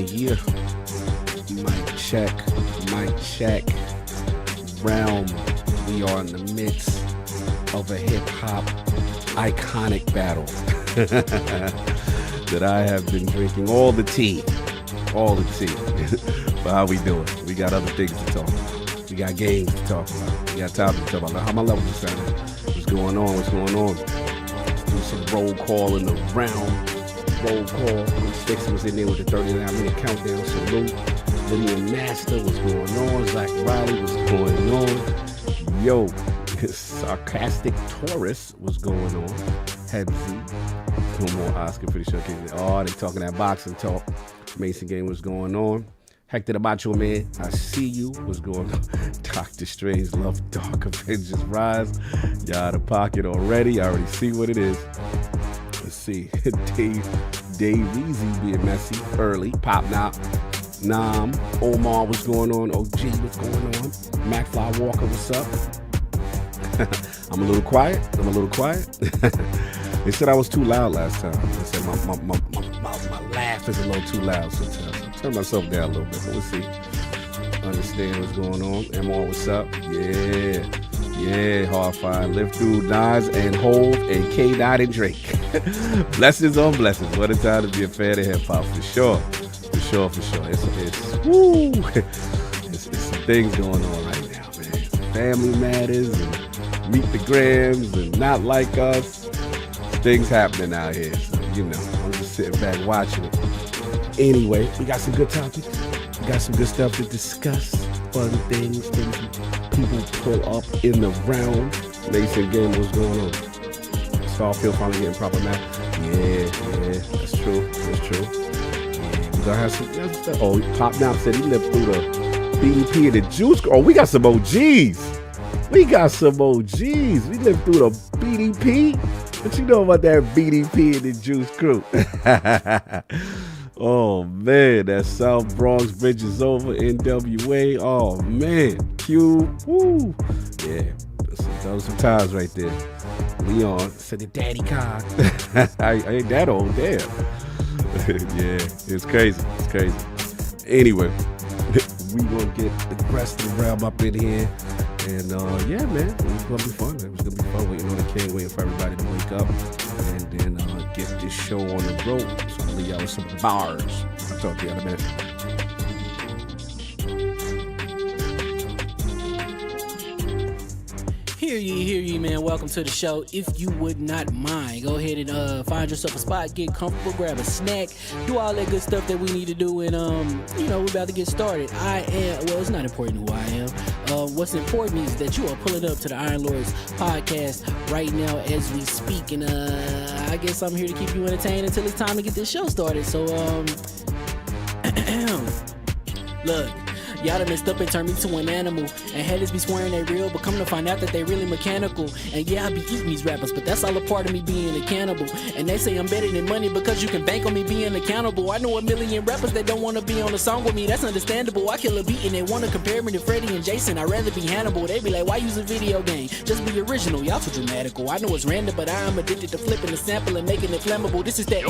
Yeah. Mic check. Realm. We are in the midst of a hip hop iconic battle that I have been drinking all the tea. But how we doing? We got other things to talk about. We got games to talk about. We got topics to talk about. How my levels are sounding? What's going on? Do some roll call in the round. Roll call. Sticks was in there with the 39-minute countdown. Salute. Linear Master, what's going on? Zach Riley, what's going on? Yo, Sarcastic Taurus, what's going on? Head Z. No more Oscar for the showcase. Oh, they talking that boxing talk. Mason Game, what's going on? Hector the Macho Man, I see you. What's going on? Dr. Strange, Love Dark Avengers Rise. Y'all out of pocket already. I already see what it is. Let's see. Dave Easy being messy early. Pop Knock. Nam. Omar, what's going on? OG, what's going on? McFly Walker, what's up? I'm a little quiet. They said I was too loud last time. They said my laugh is a little too loud sometimes. I turn myself down a little bit, but we'll see. Understand what's going on. MR, what's up? Yeah. Yeah, hard find. Live through Nas and Hove and K-Dot and Drake. Blessings on blessings. What a time to be a fan of hip hop, for sure. For sure, for sure. It's some things going on right now, man. Family matters and meet the grams and not like us. Things happening out here. So, you know, I'm just sitting back watching it. Anyway, we got some good topics. We got some good stuff to discuss. Fun things people pull up in the round. Mason game, what's going on? Starfield finally getting proper map. Yeah, that's true. That's true. Yeah, we gonna have some. Oh, Pop Now said he lived through the BDP and the Juice. Oh, we got some OGs. We lived through the BDP. What you know about that BDP and the Juice crew? Oh man, that South Bronx Bridge is over, NWA. Oh man, Q. Woo. Yeah, those some times right there. Leon said the daddy card. I ain't that old, damn. Yeah, it's crazy. It's crazy. Anyway, we gonna get the rest of the realm up in here. And yeah, man, it was gonna be fun. It was gonna be fun waiting on the king, waiting for everybody to wake up, and then get this show on the road. So I'll leave y'all with some bars. I'll talk to you in a minute. Hear ye, man. Welcome to the show. If you would not mind, go ahead and find yourself a spot, get comfortable, grab a snack, do all that good stuff that we need to do, and we're about to get started. It's not important who I am. What's important is that you are pulling up to the Iron Lords podcast right now as we speak, and I guess I'm here to keep you entertained until it's time to get this show started. So look, y'all done messed up and turned me to an animal, and haters be swearing they real, but come to find out that they really mechanical. And yeah, I be eating these rappers, but that's all a part of me being a cannibal. And they say I'm better than money because you can bank on me being accountable. I know a million rappers that don't want to be on a song with me, that's understandable. I kill a beat and they want to compare me to Freddie and Jason. I'd rather be Hannibal. They be like, why use a video game? Just be original, y'all too dramatical. I know it's random, but I am addicted to flipping the sample and making it flammable. This is that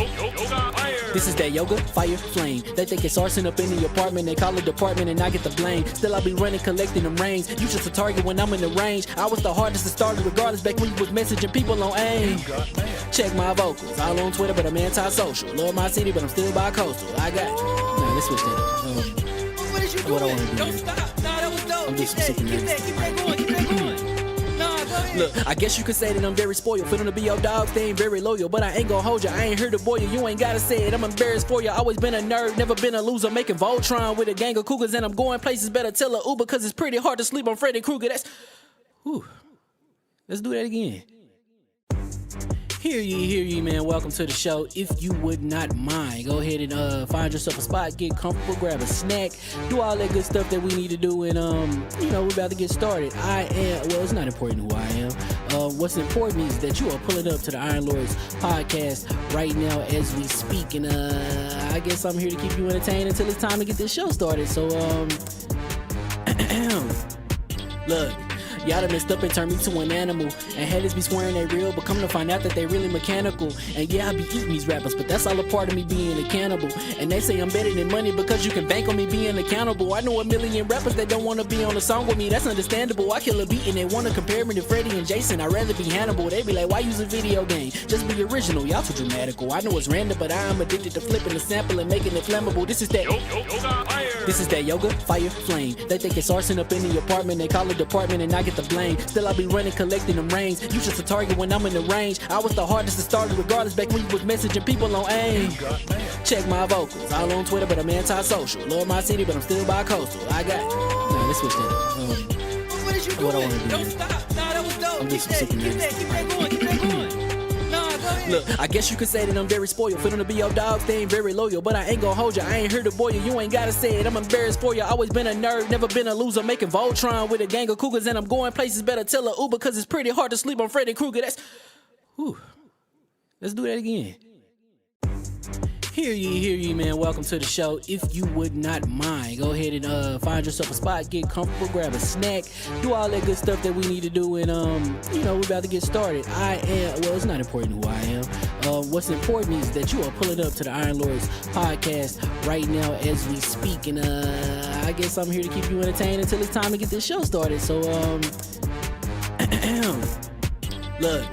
yoga, fire, flame. They think it's arson up in the apartment, they call it department and I get the blame. Still I be running, collecting them rings. You just a target when I'm in the range. I was the hardest to start regardless back when you was messaging people on AIM. Check my vocals, all on Twitter, but I'm anti-social. Love my city, but I'm still bi-coastal. I got let's switch that up. What is you doing? What I want to do? Don't stop. Nah, that was dope. I'm just Keep that going. Keep that going. Nah, go ahead. Look, I guess you could say that I'm very spoiled. For them to be your dogs, they ain't very loyal. But I ain't gonna hold you, I ain't here to boil you. You ain't gotta say it, I'm embarrassed for you. Always been a nerd, never been a loser. Making Voltron with a gang of cougars, and I'm going places. Better tell a Uber, cause it's pretty hard to sleep on Freddy Krueger. Let's do that again. Hear ye, man. Welcome to the show. If you would not mind, go ahead and find yourself a spot, get comfortable, grab a snack, do all that good stuff that we need to do, and we're about to get started. It's not important who I am. What's important is that you are pulling up to the Iron Lords podcast right now as we speak, and I guess I'm here to keep you entertained until it's time to get this show started. So look, y'all done messed up and turned me to an animal, and haters be swearing they real, but come to find out that they really mechanical. And yeah, I be eating these rappers, but that's all a part of me being a cannibal. And they say I'm better than money because you can bank on me being accountable. I know a million rappers that don't want to be on a song with me, that's understandable. I kill a beat and they want to compare me to Freddie and Jason. I'd rather be Hannibal. They be like, why use a video game? Just be original, y'all too dramatical. I know it's random, but I am addicted to flipping the sample and making it flammable. This is that yoga, fire, flame. They think it's arson up in the apartment, they call it department and I get the blame. Still I be running, collecting them rings. You just a target when I'm in the range. I was the hardest to start regardless back when you was messaging people on AIM. Check my vocals, all on Twitter, but I'm anti-social. Love my city, but I'm still bi-coastal. Let's switch that up. What is you doing? What I want to do? Don't stop. Nah, that was dope. I'm just Keep that going. Keep that going. Nah, go ahead. Look, I guess you could say that I'm very spoiled. For them to be your dogs, they ain't very loyal. But I ain't gonna hold you, I ain't here to boil you. You ain't gotta say it, I'm embarrassed for you. Always been a nerd, never been a loser. Making Voltron with a gang of cougars, and I'm going places. Better tell a Uber, cause it's pretty hard to sleep on Freddy Krueger. Let's do that again. Hear ye, man. Welcome to the show. If you would not mind, go ahead and find yourself a spot, get comfortable, grab a snack, do all that good stuff that we need to do, and we're about to get started. It's not important who I am. What's important is that you are pulling up to the Iron Lords podcast right now as we speak, and I guess I'm here to keep you entertained until it's time to get this show started. So Look,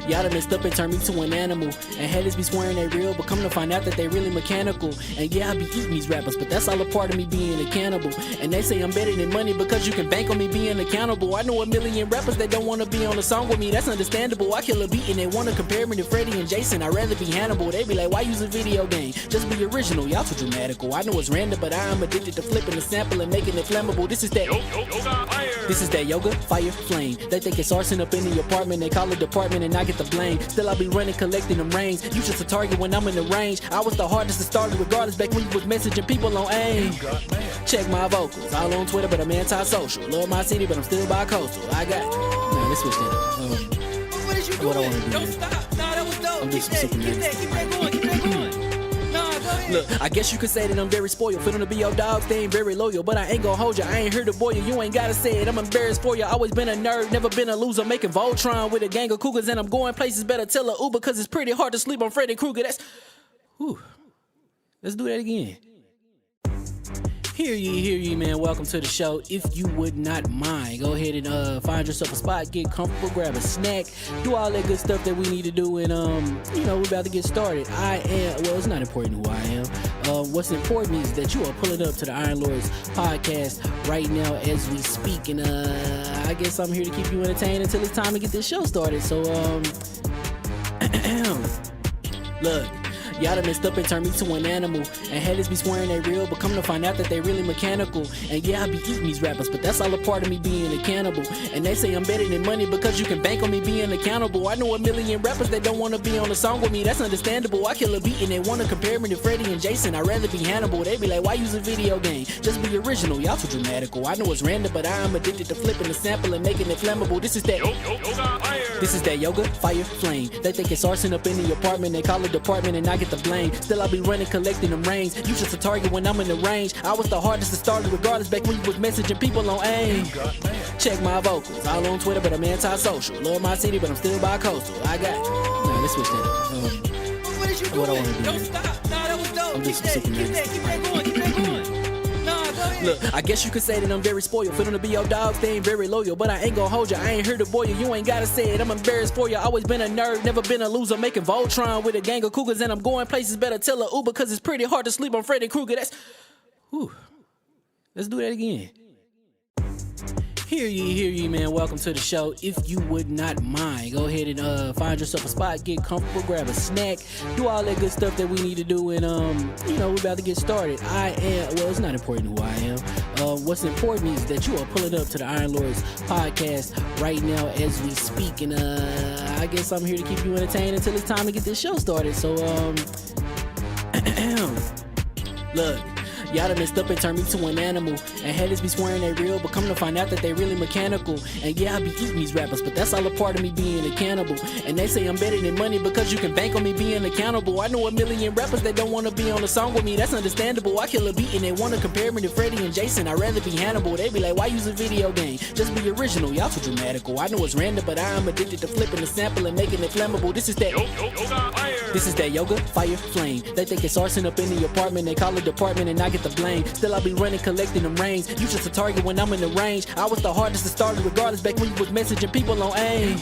y'all done messed up and turned me to an animal. And haters be swearing they real, but come to find out that they really mechanical. And yeah, I be eating these rappers, but that's all a part of me being a cannibal. And they say I'm better than money because you can bank on me being accountable. I know a million rappers that don't wanna be on a song with me, that's understandable. I kill a beat and they wanna compare me to Freddie and Jason. I'd rather be Hannibal. They be like, why use a video game? Just be original, y'all too dramatical. I know it's random, but I am addicted to flipping the sample and making it flammable. This is that This is that yoga, fire, flame. They think it's arson up in the apartment. They call it department and I get the blame. Still I be running, collecting them rings. You just a target when I'm in the range. I was the hardest to start regardless back when you was messaging people on AIM. Check my vocals, all on Twitter, but I'm anti-social. Love my city, but I'm still bi-coastal. I got. Nah, let's switch that up. What is you doing? What I wanna do, Don't man. stop. Nah, that was dope. I'm Keep just that, super keep nervous. that, keep that going, keep that going. Nah, go ahead. Look, I guess you could say that I'm very spoiled. For them to be your dogs, they ain't very loyal. But I ain't gon' hold you, I ain't here to boil you. You ain't gotta say it, I'm embarrassed for you. Always been a nerd, never been a loser. Making Voltron with a gang of cougars. And I'm going places, better tell a Uber. Cause it's pretty hard to sleep on Freddy Krueger. That's. Whew. Let's do that again. Hear ye, man. Welcome to the show. If you would not mind, go ahead and find yourself a spot, get comfortable, grab a snack, do all that good stuff that we need to do, and we're about to get started. It's not important who I am. What's important is that you are pulling up to the Iron Lords podcast right now as we speak, and I guess I'm here to keep you entertained until it's time to get this show started. So look. Y'all done messed up and turned me to an animal. And haters be swearing they real, but come to find out that they really mechanical. And yeah, I be eating these rappers, but that's all a part of me being a cannibal. And they say I'm better than money because you can bank on me being accountable. I know a million rappers that don't wanna be on a song with me, that's understandable. I kill a beat and they wanna compare me to Freddie and Jason. I'd rather be Hannibal. They be like, why use a video game? Just be original, y'all too dramatical. I know it's random, but I am addicted to flipping the sample and making it flammable. This is that This is that yoga, fire, flame. They think it's arson up in the apartment. They call it department and I get the blame. Still I be running, collecting them rings. You just a target when I'm in the range. I was the hardest to start regardless back when you was messaging people on AIM. Check my vocals, all on Twitter, but I'm anti-social. Love my city, but I'm still bi-coastal. I got. Nah, let's switch that up. What is you What I doing? wanna do, Don't man. stop. Nah, that was dope. I'm Keep just that, super keep nervous. that, keep that going, keep that going. Nah, go ahead. Look, I guess you could say that I'm very spoiled. For them to be your dogs, they ain't very loyal. But I ain't gon' hold you, I ain't here to boil you. You ain't gotta say it, I'm embarrassed for you. Always been a nerd, never been a loser. Making Voltron with a gang of cougars. And I'm going places, better tell a Uber. Cause it's pretty hard to sleep on Freddy Krueger. That's. Whew. Let's do that again. Hear ye, man. Welcome to the show. If you would not mind, go ahead and find yourself a spot, get comfortable, grab a snack, do all that good stuff that we need to do, and we're about to get started. It's not important who I am. What's important is that you are pulling up to the Iron Lords podcast right now as we speak, and I guess I'm here to keep you entertained until it's time to get this show started. So look. Y'all done messed up and turned me to an animal. And haters be swearing they real, but come to find out that they really mechanical. And yeah, I be eating these rappers, but that's all a part of me being a cannibal. And they say I'm better than money because you can bank on me being accountable. I know a million rappers that don't wanna be on a song with me, that's understandable. I kill a beat and they wanna compare me to Freddie and Jason. I'd rather be Hannibal. They be like, why use a video game? Just be original, y'all too dramatical. I know it's random, but I am addicted to flipping the sample and making it flammable. This is that This is that yoga, fire, flame. They think it's arson up in the apartment. They call it department and I get the blame. Still I be running, collecting them rings. You just a target when I'm in the range. I was the hardest to start regardless back when you was messaging people on AIM.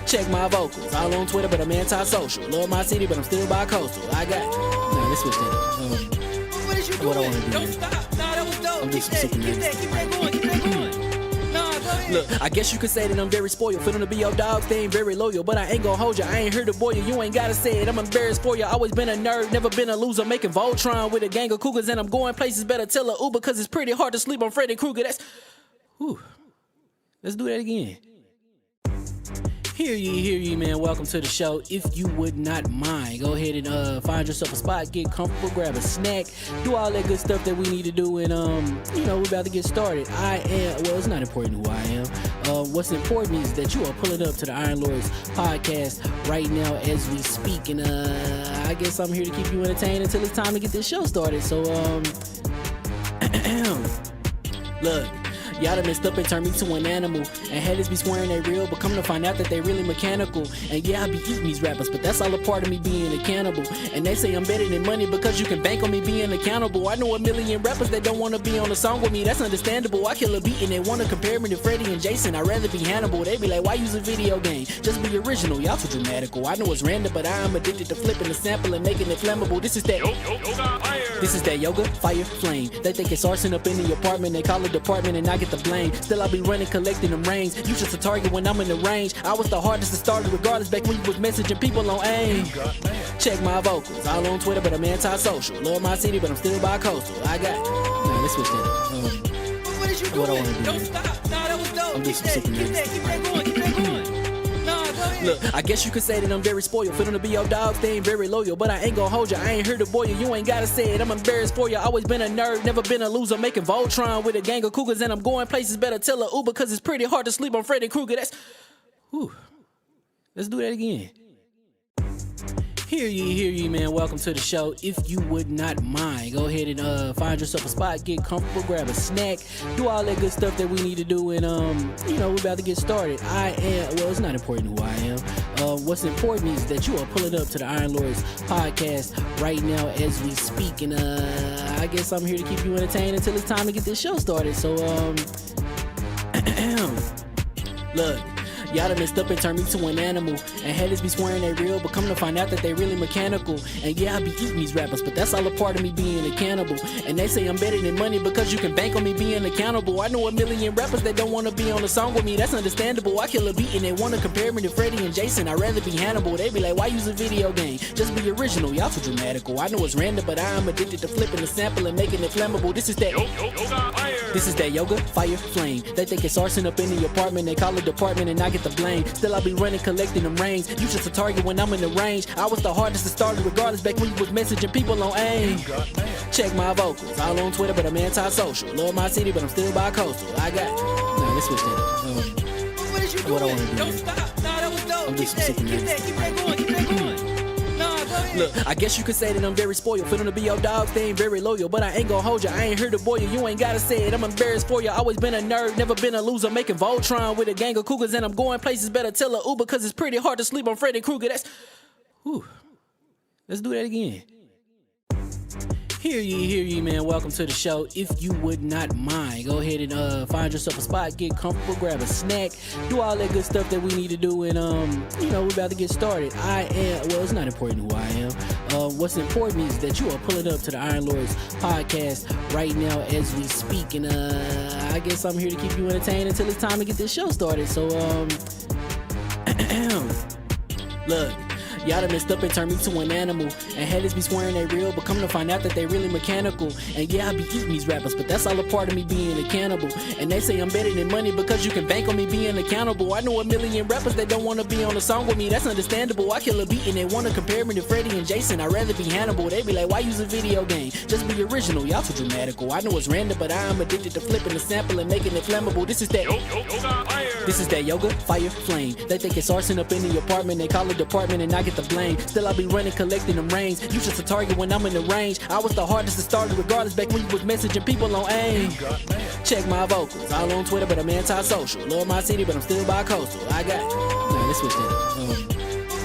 Check my vocals, all on Twitter, but I'm anti-social. Love my city, but I'm still bi-coastal. I got. Nah, let's switch that up. What is you What I doing? wanna do, Don't man. stop. Nah, that was dope. I'm Keep just that, super keep nervous. that, keep that going, keep that going. Nah, go ahead. Look, I guess you could say that I'm very spoiled. For them to be your dogs, they ain't very loyal. But I ain't gon' hold you, I ain't here to boil you. You ain't gotta say it, I'm embarrassed for you. Always been a nerd, never been a loser. Making Voltron with a gang of cougars. And I'm going places, better tell a Uber. Cause it's pretty hard to sleep on Freddy Krueger. That's. Whew. Let's do that again. Hear ye, man. Welcome to the show. If you would not mind, go ahead and find yourself a spot, get comfortable, grab a snack, do all that good stuff that we need to do, and we're about to get started. It's not important who I am. What's important is that you are pulling up to the Iron Lords podcast right now as we speak, and I guess I'm here to keep you entertained until it's time to get this show started. So look. Y'all done messed up and turned me to an animal. And haters be swearing they real, but come to find out that they really mechanical. And yeah, I be eating these rappers, but that's all a part of me being a cannibal. And they say I'm better than money because you can bank on me being accountable. I know a million rappers that don't wanna be on a song with me, that's understandable. I kill a beat and they wanna compare me to Freddie and Jason. I'd rather be Hannibal. They be like, why use a video game? Just be original, y'all too dramatical. I know it's random, but I'm addicted to flipping the sample and making it flammable. This is that yoga, fire, flame. They think it's arson up in the apartment, they call it department and I get the blame. Still I be running, collecting them rings. You just a target when I'm in the range. I was the hardest to start regardless back when you was messaging people on AIM. Check my vocals, all on Twitter but I'm anti-social. Love my city but I'm still bi-coastal. I got, nah, let's switch that. What is you doing? What I wanna do? Don't stop. Nah, that was dope. I'm Keep just super that going. Keep that going. Nah, go ahead. Look, I guess you could say that I'm very spoiled. For them to be your dogs, they ain't very loyal. But I ain't gon' hold ya, I ain't here to boil you. You ain't gotta say it, I'm embarrassed for ya. Always been a nerd, never been a loser. Making Voltron with a gang of cougars. And I'm going places, better tell a Uber. Cause it's pretty hard to sleep on Freddy Krueger. That's, whew. Let's do that again. Hear ye, man. Welcome to the show. If you would not mind, go ahead and find yourself a spot, get comfortable, grab a snack, do all that good stuff that we need to do, and we're about to get started. It's not important who I am. What's important is that you are pulling up to the Iron Lords podcast right now as we speak, and I guess I'm here to keep you entertained until it's time to get this show started. So look. Y'all done messed up and turned me to an animal. And haters be swearing they real, but come to find out that they really mechanical. And yeah, I be eating these rappers, but that's all a part of me being a cannibal. And they say I'm better than money because you can bank on me being accountable. I know a million rappers that don't wanna be on a song with me, that's understandable. I kill a beat and they wanna compare me to Freddie and Jason. I'd rather be Hannibal. They be like, why use a video game? Just be original, y'all too dramatical. I know it's random, but I'm addicted to flipping the sample and making it flammable. This is that yoga, fire, flame. They think it's arson up in the apartment, they call it department and I get the blame. Still I be running, collecting them rings. You just a target when I'm in the range. I was the hardest to start regardless back when you was messaging people on AIM. Check my vocals, all on Twitter but I'm anti-social. Love my city but I'm still bi-coastal. I got, nah, let's switch that. What is you doing? What I wanna do? Don't stop. Nah, that was dope. I'm Keep just that super going. Keep that going. Nah, go ahead. Look, I guess you could say that I'm very spoiled. For them to be your dogs, they ain't very loyal. But I ain't gon' hold ya, I ain't here to boil you. You ain't gotta say it, I'm embarrassed for ya. Always been a nerd, never been a loser. Making Voltron with a gang of cougars. And I'm going places, better tell a Uber. Cause it's pretty hard to sleep on Freddy Krueger. That's, whew. Let's do that again. Hear ye, man. Welcome to the show. If you would not mind, go ahead and find yourself a spot, get comfortable, grab a snack, do all that good stuff that we need to do, and we're about to get started. It's not important who I am. What's important is that you are pulling up to the Iron Lords podcast right now as we speak, and I guess I'm here to keep you entertained until it's time to get this show started. So look. Y'all done messed up and turned me to an animal. And haters be swearing they real, but come to find out that they really mechanical. And yeah, I be eating these rappers, but that's all a part of me being a cannibal. And they say I'm better than money because you can bank on me being accountable. I know a million rappers that don't wanna be on a song with me, that's understandable. I kill a beat and they wanna compare me to Freddie and Jason. I'd rather be Hannibal. They be like, why use a video game? Just be original, y'all too dramatical. I know it's random, but I'm addicted to flipping the sample and making it flammable. This is that yoga, fire, flame. They think it's arson up in the apartment, they call it department and I get the blame. Still I be running, collecting them rings. You just a target when I'm in the range. I was the hardest to start regardless back when you was messaging people on AIM. Check my vocals, all on Twitter but I'm anti-social. Love my city but I'm still bi-coastal. I got, nah, let's switch that.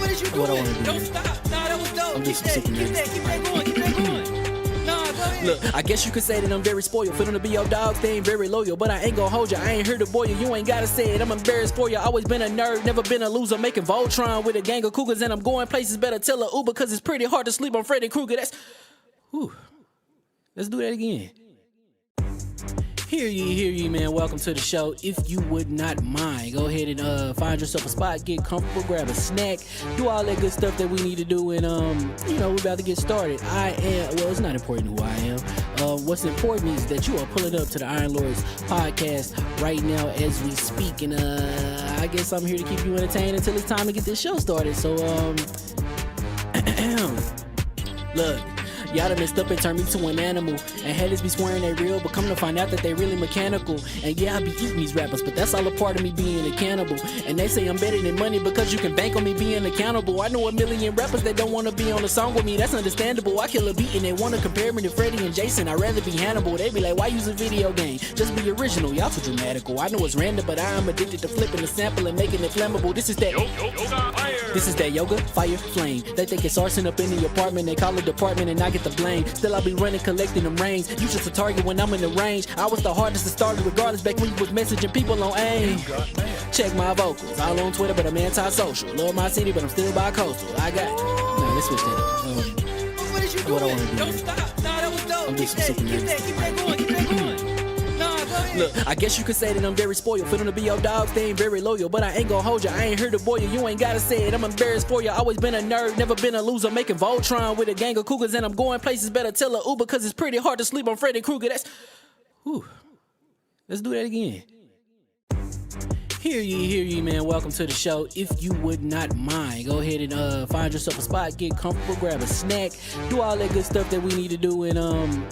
What is you doing? What I wanna do? Don't stop. Nah, that was dope. I'm just Keep super that going. Keep that going. Nah, go ahead. Look, I guess you could say that I'm very spoiled. For them to be your dogs, they ain't very loyal. But I ain't gon' hold ya, I ain't here to boil you. You ain't gotta say it, I'm embarrassed for ya. Always been a nerd, never been a loser. Making Voltron with a gang of cougars. And I'm going places, better tell a Uber. Cause it's pretty hard to sleep on Freddy Krueger. That's, whew. Let's do that again. Hear ye, man. Welcome to the show. If you would not mind, go ahead and find yourself a spot, get comfortable, grab a snack, do all that good stuff that we need to do, and we're about to get started. It's not important who I am. What's important is that you are pulling up to the Iron Lords podcast right now as we speak, and I guess I'm here to keep you entertained until it's time to get this show started. So look. Y'all done messed up and turned me to an animal. And haters be swearing they real, but come to find out that they really mechanical. And yeah, I be eating these rappers, but that's all a part of me being a cannibal. And they say I'm better than money because you can bank on me being accountable. I know a million rappers that don't wanna be on a song with me, that's understandable. I kill a beat and they wanna compare me to Freddie and Jason. I'd rather be Hannibal. They be like, why use a video game? Just be original, y'all too dramatical. I know it's random, but I am addicted to flipping the sample and making it flammable. This is that yoga, fire, flame. They think it's arson up in the apartment, they call it department and I get the blame. Still I be running, collecting them rains. You just a target when I'm in the range. I was the hardest to start regardless back when you was messaging people on AIM. Check my vocals, all on Twitter, but I'm anti-social. Love my city, but I'm still bi-coastal. I got, nah, let's switch that up. What is you What I doing? wanna do, Don't man. stop. Nah, that was dope. I'm Keep just that, super keep that, keep that going, keep that going. Nah, go ahead. Look, I guess you could say that I'm very spoiled. For them to be your dogs, they ain't very loyal. But I ain't gon' hold you, I ain't here to boil you. You ain't gotta say it, I'm embarrassed for you. Always been a nerd, never been a loser. Making Voltron with a gang of cougars. And I'm going places, better tell a Uber. Cause it's pretty hard to sleep on Freddy Krueger. That's, whew. Let's do that again. Hear ye, man. Welcome to the show. If you would not mind, go ahead and find yourself a spot, get comfortable, grab a snack, do all that good stuff that we need to do, and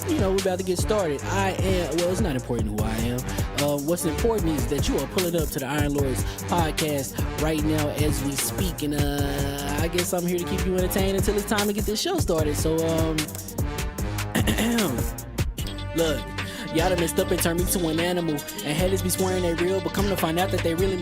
we're about to get started. Well, it's not important who I am. What's important is that you are pulling up to the Iron Lords podcast right now as we speak, and I guess I'm here to keep you entertained until it's time to get this show started. So, look. Y'all done messed up and turned me to an animal. And haters be swearing they real, but come to find out that they really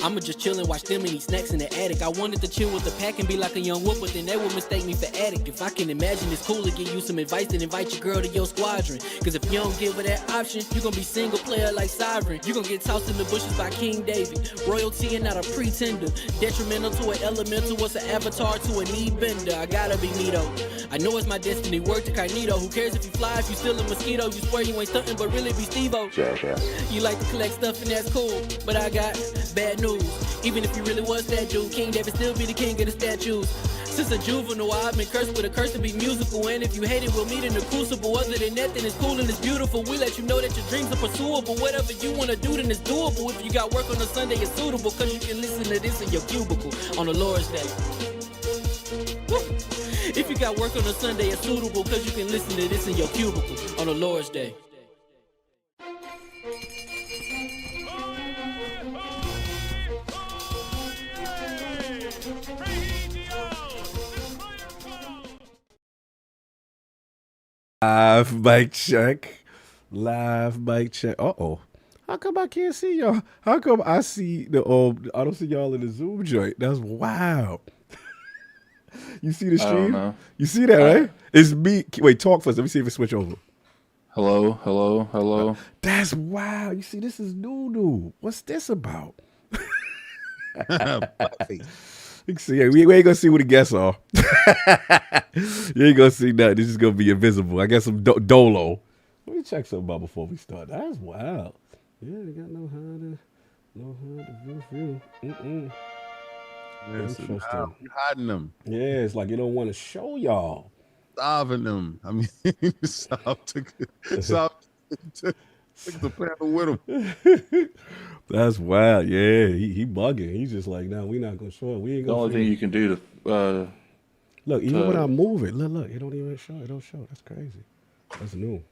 I'ma just chill and watch them and eat snacks in the attic. I wanted to chill with the pack and be like a young whoop, but then they would mistake me for addict. If I can imagine it's cool to give you some advice, then invite your girl to your squadron. Cause if you don't give her that option, you gon' be single player like Sovereign. You gon' get tossed in the bushes by King David. Royalty and not a pretender. Detrimental to an elemental, what's an avatar to a knee bender? I gotta be me though. I know it's my destiny, word to Cognito. Who cares if you fly, if you still a mosquito? You swear you ain't stunting, but really be Steve-O. Yeah. You like to collect stuff and that's cool, but I got bad news. Even if you really was that dude, King David still be the king of the statues. Since a juvenile, I've been cursed with a curse to be musical. And if you hate it, we'll meet in the crucible. Other than that, then it's cool and it's beautiful. We let you know that your dreams are pursuable. Whatever you wanna do, then it's doable. If you got work on a Sunday, it's suitable. Cause you can listen to this in your cubicle on the Lord's Day. Woo. If you got work on a Sunday, it's suitable. Cause you can listen to this in your cubicle on the Lord's Day. Live mic check. Live mic check. Uh-oh. How come I can't see y'all? How come I see the I don't see y'all in the Zoom joint? That's wild. You see the stream? I don't know. You see that, right? It's me. Wait, talk first. Let me see if it switch over. Hello. That's wild. You see, this is new. What's this about? You can see, we ain't gonna see what the guests are. You ain't gonna see nothing. This is gonna be invisible. I got some dolo. Let me check something out before we start. That's wild. Yeah, they got no how to view. Yes, Interesting. you're hiding them, Yeah, it's like you don't want to show y'all. starving them. I mean, stop to the panel with them. That's wild. Yeah, he bugging. He's just like, nah, we not gonna show it. We ain't The gonna. only thing you can do to Look, even when I move it, look, it don't even show. It don't show. That's crazy. That's new.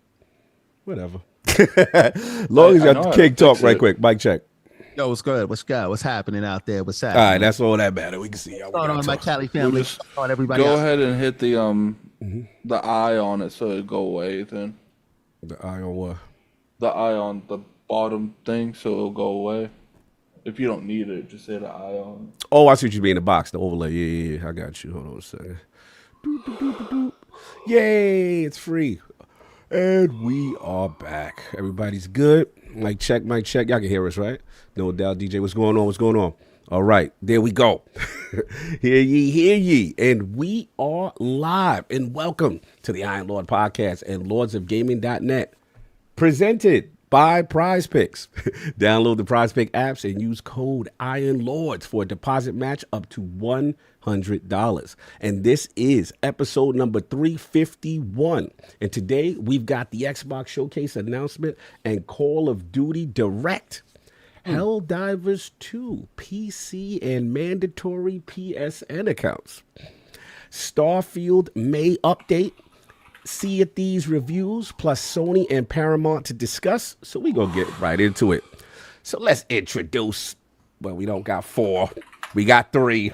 Whatever. Long as you got the king talk right quick. Mic check. Yo, what's good? What's good? What's happening out there? What's All happening? right, that's all that matter. We can see y'all. What's going on, my Cali family? just What's going on, everybody? go else? ahead and hit the eye on it so it go away. Then The eye on what? the eye on the bottom thing so it'll go away. If you don't need it, just say the eye on. Oh, I see what you mean. The box, the overlay. Yeah. I got you. Hold on a second. Doop. Yay, it's free. And we are back. Everybody's good. Mic check, mic check. Y'all can hear us, right? No doubt, DJ. What's going on? What's going on? All right, there we go. Hear ye, hear ye. And we are live. And welcome to the Iron Lord Podcast and lordsofgaming.net. Presented by PrizePicks. Download the PrizePicks apps and use code IronLords for a deposit match up to $100. And this is episode number 351. And today we've got the Xbox Showcase announcement and Call of Duty Direct. Helldivers 2 PC and mandatory PSN accounts. Starfield May update. SeaOfThieves reviews, plus Sony and Paramount to discuss. So we gonna get right into it. So let's introduce, well, we don't got 4. We got 3.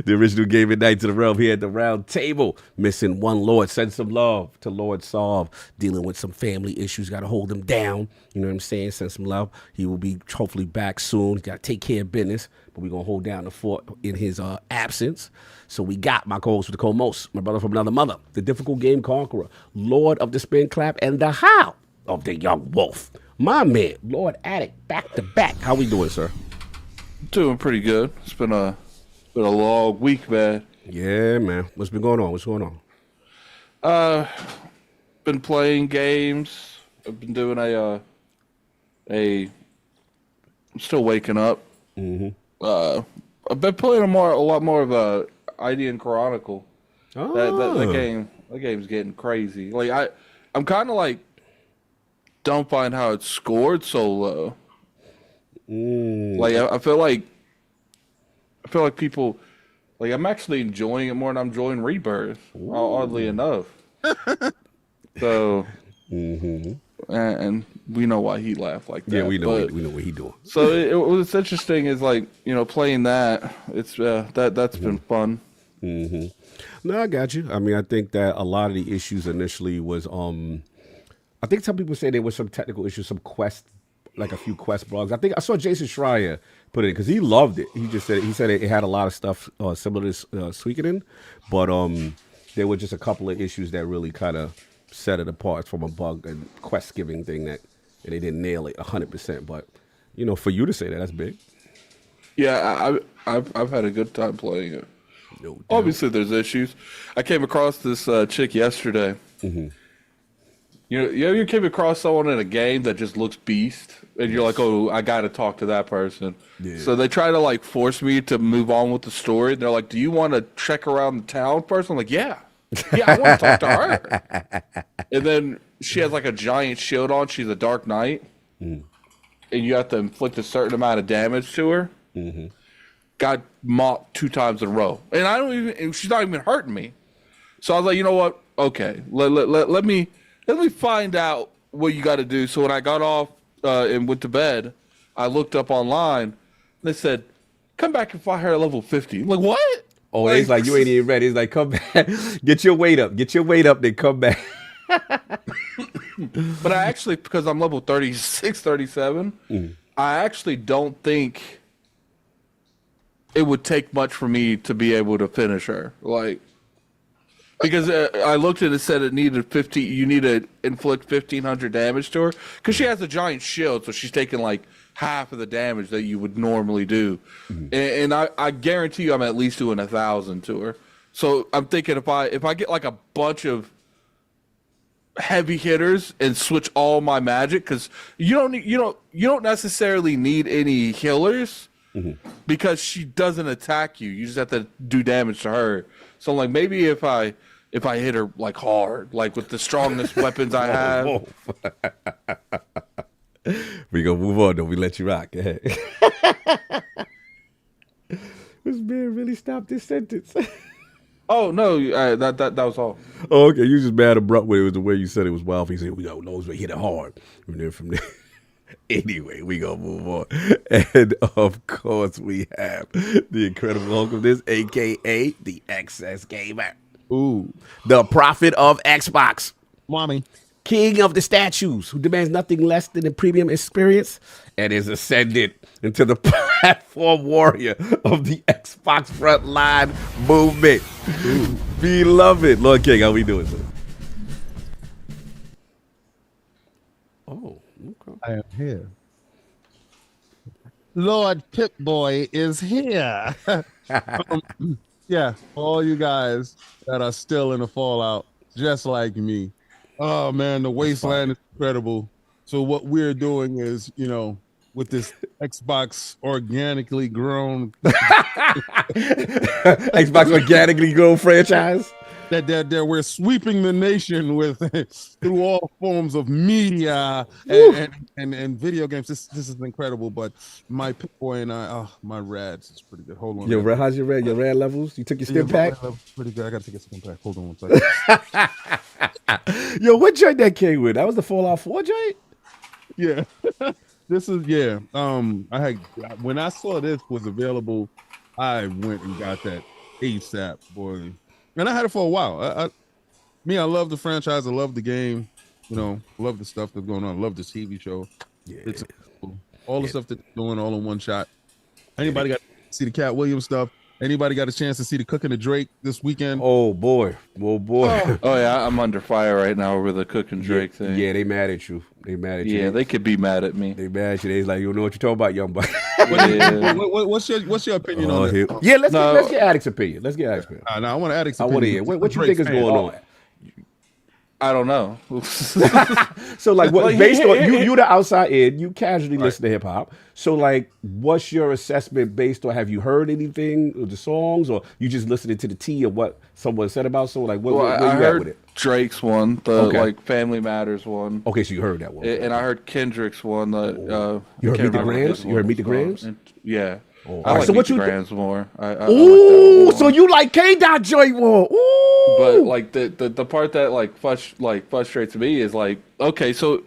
The original gaming knights of the realm here at the round table. Missing one Lord. Send some love to Lord Solve. Dealing with some family issues. Got to hold him down. You know what I'm saying? Send some love. He will be hopefully back soon. Got to take care of business. But we're going to hold down the fort in his absence. So we got my co-host with the co-most. My brother from another mother. The difficult game conqueror. Lord of the spin clap. And the how of the young wolf. My man, Lord Addict. Back to back. How we doing, sir? Doing pretty good. It's been a long week, man. Yeah, man. What's been going on? What's going on? Been playing games. I've been doing I'm still waking up. Mm-hmm. I've been playing a lot more of a IDN Chronicle. Oh. That game's getting crazy. Like I'm kind of like don't find how it scored so low. Like I feel like people, like I'm actually enjoying it more than I'm enjoying Rebirth. Oddly enough. So, and we know why he laughed like that. Yeah, we know what he doing. So what's interesting is like playing that. It's that's been fun. Mm-hmm. No, I got you. I mean, I think that a lot of the issues initially was I think some people say there was some technical issues, some quest. Like a few quest blogs. I think I saw Jason Schreier put it because he loved it. He said it had a lot of stuff similar to Suikoden, but there were just a couple of issues that really kind of set it apart from a bug and quest giving thing and they didn't nail it 100%. But for you to say that's big. Yeah, I've had a good time playing it. No doubt. Obviously, there's issues. I came across this chick yesterday. Mm-hmm. You came across someone in a game that just looks beast, and you're like, oh, I got to talk to that person. Yeah. So they try to, like, force me to move on with the story. They're like, do you want to check around the town first? I'm like, yeah. Yeah, I want to talk to her. And then she has, like, a giant shield on. She's a Dark Knight. And you have to inflict a certain amount of damage to her. Mm-hmm. Got mopped 2 times in a row. And she's not even hurting me. So I was like, you know what? Okay, let me find out what you got to do. So when I got off and went to bed, I looked up online. And they said, come back and fight her at level 50. I'm like, what? Oh, it's like, you ain't even ready. It's like, come back. Get your weight up. Get your weight up, then come back. But I actually, because I'm level 36, 37, I actually don't think it would take much for me to be able to finish her. Like, because I looked at it, said it needed 50. You need to inflict 1,500 damage to her because she has a giant shield, so she's taking like half of the damage that you would normally do. And I guarantee you, I'm at least doing 1,000 to her. So I'm thinking if I get like a bunch of heavy hitters and switch all my magic, because you don't necessarily need any healers because she doesn't attack you. You just have to do damage to her. So I'm like, maybe if I hit her like hard, like with the strongest weapons I have. We gonna move on though. We let you rock. Go ahead. This man really stopped this sentence. Oh no, that was all. Oh, okay. You just mad abrupt when it was the way you said it was wild. He said we got those we hit it hard. And then from there. Anyway, we gonna move on. And of course we have the incredible Hulk of this, aka the XS Gamer. Ooh. The prophet of Xbox. Mommy. King of the statues, who demands nothing less than a premium experience and is ascended into the platform warrior of the Xbox frontline movement. Ooh. Beloved. Lord King, how we doing, sir? I am here. Lord Pip Boy is here. Yeah, all you guys that are still in the fallout, just like me. Oh man, the wasteland is incredible. So what we're doing is, you know, with this Xbox organically grown Xbox organically grown franchise. that we're sweeping the nation with through all forms of media and video games. This is incredible. But my Pip Boy and I, my rads is pretty good. Hold on. Yo, how's your rad levels? You took your stim pack? Pretty good. I gotta take a stim pack. Hold on 1 second. Yo, what joint that came with? That was the Fallout 4 joint? Yeah. This is I had when I saw this was available, I went and got that ASAP, boy. And I had it for a while. I love the franchise. I love the game. You know, love the stuff that's going on. Love the TV show. Yeah. It's all the stuff that they're doing all in one shot. Anybody got to see the Cat Williams stuff? Anybody got a chance to see the Cooking the Drake this weekend? Oh boy. Oh yeah, I'm under fire right now over the Cooking Drake thing. Yeah, they mad at you. They mad at you. Yeah, they could be mad at me. They mad at you. They like, you don't know what you're talking about, young boy. What's your opinion on it? Yeah, let's get Addict's opinion. Let's get Addict's opinion. No, I want Addict's opinion. I want to hear. What you think is going on? I don't know. So like, what based on you the outside in, you casually listen to hip hop. So like, what's your assessment based on? Have you heard anything of the songs, or you just listening to the tea of what someone said about? So like, where you at with it? Drake's one, like Family Matters one. Okay, so you heard that one, and I heard Kendrick's one. You heard Meet the Grams? You heard Meet the Grams? Yeah. Oh, I like so what you Grams more. Ooh, so you like K. Dot joint more? Ooh. But like the part that like frustrates me is like, okay, so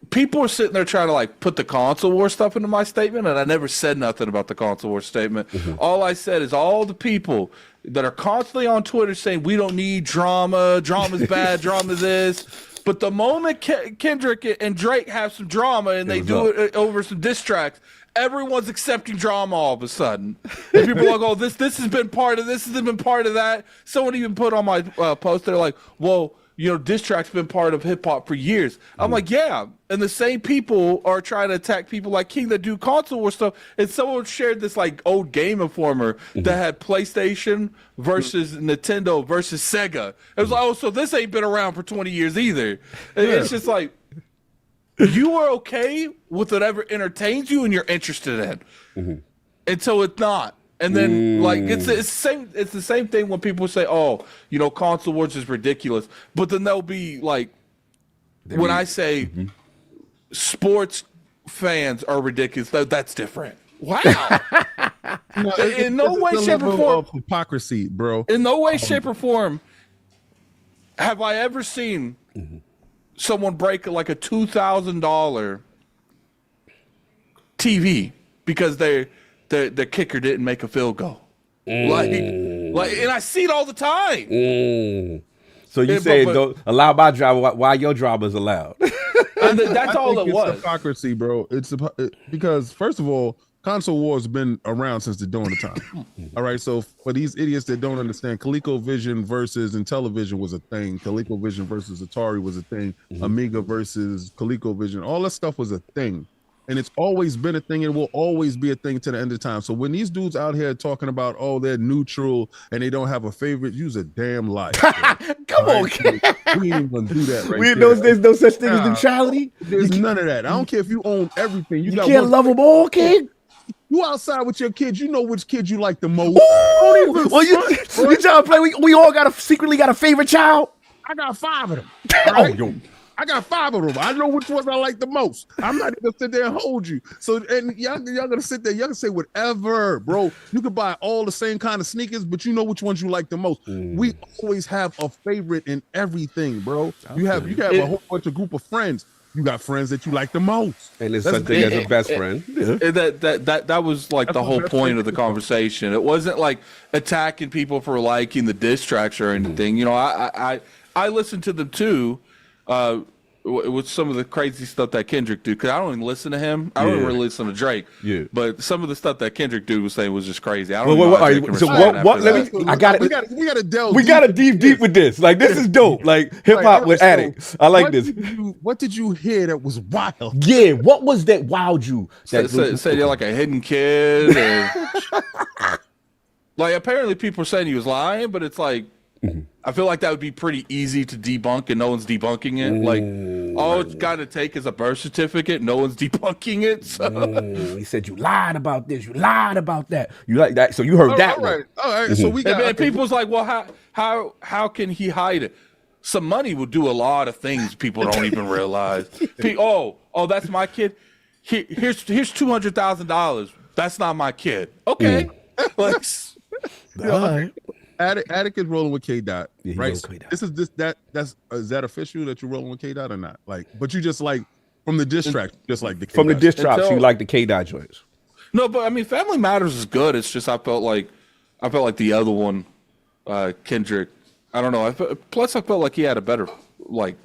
people are sitting there trying to like put the console war stuff into my statement, and I never said nothing about the console war statement. Mm-hmm. All I said is all the people that are constantly on Twitter saying we don't need drama, drama's bad, drama's this. But the moment Kendrick and Drake have some drama and they do it over some diss tracks, everyone's accepting drama all of a sudden. And people are like, oh, this has been part of this, has been part of that. Someone even put on my post, they're like, well, you know, diss tracks been part of hip hop for years. I'm like, yeah. And the same people are trying to attack people like King that do console war stuff. And someone shared this like old Game Informer that had PlayStation versus Nintendo versus Sega. It was like, oh, so this ain't been around for 20 years either. And it's just like, you are okay with whatever entertains you and you're interested in until it's not. And then like it's the same thing when people say, oh, you know, console wars is ridiculous. But then they'll be like, when I say sports fans are ridiculous, that's different. Wow. In no way, shape, or form. Hypocrisy, bro. In no way, shape, or form have I ever seen someone break like a $2,000 TV because the kicker didn't make a field goal. Like, and I see it all the time. So you say don't allow my drama, why your drama is allowed? And that's all it was. Hypocrisy, bro. Because first of all, console wars been around since the dawn of time. All right, so for these idiots that don't understand, ColecoVision versus Intellivision was a thing. ColecoVision versus Atari was a thing. Amiga versus ColecoVision, all that stuff was a thing. And it's always been a thing and will always be a thing to the end of time. So when these dudes out here talking about, oh, they're neutral and they don't have a favorite, use a damn lie. Come on, kid. We ain't gonna do that right There's no such thing as neutrality. There's none of that. I don't care if you own everything. You can't love them all, kid. You outside with your kids, you know which kid you like the most. Well, you trying to play? We all secretly got a favorite child. I got 5 of them. Right? Oh, yo. I got 5 of them. I know which ones I like the most. I'm not even gonna sit there and hold you. So, and y'all gonna sit there, y'all can say whatever, bro. You can buy all the same kind of sneakers, but you know which ones you like the most. We always have a favorite in everything, bro. You have a whole bunch of group of friends. You got friends that you like the most. And there's something as a best friend. That was like the whole point of the conversation. It wasn't like attacking people for liking the diss tracks or anything. You know, I listened to them too. with some of the crazy stuff that Kendrick do, because I don't even listen to him. I don't even really listen to Drake. Yeah. But some of the stuff that Kendrick do was saying was just crazy. I Wait, don't know. all right, so what? Let me. I got We it. got to delve. We got to deep with this. Like this is dope. Like hip hop with addicts. I like this. What did you hear that was wild? Yeah. What was that wowed you? Say you're like a hidden kid. Or, like apparently people are saying he was lying, but it's like. I feel like that would be pretty easy to debunk, and no one's debunking it. Like, all it's got to take is a birth certificate. No one's debunking it. So. He said you lied about this. You lied about that. You like that? So you heard that? All right. So we got. And people's like, well, how can he hide it? Some money will do a lot of things people don't even realize. Oh, that's my kid. Here's $200,000. That's not my kid. Okay, Attic is rolling with K Dot, right? K-Dot. Is that official that you're rolling with K Dot or not? Like, but you just like from the diss track, just like the From the diss Until- drops, you like the K Dot joints. No, but I mean, Family Matters is good. It's just I felt like the other one, Kendrick. I don't know. Plus, I felt like he had a better like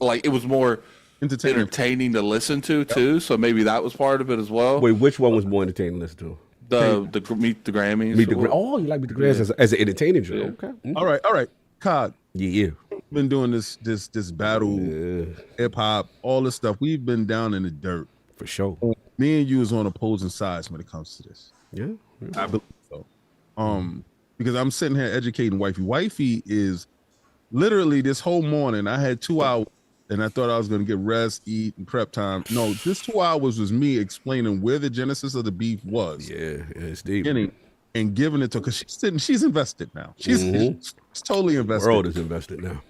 it was more entertaining to listen to too. So maybe that was part of it as well. Wait, which one was more entertaining to listen to? The Meet the Grammys. Oh, you like Meet the Grammys as an entertainer joint? Yeah. Okay. All right. COD. Yeah. Been doing this battle, hip hop, all this stuff. We've been down in the dirt For sure. Me and you is on opposing sides when it comes to this. Yeah. I believe so. Because I'm sitting here educating wifey. Wifey is literally this whole morning. I had 2 hours, and I thought I was gonna get rest, eat, and prep time. No, this 2 hours was me explaining where the genesis of the beef was. Yeah, it's deep. And giving it to her, because she's invested now. She's totally invested. The world is invested now.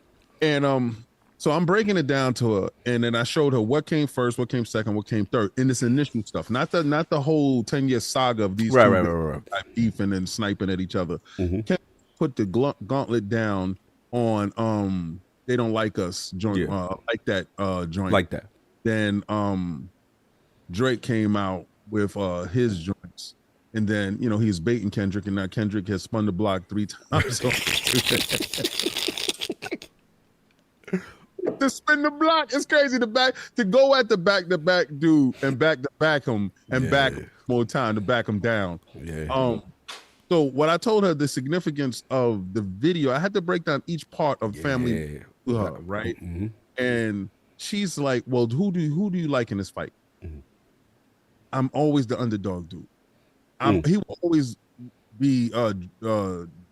And so I'm breaking it down to her, and then I showed her what came first, what came second, what came third, in this initial stuff, not the whole 10-year saga of these right. beefing and sniping at each other. Can put the gauntlet down on they don't like us joint, like that joint, like that. Then Drake came out with his joints. And then, he's baiting Kendrick, and now Kendrick has spun the block 3 times. To spin the block, it's crazy. To go at the back dude and back him and back him more time to back him down. Yeah. So what I told her, the significance of the video, I had to break down each part of family to her, right? And she's like, "Well, who do you like in this fight?" I'm always the underdog dude. He will always be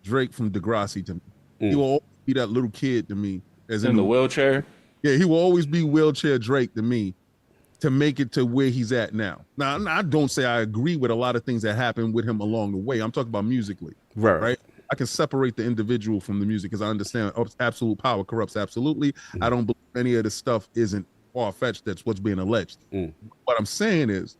Drake from Degrassi to me. He will always be that little kid to me. As in the wheelchair? Yeah, he will always be wheelchair Drake to me to make it to where he's at now. Now, I don't say I agree with a lot of things that happened with him along the way. I'm talking about musically. Right? I can separate the individual from the music because I understand absolute power corrupts absolutely. I don't believe any of this stuff isn't far-fetched. That's what's being alleged. What I'm saying is,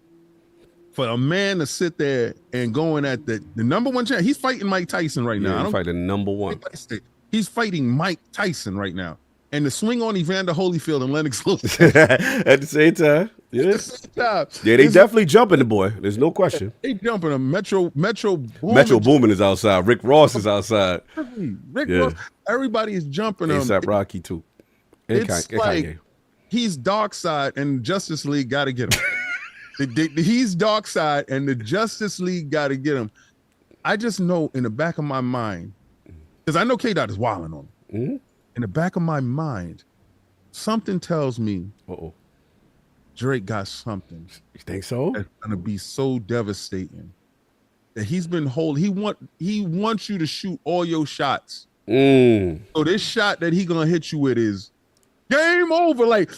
for a man to sit there and going at the number one champ, he's fighting Mike Tyson right now. He's fighting number one. He's fighting Mike Tyson right now. And to swing on Evander Holyfield and Lennox Lewis. At the same time. Yes. Yeah, they definitely jumping the boy. There's no question. They jumping him. Metro Boomin is outside. Rick Ross is outside. Rick Ross. Everybody is jumping him. A$AP Rocky too. And it's like he's dark side and Justice League got to get him. He's dark side and the Justice League got to get him. I just know in the back of my mind, because I know K-Dot is wilding on him. In the back of my mind, something tells me Drake got something. You think so? That's gonna be so devastating that he's been holding. He wants you to shoot all your shots. So this shot that he gonna hit you with is game over. Like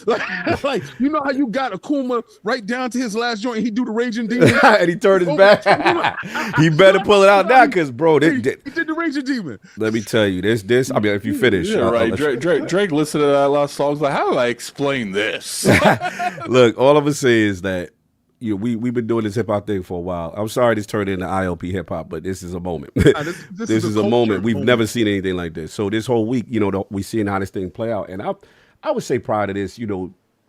you know how you got Akuma right down to his last joint. He do the Raging Demon and he turned his back. He better pull it out now, because bro, he did the Raging Demon. Let me tell you, this. I mean, if you finish, right? Drake listened to that last song. Was like, how do I explain this? Look, all I'm gonna say is that we've been doing this hip hop thing for a while. I'm sorry this turned into ILP hip hop, but this is a moment. This is a moment. We've never seen anything like this. So this whole week, we seeing how this thing play out, and I would say prior to this,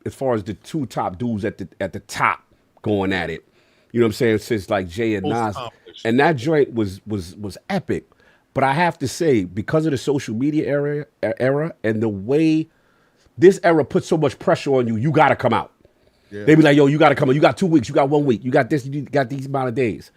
as far as the two top dudes at the top going at it, you know what I'm saying, since like Jay and Nas, and that joint was epic. But I have to say, because of the social media era and the way this era puts so much pressure on you. You got to come out. Yeah. They be like, yo, you got to come out. You got 2 weeks. You got 1 week. You got this. You got these amount of days.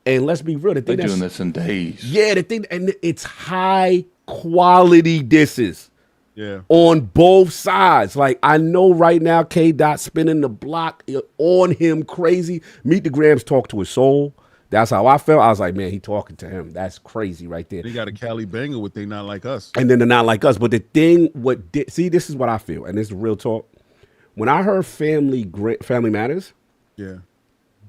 And let's be real. They're doing this in days. Yeah, the thing, and it's high quality disses. Yeah. On both sides. Like, I know right now K-Dot spinning the block on him crazy. Meet the Grams talk to his soul. That's how I felt. I was like, man, he talking to him. That's crazy right there. They got a Cali banger with They Not Like Us. And then they're not like us. But the thing, see, this is what I feel. And this is real talk. When I heard Family Matters, Yeah.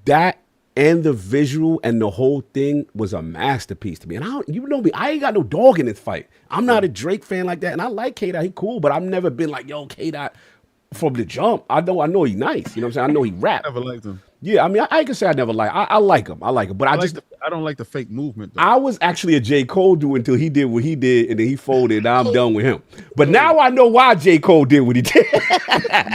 that and the visual and the whole thing was a masterpiece to me. And you know me, I ain't got no dog in this fight. I'm not a Drake fan like that. And I like K-Dot, he cool, but I've never been like, yo, K-Dot from the jump. I know he nice. You know what I'm saying? I know he rap. I never liked him. Yeah, I mean, I can say I never like. I like him. I like him, but I don't like the fake movement, though. I was actually a J. Cole dude until he did what he did, and then he folded, and now I'm done with him. But now I know why J. Cole did what he did.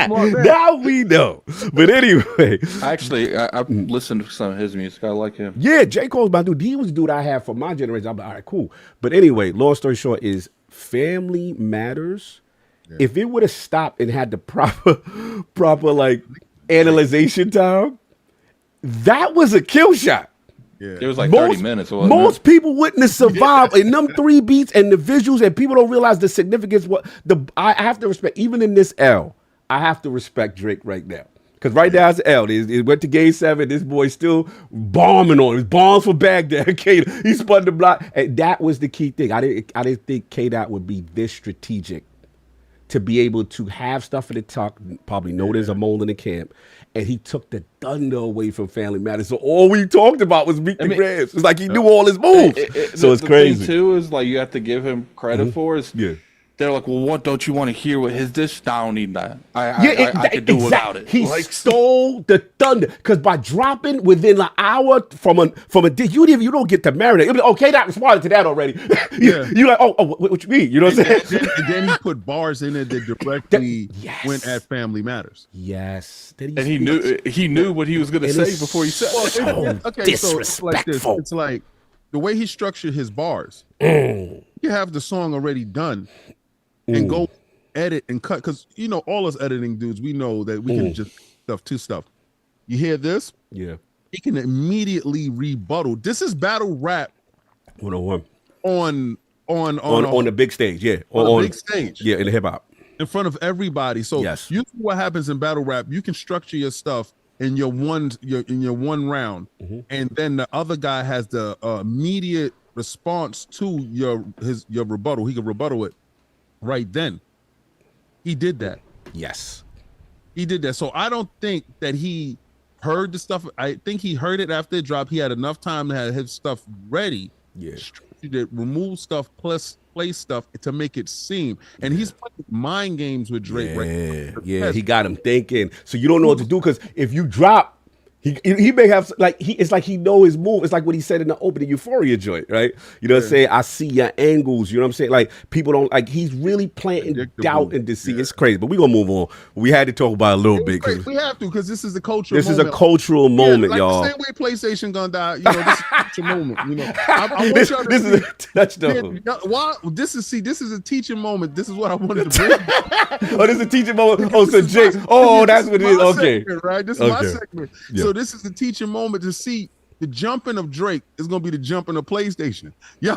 Now we know. But anyway. Actually, I listened to some of his music. I like him. Yeah, J. Cole's my dude. He was the dude I had for my generation. I'm like, all right, cool. But anyway, long story short is Family Matters. Yeah. If it would have stopped and had the proper like analyzation time, that was a kill shot. Yeah. It was like 30 minutes. Most people wouldn't have survived in them 3 beats and the visuals, and people don't realize the significance. I have to respect, even in this L, I have to respect Drake right now. Because right now it's L. It went to Game 7. This boy's still bombing on his bombs for Baghdad. He spun the block. And that was the key thing. I didn't think K-Dot would be this strategic to be able to have stuff in the talk, probably know there's a mole in the camp, and he took the thunder away from Family Matters. So all we talked about was Meet the Grams. It's like he knew all his moves. So it's crazy. The thing too is like you have to give him credit for is they're like, well, what don't you want to hear with his dish? I don't need that. I could do without it. He stole the thunder because by dropping within an hour from a dish, you don't get to marinate. You'll be like, okay, that responded to that already. You're like, oh, what you mean? You know what I'm saying? And then he put bars in it that directly went at Family Matters. Yes. And he knew what he was going to say before he said it. Okay, disrespectful. So it's like the way he structured his bars. You have the song already done. And go edit and cut, because all us editing dudes, we know that we can just stuff. You hear this? Yeah. He can immediately rebuttal. This is battle rap 101 on the big stage, yeah. On the big stage. Yeah, in the hip hop. In front of everybody. So you see what happens in battle rap, you can structure your stuff in your one round, and then the other guy has the immediate response to your rebuttal. He can rebuttal it right then. He did that. Yes. He did that. So I don't think that he heard the stuff. I think he heard it after it dropped. He had enough time to have his stuff ready. Yeah. Remove stuff plus play stuff to make it seem. And he's playing mind games with Drake right now. Yeah, he got him thinking. So you don't know what to do, because if you drop, he may have it's like he know his move. It's like what he said in the opening Euphoria joint, right? You know what I'm saying? I see your angles. You know what I'm saying? Like, people don't he's really planting doubt and deceit. It's crazy, but we're gonna move on. We had to talk about it a little bit. We have to, because this is the cultural moment. This is a cultural moment, y'all. The same way PlayStation gonna die, this is a cultural moment. I want y'all to this is a touchdown. Why? This is a teaching moment. This is what I wanted to bring. This is a teaching moment. So Jake. That's what it is. Okay. Segment, right. This is my segment. Yeah. So this is the teaching moment to see the jumping of Drake is gonna be the jumping of PlayStation. Y'all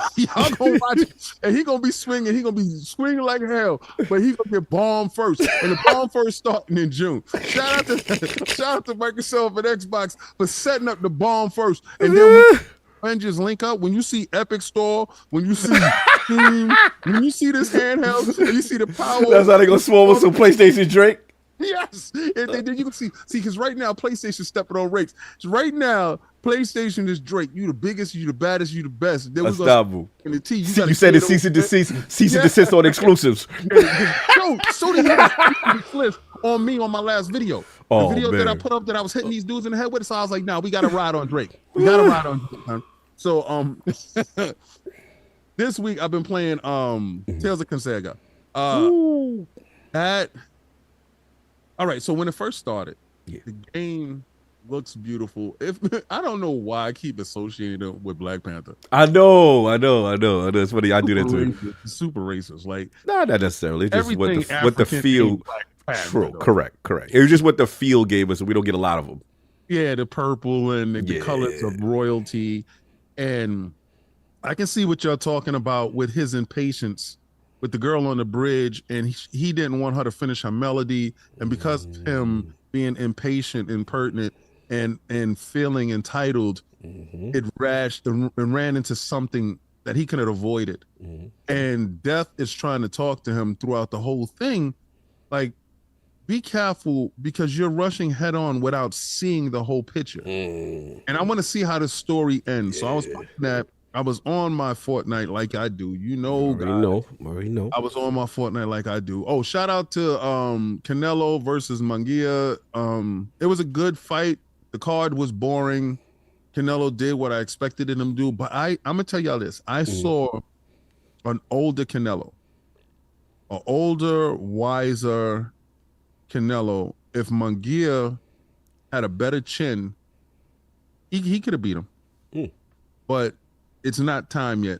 gonna watch it, and he gonna be swinging. He gonna be swinging like hell, but he gonna get bomb first, and the bomb first starting in June. Shout out to Microsoft and Xbox for setting up the bomb first, and then Avengers link up. When you see Epic Store, when you see Steam, when you see this handheld, and you see the power. That's how they gonna swarm with some PlayStation Drake. Yes, and then you can see, because right now PlayStation stepping on rates. So right now, PlayStation is Drake. You the biggest, you the baddest, you the best. Then we're gonna in the T. You said it's cease and desist on exclusives. Yo, Sony hit a cliff on me on my last video. The video that I put up that I was hitting these dudes in the head with. So I was like, "Nah, we got to ride on Drake. We got to ride on Drake." Man. So this week I've been playing Tales of Consaga. All right, so when it first started, the game looks beautiful. If I don't know why I keep associating it with Black Panther. I know. It's funny. I do that too. Super racist. Like, No, not necessarily. Just everything what the African feel. ain't Black Panther, True. though. Correct. It was just what the feel gave us, and we don't get a lot of them. Yeah, the purple and the colors of royalty. And I can see what y'all talking about with his impatience with the girl on the bridge, and he didn't want her to finish her melody, and because of him being impatient and pertinent and feeling entitled, it ran into something that he could have avoided. And Death is trying to talk to him throughout the whole thing, like, be careful because you're rushing head on without seeing the whole picture. And I want to see how the story ends. So I was watching that. I was on my Fortnite like I do. You know, already know. I was on my Fortnite like I do. Oh, shout out to Canelo versus Munguia. It was a good fight. The card was boring. Canelo did what I expected him to do. But I'm gonna tell y'all this. I saw an older Canelo, an older, wiser Canelo. If Munguia had a better chin, he could have beat him. But it's not time yet.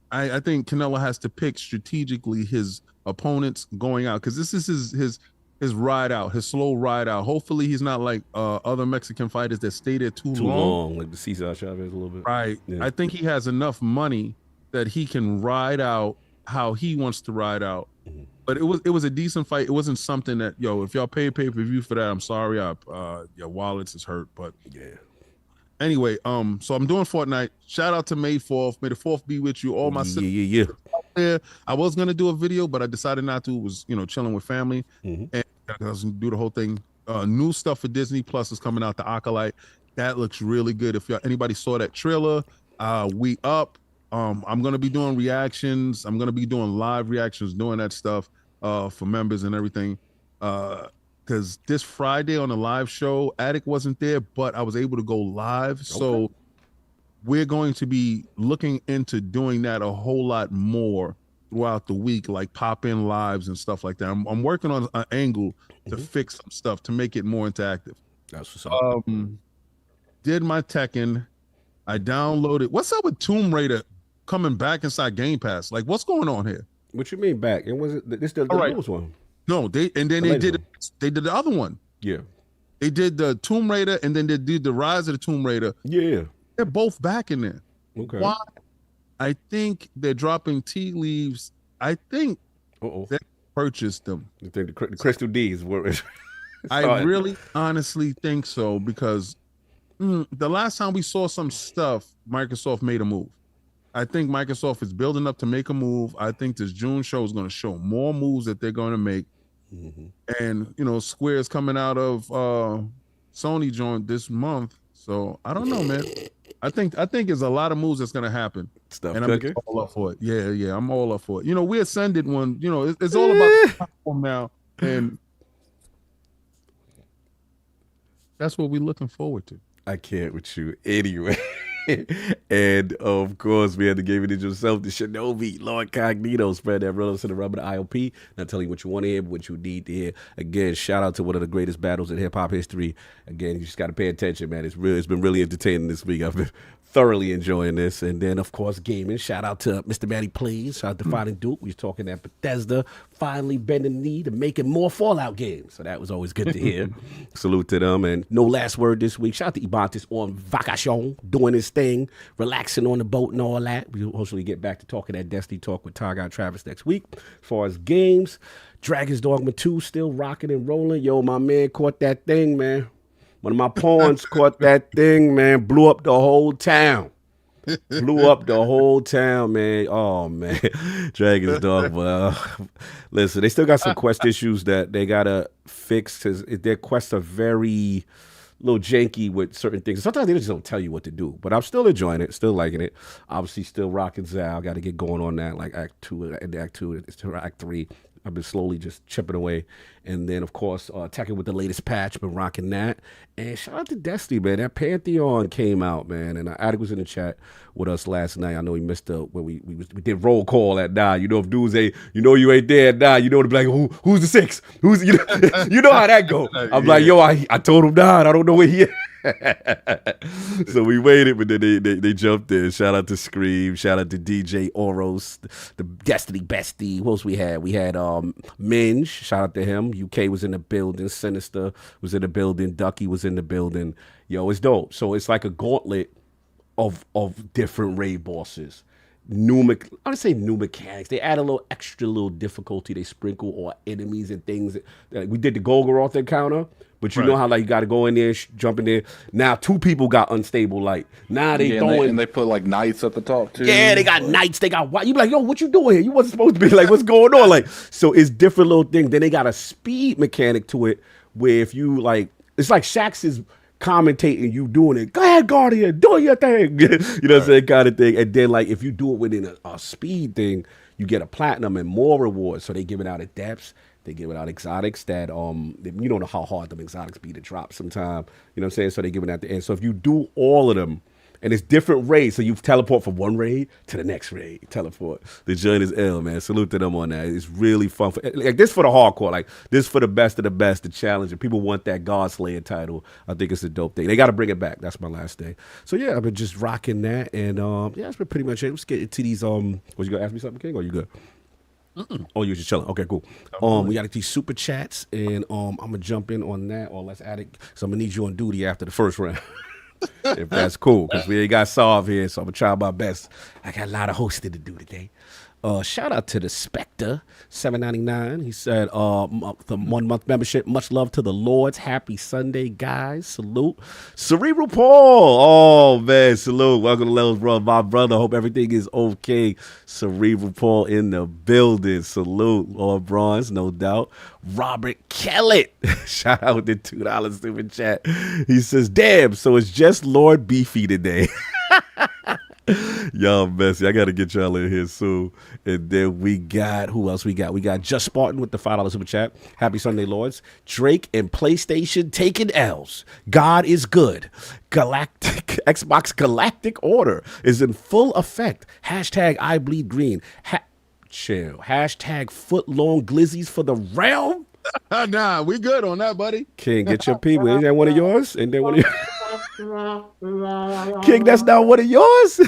I think Canelo has to pick strategically his opponents going out, because this is his ride out, his slow ride out. Hopefully he's not like other Mexican fighters that stay there too long. Like the Cesar Chavez a little bit. Right. Yeah. I think he has enough money that he can ride out how he wants to ride out. But it was a decent fight. It wasn't something that, if y'all pay pay-per-view for that, I'm sorry, your wallets is hurt. But anyway, so I'm doing Fortnite. Shout out to May 4th. May the 4th be with you. All my sisters out there. I was gonna do a video, but I decided not to. It was chilling with family, and I was gonna do the whole thing. New stuff for Disney Plus is coming out. The Acolyte, that looks really good. If anybody saw that trailer, we up. I'm gonna be doing reactions. I'm gonna be doing live reactions, doing that stuff for members and everything. Because this Friday on the live show, Attic wasn't there, but I was able to go live. Okay. So we're going to be looking into doing that a whole lot more throughout the week, like pop-in lives and stuff like that. I'm working on an angle to fix some stuff to make it more interactive. That's what's up. Did my Tekken. I downloaded. What's up with Tomb Raider coming back inside Game Pass? Like, what's going on here? What you mean back? And was it this the newest one? No, they did the other one. Yeah. They did the Tomb Raider, and then they did the Rise of the Tomb Raider. Yeah. They're both back in there. Okay. Why? I think they're dropping tea leaves. I think they purchased them. You think the Crystal D's were I really honestly think so, because the last time we saw some stuff, Microsoft made a move. I think Microsoft is building up to make a move. I think this June show is going to show more moves that they're going to make. And, Square is coming out of Sony joint this month. So I don't know, man. I think there's a lot of moves that's going to happen. Stuff and cooking. I'm all up for it. Yeah, I'm all up for it. We ascended one, it's all about the platform now. And that's what we're looking forward to. I can't with you anyway. And of course, we had the game it yourself, the Shinobi, LordCognito, spread that real to the rub of the ILP. Not telling you what you want to hear, but what you need to hear. Again, shout out to one of the greatest battles in hip hop history. Again, you just got to pay attention, man. It's been really entertaining this week. I've been thoroughly enjoying this. And then, of course, gaming. Shout out to Mr. Matty Plays. Shout out to Fighting Duke. We was talking at Bethesda, finally bending the knee to making more Fallout games. So that was always good to hear. Salute to them. And no last word this week. Shout out to Ibantis on vacation, doing his thing, relaxing on the boat and all that. We'll hopefully get back to talking that Destiny talk with Targon Travis next week. As far as games, Dragon's Dogma 2 still rocking and rolling. Yo, my man caught that thing, man. One of my pawns caught that thing, man. Blew up the whole town. Blew up the whole town, man. Oh, man. Dragon's Dogma. Listen, they still got some quest issues that they got to fix, because their quests are very little janky with certain things. Sometimes they just don't tell you what to do, but I'm still enjoying it, still liking it. Obviously, still rocking Zal. Got to get going on that, like Act 2, and Act 2, it's to Act 3. I've been slowly just chipping away. And then, of course, attacking with the latest patch, been rocking that. And shout out to Destiny, man. That Pantheon came out, man. And Attic was in the chat with us last night. I know he missed when we did roll call at 9. If dudes ain't, you ain't there at 9. To be like, who's the 6? Who's you know how that go? I'm like, yo, I told him 9. I don't know where he is. So we waited, but then they jumped in. Shout out to Scream. Shout out to DJ Oros, the Destiny Bestie. Who else we had? We had Minge. Shout out to him. UK was in the building. Sinister was in the building. Ducky was in the building. Yo, it's dope. So it's like a gauntlet of different raid bosses. I would say new mechanics. They add a little extra little difficulty. They sprinkle or enemies and things. We did the Golgoroth encounter, but you know how like you got to go in there, jump in there. Now 2 people got unstable light. Now they throwing and they put like knights at the top too. Yeah, they got knights. They got white. You be like, yo, what you doing here? You wasn't supposed to be like, what's going on? Like, so it's different little things. Then they got a speed mechanic to it where if you like, it's like Shaxx is commentating, you doing it. Go ahead, Guardian, do your thing. You know what I'm saying, kind of thing. And then like if you do it within a speed thing, you get a platinum and more rewards. So they give it out at depths. They give it out exotics that you don't know how hard them exotics be to drop sometime. You know what I'm saying? So they give it at the end. So if you do all of them, and it's different raids, so you teleport from one raid to the next raid. Teleport. The joint is ill, man. Salute to them on that. It's really fun. Like this for the hardcore. Like this for the best of the best. The challenge. If people want that God Slayer title, I think it's a dope thing. They got to bring it back. That's my last day. So yeah, I've been just rocking that, and yeah, that's been pretty much it. Let's get into these. Was you gonna ask me something, King? Or you good? Oh, you're just chilling. Okay, cool. We got these super chats, and I'm gonna jump in on that, or let's add it. So I'm gonna need you on duty after the first round. If that's cool, because we ain't got Solve here, so I'm gonna try my best. I got a lot of hosting to do today. Shout out to the Spectre, $7.99. He said, the 1 month membership. Much love to the Lords. Happy Sunday, guys. Salute. Cerebral Paul. Oh man, salute. Welcome to Levels, bro. My brother. Hope everything is okay. Cerebral Paul in the building. Salute. Lord Bronze, no doubt. Robert Kellett. Shout out the $2 super chat. He says, damn, so it's just Lord Beefy today. Y'all messy. I gotta get y'all in here soon. And then we got, who else we got? We got Just Spartan with the $5 super chat. Happy Sunday, Lords. Drake and PlayStation taking L's. God is good. Xbox Galactic Order is in full effect. Hashtag I bleed green. Chill. Hashtag foot long glizzies for the realm. Nah, we good on that, buddy. King, get your people. Ain't that one of yours? Ain't that one of yours? King, that's not one of yours.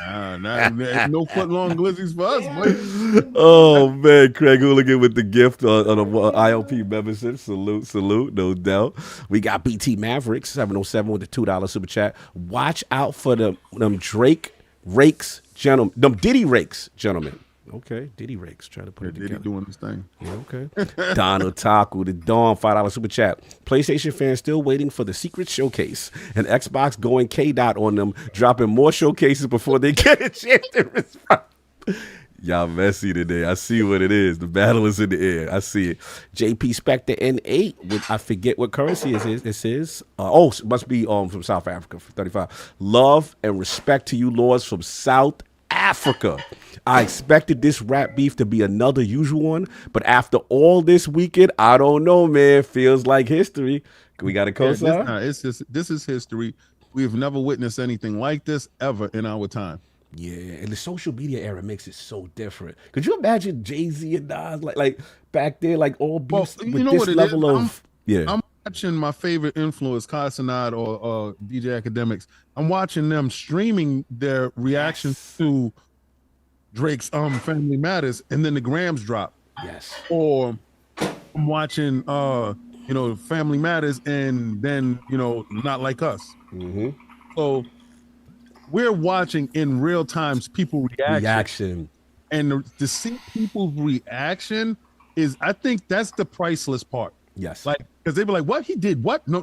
No foot long glizzies for us, boy. Oh man, Craig Hooligan with the gift on a ILP membership. Salute, no doubt. We got BT Mavericks 707 with the $2 super chat. Watch out for them Drake rakes, gentlemen. Them Diddy rakes, gentlemen. Okay, Diddy rakes. Try to put it together. Diddy doing this thing. Yeah, okay. Donald Taku, the Dawn, $5 super chat. PlayStation fans still waiting for the secret showcase. And Xbox going K-Dot on them, dropping more showcases before they get a chance to respond. Y'all messy today. I see what it is. The battle is in the air. I see it. JP Spectre N8 with, I forget what currency this is. It must be from South Africa for 35. Love and respect to you, Lords, from South Africa. I expected this rap beef to be another usual one, but after all this weekend, I don't know, man. Feels like history. We got a co-sign? This is history. We have never witnessed anything like this ever in our time. Yeah, and the social media era makes it so different. Could you imagine Jay-Z and Nas like back there, like all beefs with this level of I'm watching my favorite influence, Casanat or DJ Academics. I'm watching them streaming their reactions to Drake's Family Matters, and then the grams drop. Yes. Or I'm watching Family Matters, and then Not Like Us. Mm-hmm. So we're watching in real time people reaction. And to see people's reaction is, I think that's the priceless part. Yes. Like, because they be like, what? He did what? No.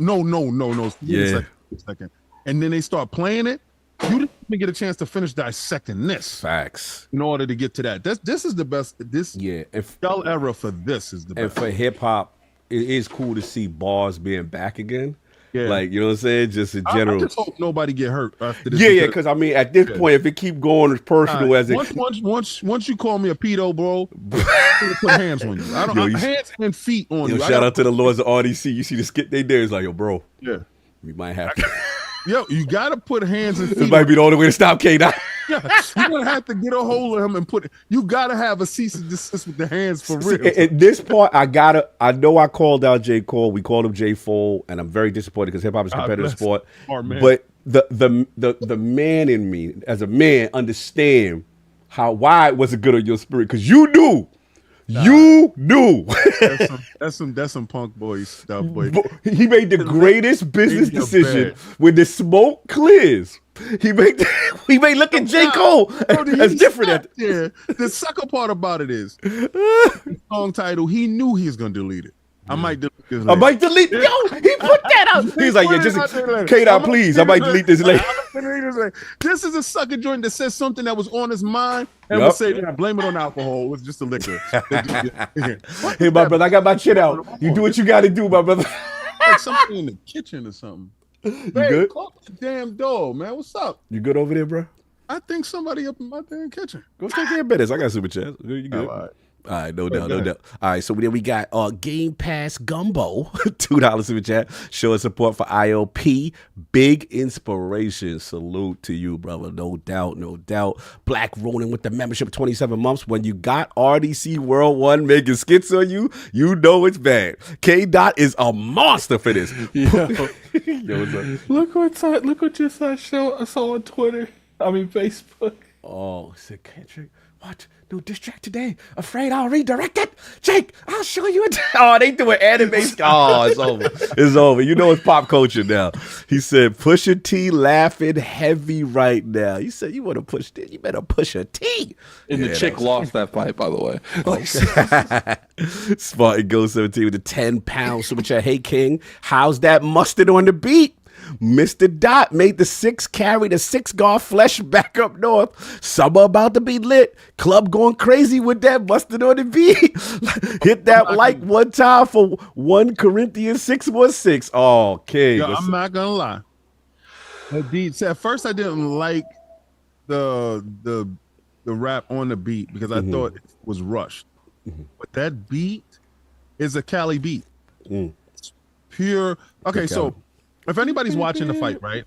Yeah. Second. And then they start playing it. You didn't even get a chance to finish dissecting this. Facts. In order to get to that. This is the best. Y'all era for this is the best. And for hip hop, it is cool to see bars being back again. Yeah. Like, you know what I'm saying? Just in general. I just hope nobody get hurt after this. Yeah, because I mean, at this point, if it keep going as personal as it once you call me a pedo, bro, I'm gonna put hands on you. I don't hands and feet on you. Shout out to the Lords of RDC. You see the skit they did, it's like, yo, bro. Yeah. We might have to. Yo, you gotta put hands and feet. This might be the only way to stop K-Dot. Yeah, you're gonna have to get a hold of him and put it. You gotta have a cease and desist with the hands for real. At this point, I know I called out J. Cole. We called him J. Fole, and I'm very disappointed because hip hop is a competitive sport. But the man in me, as a man, understand why it wasn't good on your spirit, because you knew. You knew. That's some punk boy stuff, boy. He made the greatest business decision when the smoke clears. He made look at J. Cole as different. Yeah. The sucker part about it is the song title. He knew he was gonna delete it. I might delete this. I might delete. Yo, he put that out. He's like, yeah, just K-Dot, please. I might delete this later. This is a sucker joint that says something that was on his mind and would say, yeah, blame it on alcohol. It was just a liquor. Hey, my brother, I got my shit out. You do what you got to do, my brother. Like something in the kitchen or something. You good? Close the damn door, man. What's up? You good over there, bro? I think somebody up in my damn kitchen. Go take care of business. I got super chat. You good? All right, no doubt. All right, so then we got Game Pass Gumbo, $2 super chat, showing support for ILP. Big inspiration. Salute to you, brother. No doubt. Black Ronin with the membership 27 months. When you got RDC World 1 making skits on you, you know it's bad. K-Dot is a monster for this. Yo, what's up? Look what just I saw on Twitter. I mean Facebook. Oh, it's a Kendrick. What? New diss track today. Afraid I'll redirect it. Jake, I'll show you it. Oh, they doing anime. Oh, it's over. It's over. You know it's pop culture now. He said, Pusha T laughing heavy right now. You said you want to push T. You better push a T. And the chick lost that fight, by the way. Spartan Go 17 with the 10-pound super chat. Hey, King, how's that mustard on the beat? Mr. Dot made the 6 carry the 6-guard flesh back up north. Summer about to be lit. Club going crazy with that mustard on the beat. Hit that like one time for 1 Corinthians 6:16. Oh, King. Yo, I'm not gonna lie. At first, I didn't like the rap on the beat because I thought it was rushed. But that beat is a Cali beat. It's pure. Okay, so if anybody's watching the fight, right,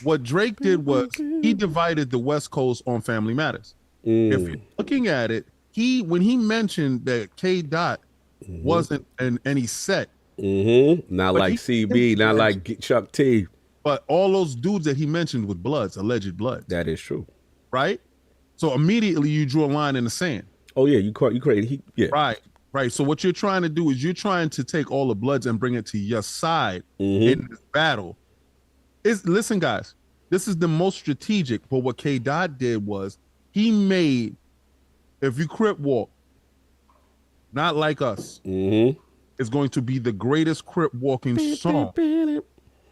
what Drake did was he divided the West Coast on Family Matters. If you're looking at it, when he mentioned that K-Dot wasn't in any set. Not like CB, not like Chuck T. But all those dudes that he mentioned with Bloods, alleged Bloods. That is true. Right? So immediately you drew a line in the sand. Oh, yeah, you created. Right. So what you're trying to do is you're trying to take all the Bloods and bring it to your side in this battle. Listen, guys, this is the most strategic. But what K-Dot did was he made, if you Crip walk, not like us, it's going to be the greatest Crip walking song.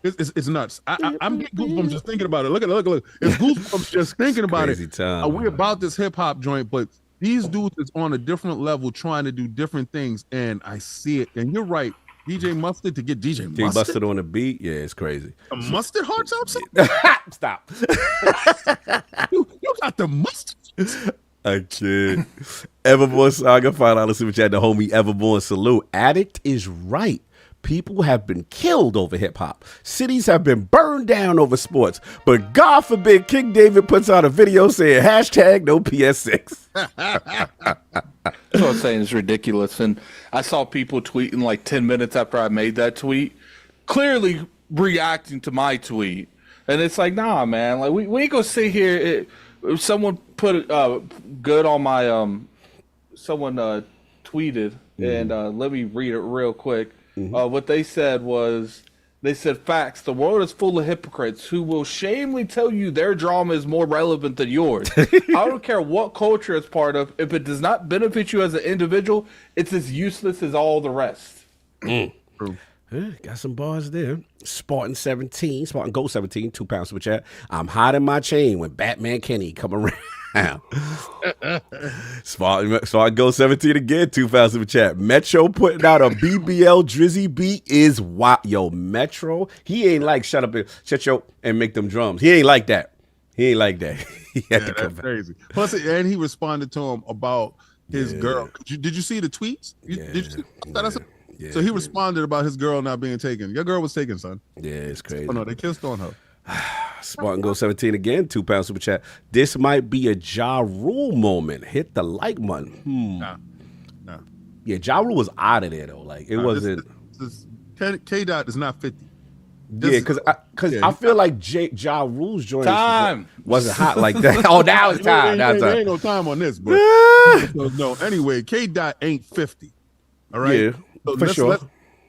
It's nuts. I'm getting goosebumps just thinking about it. Look. It's goosebumps just thinking about it. We're about this hip hop joint, but these dudes is on a different level trying to do different things, and I see it. And you're right. DJ Mustard to get DJ Mustard on the beat, yeah, it's crazy. The Mustard hearts out? Stop. you got the mustard. I kid. Everborn Saga, $5 super chat. The homie Everborn salute. Addict is right. People have been killed over hip-hop. Cities have been burned down over sports. But God forbid King David puts out a video saying hashtag no PS6. That's what I'm saying is ridiculous. And I saw people tweeting like 10 minutes after I made that tweet, clearly reacting to my tweet. And it's like, nah, man. Like we ain't gonna sit here. Someone put good on my someone tweeted, and let me read it real quick. What they said was, they said, facts, the world is full of hypocrites who will shamefully tell you their drama is more relevant than yours. I don't care what culture it's part of. If it does not benefit you as an individual, it's as useless as all the rest. Got some bars there. Spartan Go 17, £2 super chat. I'm hiding my chain when Batman Kenny come around. Spartan Go 17 again, $2 super chat. Metro putting out a BBL Drizzy beat is wild. Yo, Metro, he ain't like shut your and make them drums. He ain't like that. He had to come back. Crazy. Plus, and he responded to him about his girl. Did you see the tweets? Did you see that? Yeah, so he responded about his girl not being taken. Your girl was taken, son. Yeah, it's crazy. Oh no, they kissed on her. Spartan Go 17 again, £2 super chat. This might be a Ja Rule moment. Hit the like button. Nah. Yeah, Ja Rule was out of there though. Like it wasn't. K Dot is not 50. Yeah, because I feel like Ja Rule's joint Time wasn't hot like that. Oh, now it's time. Now it's There time. ain't no time on this, bro. No. Anyway, K Dot ain't 50. All right. Yeah, So for sure.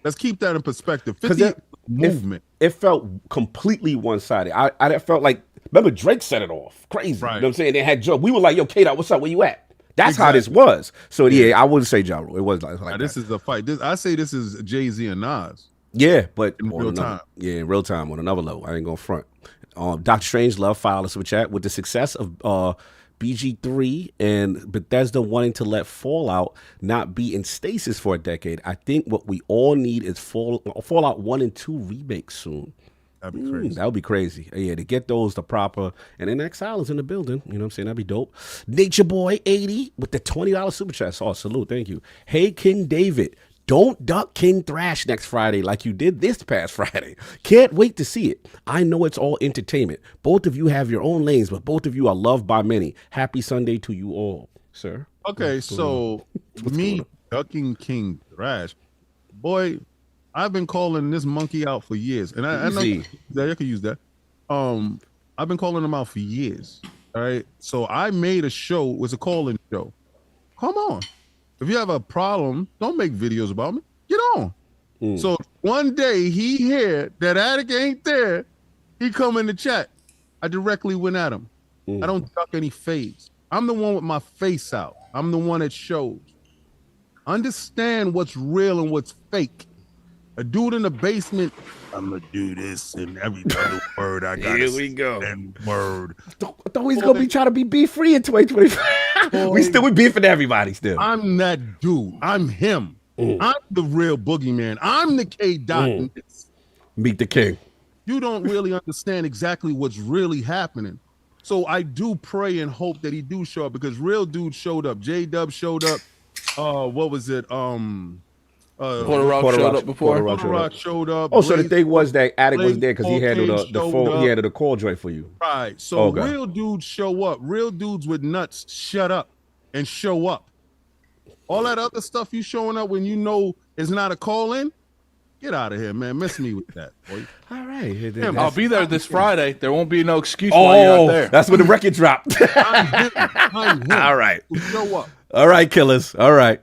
Let's keep that in perspective. 50 movement. It felt completely one-sided. I felt like, remember Drake set it off. Crazy. Right. You know what I'm saying? They had Joe. We were like, yo, K-Dot, what's up? Where you at? That's how this was. So, yeah, I wouldn't say Ja Rule. It was like that. This is a fight. I say this is Jay-Z and Nas. Yeah, but in real time. Yeah, in real time on another level. I ain't gonna front. Dr. Strangelove filed us with chat with the success of BG3 and Bethesda wanting to let Fallout not be in stasis for a decade. I think what we all need is Fallout 1 and 2 remakes soon. That'd be crazy. That would be crazy. Yeah, to get those the proper, and then Exile is in the building. You know what I'm saying? That'd be dope. Nature Boy 80 with the $20 super chat. Oh, salute. Thank you. Hey, King David. Don't duck King Thrash next Friday like you did this past Friday. Can't wait to see it. I know it's all entertainment. Both of you have your own lanes, but both of you are loved by many. Happy Sunday to you all, sir. Okay, so me ducking King Thrash, boy, I've been calling this monkey out for years, and I know that I could use that. I've been calling him out for years. All right, so I made a show. It was a call-in show. Come on. If you have a problem, don't make videos about me. Get on. So one day he hear that Attic ain't there. He come in the chat. I directly went at him. I don't duck any fades. I'm the one with my face out. I'm the one that shows. Understand what's real and what's fake. A dude in the basement, I'm gonna do this and every other word I got. Here we go. And word. I thought he's gonna be trying to be beef free in 2025. We beefing everybody still. I'm that dude. I'm him. I'm the real boogeyman. I'm the K Dot. Meet the king. You don't really understand exactly what's really happening. So I do pray and hope that he do show up because real dude showed up. J-Dub showed up. What was it? Porter Rock showed up before. Porter Rock showed up. Oh, so the thing was that Attic was there because he handled the phone. He handled the call joint for you. Right. So real dudes show up. Real dudes with nuts shut up and show up. All that other stuff you showing up when you know it's not a call in. Get out of here, man. Miss me with that, boy. All right. I'll be there this Friday. There won't be no excuse why you're not there. That's when the record dropped. I'm him. All right. Show up. All right, killers. All right.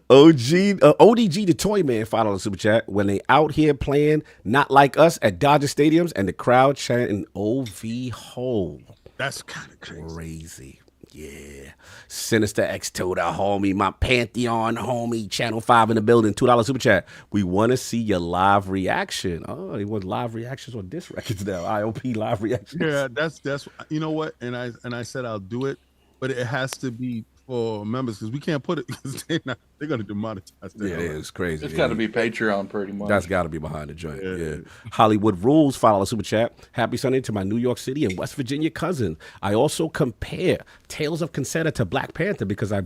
ODG the Toy Man followed on Super Chat. When they out here playing not like us at Dodger Stadiums and the crowd chanting OV Ho. That's kind of crazy. Yeah. Sinister X to the homie, my Pantheon homie, Channel 5 in the building, $2 Super Chat. We want to see your live reaction. Oh, he wants live reactions on disc records now. ILP live reactions. Yeah, that's you know what? And I said I'll do it, but it has to be for members because we can't put it because they're going to demonetize that. Yeah, it's crazy. It's got to be Patreon pretty much. That's got to be behind the joint. Yeah. Hollywood Rules follow Super Chat. Happy Sunday to my New York City and West Virginia cousin. I also compare Tales of Consetta to Black Panther because I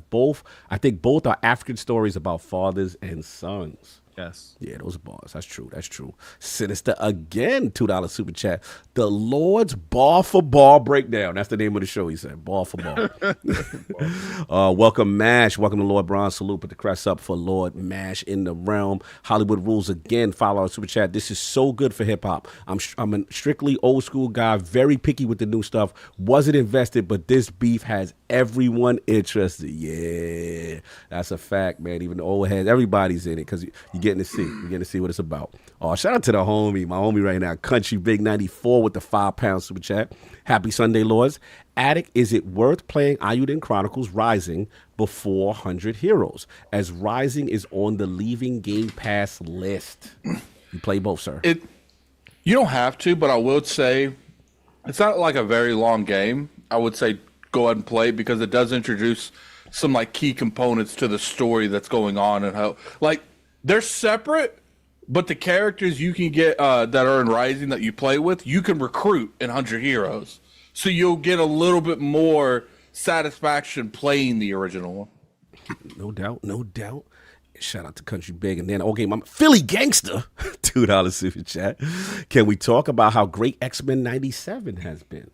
think both are African stories about fathers and sons. Yes. Yeah, those are bars. That's true. That's true. Sinister again, $2 Super Chat. The Lord's Bar for Bar Breakdown. That's the name of the show, he said. Bar for bar. Welcome, MASH. Welcome to Lord Bronze. Salute. Put the crest up for Lord MASH in the realm. Hollywood Rules again. Follow our Super Chat. This is so good for hip hop. I'm a strictly old school guy, very picky with the new stuff. Wasn't invested, but this beef has everyone interested. Yeah, that's a fact, man. Even the old heads, everybody's in it because you're getting to see. You're getting to see what it's about. Oh, shout out to the homie, my homie right now, Country Big 94 with the £5 Super Chat. Happy Sunday, Lords. Attic, is it worth playing Ayuden Chronicles Rising before 100 Heroes, as Rising is on the leaving Game Pass list? You play both, sir. You don't have to, but I will say it's not like a very long game. I would say go ahead and play it because it does introduce some like key components to the story that's going on and how like they're separate, but the characters you can get that are in Rising that you play with, you can recruit in 100 Heroes. So you'll get a little bit more satisfaction playing the original one. No doubt, no doubt. Shout out to Country Big. And then, okay, my Philly Gangster, $2 super chat. Can we talk about how great X-Men 97 has been?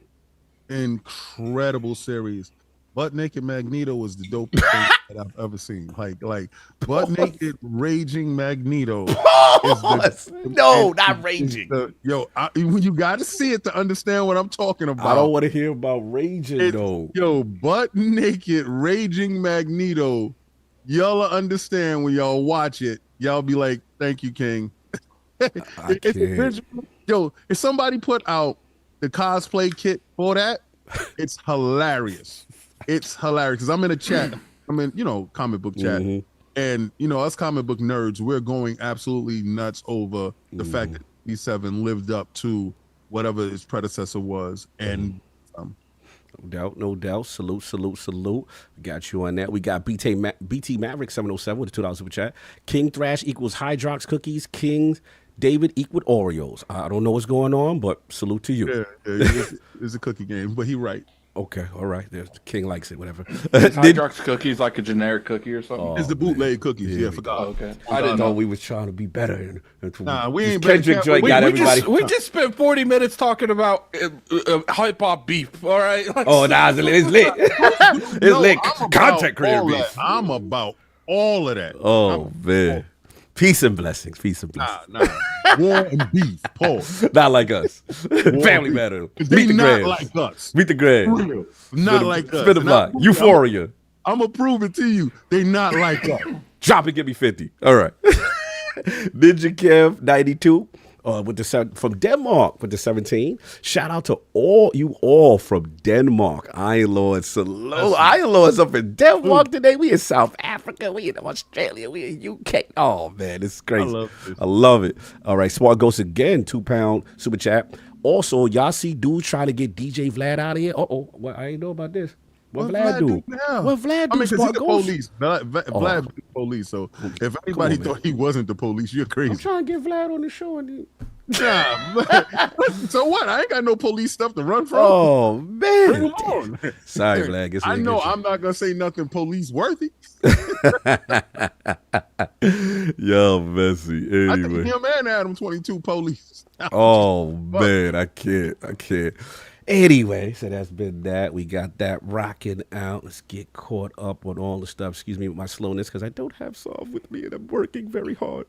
Incredible series. Butt Naked Magneto was the dopest thing that I've ever seen. Like Butt Naked Raging Magneto. Not raging. You got to see it to understand what I'm talking about. I don't want to hear about raging, though. Yo, Butt Naked Raging Magneto. Y'all understand when y'all watch it. Y'all be like, thank you, King. Yo, if somebody put out the cosplay kit for that, it's hilarious. It's hilarious because I'm in a chat. I'm in, comic book chat. And, us comic book nerds, we're going absolutely nuts over the fact that E7 lived up to whatever its predecessor was. And No doubt. Salute. Got you on that. We got BT Maverick 707 with a $2 super chat. King Thrash equals Hydrox cookies. King David equal Oreos. I don't know what's going on, but salute to you. Yeah, it's a cookie game, but he right. Okay, all right. The King likes it, whatever. Hydrox cookies like a generic cookie or something? It's the bootleg cookies. Yeah, forgot. Okay. I didn't know we was trying to be better. Nah, we ain't Kendrick joint got everybody. We just spent 40 minutes talking about hip hop beef, all right? It's lit. It's lit. Content creator beef. I'm about all of that. Oh, man. Peace and blessings. Nah. War and beef. Pause. Not like us. Family matter. They not like us. Meet the Greg. Not like us. Spin the block. Euphoria. I'm going to prove it to you. They not like us. Drop it, give me 50. All right. Ninja Kev 92 from Denmark with the 17. Shout out to all from Denmark. Iron Lords, salute. Iron Lords up in Denmark today. We in South Africa. We in Australia. We in UK. Oh man, it's crazy. I love it. All right, Smart Ghost again, £2 super chat. Also, y'all see dudes trying to get DJ Vlad out of here. Well, I ain't know about this. What Vlad do? What Vlad do? I mean, because he's the Ghost? police. Vlad the police. So if anybody thought he wasn't the police, you're crazy. I'm trying to get Vlad on the show. So what? I ain't got no police stuff to run from. Oh man! Bring him on. Sorry, Vlad. I know I'm not gonna say nothing police worthy. Yo, messy. Anyway. I think him and Adam 22 police. Oh man, I can't. Anyway, so that's been that. We got that rocking out. Let's get caught up on all the stuff. Excuse me with my slowness because I don't have Solve with me and I'm working very hard.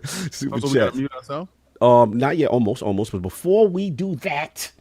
Super we gotta mute ourselves? Not yet, almost. But before we do that,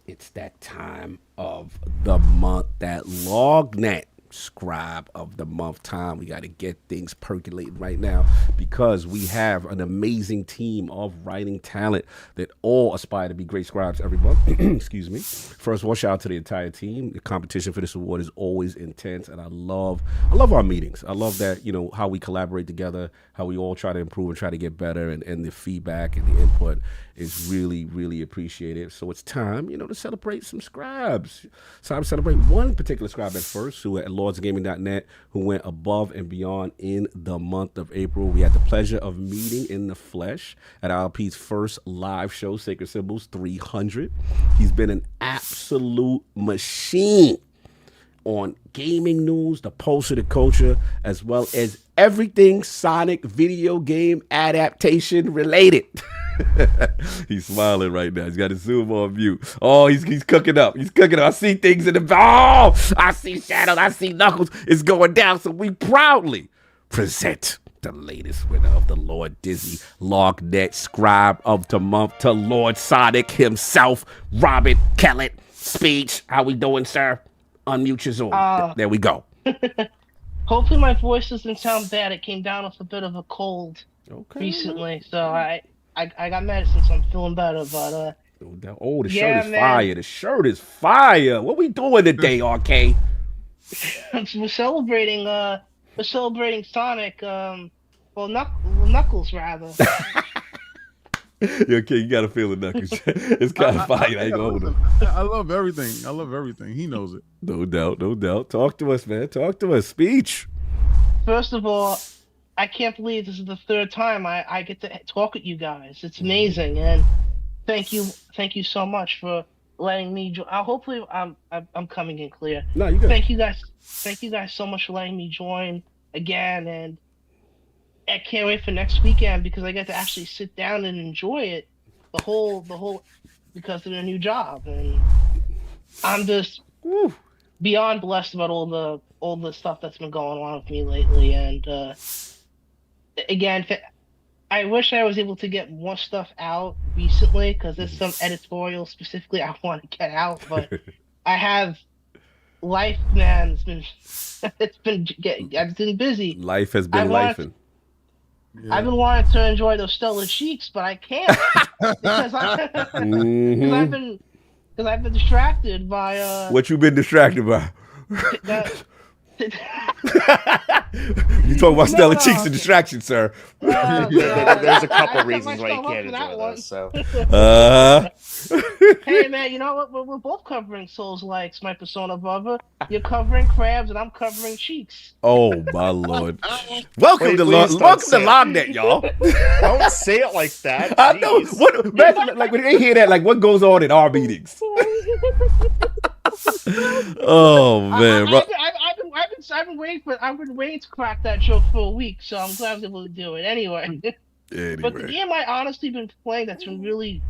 it's that time of the month, that LogNet Scribe of the month time. We got to get things percolating right now because we have an amazing team of writing talent that all aspire to be great scribes every month. Excuse me. First of all, shout out to the entire team. The competition for this award is always intense, and I love our meetings. I love that, how we collaborate together, how we all try to improve and try to get better, and the feedback and the input is really, really appreciated. So it's time, to celebrate some scribes. So I'm celebrate one particular scribe at first, who at LordsGaming.net, who went above and beyond in the month of April. We had the pleasure of meeting in the flesh at ILP's first live show, Sacred Symbols 300. He's been an absolute machine on gaming news, the pulse of the culture, as well as everything Sonic video game adaptation related. He's smiling right now. He's got his Zoom on mute. Oh, he's cooking up. I see things in the I see shadows. I see knuckles. It's going down. So we proudly present the latest winner of the Lord Dizzy LogNet Scribe of the month to Lord Sonic himself, Robert Kellett. Speech. How we doing, sir? Unmute your Zoom. There we go. Hopefully my voice doesn't sound bad. It came down with a bit of a cold recently, so I got medicine, so I'm feeling better. But the shirt is fire. The shirt is fire. What we doing today, RK? We're celebrating Sonic. Knuckles rather. Okay, you gotta feel the Knuckles. It's kind of fire. I ain't gonna hold him. I love everything. He knows it. No doubt. Talk to us, man. Talk to us. Speech. First of all, I can't believe this is the third time I get to talk with you guys. It's amazing, and thank you so much for letting me. Hopefully, I'm coming in clear. No, you good. Thank you guys so much for letting me join again, and I can't wait for next weekend because I get to actually sit down and enjoy it. The whole because of the new job, and I'm just beyond blessed about all the stuff that's been going on with me lately. And again, I wish I was able to get more stuff out recently because there's some editorial specifically I want to get out, but I have life, man. I've been busy. Life has been lifing. Yeah. I've been wanting to enjoy those stellar cheeks, but I can't because I've been distracted by what you been distracted by? You talking about stellar cheeks and distraction, sir? There's a couple reasons why you can't enjoy those. So, hey man, you know what? We're both covering Souls likes, my persona brother. You're covering crabs, and I'm covering cheeks. Oh my lord! Welcome to LogNet, y'all. Don't say it like that. I know. What? Imagine, like when they hear that, like what goes on in our meetings. Oh man, I've been waiting to crack that joke for a week, so I'm glad I was able to do it anyway. But the game I honestly been playing that's been really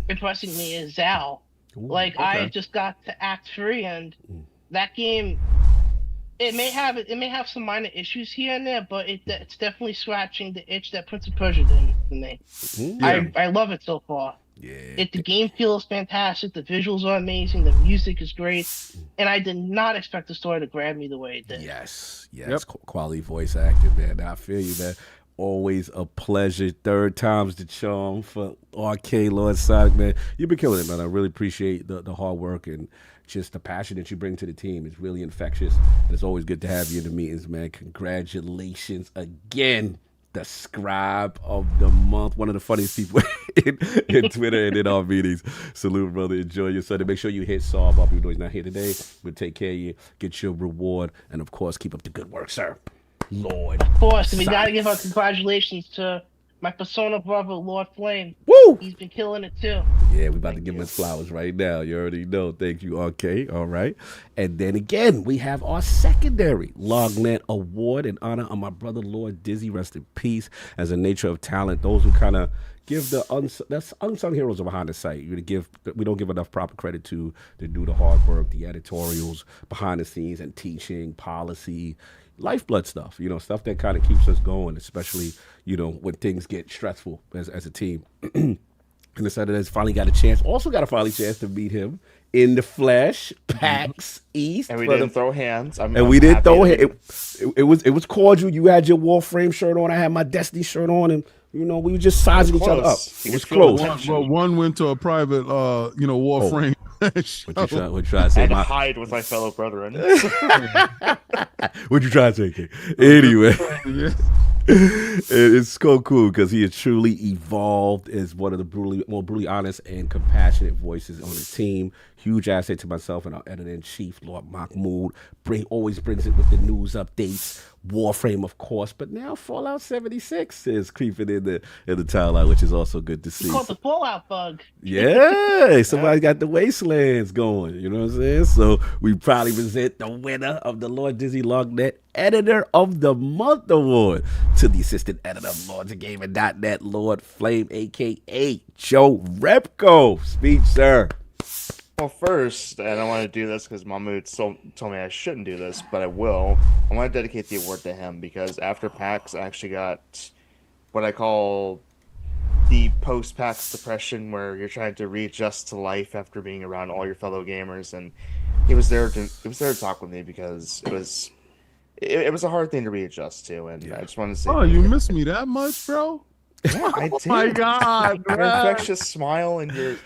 impressing me is Zal. I just got to Act 3, and that game, it may have some minor issues here and there, but it's definitely scratching the itch that Prince of Persia did for me. Yeah. I love it so far. Yeah. The game feels fantastic. The visuals are amazing. The music is great, and I did not expect the story to grab me the way it did. Yes. Quality voice acting, man. I feel you, man. Always a pleasure. Third time's the charm for RK Lord Sonic, man. You've been killing it, man. I really appreciate the hard work and just the passion that you bring to the team. It's really infectious, and it's always good to have you in the meetings, man. Congratulations again. The Scribe of the month, one of the funniest people in Twitter and in our meetings. Salute, brother. Enjoy your Sunday. Make sure you hit Saab up, even though he's not here today. We'll take care of you, get your reward, and of course, keep up the good work, sir. Lord. Of course, and we gotta give our congratulations to my persona brother, Lord Flame. Woo! He's been killing it too. Yeah, we about to give him his flowers right now. You already know. Thank you, RK. All right. And then again, we have our secondary LogNet Award in honor of my brother, Lord Dizzy. Rest in peace. As a nature of talent, those who kind of give that's unsung heroes are behind the site. We don't give enough proper credit to do the hard work, the editorials, behind the scenes, and teaching, policy, lifeblood stuff, stuff that kind of keeps us going, especially, when things get stressful as a team. And decided that finally got a chance to meet him in the flesh, PAX East. And we didn't throw hands. We didn't throw hands. It was cordial. You had your Warframe shirt on. I had my Destiny shirt on, and we were just sizing each other up. It was close. Well, one went to a private, Warframe. What you try to say? I had to hide with my fellow brethren. What you try to say, King? Anyway, it's so cool because he has truly evolved as one of the more brutally honest and compassionate voices on the team. Huge asset to myself and our editor-in-chief, Lord Mahmoud. Always brings it with the news updates. Warframe, of course, but now Fallout 76 is creeping in the timeline, which is also good to see. It's called the Fallout bug. Yeah, somebody got the Wastelands going, you know what I'm saying? So we probably present the winner of the Lord Dizzy LogNet Editor of the Month Award to the assistant editor of LordsOfGaming.net, Lord Flame, a.k.a. Joe Repko. Speech, sir. Well, first, and I want to do this because Mahmoud told me I shouldn't do this, but I will. I want to dedicate the award to him because after PAX, I actually got what I call the post-PAX depression, where you're trying to readjust to life after being around all your fellow gamers, and he was there to talk with me because it was a hard thing to readjust to, and I just wanted to say, oh, you miss me that much, bro? Yeah, I did. Oh my God, your infectious smile and your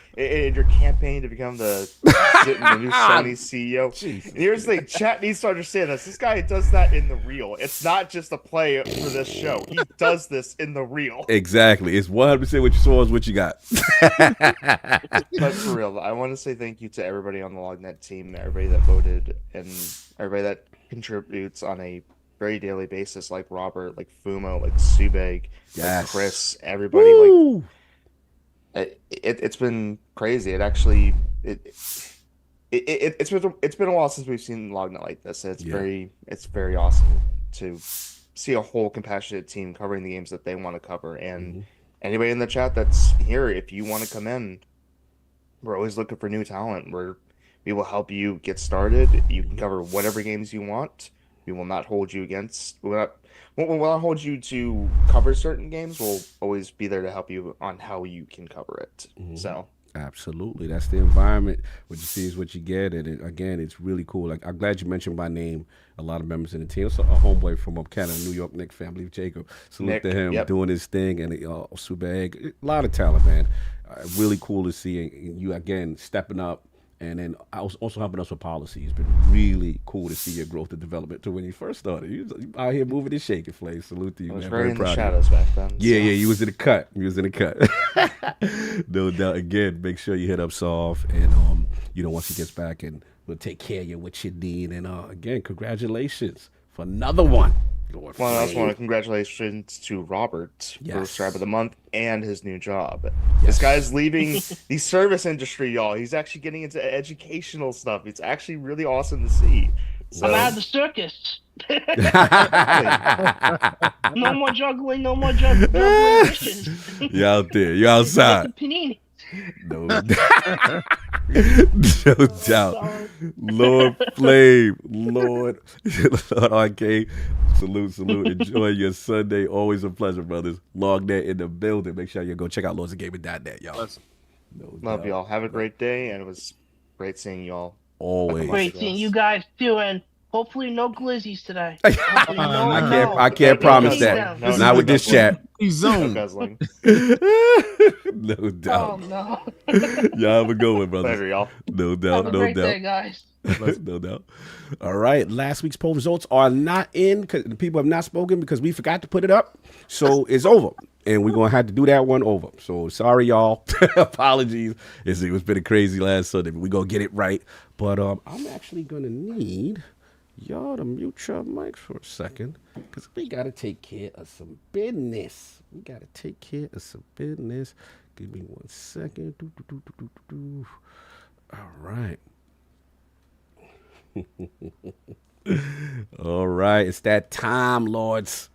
campaign to become the new Sony CEO. Jeez. And here's the thing, chat needs to understand this. This guy does that in the real. It's not just a play for this show. He does this in the real. Exactly. It's 100% what you saw is what you got. But for real, I want to say thank you to everybody on the LogNet team, everybody that voted, and everybody that contributes on a very daily basis, like Robert, like Fumo, like Subeg, like Chris, everybody. Woo! Like it's been crazy. It's been a while since we've seen LogNet like this. It's very awesome to see a whole compassionate team covering the games that they want to cover. And anybody in the chat that's here, if you want to come in, we're always looking for new talent. We will help you get started. You can cover whatever games you want. We will not hold you against. We will not hold you to cover certain games. We'll always be there to help you on how you can cover it. So. Absolutely. That's the environment. What you see is what you get. And again, it's really cool. Like, I'm glad you mentioned my name. A lot of members in the team. So a homeboy from up Canada, New York, Nick family, Jacob. Salute to him doing his thing. And super egg. A lot of talent, man. Really cool to see you again stepping up. And then I was also helping us with policy. It's been really cool to see your growth and development to when you first started. You out here moving and shaking, Flay. Salute to you, man. I was very in the shadows back then. Yeah, you was in the cut. No doubt. Again, make sure you hit up Soft, and once he gets back, and we'll take care of you what you need. And again, congratulations for another one. Lord well, I also want to congratulations to Robert for Scribe of the Month and his new job. This guy's leaving the service industry, y'all. He's actually getting into educational stuff. It's actually really awesome to see. So, I'm out of the circus. No more juggling. No more juggling dishes. You out there. You outside. Panini. No doubt. Lord Flame, Lord RK, salute. Enjoy your Sunday. Always a pleasure, brothers. LogNet in the building. Make sure you go check out lordsofgaming.net, y'all. Love y'all. Have a great day, and it was great seeing y'all. Always. Great seeing you guys too, and hopefully no glizzies today. I can't promise that. Not with this chat. No guzzling. No doubt. Oh no. Y'all have a good one, brothers. Later, y'all. No doubt. Have a great day, guys. No doubt. All right. Last week's poll results are not in because the people have not spoken because we forgot to put it up. So it's over. And we're going to have to do that one over. So sorry, y'all. Apologies. It's been a crazy last Sunday, but we're going to get it right. But I'm actually going to need y'all to mute your mics for a second because we got to take care of some business. Give me 1 second. All right. All right. It's that time, Lords.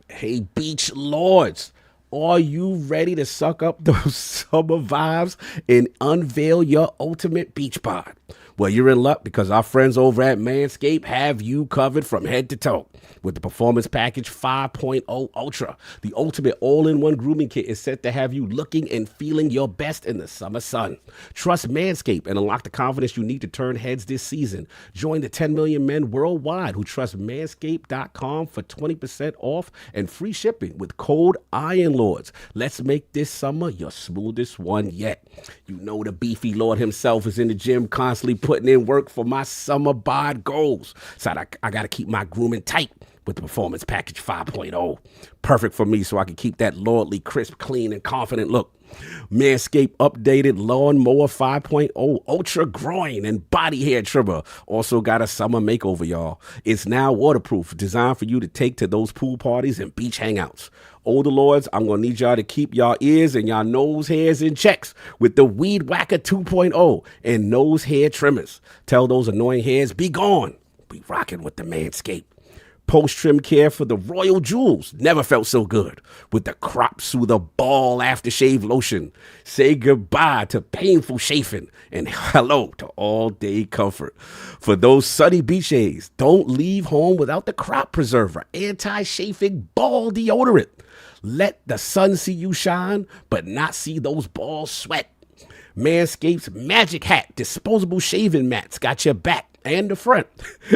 Hey, Beach Lords. Are you ready to suck up those summer vibes and unveil your ultimate beach bod? Well, you're in luck because our friends over at MANSCAPED have you covered from head to toe. With the Performance Package 5.0 Ultra, the ultimate all-in-one grooming kit is set to have you looking and feeling your best in the summer sun. Trust MANSCAPED and unlock the confidence you need to turn heads this season. Join the 10 million men worldwide who trust manscaped.com for 20% off and free shipping with code IRONLORDS. Let's make this summer your smoothest one yet. You know the beefy lord himself is in the gym constantly putting in work for my summer bod goals. So I got to keep my grooming tight with the Performance Package 5.0. Perfect for me so I can keep that lordly, crisp, clean, and confident look. MANSCAPED updated Lawnmower 5.0 Ultra Groin and Body Hair Trimmer also got a summer makeover, y'all. It's now waterproof, designed for you to take to those pool parties and beach hangouts. Older lords, I'm going to need y'all to keep y'all ears and y'all nose hairs in checks with the Weed Whacker 2.0 and nose hair trimmers. Tell those annoying hairs, be gone. We rocking with the MANSCAPED. Post-trim care for the royal jewels. Never felt so good. With the Crop Soother Ball Aftershave Lotion. Say goodbye to painful chafing and hello to all-day comfort. For those sunny beach days, don't leave home without the Crop Preserver Anti-Chafing Ball Deodorant. Let the sun see you shine, but not see those balls sweat. MANSCAPED's Magic Hat Disposable Shaving Mats got your back and the front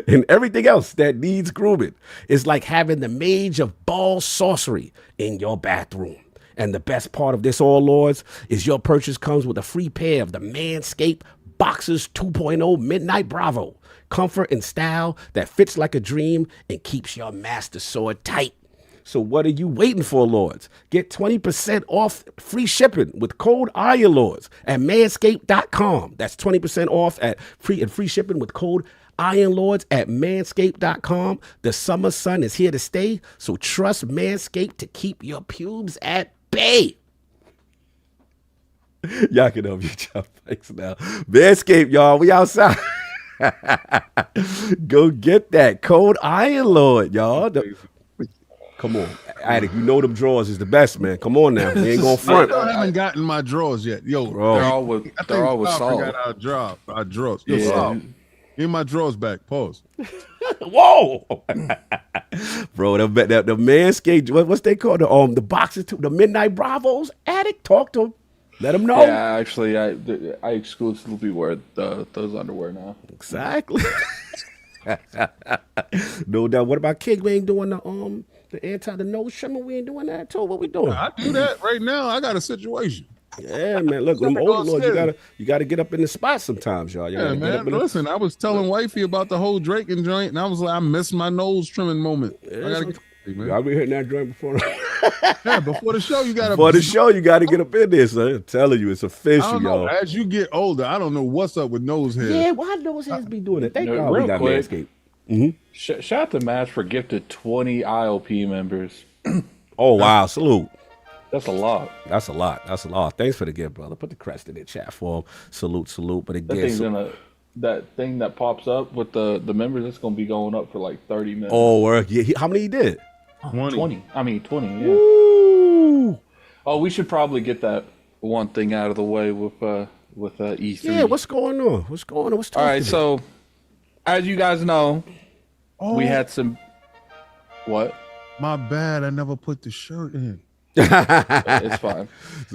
and everything else that needs grooming. It's like having the mage of ball sorcery in your bathroom. And the best part of this, all lords, is your purchase comes with a free pair of the MANSCAPED Boxers 2.0 Midnight Bravo. Comfort and style that fits like a dream and keeps your master sword tight. So what are you waiting for, lords? Get 20% off free shipping with code IRONLORDS at manscaped.com. That's 20% off at free shipping with code IRONLORDS at manscaped.com. The summer sun is here to stay, so trust MANSCAPED to keep your pubes at bay. Y'all can help each other. Thanks now. MANSCAPED, y'all. We outside. Go get that code IRONLORD, y'all. Come on, Attic. You know them drawers is the best, man. Come on now. We ain't going front. I haven't gotten my drawers yet. Yo, Bro. They're all with Sal salt. forgot our drawers. Yo, Yeah. Sal, give my drawers back. Pause. Whoa, bro. The MANSCAPED. What's they called? The boxes, the Midnight Bravos. Attic. Talk to them. Let them know. Yeah, actually, I exclusively wear those underwear now. Exactly. No doubt. What about King? We ain't doing the nose trimmer. We ain't doing that too. What we doing? I do that right now. I got a situation. Yeah, man. Look, them overlords, you gotta get up in the spot sometimes, y'all. You Yeah, gotta get up man. in Listen, I was telling wifey about the whole Drake and joint, and I was like, I missed my nose trimming moment. I gotta get man. Y'all be hitting that joint before. Yeah, before the show, you gotta. Before the show, you gotta get up in there, son. I'm telling you, it's I official, don't know. y'all. As you get older, I don't know what's up with nose hair. Yeah, why nose heads be doing it? Thank God we real got quick. MANSCAPED. Shout out to Mash for gifted 20 ILP members. Oh wow, salute. That's a lot. That's a lot. That's a lot. Thanks for the gift, brother. Put the crest in the chat for him. Salute. But That again, thing's that thing that pops up with the members, it's gonna be going up for like 30 minutes. oh, work. Yeah, how many he did? 20. I mean 20. Yeah. Ooh. Oh, we should probably get that one thing out of the way with E3. Yeah, what's going on? What's going on? What's All right, talking so as you guys know, we had some. What? My bad. I never put the shirt in. It's fine.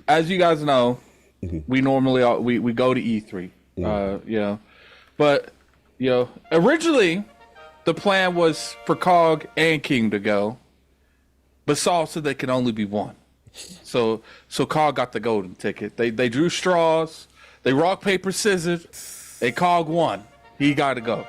As you guys know, we normally we go to E3. But originally the plan was for Cog and King to go, but Saul said they can only be one. So Cog got the golden ticket. They drew straws. They rock paper scissors. They Cog won. He got to go.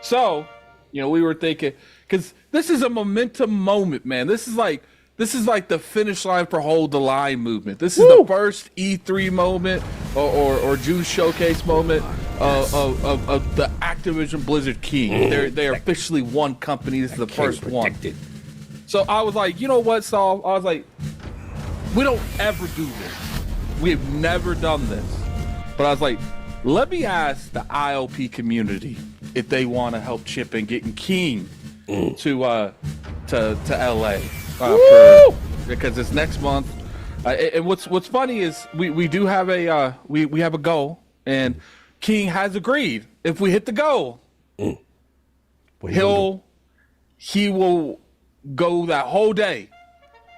So we were thinking, because this is a momentum moment, man. This is like the finish line for Hold the Line movement. This is the first E3 moment or Juice Showcase moment of the Activision Blizzard King. They're officially one company. This is the first one. So I was like, you know what, Saul? I was like, we don't ever do this. We have never done this. But I was like, let me ask the ILP community if they want to help chip in getting King to LA because it's next month. And what's funny is we do have we have a goal, and King has agreed if we hit the goal, he will go that whole day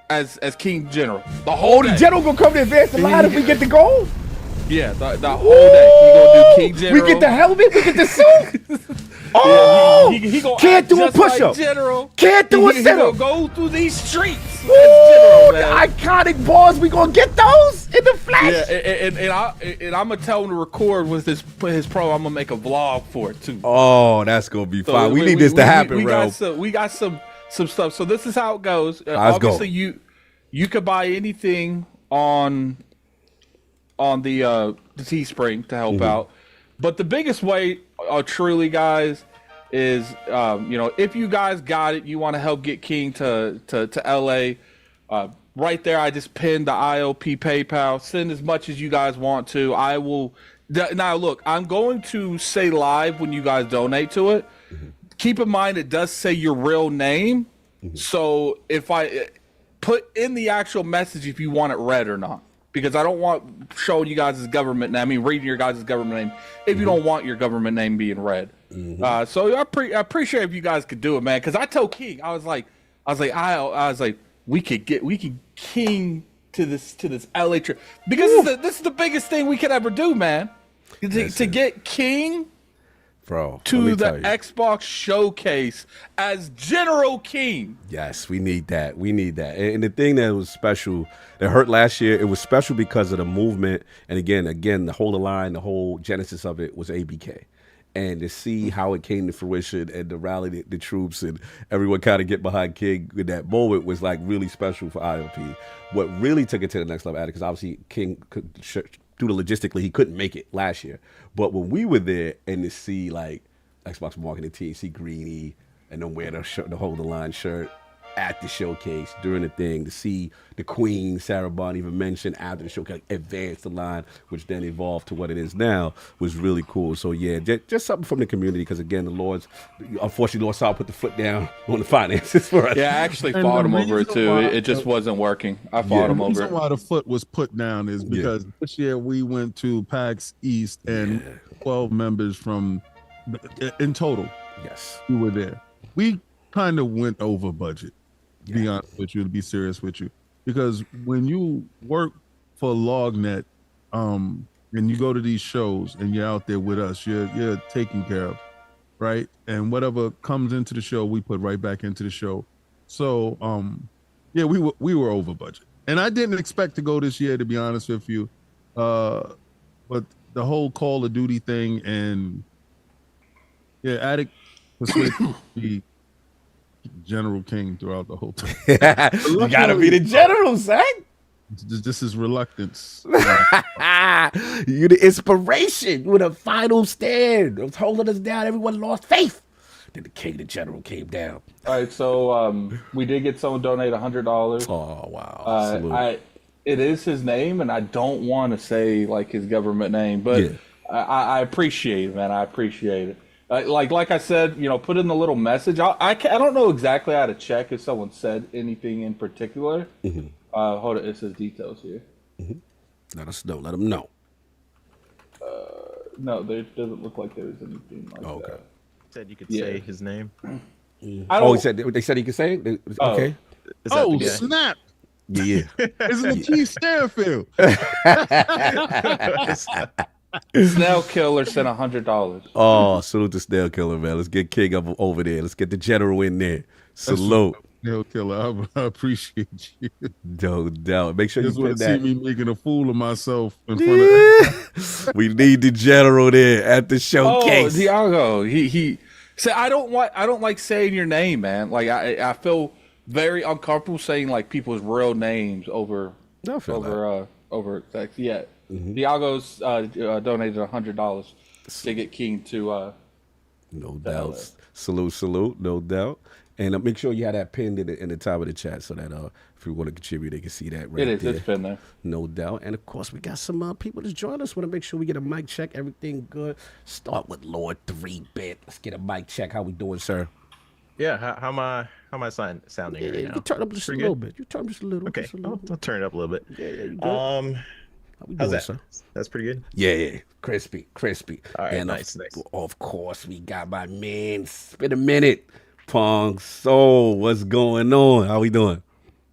as King General. The whole day. The general gonna come to advance the line if we get the gold? Yeah, the whole day. He gonna do King General. We get the helmet, we get the suit. Oh, he gonna can't do a act just push-up. like General. Can't do a He sit-up. gonna go through these streets as Ooh, General, the man. iconic bars, we gonna get those in the flash. Yeah, and I'm gonna tell him to record with his pro. I'm gonna make a vlog for it too. Oh, that's gonna be So fine. We need this to happen, bro. We got some stuff. So this is how it goes. Let's Obviously, go. you could buy anything on the Teespring to help out, but the biggest way, truly, guys, is if you guys got it, you want to help get King to LA. Right there, I just pinned the ILP PayPal. Send as much as you guys want to. I will. Now, look, I'm going to say live when you guys donate to it. Keep in mind, it does say your real name. So if I put in the actual message if you want it read or not, because I don't want showing you guys' government name. I mean, reading your guys' government name if you don't want your government name being read. So I appreciate if you guys could do it, man. Because I told King, I was like, we could King to this LA trip, because this is the biggest thing we could ever do, man. To get King, bro, to the Xbox showcase as General King. Yes, we need that. We need that. And the thing that was special, that hurt last year, it was special because of the movement. And again, the whole line, the whole genesis of it was ABK. And to see how it came to fruition and to rally the troops and everyone kind of get behind King in that moment was like really special for ILP. What really took it to the next level, because obviously King could, due to logistically, he couldn't make it last year. But when we were there and to see like Xbox marketing team, see Greeny and them wear the Hold the Line shirt, at the showcase during the thing to see the Queen, Sarah Bond, even mentioned after the showcase, advance the line, which then evolved to what it is now, was really cool. So yeah, just something from the community, because again, unfortunately, Lord Saul put the foot down on the finances for us. Yeah, I actually And fought the him over it reason too. why- It just wasn't working. I fought him The over reason it. why the foot was put down is because this year we went to PAX East and 12 members from, in total, Yes. we were there. We kind of went over budget, to be honest with you, to be serious with you. Because when you work for LogNet, and you go to these shows and you're out there with us, you're taken care of, right? And whatever comes into the show, we put right back into the show. So, yeah, we were over budget, and I didn't expect to go this year, to be honest with you. But the whole Call of Duty thing, and yeah, Attic persuaded me to be General King throughout the whole time. You gotta be the general, son. This is reluctance. You the inspiration. You were the final stand. It was holding us down. Everyone lost faith. Then the king, the general, came down. All right, so we did get someone donate $100. Oh wow! Salute. It is his name, and I don't want to say like his government name, but I appreciate it, man. I appreciate it. Like I said, put in the little message. I don't know exactly how to check if someone said anything in particular. Hold it. It says details here. Let us know. Let them know. No, there doesn't look like there was anything like that. Said you could say his name. They said he could say it. Okay. Oh snap! Yeah. Isn't it Keith Starfield? Snail Killer sent $100. Oh, salute the Snail Killer, man. Let's get King up over there. Let's get the general in there. Salute. Snail Killer, I appreciate you. No doubt. Make sure Just you want put to see that. me making a fool of myself in front of. We need the general there at the showcase. Oh, Diago. He said, I don't like saying your name, man. Like I feel very uncomfortable saying like people's real names over text. Yeah. Diago's donated $100 to get King to no doubt. Salute, no doubt. And make sure you have that pinned in the top of the chat so that if you want to contribute, they can see that right there. It is. It's pinned there. No doubt. And, of course, we got some people to join us. Want to make sure we get a mic check. Everything good. Start with Lord 3-Bit. Let's get a mic check. How we doing, sir? Yeah, how am I sounding right now? You turn up just a little bit. You turn just a little. Okay, I'll turn it up a little bit. Yeah, you good. How we doing, how's that? Sir? That's pretty good. Yeah, crispy. All right, And nice. Of course, we got my man. Spit a minute, Pong Soul. What's going on? How we doing?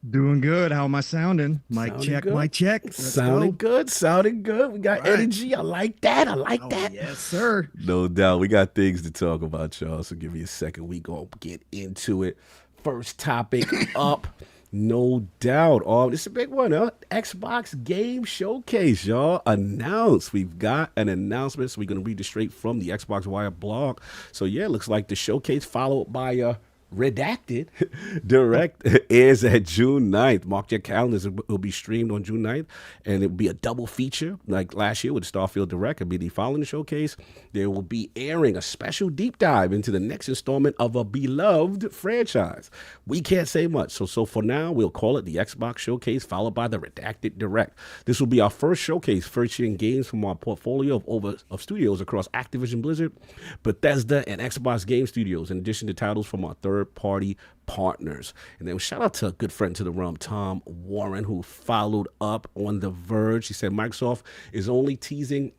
Doing good. How am I sounding? Mic check. Let's Sounding good. We got energy. I like that. Yes, sir. No doubt. We got things to talk about, y'all. So give me a second. We gonna get into it. First topic up. No doubt. This is a big one, huh? Xbox Game Showcase, y'all. Announced. We've got an announcement, so we're going to read it straight from the Xbox Wire blog. So, yeah, looks like the showcase followed by redacted direct airs at June 9th. Mark your calendars. It will be streamed on June 9th, and it will be a double feature like last year with Starfield Direct. Immediately following the showcase, there will be airing a special deep dive into the next installment of a beloved franchise. We can't say much, so for now, we'll call it the Xbox Showcase, followed by the redacted Direct. This will be our first showcase featuring games from our portfolio of studios across Activision Blizzard, Bethesda, and Xbox Game Studios, in addition to titles from our third-party partners. And then shout out to a good friend to the realm, Tom Warren, who followed up on The Verge. He said Microsoft is only teasing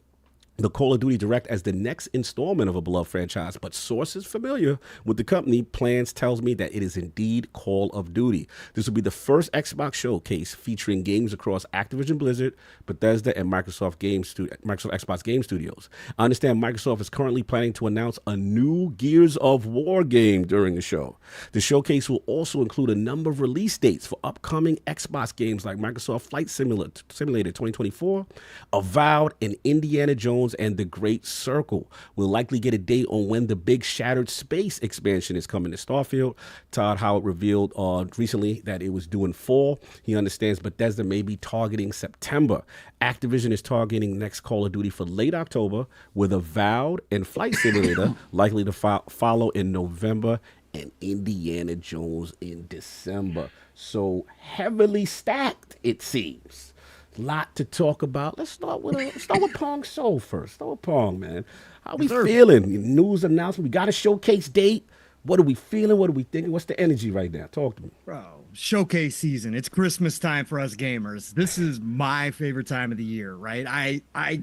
the Call of Duty Direct as the next installment of a beloved franchise, but sources familiar with the company plans tells me that it is indeed Call of Duty. This will be the first Xbox showcase featuring games across Activision Blizzard, Bethesda, and Microsoft Xbox Game Studios. I understand Microsoft is currently planning to announce a new Gears of War game during the show. The showcase will also include a number of release dates for upcoming Xbox games like Microsoft Flight Simulator 2024, Avowed, and Indiana Jones and the Great Circle. We'll likely get a date on when the big Shattered Space expansion is coming to Starfield. Todd Howard revealed recently that it was due in fall. He understands Bethesda may be targeting September. Activision is targeting next Call of Duty for late October, with Avowed and Flight Simulator likely to follow in November and Indiana Jones in December. So heavily stacked, it seems. Lot to talk about. Let's start with Pong Soul first. Start with Pong, man. How we feeling? News announcement. We got a showcase date. What are we feeling? What are we thinking? What's the energy right now? Talk to me. Bro, showcase season. It's Christmas time for us gamers. This is my favorite time of the year, right? I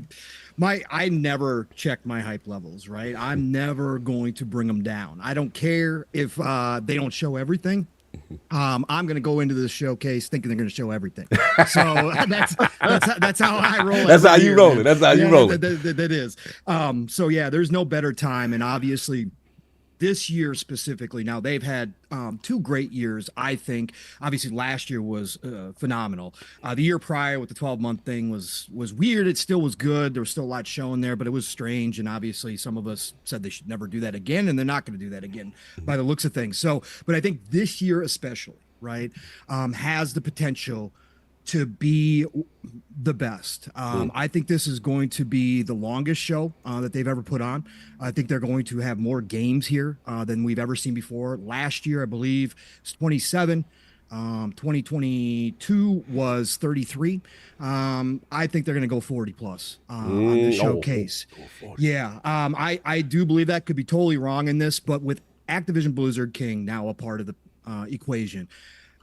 never check my hype levels, right? I'm never going to bring them down. I don't care if they don't show everything. I'm going to go into this showcase thinking they're going to show everything. So that's how I roll. That's how you roll it. That's how you roll it. That is. So yeah, there's no better time. And obviously this year specifically, now they've had 2 great years, I think. Obviously last year was phenomenal. The year prior with the 12-month thing was weird. It still was good. There was still a lot shown there, but it was strange. And obviously some of us said they should never do that again, and they're not going to do that again by the looks of things. So, but I think this year especially, right, has the potential to be the best. I think this is going to be the longest show that they've ever put on. I think they're going to have more games here than we've ever seen before. Last year, I believe, it's 27. 2022 was 33. I think they're going to go 40 plus on the showcase. Yeah, I do believe that. Could be totally wrong in this, but with Activision Blizzard King now a part of the equation,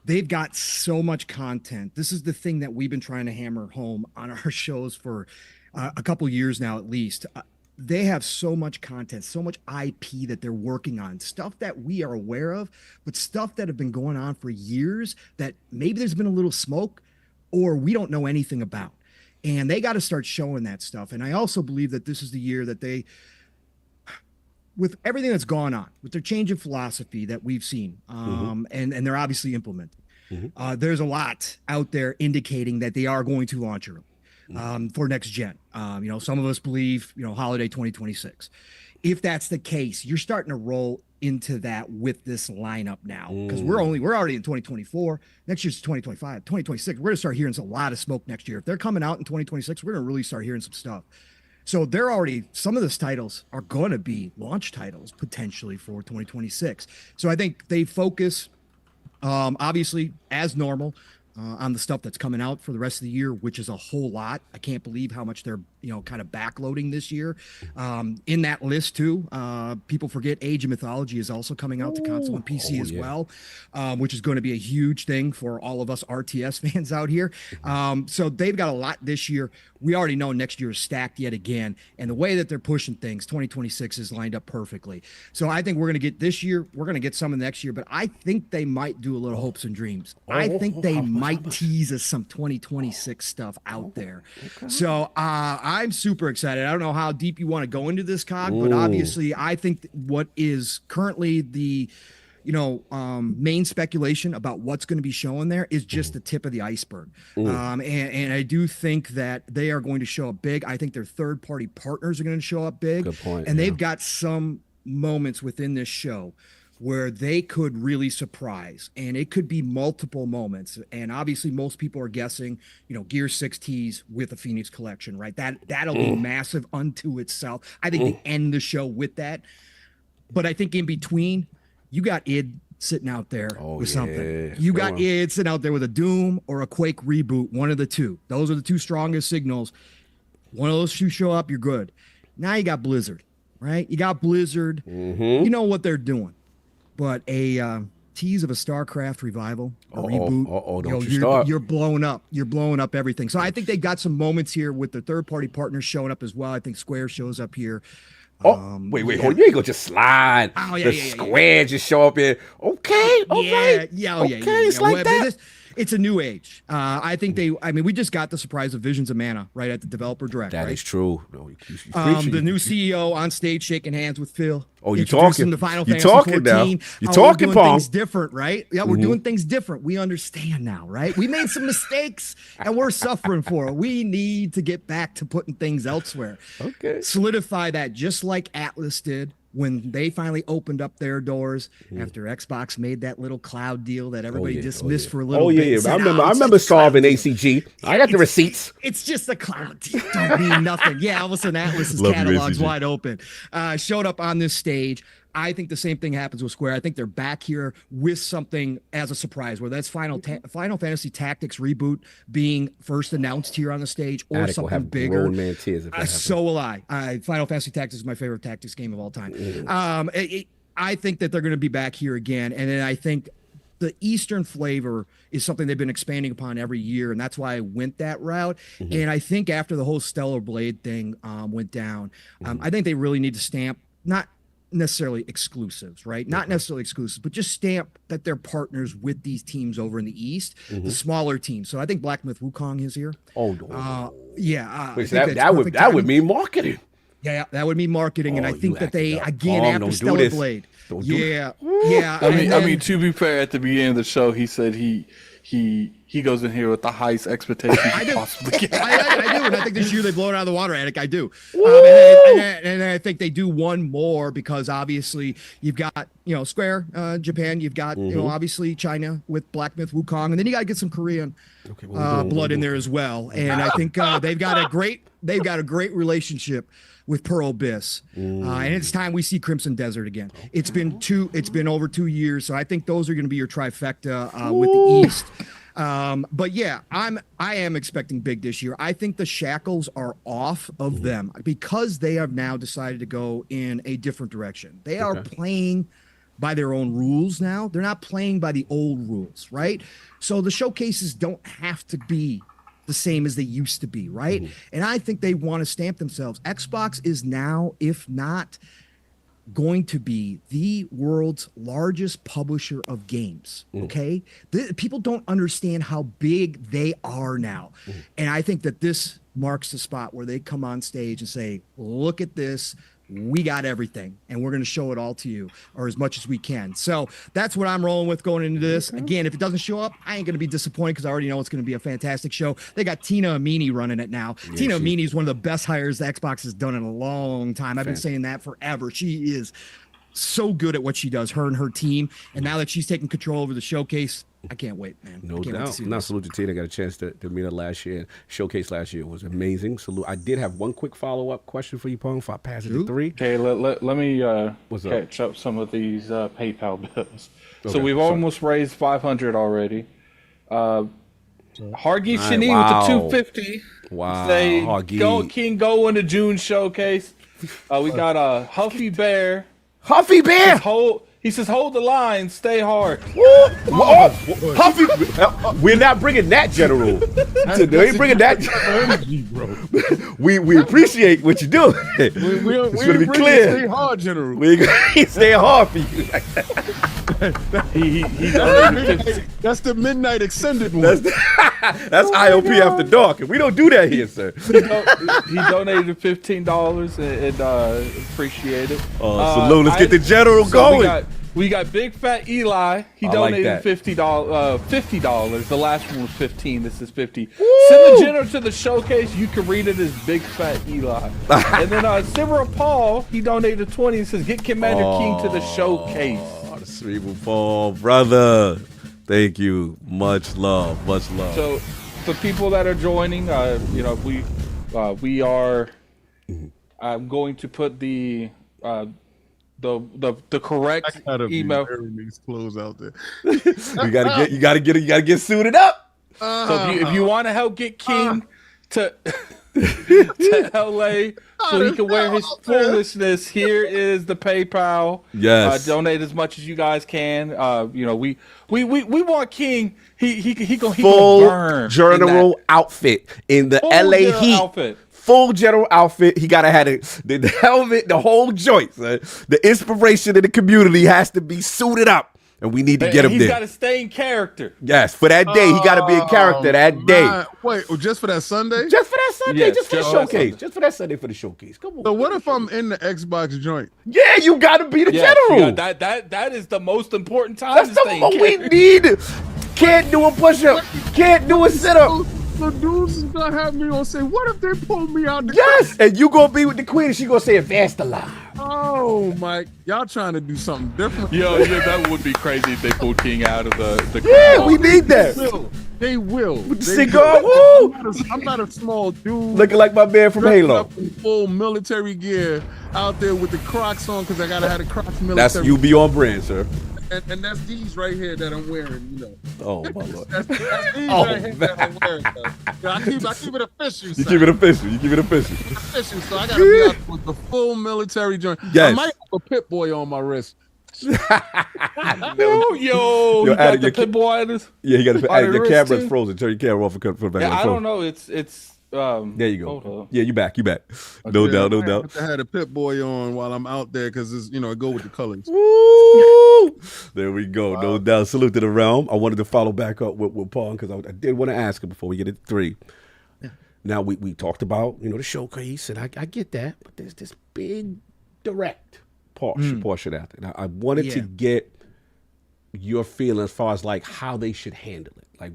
they've got so much content. This is the thing that we've been trying to hammer home on our shows for a couple years now, at least. They have so much content, so much IP that they're working on, stuff that we are aware of, but stuff that have been going on for years that maybe there's been a little smoke or we don't know anything about. And they got to start showing that stuff. And I also believe that this is the year that they, with everything that's gone on, with their change in philosophy that we've seen, and they're obviously implementing, there's a lot out there indicating that they are going to launch early for next gen. Some of us believe, holiday 2026. If that's the case, you're starting to roll into that with this lineup now, because we're already in 2024. Next year's 2025, 2026. We're going to start hearing a lot of smoke next year. If they're coming out in 2026, we're going to really start hearing some stuff. So some of those titles are going to be launch titles potentially for 2026. So I think they focus, obviously, as normal, on the stuff that's coming out for the rest of the year, which is a whole lot. I can't believe how much they're, kind of backloading this year. In that list too, people forget Age of Mythology is also coming out to console and PC as well, which is going to be a huge thing for all of us RTS fans out here. So they've got a lot this year. We already know next year is stacked yet again. And the way that they're pushing things, 2026 is lined up perfectly. So I think we're going to get this year. We're going to get some of next year, but I think they might do a little hopes and dreams. I think they might tease us some 2026 stuff out there. So I'm super excited. I don't know how deep you want to go into this, Cog, but obviously I think what is currently the main speculation about what's going to be shown there is just the tip of the iceberg. And I do think that they are going to show up big. I think their third-party partners are going to show up big. Good point. And they've got some moments within this show where they could really surprise, and it could be multiple moments. And obviously most people are guessing, Gear 6 tease with the Phoenix Collection, right? That'll be massive unto itself. I think they end the show with that. But I think in between, you got id sitting out there with something. You got id sitting out there with a Doom or a Quake reboot, one of the two. Those are the two strongest signals. One of those two show up, you're good. Now you got Blizzard, right? You got Blizzard. You know what they're doing. But a tease of a StarCraft revival, a reboot. Don't you start. You're blowing up. You're blowing up everything. So I think they got some moments here with the third-party partners showing up as well. I think Square shows up here. Wait, hold on. You ain't gonna just slide. Square just show up here. Okay, all right. It's like that. It's a new age. I think we just got the surprise of Visions of Mana right at the developer direct. That is true. No, the new CEO on stage shaking hands with Phil. Oh, you talking? The Final You Fantasy talking 14. now? You talking, we're doing Paul? things different, right? Yeah, we're doing things different. We understand now, right? We made some mistakes and we're suffering for it. We need to get back to putting things elsewhere. Okay. Solidify that just like Atlas did when they finally opened up their doors after Xbox made that little cloud deal that everybody dismissed for a little bit. I remember solving ACG. I got the receipts. It's just a cloud deal. Don't mean nothing. Yeah, all of a sudden Atlas's catalog's wide open. Showed up on this stage. stage. I think the same thing happens with Square. I think they're back here with something as a surprise, whether that's Final Fantasy Tactics reboot being first announced here on the stage, or Attic will something have bigger. grown man tears if that happens. So will I. Final Fantasy Tactics is my favorite tactics game of all time. I think that they're going to be back here again, and then I think the Eastern flavor is something they've been expanding upon every year, and that's why I went that route. And I think after the whole Stellar Blade thing went down, I think they really need to stamp, not necessarily exclusives, right? Not necessarily exclusives, but just stamp that they're partners with these teams over in the East, the smaller teams. So I think Black Myth Wukong is here. Yeah. Wait, so that would mean marketing. Yeah, that would mean marketing, and I think that they again after Stellar Blade. Yeah. I mean, to be fair, at the beginning of the show, he said he goes in here with the highest expectations he possibly can. I do, and I think this year they blow it out of the water, Attic. I do, and I think they do one more because obviously you've got Square, Japan, you've got obviously China with Black Myth Wukong, and then you got to get some Korean blood in there as well. And I think they've got a great relationship with Pearl Abyss, and it's time we see Crimson Desert again. It's been over 2 years, so I think those are going to be your trifecta with the East. But yeah, I am expecting big this year. I think the shackles are off of them because they have now decided to go in a different direction. They are playing by their own rules now. They're not playing by the old rules, right? So the showcases don't have to be the same as they used to be, right? And I think they want to stamp themselves. Xbox is now, if not going to be, the world's largest publisher of games. Okay, people don't understand how big they are now, and I think that this marks the spot where they come on stage and say, "Look at this. We got everything, and we're going to show it all to you, or as much as we can." So that's what I'm rolling with going into this. Again, if it doesn't show up, I ain't going to be disappointed because I already know it's going to be a fantastic show. They got Tina Amini running it now. Tina Amini is one of the best hires the Xbox has done in a long time. I've been saying that forever. She is so good at what she does, her and her team. And now that she's taking control over the showcase, I can't wait, man. No doubt. Now, salute to Tina. I got a chance to meet her last year. Showcase last year was amazing. Salute. I did have one quick follow-up question for you, Pong, if I pass it to 3. Okay, let me catch up some of these PayPal bills. So we've almost raised 500 already. Hargi Shani with the 250. Wow. Say, Hargi. King go in the June showcase. We got a Huffy Bear. Huffy Bear! He says, hold the line, stay hard. Huffy, we're not bringing that, General. They ain't bringing that. Energy, bro. we appreciate what you're doing. We to be clear. Stay hard, General. We stay hard for you. He donated. That's the midnight extended one. That's ILP After Dark, and we don't do that here, sir. He donated $15 and appreciate it. Salute. Let's get the General going. We got Big Fat Eli. He donated $50. The last one was 15. This is 50. Send the General to the showcase. You can read it as Big Fat Eli. And then Silver Paul, he donated 20. He says, get Commander King to the showcase. The Cerebral Paul, brother. Thank you. Much love. Much love. So, for people that are joining, we are. I'm going to put the correct email. These clothes out there. You gotta get suited up. So if you want to help get King to LA so he can wear his foolishness, here is the PayPal. Yes. Donate as much as you guys can. We want King. He gonna full burn general outfit in the LA Heat. Outfit. Full general outfit. He gotta have the helmet, the whole joint. The inspiration of the community has to be suited up, and we need to get him there. He's got to stay in character. Yes, for that day, he got to be in character that day. Wait, just for that Sunday? Just for that Sunday, Yes, just for the showcase, just for that Sunday for the showcase. Come on. So what if I'm in the Xbox joint? Yeah, you got to be the general. That is the most important time. That's to stay the in we character. need. Can't do a push-up. Can't do a sit-up. The dudes is gonna have me on say, what if they pull me out the Yes, and you gonna be with the queen and she gonna say advance the line. Oh, Mike, y'all trying to do something different. Yo, yeah, that would be crazy if they pulled King out of the Yeah, crowd. we need that. They will. With the They cigar, will. woo! I'm not a small dude. Looking like my man from dressed Halo. up in full military gear out there with the Crocs on because I gotta have the Crocs military. That's you be on brand, sir. And that's these right here that I'm wearing, you know. Oh my lord. That's these Oh, right here that I'm wearing. Though. Yeah, I keep it official. You keep it official. You keep it official. Official, so I gotta be out with the full military joint. Yes. I might have a Pit Boy on my wrist. Yo, Yo, you added got the your pit boy in this? Yeah, you got to On add the your wrist, camera's too? frozen. Turn your camera off and put it back Yeah, on. I don't know. It's There you hold go. on. Yeah, you back. No Yeah, doubt, no I doubt. have to have a Pit Boy on while I'm out there because it's it go with the colors. Woo! There we go. No doubt. Salute to the realm. I wanted to follow back up with Paul because I did want to ask him before we get into 3. Yeah. Now we talked about the showcase, and I get that, but there's this big direct portion out there. Now I wanted to get your feeling as far as like how they should handle it. Like,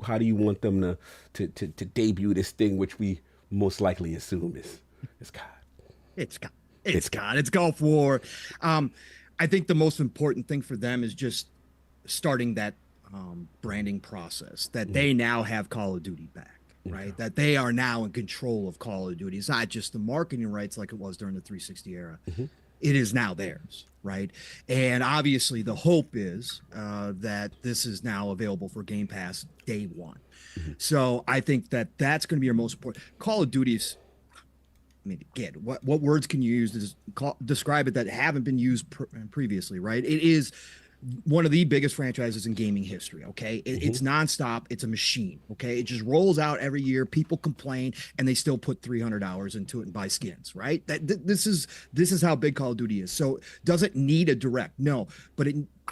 how do you want them to debut this thing, which we most likely assume is COD? It's COD. It's Gulf War. I think the most important thing for them is just starting that branding process, that they now have Call of Duty back, right? That they are now in control of Call of Duty. It's not just the marketing rights like it was during the 360 era. It is now theirs, right? And obviously the hope is that this is now available for Game Pass day one. So I think that that's going to be your most important. Call of Duty's, I mean, again, what words can you use to describe it that haven't been used previously, right? It is one of the biggest franchises in gaming history. Okay, it's nonstop. It's a machine. Okay, it just rolls out every year. People complain, and they still put 300 hours into it and buy skins. Right? This is how big Call of Duty is. So does it need a direct? No, but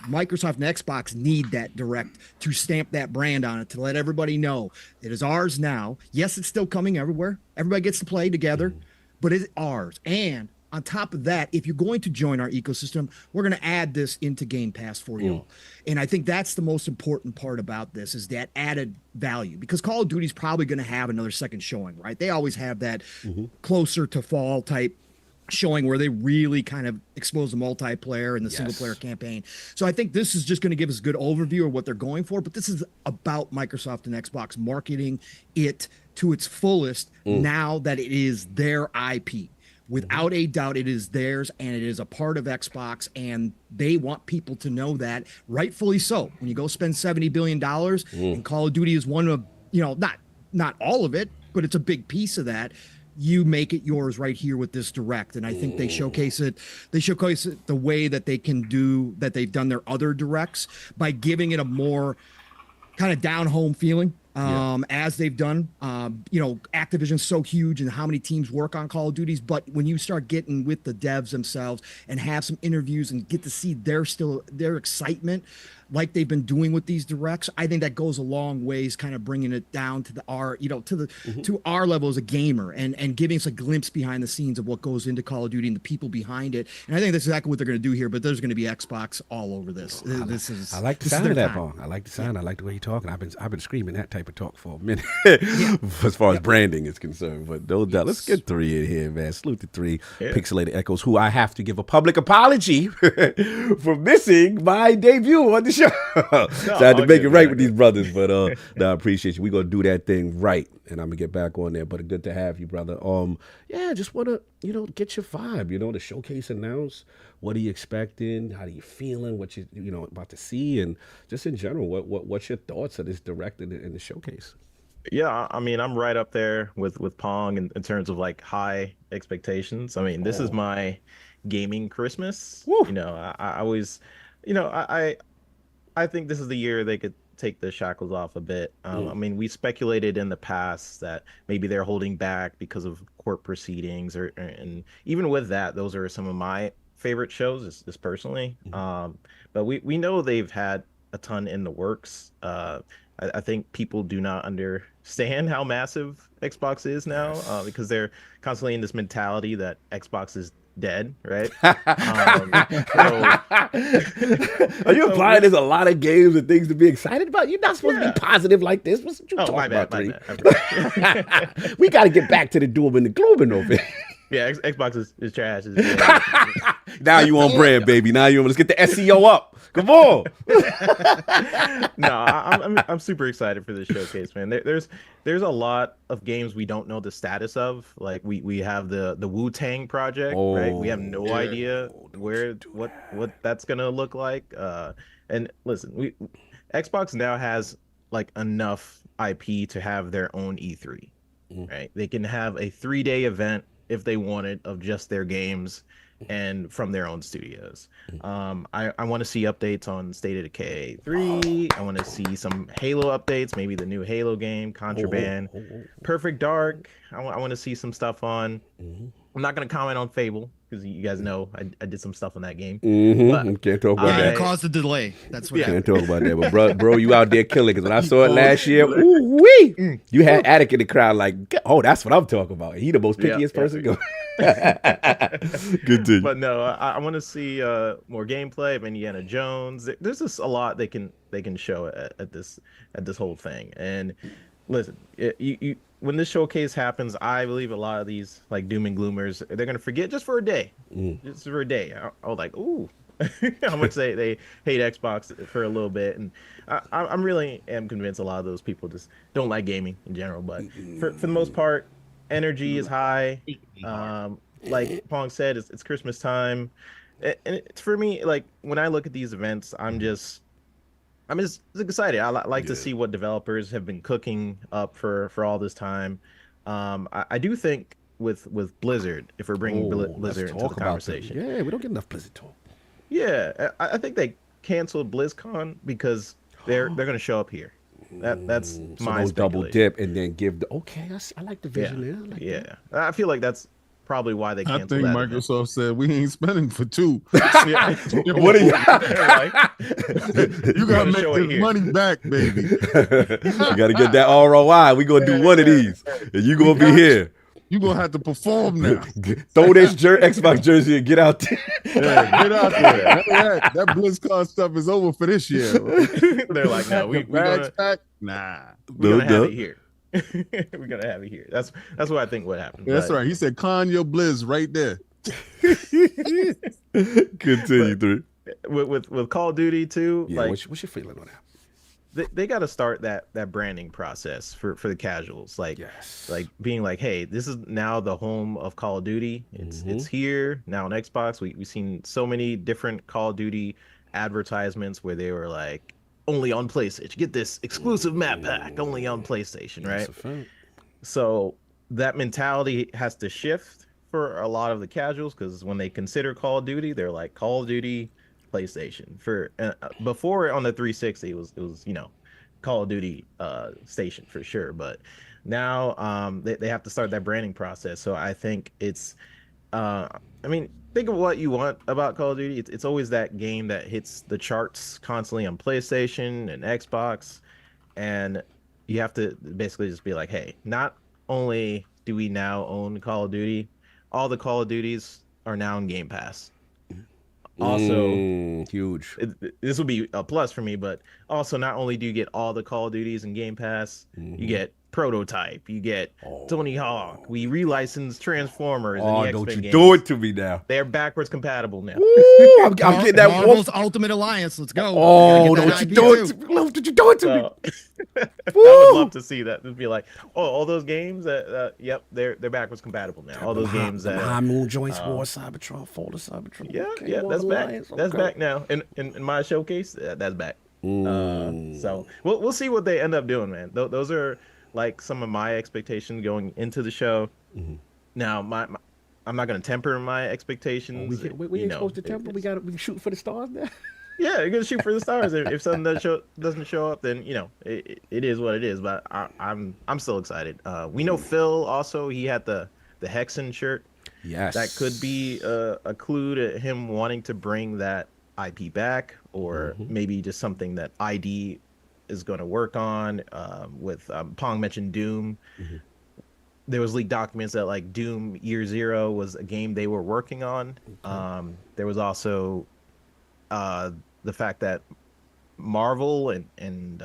Microsoft and Xbox need that direct to stamp that brand on it to let everybody know it is ours now. Yes, it's still coming everywhere. Everybody gets to play together, but it's ours. And on top of that, if you're going to join our ecosystem, we're going to add this into Game Pass for you. And I think that's the most important part about this is that added value, because Call of Duty is probably going to have another second showing, right? They always have that closer to fall type showing where they really kind of expose the multiplayer and the single player campaign. So I think this is just going to give us a good overview of what they're going for, but this is about Microsoft and Xbox marketing it to its fullest now that it is their IP. Without a doubt, it is theirs, and it is a part of Xbox, and they want people to know that, rightfully so. When you go spend $70 billion, and Call of Duty is one of, not all of it, but it's a big piece of that, you make it yours right here with this direct. And I think they showcase it the way that they can do, that they've done their other directs, by giving it a more kind of down-home feeling. As they've done, Activision's so huge and how many teams work on Call of Duties. But when you start getting with the devs themselves and have some interviews and get to see their excitement, like they've been doing with these directs, I think that goes a long ways, kind of bringing it down to to our level as a gamer and giving us a glimpse behind the scenes of what goes into Call of Duty and the people behind it. And I think that's exactly what they're going to do here. But there's going to be Xbox all over this. I like the sound of that, Paul. I like the sound. I like the way you're talking. I've been screaming that type of talk for a minute as far as branding is concerned. But no doubt, let's get 3 in here, man. Salute to 3 Pixelated Echoes, who I have to give a public apology for missing my debut on the show. So I had to make it right with these brothers, but I appreciate you. We're gonna do that thing right, and I'm gonna get back on there. But good to have you, brother. Just wanna get your vibe. The showcase announced. What are you expecting? How are you feeling? What you about to see, and just in general, what's your thoughts of this direct in the showcase? Yeah, I mean, I'm right up there with Pong in terms of like high expectations. I mean, this is my gaming Christmas. Woo. I always, I think this is the year they could take the shackles off a bit. I mean, we speculated in the past that maybe they're holding back because of court proceedings, and even with that, those are some of my favorite shows, just personally. But we know they've had a ton in the works. I think people do not understand how massive Xbox is now, because they're constantly in this mentality that Xbox is dead, right? Are you implying there's a lot of games and things to be excited about? You're not supposed to be positive like this. What's you talking about? My bad. We got to get back to the doom and the glooming over here. Yeah, Xbox is trash. Now you on brand, baby. Now you on. Let's get the SEO up. Come on. No, I'm super excited for this showcase, man. There's a lot of games we don't know the status of. Like we have the Wu-Tang project, right? We have no idea what that's gonna look like. And listen, Xbox now has like enough IP to have their own E3, right? They can have a 3-day event if they wanted of just their games and from their own studios. I want to see updates on State of Decay 3. I want to see some Halo updates, maybe the new Halo game, Contraband, Perfect Dark. I want to see some stuff on. I'm not going to comment on Fable because you guys know I did some stuff on that game. But Can't talk about Yeah, that. it caused a delay. That's what Can't talk about that. But bro, you out there killing. Because when I saw it last year, ooh wee, you had Attic in the crowd like, oh, that's what I'm talking about. He the most pickiest person going. Continue. But no, I want to see more gameplay of Indiana Jones. There's just a lot they can show at this whole thing. And listen, when this showcase happens, I believe a lot of these like doom and gloomers, they're gonna forget just for a day. Just for a day. I was like, ooh, how much they hate Xbox for a little bit. And I'm really am convinced a lot of those people just don't like gaming in general. But for the most part, energy is high. Like Pong said, it's Christmas time, and it's for me. Like when I look at these events, I'm just excited. I like to see what developers have been cooking up for all this time. I do think with Blizzard, if we're bringing Blizzard into the conversation, yeah, we don't get enough Blizzard talk. Yeah, I think they canceled BlizzCon because they're going to show up here. That's So my don't double speculation. dip and then give the I like the vision there. I like that. I feel like that's probably why they I canceled think that Microsoft said we ain't spending for 2. Yeah. What are you? You gotta make show it this here. money back, baby. You got to get that ROI. We gonna do one of these, and you gonna be here. You gonna have to perform now. Throw this Xbox jersey and get out there. Yeah, get out there. That BlizzCon stuff is over for this year. They're like, no, we're Bags gonna back? Nah. have it here. We're gonna have it here. That's what I think would happen. That's But right. He said, "Con your Blizz right there." Continue through. with Call of Duty too, Yeah, like what's your feeling on that? they got to start that branding process for the casuals, like like being like, hey, this is now the home of Call of Duty. It's here now on Xbox. We've seen so many different Call of Duty advertisements where they were like, only on PlayStation, get this exclusive map pack only on PlayStation, right? That's a fact. So that mentality has to shift for a lot of the casuals, because when they consider Call of Duty, they're like Call of Duty PlayStation. For before on the 360, it was Call of Duty station for sure, but now they have to start that branding process. So I think it's think of what you want about Call of Duty. It's always that game that hits the charts constantly on PlayStation and Xbox, and you have to basically just be like, hey, not only do we now own Call of Duty, all the Call of Duties are now in Game Pass. Also, huge. This would be a plus for me, but also not only do you get all the Call of Duties in Game Pass, you get Prototype, you get Tony Hawk. We relicense Transformers. Oh, and the don't X-Men you games. do it to me now. They're backwards compatible now. Ooh, I'm getting that Marvel's Ultimate Alliance. Let's go. Oh, Gotta don't get you that do IP it too. to me. Don't you do it to me. I would love to see that. Just be like, oh, all those games that, yep, they're backwards compatible now. All those games that High Moon Joints War, Cybertron, Folder Cybertron. yeah, Okay, yeah, that's Marvel back. Alliance, That's okay. back now. In my showcase, that's back. So we'll see what they end up doing, man. Those are like some of my expectations going into the show. Now, I'm not gonna temper my expectations. We ain't supposed to temper. We shoot for the stars now. Yeah, you're gonna shoot for the stars. If something doesn't show up, then it is what it is. But I'm still excited. We know Phil also. He had the Hexen shirt. Yes, That could be a clue to him wanting to bring that IP back, or maybe just something that ID is going to work on. With Pong mentioned Doom. There was leaked documents that like Doom Year Zero was a game they were working on. There was also the fact that Marvel and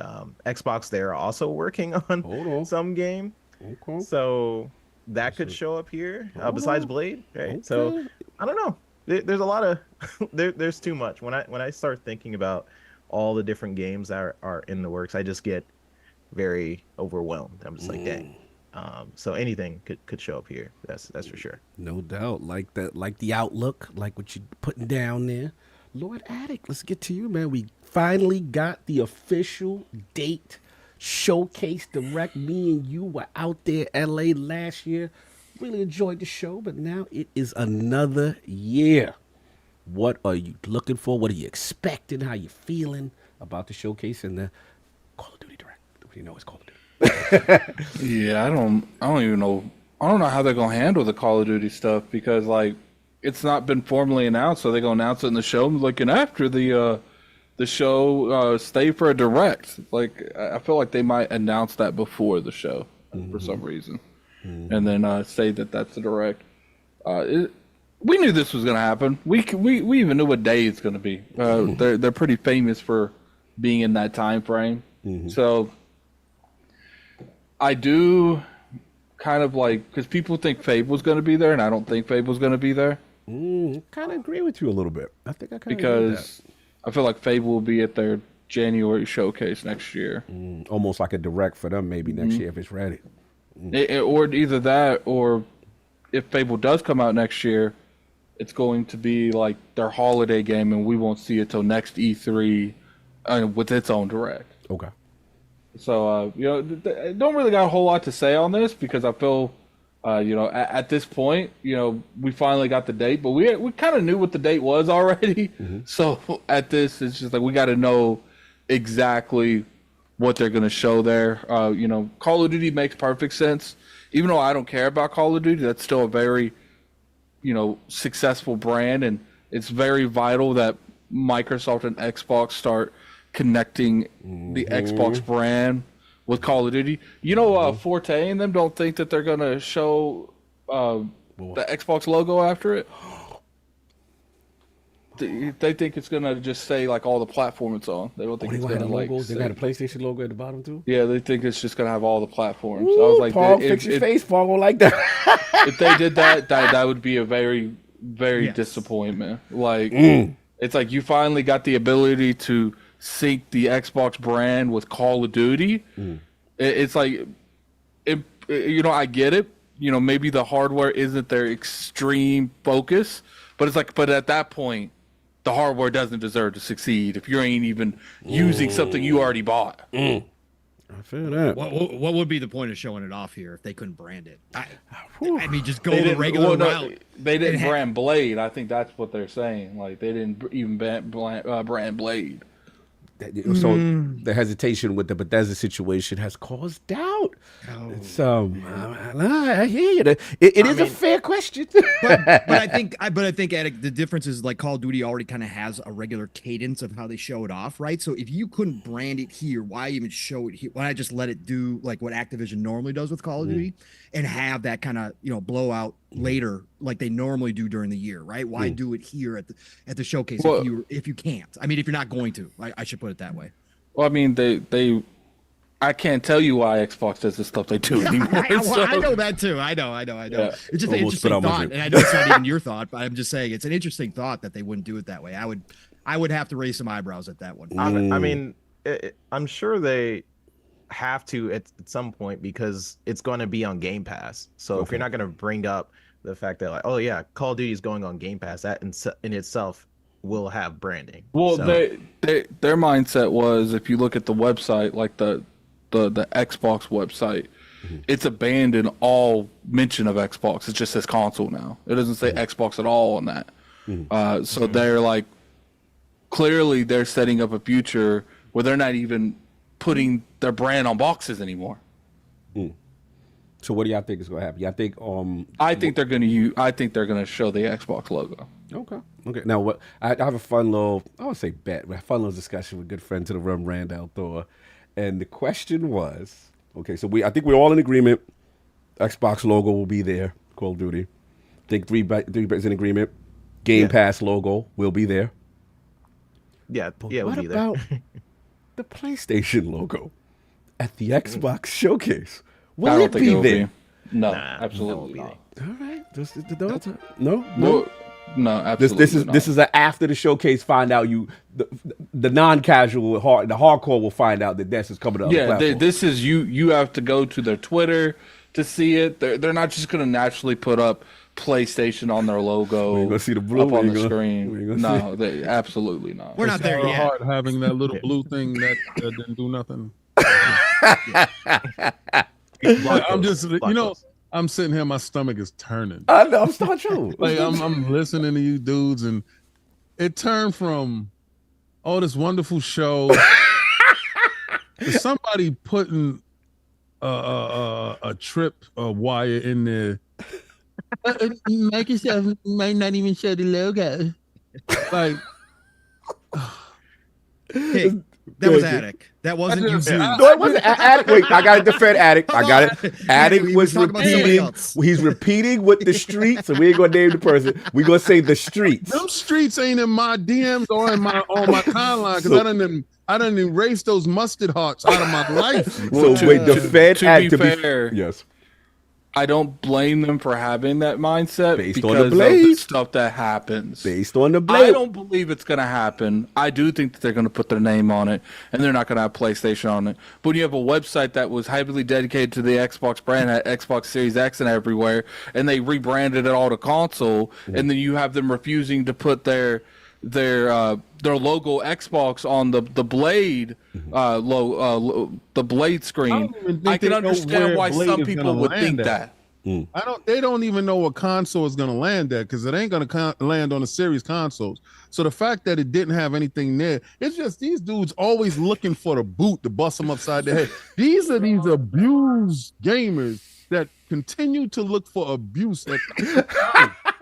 Xbox, they're also working on some game. Okay. So that could show up here besides Blade, right? So I don't know. There's a lot of there's too much. When I start thinking about all the different games that are in the works, I just get very overwhelmed. I'm just like, dang. So anything could show up here. That's for sure. No doubt. Like that, like the outlook, like what you're putting down there. Lord Attic, let's get to you, man. We finally got the official date. Showcase Direct. Me and you were out there LA last year. Really enjoyed the show, but now it is another year. What are you looking for? What are you expecting? How you feeling about the showcase and the Call of Duty Direct? What do you know it's Call of Duty? Yeah, I don't even know. I don't know how they're gonna handle the Call of Duty stuff because like it's not been formally announced, so they're gonna announce it in the show. Looking after the show, stay for a direct. Like I feel like they might announce that before the show for some reason, and then say that that's a direct. We knew this was gonna happen. We even knew what day it's gonna be. They're pretty famous for being in that time frame. So I do kind of like because people think Fable's gonna be there, and I don't think Fable's gonna be there. Kind of agree with you a little bit. I think I kind of because I feel like Fable will be at their January showcase next year. Almost like a direct for them maybe next year if it's ready. Or either that, or if Fable does come out next year, it's going to be like their holiday game, and we won't see it till next E3 with its own direct. Okay. So, I don't really got a whole lot to say on this because I feel, at this point, we finally got the date, but we kind of knew what the date was already. So at this, it's just like we got to know exactly what they're going to show there. Call of Duty makes perfect sense. Even though I don't care about Call of Duty, that's still a very, successful brand, and it's very vital that Microsoft and Xbox start connecting the Xbox brand with Call of Duty. Forte and them don't think that they're gonna show the Xbox logo after it. They think it's gonna just say like all the platform it's on. They don't think it's gonna like. They got a PlayStation logo at the bottom too. Yeah, they think it's just gonna have all the platforms. I was like, Paul, fix your face. Paul won't like that. If they did that would be a very, very disappointment. Like it's like you finally got the ability to sync the Xbox brand with Call of Duty. It's like, I get it. Maybe the hardware isn't their extreme focus, but it's like, but at that point, the hardware doesn't deserve to succeed if you ain't even using something you already bought. I feel that. What would be the point of showing it off here if they couldn't brand it? I mean, just go the regular route. They didn't brand Blade. I think that's what they're saying. Like they didn't even brand Blade. So the hesitation with the Bethesda situation has caused doubt. It's I hear you. It is a fair question. but I think Attic, the difference is like Call of Duty already kind of has a regular cadence of how they show it off, right? So if you couldn't brand it here, why even show it here? Why not just let it do like what Activision normally does with Call of Duty and have that kind of blowout later like they normally do during the year, right? Why do it here at the showcase if you can't? I mean, if you're not going to, I should put it that way. Well, I mean, I can't tell you why Xbox does the stuff they do anymore. I know that too. I know. Yeah. It's just an interesting thought, and I know it's not even your thought, but I'm just saying it's an interesting thought that they wouldn't do it that way. I would have to raise some eyebrows at that one. I mean, I'm sure they have to at some point because it's going to be on Game Pass. So if you're not going to bring up the fact that like, oh yeah, Call of Duty is going on Game Pass, that in itself will have branding. Well, their mindset was, if you look at the website, like the Xbox website, it's abandoned all mention of Xbox. It just says console now. It doesn't say Xbox at all on that. So they're like, clearly they're setting up a future where they're not even putting their brand on boxes anymore. So what do y'all think is going to happen? Y'all think I think they're going to show the Xbox logo. Okay. Now what? I have a fun little, I would say bet, but a fun little discussion with good friend to the room, Randall Thor, and the question was, okay, so I think we're all in agreement. Xbox logo will be there. Call of Duty. I think three bets in agreement. Game Pass logo will be there. Yeah, But it'll what be there. about the PlayStation logo at the Xbox showcase? Will it be there? No, Nah, absolutely that won't not. All right. No. No, no, absolutely This is a after the showcase. Find out the non-casual the hardcore will find out that this is coming to other platforms. This is you have to go to their Twitter to see it. They're not just going to naturally put up PlayStation on their logo. We're gonna see the blue up on the screen. No, they absolutely not. We're not there It's yet. hard having that little blue thing that didn't do nothing. I'm just, I'm sitting here, my stomach is turning. I know, I'm starting to. Like I'm listening to you dudes, and it turned from, oh, this wonderful show to somebody putting a trip wire in there. Microsoft might not even show the logo. Like, Hey, that was Attic. That wasn't you. No, it wasn't Attic. Wait, I got to defend Attic. I got it. Attic was repeating. He's repeating with the streets, and we ain't gonna name the person. We gonna say the streets. Them streets ain't in my DMs or in my on my timeline because I done erased those mustard hearts out of my life. So wait, defend Attic. To be fair, yes. I don't blame them for having that mindset Based on because the blade. of the stuff that happens. Based on the blade. I don't believe it's going to happen. I do think that they're going to put their name on it, and they're not going to have PlayStation on it. But when you have a website that was heavily dedicated to the Xbox brand, had Xbox Series X and everywhere, and they rebranded it all to console, and then you have them refusing to put their logo Xbox on the blade the blade screen. I can understand why some people would think that. They don't even know what console is gonna land at because it ain't gonna land on the series consoles. So the fact that it didn't have anything there, it's just these dudes always looking for the boot to bust them upside the head. These are these abused gamers that continue to look for abuse.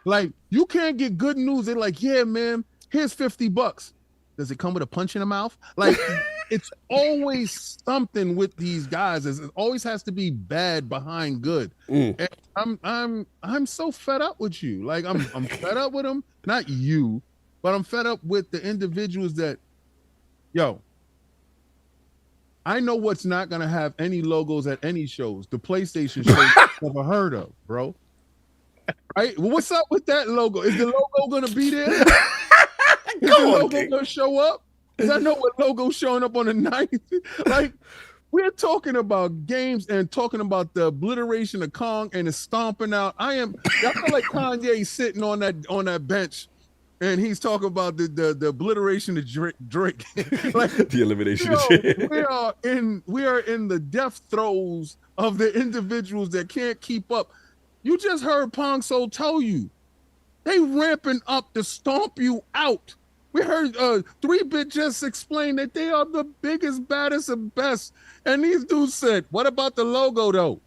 Like you can't get good news. They're like, yeah, man. Here's $50. Does it come with a punch in the mouth? Like it's always something with these guys. It always has to be bad behind good. And I'm so fed up with you. Like I'm fed up with them. Not you, but I'm fed up with the individuals that, I know what's not gonna have any logos at any shows. The PlayStation show never heard of, bro. Right? Well, what's up with that logo? Is the logo gonna be there? Is the logo gonna show up? Because I know what logo's showing up on the 9th. Like, we're talking about games and talking about the obliteration of Kong and the stomping out. I feel like Kanye sitting on that bench, and he's talking about the obliteration of Drake. Like, the elimination of Drake. We are in the death throes of the individuals that can't keep up. You just heard Pong Soul tell you they ramping up to stomp you out. We heard 3-Bit just explain that they are the biggest, baddest, and best. And these dudes said, what about the logo, though?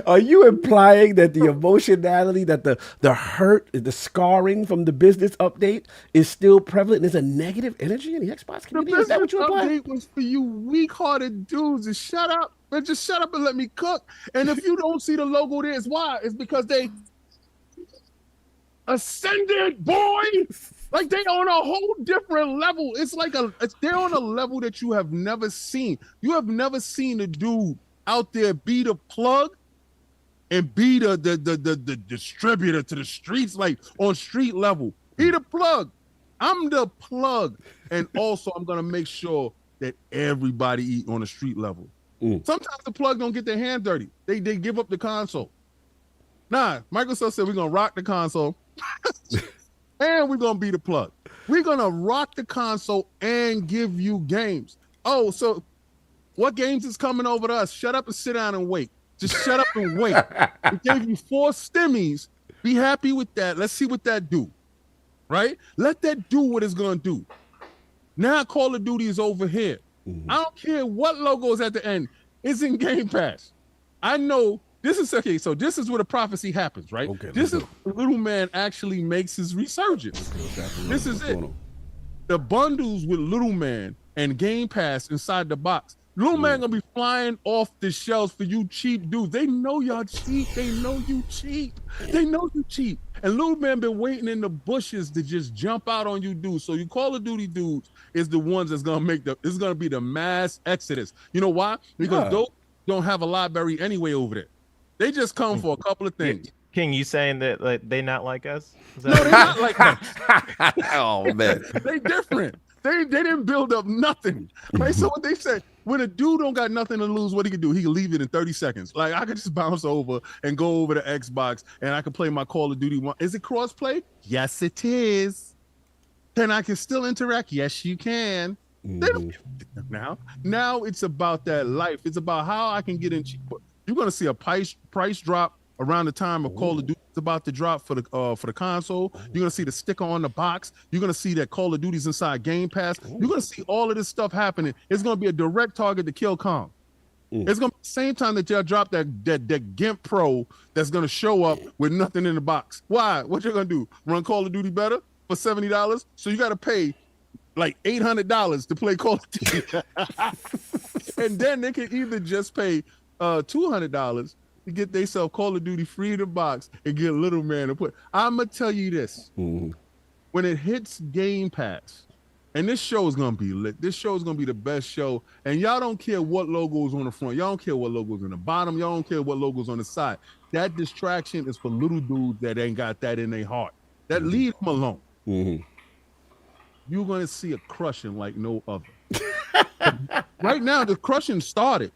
Are you implying that the emotionality, that the hurt, the scarring from the business update is still prevalent? There's a negative energy in the Xbox community? Is that what you implying? The business update was for you weak-hearted dudes to shut up. Man, just shut up and let me cook. And if you don't see the logo there, it's why? It's because they ascended, boy. Like they on a whole different level. It's like they're on a level that you have never seen. You have never seen a dude out there be the plug and be the distributor to the streets, like on street level. Be the plug. I'm the plug. And also I'm gonna make sure that everybody eat on the street level. Sometimes the plug don't get their hand dirty. They give up the console. Nah, Microsoft said we're gonna rock the console. And we're gonna be the plug. We're gonna rock the console and give you games. Oh, so what games is coming over to us? Shut up and sit down and wait. Just shut up and wait. We gave you 4 stimmies. Be happy with that. Let's see what that do. Right? Let that do what it's gonna do. Now Call of Duty is over here. I don't care what logo is at the end. It's in Game Pass. I know. This is okay. So this is where the prophecy happens, right? Okay, this is where Little Man actually makes his resurgence. This is it. The bundles with Little Man and Game Pass inside the box. Little Man gonna be flying off the shelves for you cheap dudes. They know y'all cheap. They know you cheap. They know you cheap. And Little Man been waiting in the bushes to just jump out on you dudes. So you Call of Duty dudes is the ones that's gonna make it's gonna be the mass exodus. You know why? Because don't have a library anyway over there. They just come for a couple of things. King, you saying that like they not like us? No, they're not like us. Oh man, They different. They didn't build up nothing. Right? So what they said, when a dude don't got nothing to lose, what he can do? He can leave it in 30 seconds. Like I could just bounce over and go over to Xbox and I can play my Call of Duty one. Is it cross-play? Yes, it is. Then I can still interact. Yes, you can. They don't now it's about that life. It's about how I can get in cheap. You're gonna see a price drop around the time of Call of Duty is about to drop for the console. You're gonna see the sticker on the box. You're gonna see that Call of Duty's inside Game Pass. You're gonna see all of this stuff happening. It's gonna be a direct target to kill Kong. It's gonna be the same time that y'all drop that GIMP Pro that's gonna show up with nothing in the box. Why? What you're gonna do? Run Call of Duty better for $70? So you gotta pay like $800 to play Call of Duty. And then they can either just pay $200 to get themselves Call of Duty free in the box and get Little Man to put. I'm gonna tell you this: when it hits Game Pass, and this show is gonna be lit. This show is gonna be the best show, and y'all don't care what logos on the front. Y'all don't care what logos on the bottom. Y'all don't care what logos on the side. That distraction is for little dudes that ain't got that in their heart. That leave them alone. You're gonna see a crushing like no other. Right now, the crushing started.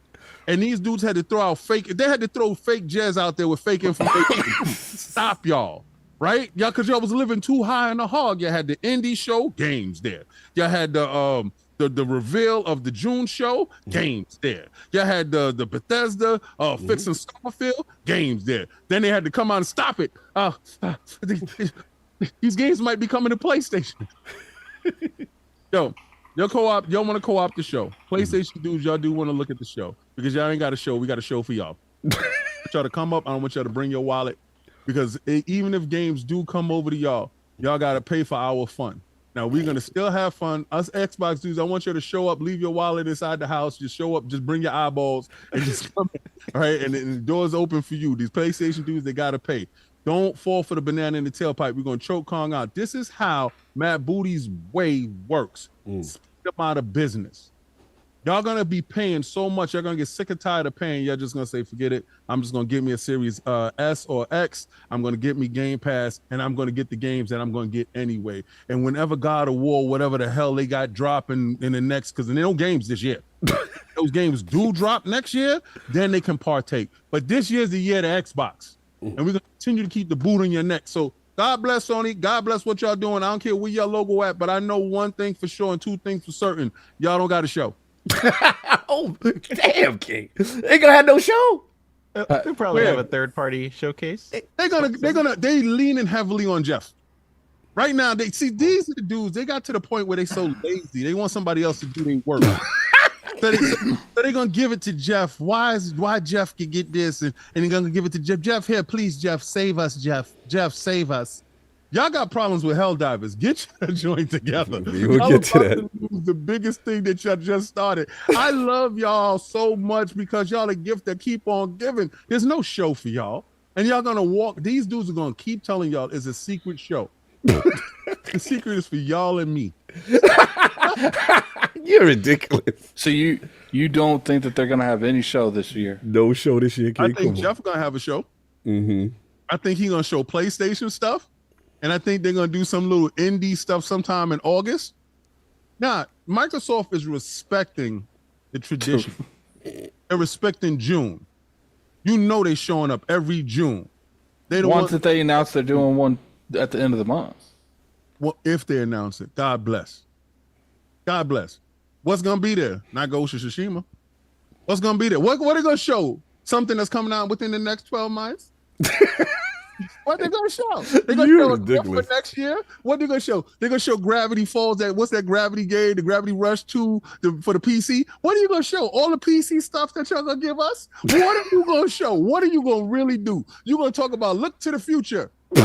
And these dudes had to throw out they had to throw fake jazz out there with fake information. Stop y'all, right? Y'all, because y'all was living too high on the hog. You had the indie show, games there. Y'all had the reveal of the June show, games there. Y'all had the Bethesda fixing Starfield, games there. Then they had to come out and stop it. These games might be coming to PlayStation. Yo, y'all want to co-op the show. PlayStation dudes, y'all do want to look at the show because y'all ain't got a show. We got a show for y'all. I want y'all to come up. I don't want y'all to bring your wallet because even if games do come over to y'all got to pay for our fun. Now, we're going to still have fun. Us Xbox dudes, I want you to show up, leave your wallet inside the house. Just show up, just bring your eyeballs and just come in. All right, and the door's open for you. These PlayStation dudes, they got to pay. Don't fall for the banana in the tailpipe. We're going to choke Kong out. This is how Matt Booty's way works. Speed them out of business. Y'all going to be paying so much. Y'all going to get sick and tired of paying. Y'all just going to say, forget it. I'm just going to give me a Series S or X. I'm going to get me Game Pass, and I'm going to get the games that I'm going to get anyway. And whenever God of War, whatever the hell they got dropping in the next, because there are no games this year. Those games do drop next year, then they can partake. But this year's the year of the Xbox. And we're going to continue to keep the boot on your neck. So God bless Sony. God bless what y'all doing. I don't care where your logo at, but I know one thing for sure and two things for certain. Y'all don't got a show. Oh, damn, King. They gonna have no show. They probably have a third-party showcase. They leaning heavily on Jeff. Right now, these are the dudes, they got to the point where they so lazy. They want somebody else to do their work. So they're gonna give it to Jeff. Why Jeff can get this and they're gonna give it to Jeff. Jeff, here, please, Jeff, save us, Jeff. Jeff, save us. Y'all got problems with Helldivers. Get your joint together. We'll get to that. The biggest thing that y'all just started. I love y'all so much because y'all a gift that keep on giving. There's no show for y'all. And y'all gonna walk. These dudes are gonna keep telling y'all it's a secret show. The secret is for y'all and me. You're ridiculous. So you don't think that they're gonna have any show this year? No show this year, King. I think Jeff gonna have a show. I think he's gonna show PlayStation stuff. And I think they're going to do some little indie stuff sometime in August. Now, Microsoft is respecting the tradition. They're respecting June. You know they're showing up every June. They don't Once that they announce they're doing one at the end of the month. Well, if they announce it, God bless. God bless. What's going to be there? Not Ghost of Tsushima. What's going to be there? What are they going to show? Something that's coming out within the next 12 months? What they gonna show? They gonna show a gift for next year. What they gonna show? They gonna show Gravity Falls. What's that Gravity game? The Gravity Rush 2 for the PC. What are you gonna show? All the PC stuff that y'all gonna give us? What are you gonna show? What are you gonna really do? You gonna talk about look to the future? They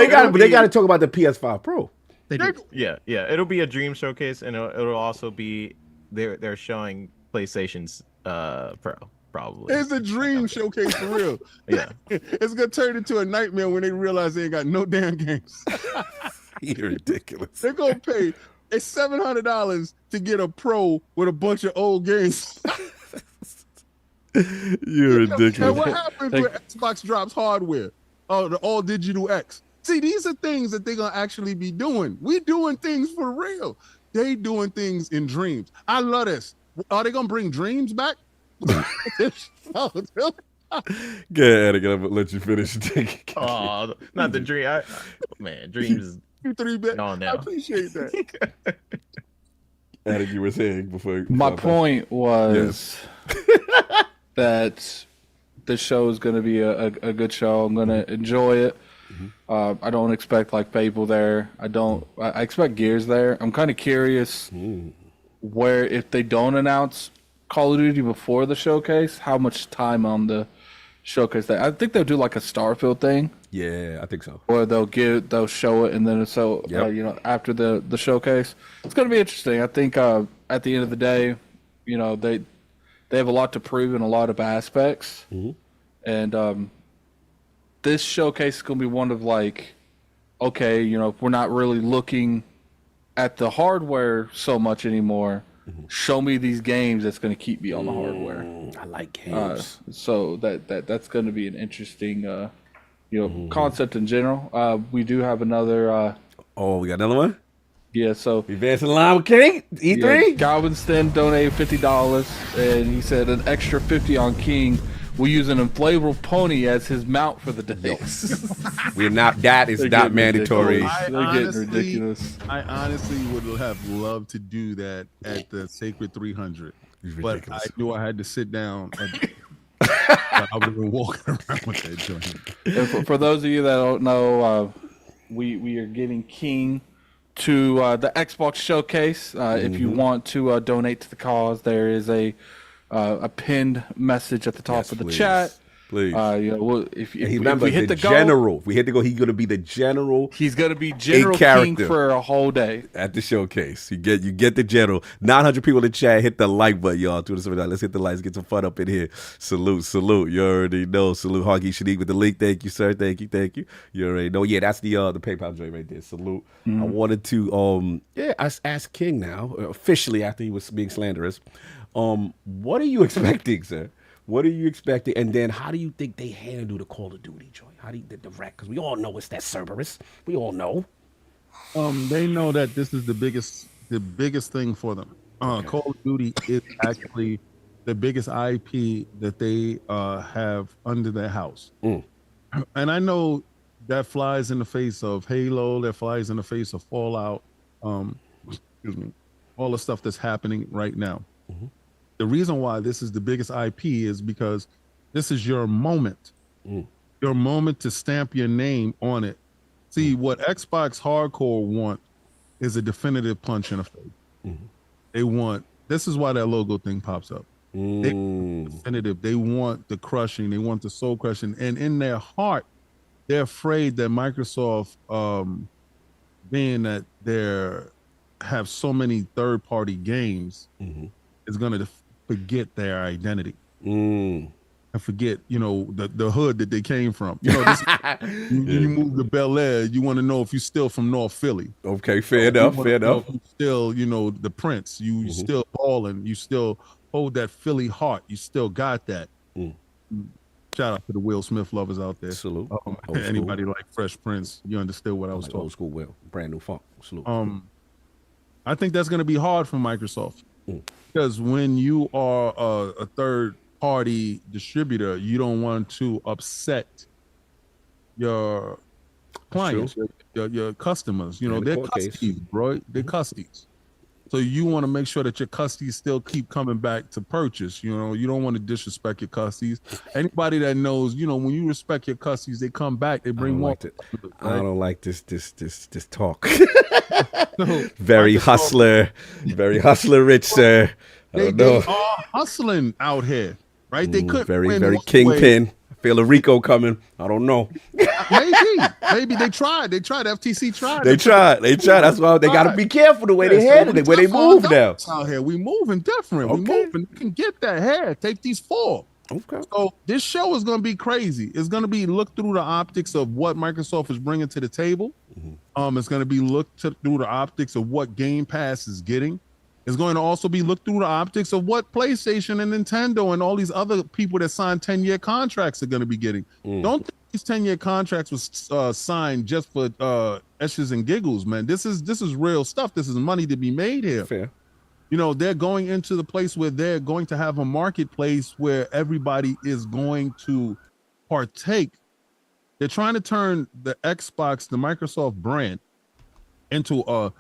got to talk about the PS5 Pro. They do. Yeah. It'll be a dream showcase, and it'll also be they're showing PlayStation's Pro. Probably. It's a dream showcase for real. Yeah. It's gonna turn into a nightmare when they realize they ain't got no damn games. You're ridiculous. They're gonna pay It's $700 to get a pro with a bunch of old games. You're ridiculous. And what happens when Xbox drops hardware? Oh, the all digital X. See, these are things that they're gonna actually be doing. We doing things for real. They doing things in dreams. I love this. Are they gonna bring dreams back? Good, Attic. I'm gonna let you finish. Oh, not the dream. Man, dreams. You 3-bet. No, I appreciate that. Attic, you were saying before. My point was that this show is going to be a good show. I'm going to enjoy it. I don't expect like Fable there. I expect Gears there. I'm kind of curious where if they don't announce Call of Duty before the showcase, how much time on the showcase that I think they'll do like a Starfield thing. Yeah, I think so. Or they'll show it and then after the showcase, it's going to be interesting. I think at the end of the day, they have a lot to prove in a lot of aspects, and this showcase is going to be one of like, okay, if we're not really looking at the hardware so much anymore, show me these games that's going to keep me on the hardware. I like games. So that's going to be an interesting, concept in general. We do have another. We got another one. Yeah, so we advancing the line with King E3. Yeah, Galveston donated $50, and he said an extra $50 on King. Will use an inflatable pony as his mount for the day. We're not. That is not mandatory. They're getting ridiculous. I honestly would have loved to do that at the Sacred 300, but I knew I had to sit down. I would have been walking around with that joint. For those of you that don't know, we are getting King to the Xbox Showcase. If you want to donate to the cause, there is a pinned message at the top of the chat. Please. If we hit the general, if we hit the go, he's gonna be the general. He's gonna be General King for a whole day at the showcase. You get the general. 900 people in the chat. Hit the like button, y'all. Let's hit the likes. Get some fun up in here. Salute. You already know. Salute, Hoggy Shanique with the link. Thank you, sir. Thank you. You already know. Yeah, that's the PayPal joint right there. Salute. I wanted to ask King now officially after he was being slanderous. What are you expecting, sir? What are you expecting? And then how do you think they handle the Call of Duty joint? How do you the direct? Because we all know it's that Cerberus. We all know. They know that this is the biggest thing for them. Call of Duty is actually the biggest IP that they have under their house. And I know that flies in the face of Halo, that flies in the face of Fallout, all the stuff that's happening right now. The reason why this is the biggest IP is because this is your moment. Your moment to stamp your name on it. See, what Xbox Hardcore want is a definitive punch in the face. They want, this is why that logo thing pops up. They want definitive. They want the crushing. They want the soul crushing. And in their heart, they're afraid that Microsoft, being that they have so many third-party games, is going to forget their identity and forget, the hood that they came from. You move to Bel Air, you want to know if you're still from North Philly. Okay, fair enough. You still, the Prince. You still ballin'. You still hold that Philly heart. You still got that. Shout out to the Will Smith lovers out there. Salute. Anybody like Fresh Prince, you understood what I was talking. Old school Will, brand new funk. Salute. I think that's going to be hard for Microsoft. Because when you are a third-party distributor, you don't want to upset your clients, your customers. They're customers, bro. They're customers. So you want to make sure that your customers still keep coming back to purchase. You don't want to disrespect your customers. Anybody that knows, when you respect your customers, they come back. They bring more. I don't like this talk. Very hustler rich, sir. They are hustling out here, right? They couldn't very kingpin. I feel a Rico coming. I don't know. Maybe they tried. FTC tried. They tried. That's why they got to be careful the way they handle it, where they move now. Out here, we moving different. We moving. You can get that hair. Take these 4. Okay. So this show is going to be crazy. It's going to be looked through the optics of what Microsoft is bringing to the table. It's going to be looked through the optics of what Game Pass is getting. It's going to also be looked through the optics of what PlayStation and Nintendo and all these other people that signed 10-year contracts are going to be getting. Don't think these 10-year contracts was signed just for eshes and giggles, man. This is real stuff. This is money to be made here. Fair. You know, they're going into the place where they're going to have a marketplace where everybody is going to partake. They're trying to turn the Xbox, the Microsoft brand, into a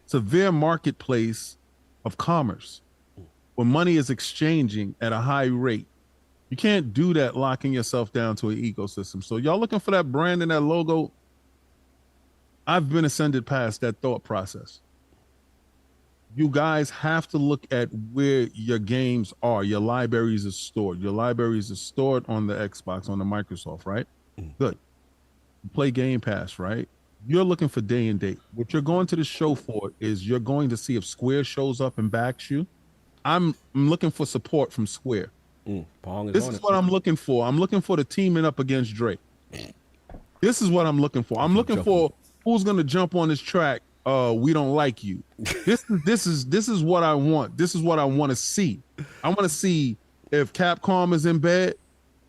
severe marketplace of commerce where money is exchanging at a high rate. You can't do that locking yourself down to an ecosystem. So y'all looking for that brand and that logo? I've been ascended past that thought process. You guys have to look at where your games are. Your libraries are stored. Your libraries are stored on the Xbox, on the Microsoft, right? Good. You play Game Pass, right? You're looking for day and date. What you're going to the show for is you're going to see if Square shows up and backs you. I'm looking for support from Square. This is what I'm looking for. I'm looking for the teaming up against Drake. This is what I'm looking for. I'm looking for who's going to jump on this track. We don't like you. This is what I want. This is what I want to see. I want to see if Capcom is in bed.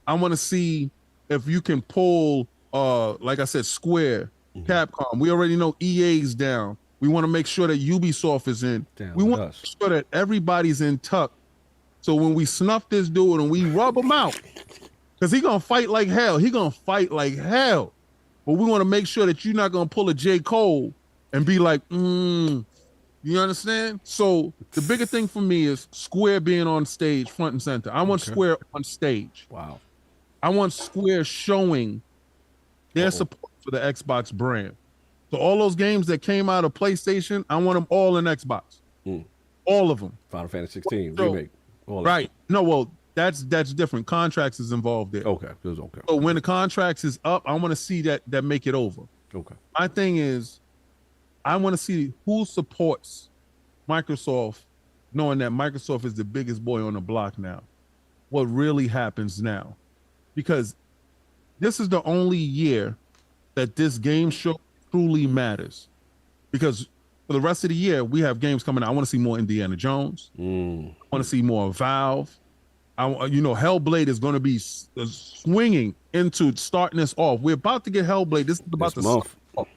I want to see if you can pull, like I said, Square, Capcom. We already know EA's down. We want to make sure that Ubisoft is in. We want to make sure that everybody's in tuck. So when we snuff this dude and we rub him out, because he's going to fight like hell. He's going to fight like hell. But we want to make sure that you're not going to pull a J. Cole and be like, you understand? So the bigger thing for me is Square being on stage, front and center. I want Square on stage. Wow. I want Square showing their support for the Xbox brand. So all those games that came out of PlayStation, I want them all in Xbox. All of them. Final Fantasy 16 remake. Right. No, well, that's different. Contracts is involved there. Okay. It was okay. So when the contracts is up, I want to see that make it over. Okay. My thing is, I want to see who supports Microsoft, knowing that Microsoft is the biggest boy on the block now. What really happens now? Because this is the only year that this game show truly matters. Because for the rest of the year, we have games coming out. I want to see more Indiana Jones. I want to see more Valve. Hellblade is going to be swinging into starting this off. We're about to get Hellblade. This is about to start off.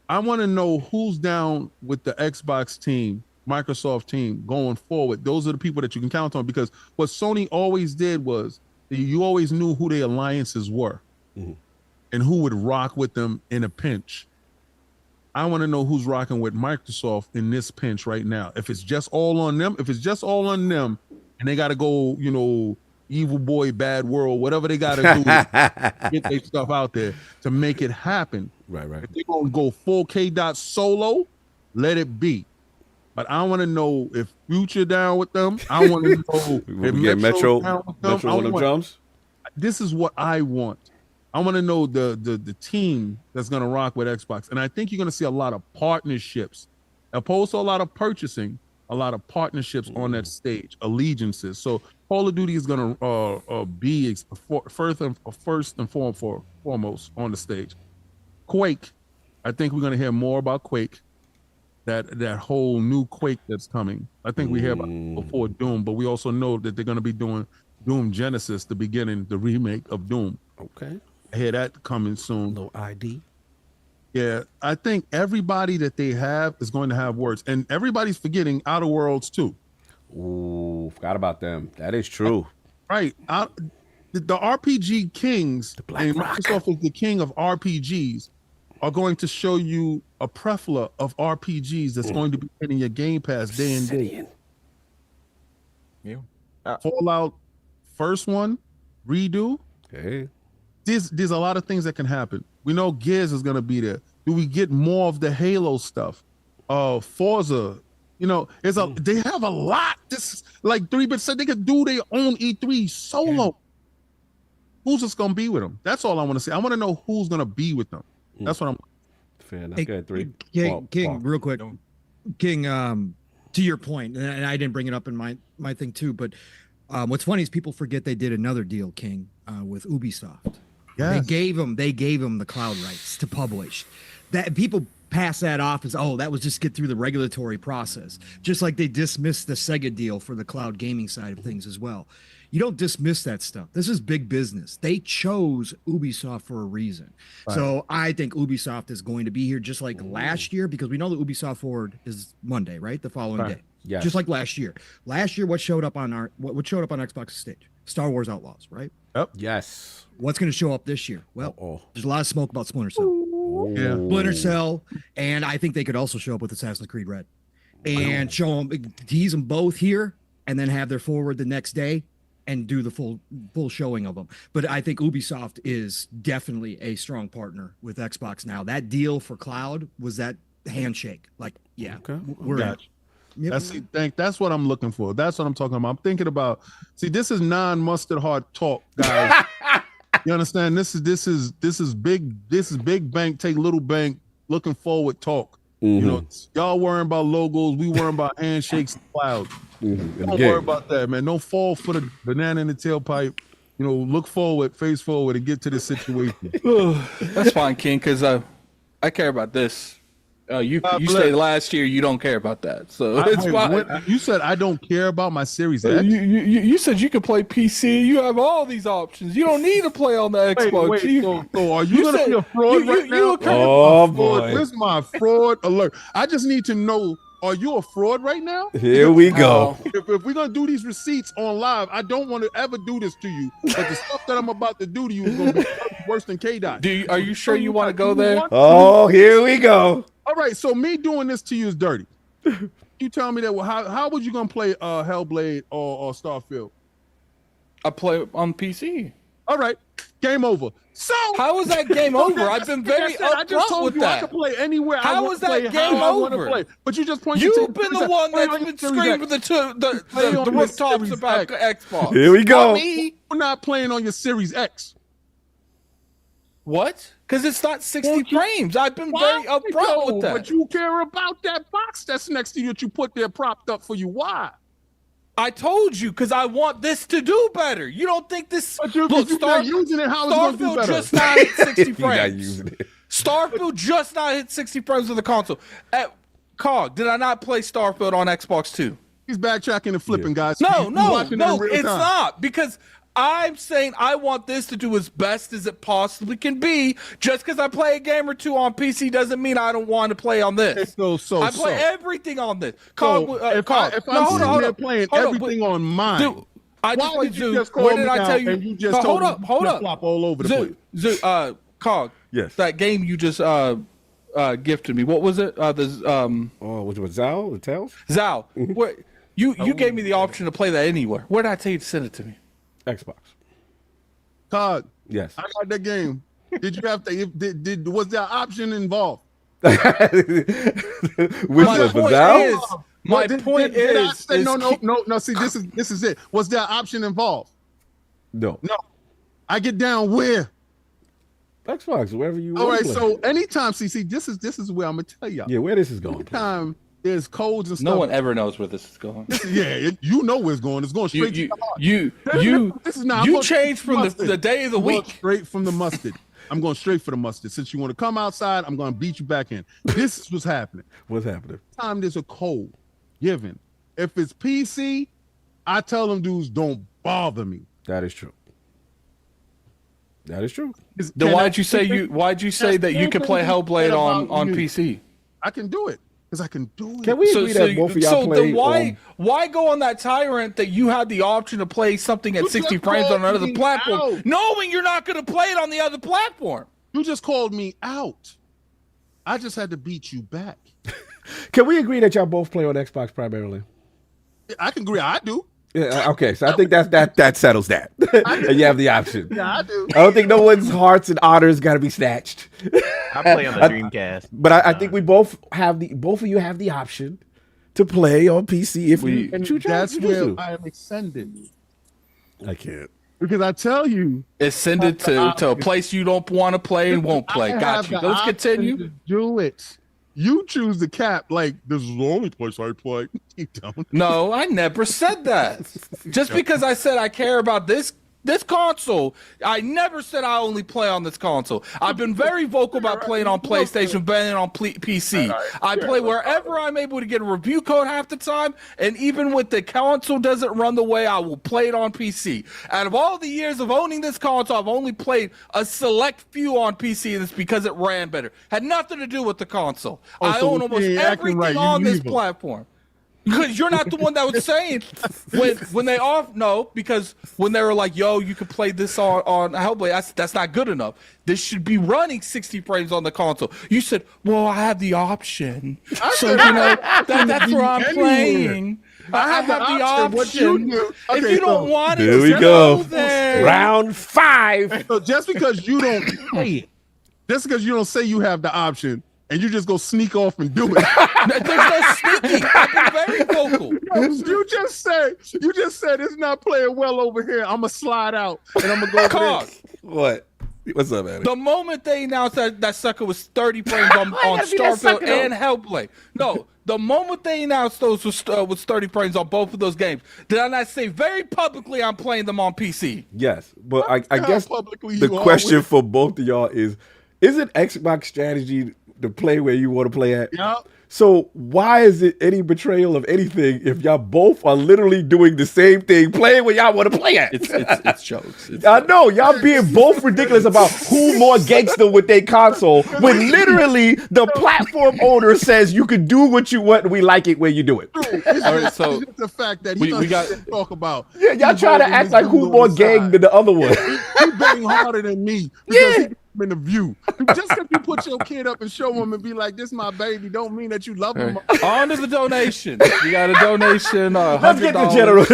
I want to know who's down with the Xbox team, Microsoft team going forward. Those are the people that you can count on, because what Sony always did was you always knew who their alliances were and who would rock with them in a pinch. I want to know who's rocking with Microsoft in this pinch right now. If it's just all on them, and they got to go, evil boy, bad world, whatever they got to do to get their stuff out there to make it happen. Right. If they're going to go full K-Dot solo, let it be. But I want to know if Future down with them. I want to know if Metro down with them. Metro on the drums. This is what I want. I want to know the team that's going to rock with Xbox. And I think you're going to see a lot of partnerships, opposed to a lot of purchasing, a lot of partnerships on that stage, allegiances. So Call of Duty is going to be first and foremost on the stage. Quake, I think we're going to hear more about Quake, that whole new Quake that's coming. I think we hear about it before Doom, but we also know that they're going to be doing Doom Genesis, the remake of Doom. Okay. I hear that coming soon. No ID. Yeah, I think everybody that they have is going to have words, and everybody's forgetting Outer Worlds too. Ooh, forgot about them. That is true. Right. The RPG kings, and Microsoft is the king of RPGs, are going to show you a plethora of RPGs that's going to be hitting your Game Pass day and day. Yeah. Fallout, first one, redo. Okay. There's a lot of things that can happen. We know Gears is going to be there. Do we get more of the Halo stuff? Forza, they have a lot. This is like 3-bit said they could do their own E3 solo. Yeah. Who's just going to be with them? That's all I want to see. I want to know who's going to be with them. That's what I'm. Fair enough. Hey, good. 3. King, real quick. King, to your point, and I didn't bring it up in my thing too, but what's funny is people forget they did another deal, King, with Ubisoft. Yes. They gave them the cloud rights to publish. that people pass that off as, oh, that was just get through the regulatory process. Just like they dismissed the Sega deal for the cloud gaming side of things as well. You don't dismiss that stuff. This is big business. They chose Ubisoft for a reason. Right. So I think Ubisoft is going to be here just like last year, because we know that Ubisoft Forward is Monday, right? The following day. Yes. Just like last year. Last year, what showed up on Xbox's stage? Star Wars Outlaws, right? Yep. Yes. What's going to show up this year? Well, there's a lot of smoke about Splinter Cell. Yeah. Splinter Cell, and I think they could also show up with Assassin's Creed Red, and show them, tease them both here, and then have their forward the next day and do the full showing of them. But I think Ubisoft is definitely a strong partner with Xbox now. That deal for cloud was that handshake. Like, yeah, we're at. Yep. That's what I'm looking for. That's what I'm talking about. I'm thinking about. See, this is non-mustard hard talk, guys. You understand? This is big bank take little bank looking forward talk. You know, y'all worrying about logos, we worrying about handshakes and clouds. Don't worry about that, man. Don't fall for the banana in the tailpipe. You know, look forward, face forward, and get to this situation. That's fine, King, because I care about this. You stated last year you don't care about that, so it's fine. You said I don't care about my Series X. You said you can play PC. You have all these options. You don't need to play on the Xbox. So are you gonna be a fraud right now? Oh boy, where's my fraud alert? I just need to know. Are you a fraud right now? Here we go. If we're going to do these receipts on live, I don't want to ever do this to you. But the stuff that I'm about to do to you is going to be worse than K-Dot. Are you sure you want to go there? Oh, here we go. All right, so me doing this to you is dirty. You tell me that. Well, how was you going to play Hellblade or Starfield? I play on PC. All right, game over. So how is that game over? I've been very upfront with that. I can play anywhere. How is that game over? But you just pointed. You've been the one that's been screaming the rooftops about Xbox. Here we go. We're not playing on your Series X. What? Because it's not 60 frames. I've been very upfront with that. But you care about that box that's next to you that you put there propped up for you. Why? I told you, because I want this to do better. You don't think this? But you're not using it. How is it going to do better? Just not hit 60 frames. Starfield just not hit 60 frames with the console. COG, did I not play Starfield on Xbox 2? He's backtracking and flipping, guys. No, it's not. Because I'm saying I want this to do as best as it possibly can be. Just because I play a game or two on PC doesn't mean I don't want to play on this. I play everything on this. If I'm playing everything on mine, dude, I just played Zoo. What did I tell you? And you just hold up. Flop all over the place. COG. Yes. That game you just gifted me. What was it? Which was Zao? The Tales? Zao. What? You gave me the option to play that anywhere. Where did I tell you to send it to me? Xbox. COD. Yes. I got that game. Did you have to? Was there an option involved? My point is, no. See, this is it. Was there an option involved? No. I get down where? Xbox, wherever you. All right. So anytime, see, this is where I'm gonna tell y'all. Yeah, where this is going. Anytime there's codes and stuff. No one ever knows where this is going. Yeah, you know where it's going. It's going straight to the heart. This is not. You changed from the day of the week. Straight from the mustard. I'm going straight for the mustard. Since you want to come outside, I'm going to beat you back in. This is what's happening. What's happening? Time there's a code given. If it's PC, I tell them dudes don't bother me. That is true. That is true. Then why'd you say that you could play Hellblade on PC? I can do it. Because I can do it. Can we agree that both of y'all play? So then why go on that tyrant that you had the option to play something at 60 frames on another platform, knowing you're not going to play it on the other platform? You just called me out. I just had to beat you back. Can we agree that y'all both play on Xbox primarily? I can agree. I do. Yeah, okay, so I think that settles that. And you have the option. Yeah, I do. I don't think no one's hearts and honors got to be snatched. I play on the Dreamcast. But I think we both of you have the option to play on PC if we. That's where I am extended. I can't. Because I tell you, it's send it to a place you don't want to play and won't play. Got you. Let's continue. Do it. You choose the cap. Like, this is the only place I play. You don't. No, I never said that. Just because I said I care about this This console, I never said I only play on this console. I've been very vocal about playing on PlayStation, playing on PC. I play wherever I'm able to get a review code half the time, and even when the console doesn't run the way, I will play it on PC. Out of all the years of owning this console, I've only played a select few on PC, and it's because it ran better. Had nothing to do with the console. I own almost everything on this platform. Because you're not the one that was saying when they because when they were like, yo, you can play this on Hellblade, that's not good enough. This should be running 60 frames on the console. You said, well, I have the option. So, you know, that's where I'm playing. I have the option. If you don't want it, there we go. There. Round 5. So just because you don't play it, just because you don't say you have the option, and you just go sneak off and do it. There's no sneaking. I've been very vocal. You just said it's not playing well over here. I'm gonna slide out and I'm gonna go over there. What? What's up, man? The moment they announced that sucker was 30 frames on Starfield and Hellblade. No, the moment they announced those was 30 frames on both of those games, did I not say very publicly I'm playing them on PC? Yes, but I guess the question for both of y'all is it Xbox strategy to play where you want to play at? Yeah. So why is it any betrayal of anything if y'all both are literally doing the same thing, playing where y'all want to play at? It's jokes. I know y'all being both ridiculous about who more gangster with their console, when literally the platform owner says you can do what you want and we like it where you do it. All right, so it's the fact that we got to talk about. Yeah, y'all trying to act like who's more gang than the other one. He betting harder than me because he in the view. Just because you put your kid up and show him and be like, this my baby, don't mean that you love him. On to the donation. We got a donation, $100. Let's get the general.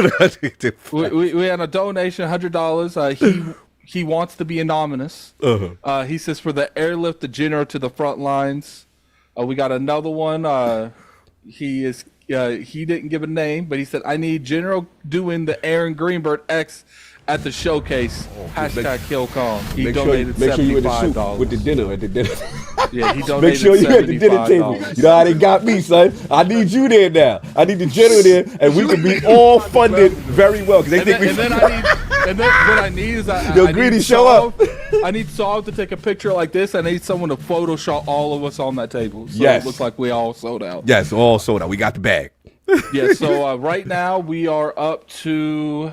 we had a donation, $100. He wants to be anonymous. He says for the airlift the general to the front lines. We got another one. He didn't give a name, but he said, I need General doing the Aaron Greenberg X at the showcase. #KillCon. He donated $75 with the dinner at the dinner. Yeah, he donated. Make sure you at the dinner table. You know how they got me, son. I need you there now. I need the general there, and we can be all funded very well because they think we. And then what I need is greedy show up. I need Saul to take a picture like this. I need someone to Photoshop all of us on that table, so yes. It looks like we all sold out. Yes, all sold out. We got the bag. Yeah. So right now we are up to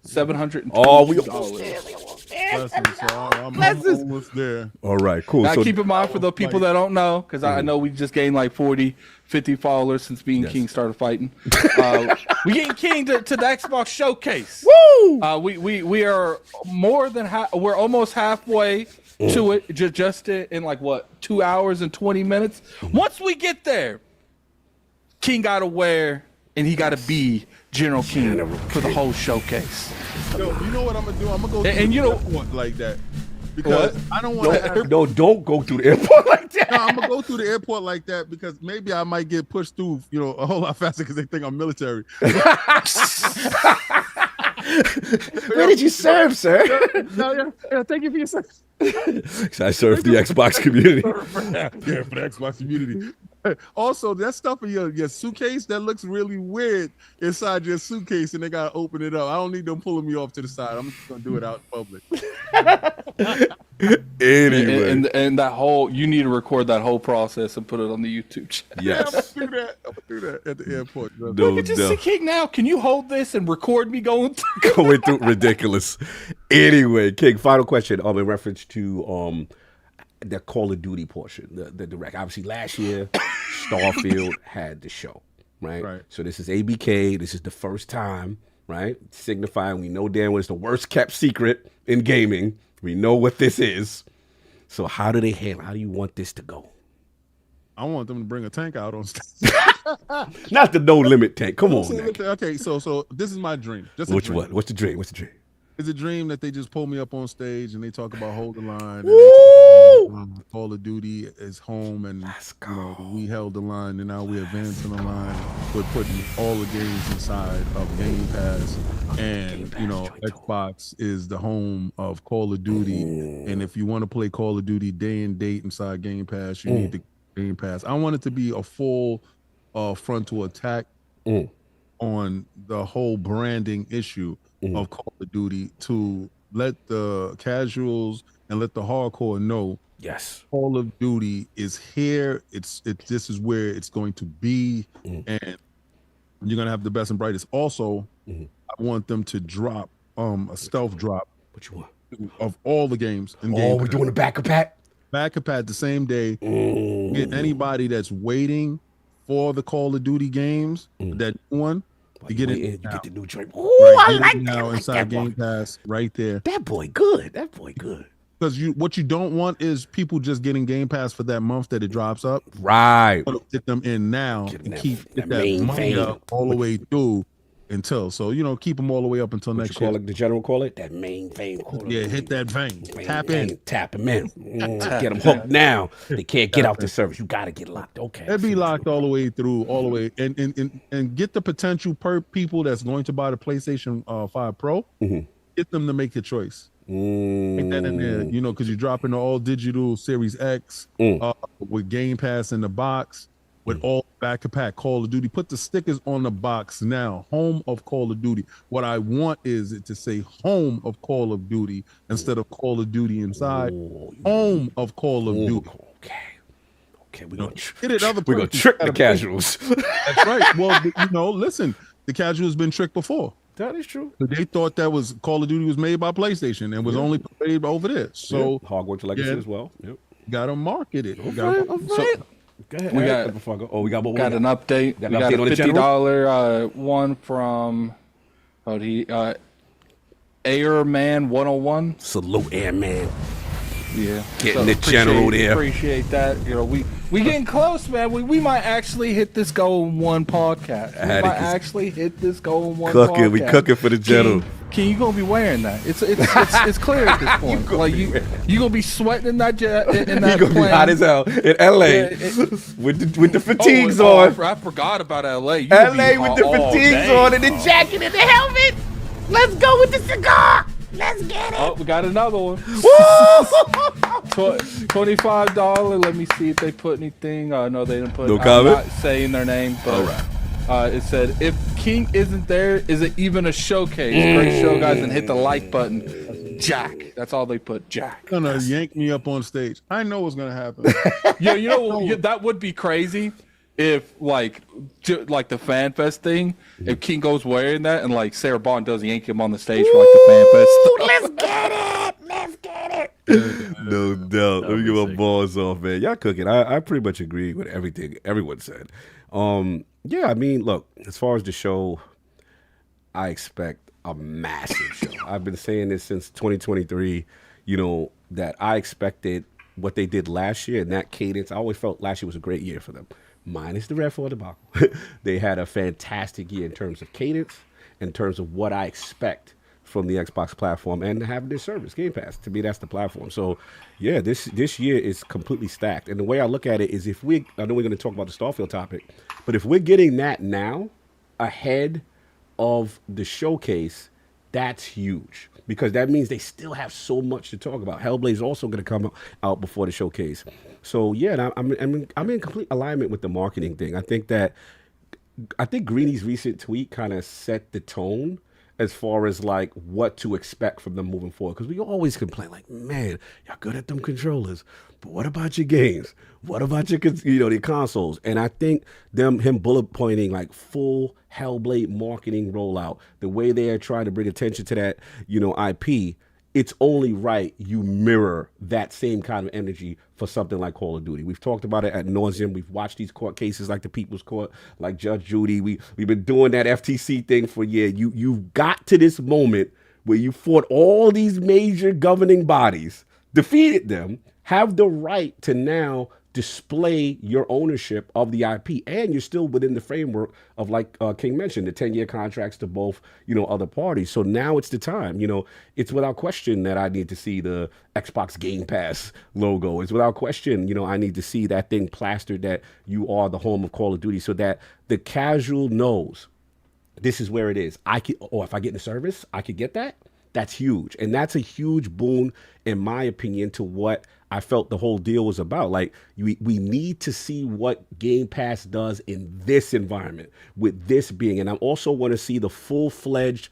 $720. Oh, we almost there. All right, cool. Now keep in mind for the people that don't know, because I know we just gained like 40, 50 followers since being King started fighting. We getting King to the Xbox Showcase. Woo! We are more than we're almost halfway to it. Just in like what 2 hours and 20 minutes. Once we get there, King got to wear and he got to be General King for the whole showcase. Yo, you know what I'm gonna do? I'm gonna go and you know like that because I don't want to. No, don't go through the airport like that. No, I'm gonna go through the airport like that because maybe I might get pushed through, a whole lot faster because they think I'm military. Where did you serve, sir? Thank you for your service. I serve the Xbox community. Yeah, for the Xbox community. Also, that stuff in your suitcase that looks really weird inside your suitcase, and they gotta open it up. I don't need them pulling me off to the side. I'm just gonna do it out in public. Anyway, and that whole you need to record that whole process and put it on the YouTube channel. Yes, I'm gonna do that at the airport. Look at just King now. Can you hold this and record me going through ridiculous? Anyway, King, final question. In reference to the Call of Duty portion, the direct. Obviously, last year, Starfield had the show, right? So this is ABK. This is the first time, right? Signifying we know damn well it's the worst kept secret in gaming. We know what this is. So how do they handle? How do you want this to go? I want them to bring a tank out on stage. Not the no limit tank. Come on. Okay, so this is my dream. Which one? What's the dream? It's a dream that they just pull me up on stage and they talk about Hold the Line. And Call of Duty is home, and we held the line, and now we're advancing the line. We're putting all the games inside of Game Pass, and Xbox is the home of Call of Duty. And if you want to play Call of Duty day and date inside Game Pass, you need the Game Pass. I want it to be a full frontal attack. on the whole branding issue of Call of Duty to let the casuals and let the hardcore know Yes. Call of Duty is here. This is where it's going to be, and you're gonna have the best and brightest. Also, I want them to drop a stealth drop. What you want? Of all the games. Oh, we're doing a backer pack? Backer pack the same day. Get anybody that's waiting for the Call of Duty games, that one, you get it. You get the new joint. Right, Oh, I like now that. inside Game Pass, right there. That boy good. That boy good. Because what you don't want is people just getting Game Pass for that month that it drops up. Right. Get them in now and keep that main money thing. up all the way through until. So keep them all the way up until next year. Call it the general call it that main vein. Yeah, hit that vein. Tap in. Tap him in. Get them hooked now. They can't get out the service. You got to get locked. Okay. It'd be locked all the way through, all the way, and get the potential people that's going to buy the PlayStation 5 Pro. Get them to make the choice. Make that in there, because you're dropping the all digital Series X with Game Pass in the box, with all back-to-pack Call of Duty. Put the stickers on the box now. Home of Call of Duty. What I want is it to say Home of Call of Duty instead of Call of Duty inside. Home of Call of Duty. Okay, we're gonna trick the casuals. That's right. Well, listen, the casuals been tricked before. That is true. They thought that was Call of Duty was made by PlayStation and was only played over there. So Hogwarts Legacy as well. Yep. Got to market it. Go ahead. We got an update. Got we an got update a on the $50 one from Airman 101. Salute Airman. Yeah, getting the general there. Appreciate that. We getting close, man. We might actually hit this goal in one podcast. We might actually hit this goal in one podcast. We cooking for the general. King, you gonna be wearing that? It's clear at this point. You gonna be sweating in that in that you gonna be hot as hell in LA with the fatigues on. I forgot about LA. LA with the fatigues on and the jacket and the helmet. Let's go with the cigar. Let's get it. Oh, we got another one. $25. Let me see if they put anything. No, they didn't put. No comment. I'm not saying their name, but it said, "If King isn't there, is it even a showcase?" Great show, guys, and hit the like button. Jack. That's all they put. Jack. Gonna yank me up on stage. I know what's gonna happen. That would be crazy. If like the fan fest thing, if King goes wearing that and Sarah Bond does yank him on the stage for the fan fest. Let's get it. No doubt. Let me get my balls off, man. Y'all cooking. I pretty much agree with everything everyone said. Yeah, I mean, look, as far as the show, I expect a massive show. I've been saying this since 2023, that I expected what they did last year and that cadence. I always felt last year was a great year for them. Minus the Redfall debacle. They had a fantastic year in terms of cadence, in terms of what I expect from the Xbox platform and having this service, Game Pass. To me, that's the platform. So, yeah, this year is completely stacked. And the way I look at it is I know we're going to talk about the Starfield topic, but if we're getting that now ahead of the showcase, that's huge. Because that means they still have so much to talk about. Hellblade is also going to come out before the showcase. So yeah, I'm in complete alignment with the marketing thing. I think Greeny's recent tweet kind of set the tone as far as what to expect from them moving forward. Because we always complain man, y'all good at them controllers, but what about your games? What about your the consoles? And I think him bullet pointing full Hellblade marketing rollout, the way they are trying to bring attention to that IP. It's only right you mirror that same kind of energy for something like Call of Duty. We've talked about it ad nauseum. We've watched these court cases like the People's Court, like Judge Judy. We've been doing that FTC thing for years. You've got to this moment where you fought all these major governing bodies, defeated them, have the right to now display your ownership of the IP, and you're still within the framework of, King mentioned, the 10-year contracts to both, other parties. So now it's the time. It's without question that I need to see the Xbox Game Pass logo. It's without question, I need to see that thing plastered that you are the home of Call of Duty, so that the casual knows this is where it is. If I get in the service, I could get that. That's huge. And that's a huge boon, in my opinion, to what I felt the whole deal was about. Like, we need to see what Game Pass does in this environment with this being. And I also want to see the full-fledged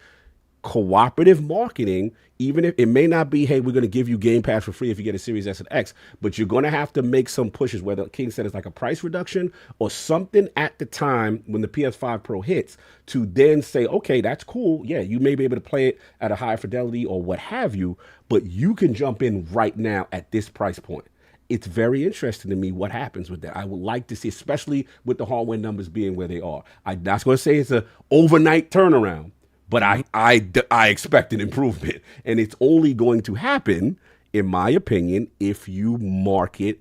cooperative marketing, even if it may not be, hey, we're going to give you Game Pass for free if you get a Series S and X, but you're going to have to make some pushes, whether King said it's like a price reduction or something at the time when the PS5 Pro hits, to then say, okay, that's cool. Yeah, you may be able to play it at a higher fidelity or what have you, but you can jump in right now at this price point. It's very interesting to me what happens with that. I would like to see, especially with the hardware numbers being where they are. I'm not going to say it's an overnight turnaround, but I expect an improvement. And it's only going to happen, in my opinion, if you market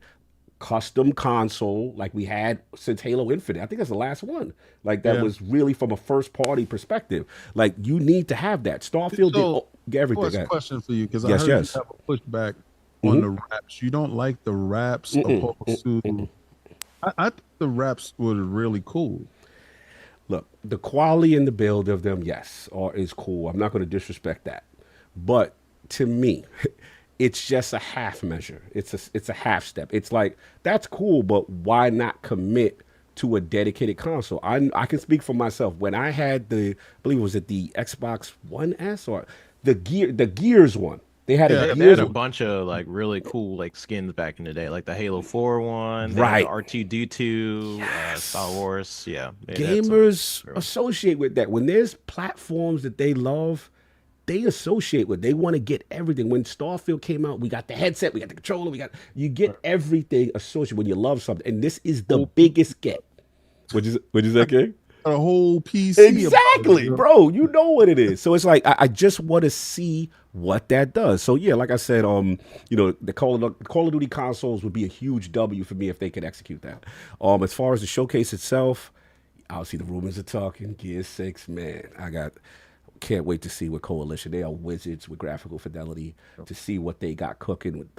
custom console like we had since Halo Infinite. I think that's the last one. Like, that was really from a first-party perspective. Like, you need to have that. Starfield did everything. I have a question for you, because I Yes, heard yes. you have a pushback on the raps. You don't like the raps opposed to... I think the raps were really cool. Look, the quality and the build of them, yes, is cool. I'm not going to disrespect that. But to me, it's just a half measure. It's a half step. It's like, that's cool, but why not commit to a dedicated console? I can speak for myself. When I had I believe it was the Xbox One S or the Gears one. They had They had a bunch of like really cool like skins back in the day, like the Halo 4 one, right? R2D2, Star Wars. Yeah, gamers associate with that. When there's platforms that they love, they associate with. They want to get everything. When Starfield came out, we got the headset, we got the controller, you get everything associated when you love something. And this is the biggest get. What'd you say, King? A whole PC. Exactly, bro. You know what it is. So it's like, I just want to see what that does. So yeah, like I said, the Call of Duty consoles would be a huge W for me if they could execute that. As far as the showcase itself, obviously the rumors are talking. Gear 6, man, can't wait to see what Coalition. They are wizards with graphical fidelity. To see what they got cooking with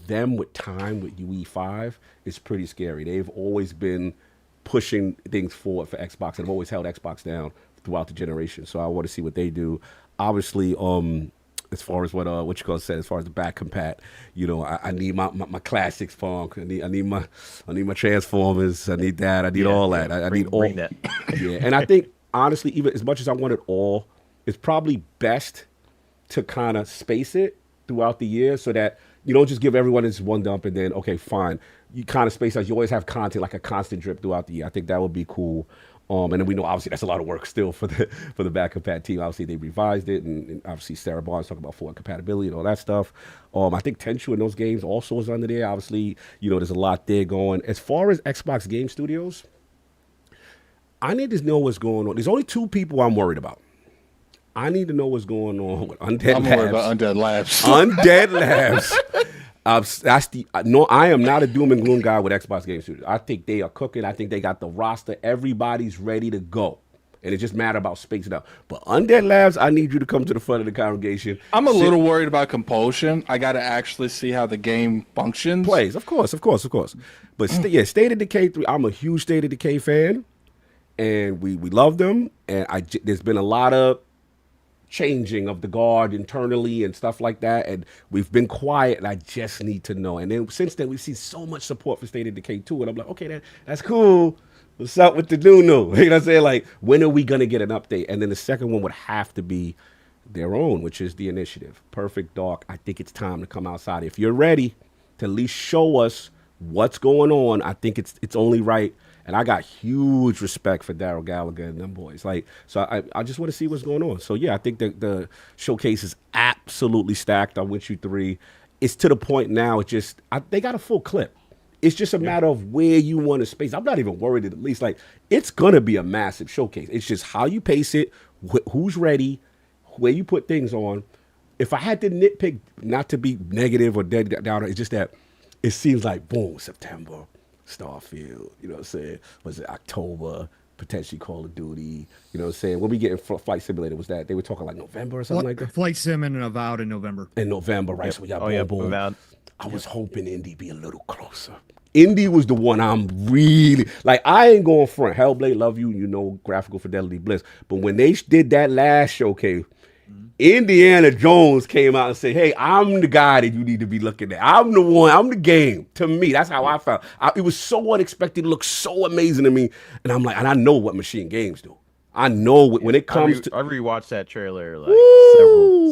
them, with time, with UE5 is pretty scary. They've always been pushing things forward for Xbox and have always held Xbox down throughout the generation. So I want to see what they do. Obviously, as far as what you gonna say, as far as the back compat, I need my classics funk. I need my Transformers. I need that. I need all that. I need all that. Yeah, and I think honestly, even as much as I want it all, it's probably best to kind of space it throughout the year so that you don't just give everyone this one dump and then, okay, fine. You kind of space out. You always have content, like a constant drip throughout the year. I think that would be cool. And then we know, obviously, that's a lot of work still for the back compat team. Obviously, they revised it, and obviously, Sarah Barnes talking about forward compatibility and all that stuff. I think Tenchu in those games also is under there. Obviously, there's a lot there going. As far as Xbox Game Studios, I need to know what's going on. There's only two people I'm worried about. I need to know what's going on with Undead Labs. I'm worried about Undead Labs. Undead Labs. I am not a doom and gloom guy with Xbox Game Studios. I think they are cooking. I think they got the roster. Everybody's ready to go. And it's just matter about spacing out. But Undead Labs, I need you to come to the front of the congregation. I'm a little worried about compulsion. I got to actually see how the game functions. Plays, of course. But State of Decay 3, I'm a huge State of Decay fan. And we love them. And there's been a lot of changing of the guard internally and stuff like that, and we've been quiet, and I just need to know. And then since then, we've seen so much support for State of Decay 2, and I'm like, okay, that's cool. What's up with the new? You know what I'm saying? Like, when are we gonna get an update? And then the second one would have to be their own, which is the Initiative. Perfect Dark. I think it's time to come outside. If you're ready to at least show us what's going on, I think it's only right. And I got huge respect for Daryl Gallagher and them boys. Like, so I just want to see what's going on. So yeah, I think the showcase is absolutely stacked. I'm with you 3. It's to the point now. They got a full clip. It's just a matter of where you want to space. I'm not even worried at least. Like, it's gonna be a massive showcase. It's just how you pace it, who's ready, where you put things on. If I had to nitpick, not to be negative or dead down, it's just that it seems like boom, September. Starfield, you know what I'm saying? Was it October? Potentially Call of Duty, you know what I'm saying? When we get in Flight Simulator, was that they were talking like November or something like that? Flight Sim and Avowed in November. In November, right? Yep. So we got boom. Avowed. I was hoping Indy be a little closer. Indy was the one I'm really like. I ain't going front. Hellblade, love you. Graphical fidelity bliss. But when they did that last showcase, Indiana Jones came out and said, hey, I'm the guy that you need to be looking at. I'm the one. I'm the game. To me, that's how I felt. It was so unexpected. It looked so amazing to me. And I'm like, and I know what Machine Games do. I know when it comes to... I rewatched that trailer like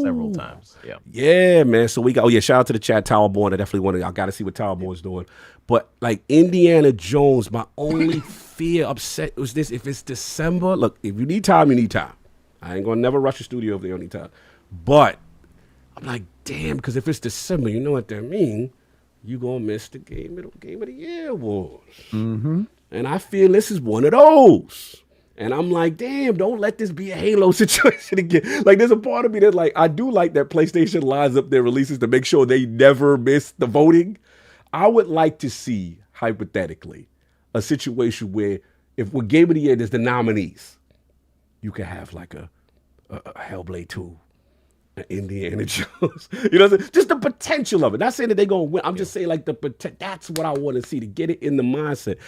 several times. Yeah. Yeah, man. So we got... Oh, yeah. Shout out to the chat, Towerborn. I definitely want to... I got to see what Towerborn's doing. But, like, Indiana Jones, my only fear, upset was this. If it's December... Look, if you need time, you need time. I ain't going to never rush the studio if they don't need time. But I'm like, damn, because if it's December, you know what that means? You going to miss the Game of the Year awards. Mm-hmm. And I feel this is one of those. And I'm like, damn, don't let this be a Halo situation again. Like, there's a part of me that, like, I do like that PlayStation lines up their releases to make sure they never miss the voting. I would like to see, hypothetically, a situation where if with Game of the Year, there's the nominees, you could have, like, a Hellblade 2, an Indiana Jones. You know what I'm saying? Just the potential of it. Not saying that they're going to win. I'm just saying, like, that's what I want to see, to get it in the mindset.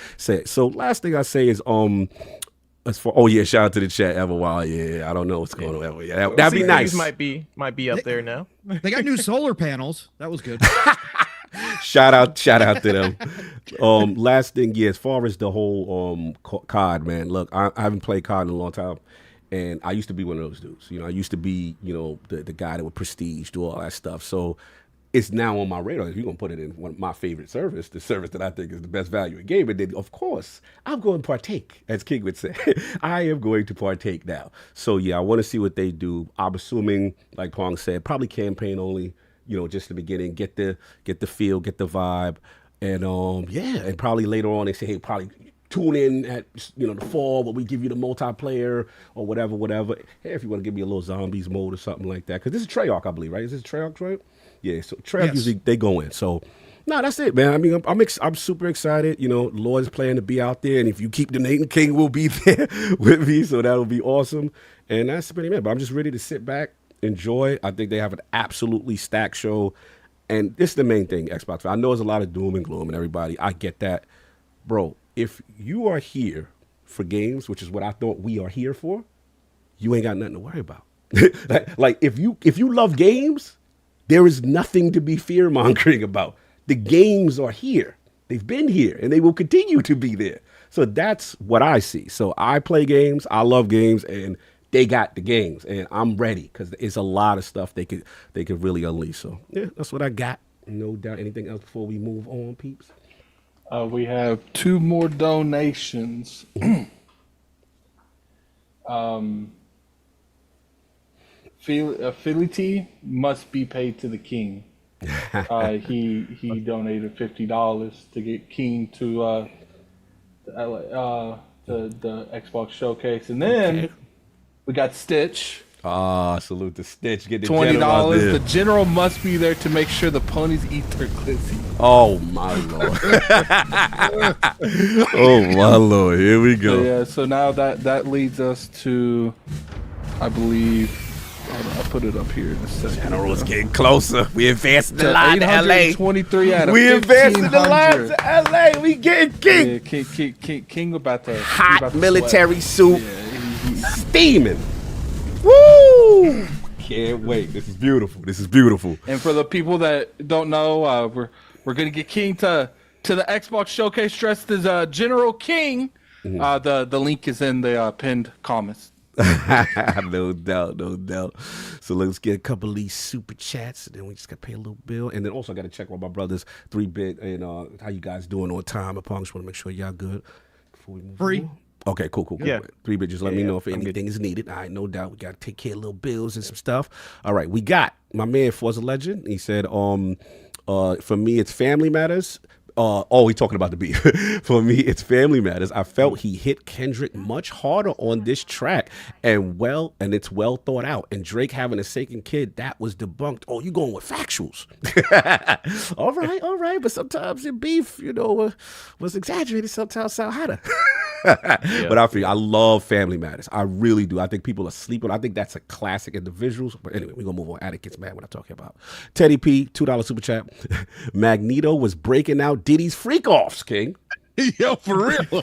So last thing I say is, as for shout out to the chat, Everwild. Yeah, I don't know what's going on, Ever. Yeah, that'd be nice. Might be up there now. They got new solar panels. That was good. shout out to them. Last thing, as far as the whole COD, man. Look, I haven't played COD in a long time, and I used to be one of those dudes. You know, I used to be, the guy that would prestige, do all that stuff. So it's now on my radar. If you're going to put it in one of my favorite service, the service that I think is the best value in game, and then, of course, I'm going to partake, as King would say. I am going to partake now. So, yeah, I want to see what they do. I'm assuming, like Pong said, probably campaign only, just the beginning, get the feel, get the vibe. And, and probably later on they say, hey, probably tune in at, the fall where we give you the multiplayer or whatever. Hey, if you want to give me a little zombies mode or something like that. Because this is Treyarch, I believe, right? Is this Treyarch, right? Yeah, so Treyarch usually they go in. So, no, that's it, man. I mean, I'm super excited. Lord's planning to be out there, and if you keep donating, King will be there with me, so that'll be awesome. And that's pretty much it. But I'm just ready to sit back, enjoy. I think they have an absolutely stacked show, and this is the main thing, Xbox. I know there's a lot of doom and gloom and everybody. I get that, bro. If you are here for games, which is what I thought we are here for, you ain't got nothing to worry about. like if you love games, there is nothing to be fear-mongering about. The games are here. They've been here, and they will continue to be there. So that's what I see. So I play games, I love games, and they got the games, and I'm ready because it's a lot of stuff they could really unleash. So, yeah, that's what I got. No doubt. Anything else before we move on, peeps? We have 2 more donations. Affiliate must be paid to the king. He donated $50 to get King to the Xbox Showcase, and then we got Stitch. Salute to Stitch. Get the $20. The general must be there to make sure the ponies eat their glizzy. Oh my lord! Oh my lord! Here we go. So now that leads us to, I believe. I'll put it up here in a second. General's getting closer. We advancing the line to LA. 23 out of we advancing the line to LA. We getting King. Yeah, King about to hot military suit, steaming. Woo! Can't wait. This is beautiful. And for the people that don't know, we're gonna get King to the Xbox Showcase dressed as General King. The link is in the pinned comments. No doubt. So let's get a couple of these super chats, and then we just gotta pay a little bill, and then also I gotta check with my brothers 3-bit and how you guys doing on time. I just want to make sure y'all good before we move Free. on. Okay, cool. Yeah. 3-bit, just let me know if anything is needed. All right, no doubt. We gotta take care of little bills and some stuff. All right, we got my man Forza Legend. He said, for me it's Family Matters. He's talking about the beat. For me, it's Family Matters. I felt he hit Kendrick much harder on this track, and it's well thought out. And Drake having a second kid, that was debunked. Oh, you going with factuals? All right. But sometimes in beef, was exaggerated. Sometimes sound hotter. But I love Family Matters. I really do. I think people are sleeping. I think that's a classic in the visuals. But anyway, we're gonna move on. Attic gets mad when I talk about Teddy P, $2 super chat. Magneto was breaking out Diddy's freak offs, King. Yo, for real.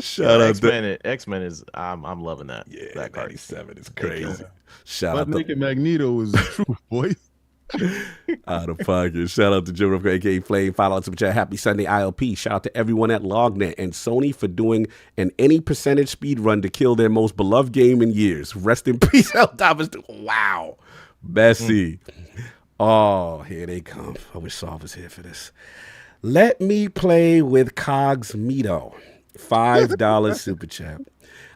Shout out to X-Men is I'm loving that. that card. 97 is crazy. Shout But out to Naked Magneto is the truth, boy. out of pocket. Shout out to Joe Ruff, aka Flame. Follow us super chat. Happy Sunday, ILP. Shout out to everyone at LogNet and Sony for doing an any percentage speed run to kill their most beloved game in years. Rest in peace, Helldivers. Wow. Bessie. Oh, here they come. I wish Saul was here for this. Let me play with COGSMito. $5 super chat.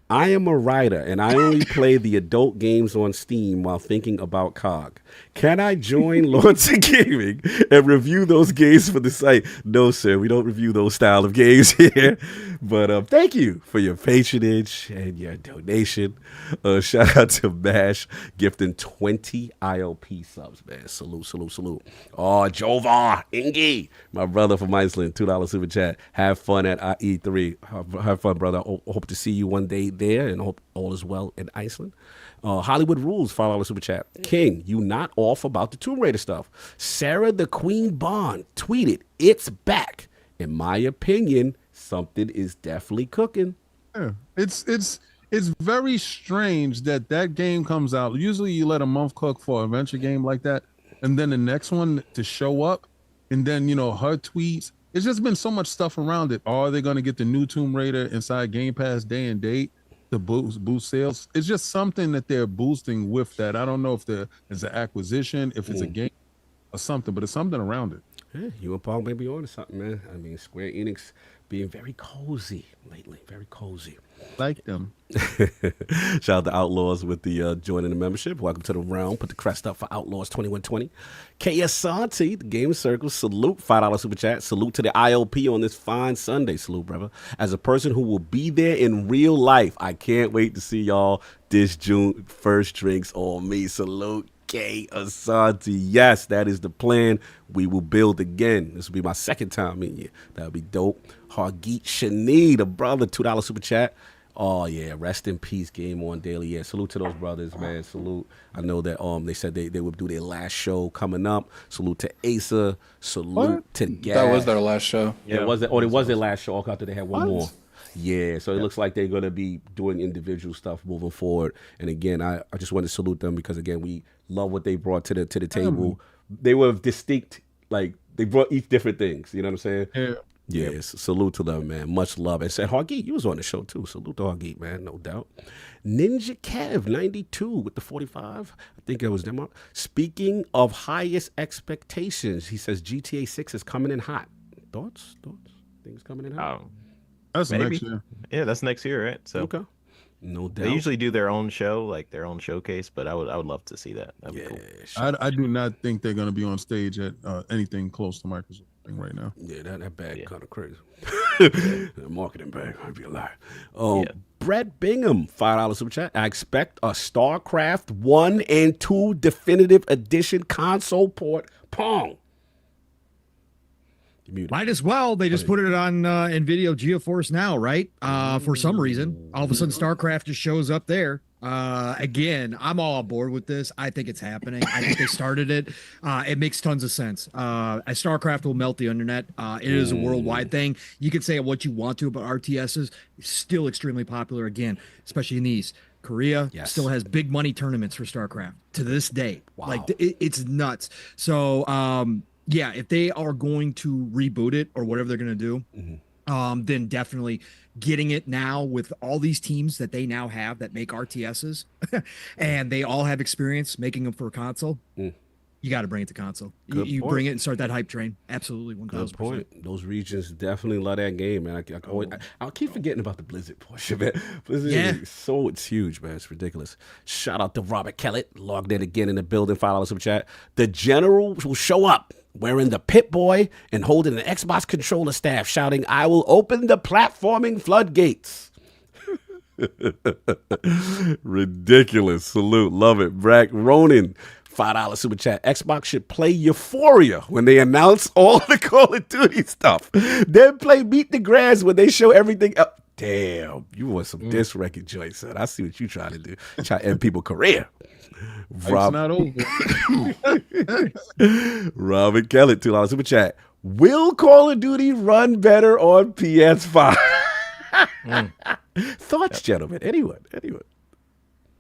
I am a writer, and I only play the adult games on Steam while thinking about COG. Can I join Lords of Gaming and review those games for the site? No, sir, we don't review those style of games here. But thank you for your patronage and your donation. Shout out to Mash gifting 20 ILP subs, man. Salute, salute, salute. Oh, Jovar, Ingi, my brother from Iceland, $2 super chat. Have fun at E3. Have fun, brother. Hope to see you one day there, and hope all is well in Iceland. Hollywood Rules, $5 super chat. King, you not off about the Tomb Raider stuff. Sarah the Queen Bond tweeted, "It's back. In my opinion, something is definitely cooking." Yeah. It's very strange that game comes out. Usually you let a month cook for an adventure game like that, and then the next one to show up, and then her tweets. It's just been so much stuff around it. Are they going to get the new Tomb Raider inside Game Pass day and date to boost sales? It's just something that they're boosting with that. I don't know if it's an acquisition, if it's a game or something, but it's something around it. Yeah, you and Paul may be on to something, man. I mean, Square Enix being very cozy lately, very cozy. Like them. Shout out to Outlaws with the joining the membership. Welcome to the realm. Put the crest up for Outlaws 2120. KS Santi, the Game Circle, salute. $5 super chat. Salute to the ILP on this fine Sunday. Salute, brother. As a person who will be there in real life, I can't wait to see y'all this June. First drinks on me. Salute. K Asante. Yes, that is the plan. We will build again. This will be my second time in here. That would be dope. Hargeet Shani, the brother, $2 super chat. Oh yeah, rest in peace, Game On Daily. Yeah, salute to those brothers, man. Salute. I know that they said they would do their last show coming up. Salute to Asa. Salute to Gaz. That was their last show. Yeah, it was their last show. After they had one more. Yeah, so it looks like they're going to be doing individual stuff moving forward. And again, I just want to salute them because, again, we love what they brought to the table. They were distinct, like, they brought each different things. You know what I'm saying? Yeah. Yes, salute to them, man. Much love. And said, Hargeet, you was on the show, too. Salute to Hargeet, man, no doubt. Ninja Kev, 92 with the 45. I think it was them. Speaking of highest expectations, he says GTA 6 is coming in hot. Thoughts? Think it's coming in hot? That's Maybe. next year. Yeah, that's next year, right? So okay, no doubt. They usually do their own show, like their own showcase, but I would love to see that. That'd be cool. I do not think they're going to be on stage at anything close to Microsoft thing right now. Yeah, that bag kind of crazy. That marketing bag might be a lie. Brett Bingham, $5 super chat. I expect a StarCraft 1 and 2 definitive edition console port. Pong. Might as well. They just put it on NVIDIA GeForce Now, right? For some reason, all of a sudden, StarCraft just shows up there. Again, I'm all on board with this. I think it's happening. I think they started it. It makes tons of sense. StarCraft will melt the internet. It is a worldwide thing. You can say what you want to about RTSs. Still extremely popular, again, especially in the East. Korea still has big money tournaments for StarCraft to this day. Wow. Like, it's nuts. So, yeah, if they are going to reboot it or whatever they're going to do, then definitely getting it now with all these teams that they now have that make RTSs and they all have experience making them for a console. You got to bring it to console. You bring it and start that hype train. Absolutely, 1000%. Good point. Those regions definitely love that game, man. I'll keep forgetting about the Blizzard portion, man. Blizzard it's huge, man. It's ridiculous. Shout out to Robert Kellett, logged in again in the building. $5 super chat. The general will show up wearing the Pit Boy and holding an Xbox controller staff, shouting, "I will open the platforming floodgates." Ridiculous. Salute. Love it. Brack Ronan, $5 super chat. Xbox should play Euphoria when they announce all the Call of Duty stuff. Then play Beat the Grass when they show everything else. Damn, you want some disc record joints, son. I see what you trying to do. Try to end people's career. It's not over. Robert Kellett, $2 super chat. Will Call of Duty run better on PS5? Thoughts, gentlemen? Anyone?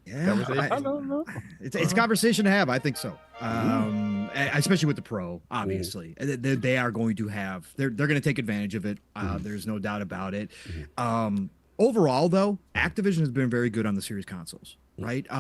Yeah, I don't know. it's a conversation to have. I think so. Especially with the pro, obviously, they are going to have. They're going to take advantage of it. There's no doubt about it. Overall, though, Activision has been very good on the Series consoles. Right. The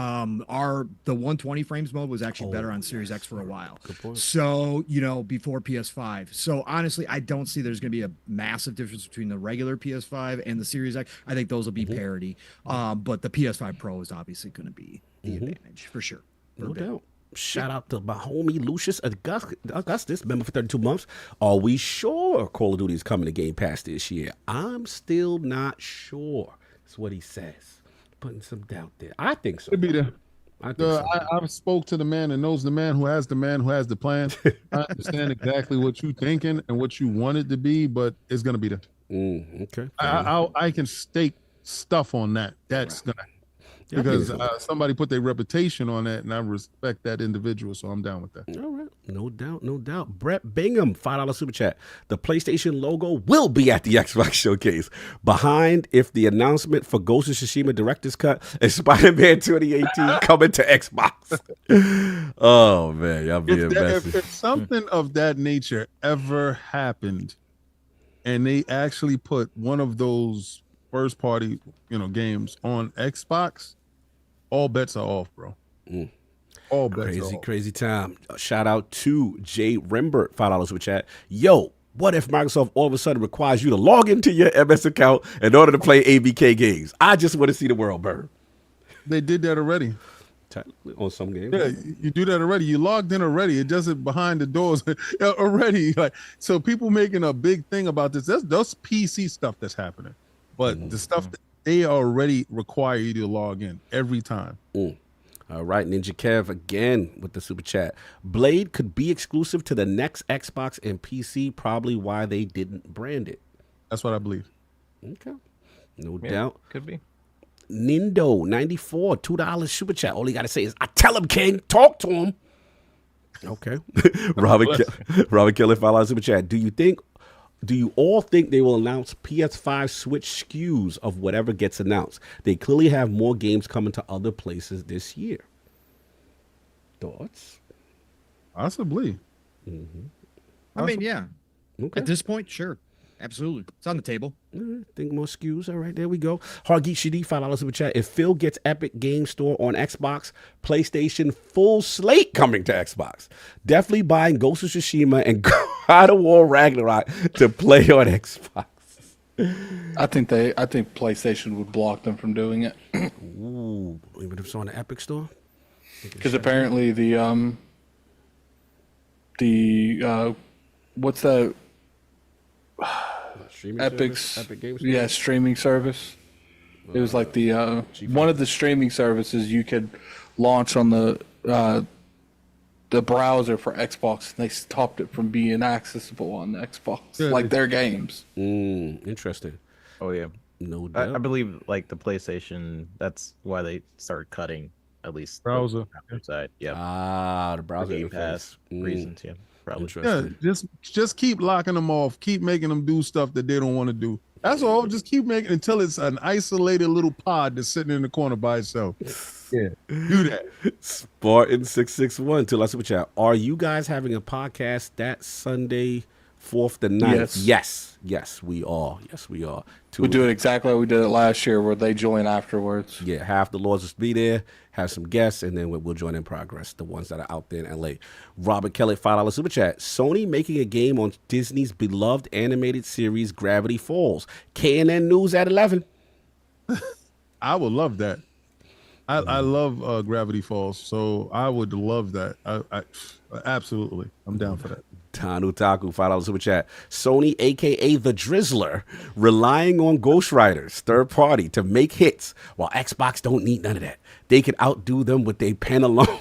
120 frames mode was actually better on Series X for a while. Good point. So, before PS5. So honestly, I don't see there's going to be a massive difference between the regular PS5 and the Series X. I think those will be parity. But the PS5 Pro is obviously going to be the advantage for sure. No doubt. Shout out to my homie Lucius Augustus, member for 32 months. Are we sure Call of Duty is coming to Game Pass this year? I'm still not sure. That's what he says. Putting some doubt there. I think so. Could be there. I think so. I spoke to the man and knows the man who has the plan. I understand exactly what you're thinking and what you want it to be, but it's gonna be there. Okay. I can stake stuff on that. That's gonna because somebody put their reputation on that, and I respect that individual, so I'm down with that. All right, no doubt. Brett Bingham, $5 super chat. The PlayStation logo will be at the Xbox Showcase. Behind, if the announcement for Ghost of Tsushima Director's Cut and Spider-Man 2018 coming to Xbox. Oh man, y'all being messy. If something of that nature ever happened, and they actually put one of those first-party, games on Xbox, all bets are off, bro. All bets are off. Crazy time. Shout out to Jay Rembert, $5 super chat. Yo, what if Microsoft all of a sudden requires you to log into your MS account in order to play ABK games? I just want to see the world burn. They did that already. Technically, on some games. Yeah, you do that already. You logged in already. It does it behind the doors already. So people making a big thing about this. That's PC stuff that's happening. But the stuff that they already require you to log in every time. All right, Ninja Kev again with the super chat. Blade could be exclusive to the next Xbox and PC, probably why they didn't brand it. That's what I believe. Okay. No doubt. Could be. Nindo, 94, $2 super chat. All you got to say is, I tell him, King, talk to him. Okay. Robert Kelly, $5 super chat. Do you all think they will announce PS5 Switch SKUs of whatever gets announced? They clearly have more games coming to other places this year. Thoughts? Possibly. I mean, yeah. Okay. At this point, sure. Absolutely. It's on the table. Think more SKUs. All right, there we go. Hargeet Shadi, $5 super chat. If Phil gets Epic Game Store on Xbox, PlayStation full slate coming to Xbox. Definitely buying Ghost of Tsushima and God of War Ragnarok to play on Xbox. I think PlayStation would block them from doing it. Ooh, even if it's on the Epic Store? Because apparently the what's that? Epic Games. Yeah, streaming service. It was like the one of the streaming services you could launch on the browser for Xbox, and they stopped it from being accessible on the Xbox, like their games. Interesting. Oh yeah, no doubt. I believe like the PlayStation. That's why they started cutting at least browser side. Yeah. The browser Game Pass reasons. Yeah. Probably. Yeah, just keep locking them off. Keep making them do stuff that they don't want to do. That's all. Just keep making until it's an isolated little pod that's sitting in the corner by itself. Yeah, do that. Spartan661 to us super chat. Are you guys having a podcast that Sunday, 4th to 9th? Yes, we are. We do it exactly like we did it last year, where they join afterwards. Yeah, half the Lords will be there, have some guests, and then we'll join in progress, the ones that are out there in LA. Robert Kelly, $5 super chat. Sony making a game on Disney's beloved animated series Gravity Falls. KNN News at 11. I would love that. I love Gravity Falls, so I would love that. I absolutely, I'm down for that. Tanu Taku, $5 super chat. Sony, a.k.a. The Drizzler, relying on ghostwriters, third party, to make hits, while Xbox don't need none of that. They can outdo them with their pen alone.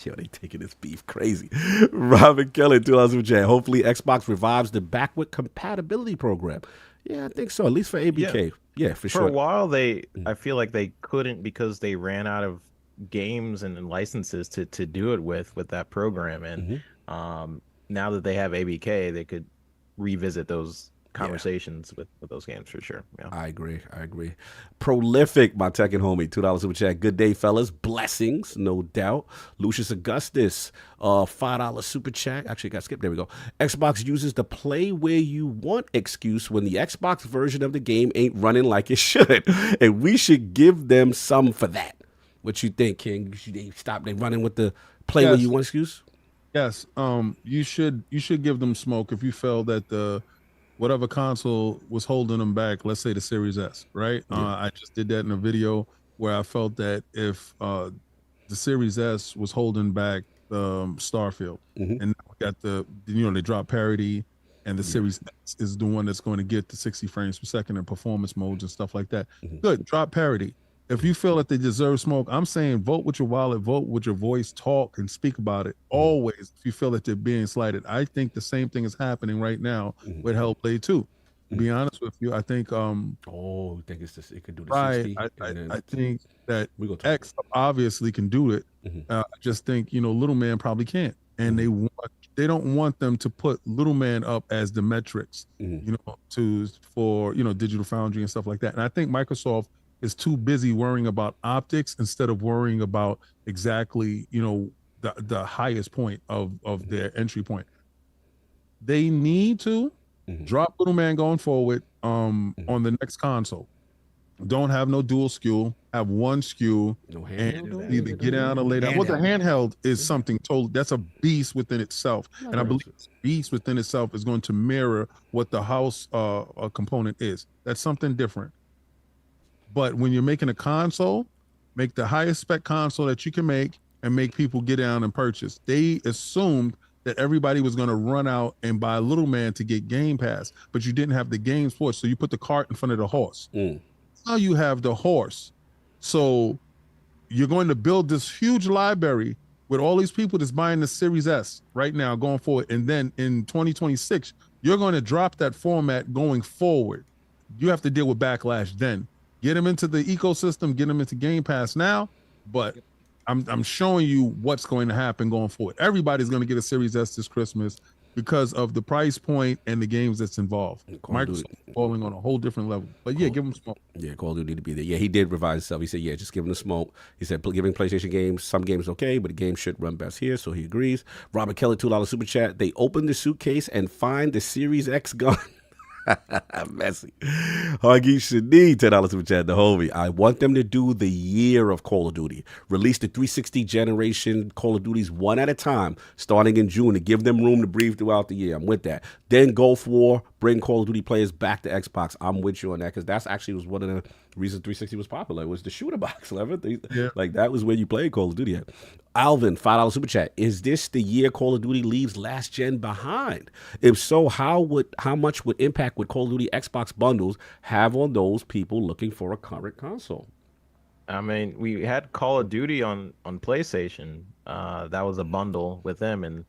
Yo, they taking this beef crazy. Robin Kelly, $2 super chat. Hopefully Xbox revives the backward compatibility program. Yeah, I think so, at least for ABK. Yeah, for sure. For a while, I feel like they couldn't because they ran out of games and licenses to do it with that program. And now that they have ABK, they could revisit those conversations with those games for sure. Yeah. I agree. Prolific, my Tekken homie, $2 super chat. Good day, fellas. Blessings, no doubt. Lucius Augustus, $5 super chat. Actually, got skipped. There we go. Xbox uses the play where you want excuse when the Xbox version of the game ain't running like it should, and we should give them some for that. What you think, King? Should they stop? They running with the play where you want excuse? Yes. You should give them smoke if you felt that whatever console was holding them back, let's say the Series S, right? Yeah. I just did that in a video where I felt that if the Series S was holding back Starfield, and now we got they drop parity, and the Series S is the one that's going to get the 60 frames per second and performance modes and stuff like that. Good, drop parity. If you feel that they deserve smoke, I'm saying vote with your wallet, vote with your voice, talk and speak about it. Always, if you feel that they're being slighted. I think the same thing is happening right now with Hellblade 2. To be honest with you, I think you think it could do the 60? I think that X obviously can do it. I just think, Little Man probably can't. And they don't want them to put Little Man up as the metrics, for Digital Foundry and stuff like that. And I think Microsoft is too busy worrying about optics instead of worrying about exactly, the highest point of their entry point. They need to drop Little Man going forward on the next console. Don't have no dual SKU, have one SKU, and either get down or lay down. Well, the handheld is something totally, that's a beast within itself. And I believe this beast within itself is going to mirror what the house component is. That's something different. But when you're making a console, make the highest spec console that you can make and make people get down and purchase. They assumed that everybody was going to run out and buy Little Man to get Game Pass, but you didn't have the games for it. So you put the cart in front of the horse. Now you have the horse. So you're going to build this huge library with all these people that's buying the Series S right now going forward. And then in 2026, you're going to drop that format going forward. You have to deal with backlash then. Get them into the ecosystem, get them into Game Pass now, but I'm showing you what's going to happen going forward. Everybody's going to get a Series S this Christmas because of the price point and the games that's involved. Microsoft falling on a whole different level. But yeah, give them smoke. Yeah, Call of Duty to be there. Yeah, he did revise himself. He said, yeah, just give him the smoke. He said, giving PlayStation games, some games okay, but the game should run best here, so he agrees. Robert Kelly, $2 super chat. They open the suitcase and find the Series X gun. Messy. Huggy Shani, $10 super chat, the homie. I want them to do the year of Call of Duty. Release the 360 generation Call of Duties one at a time, starting in June, to give them room to breathe throughout the year. I'm with that. Then Gulf War, bring Call of Duty players back to Xbox. I'm with you on that, because that's actually was one of the reasons 360 was popular. It was the shooter box. Like, that was where you played Call of Duty at. Alvin, $5 super chat. Is this the year Call of Duty leaves last gen behind? If so, how much would impact would Call of Duty Xbox bundles have on those people looking for a current console? I mean, we had Call of Duty on PlayStation. That was a bundle with them, and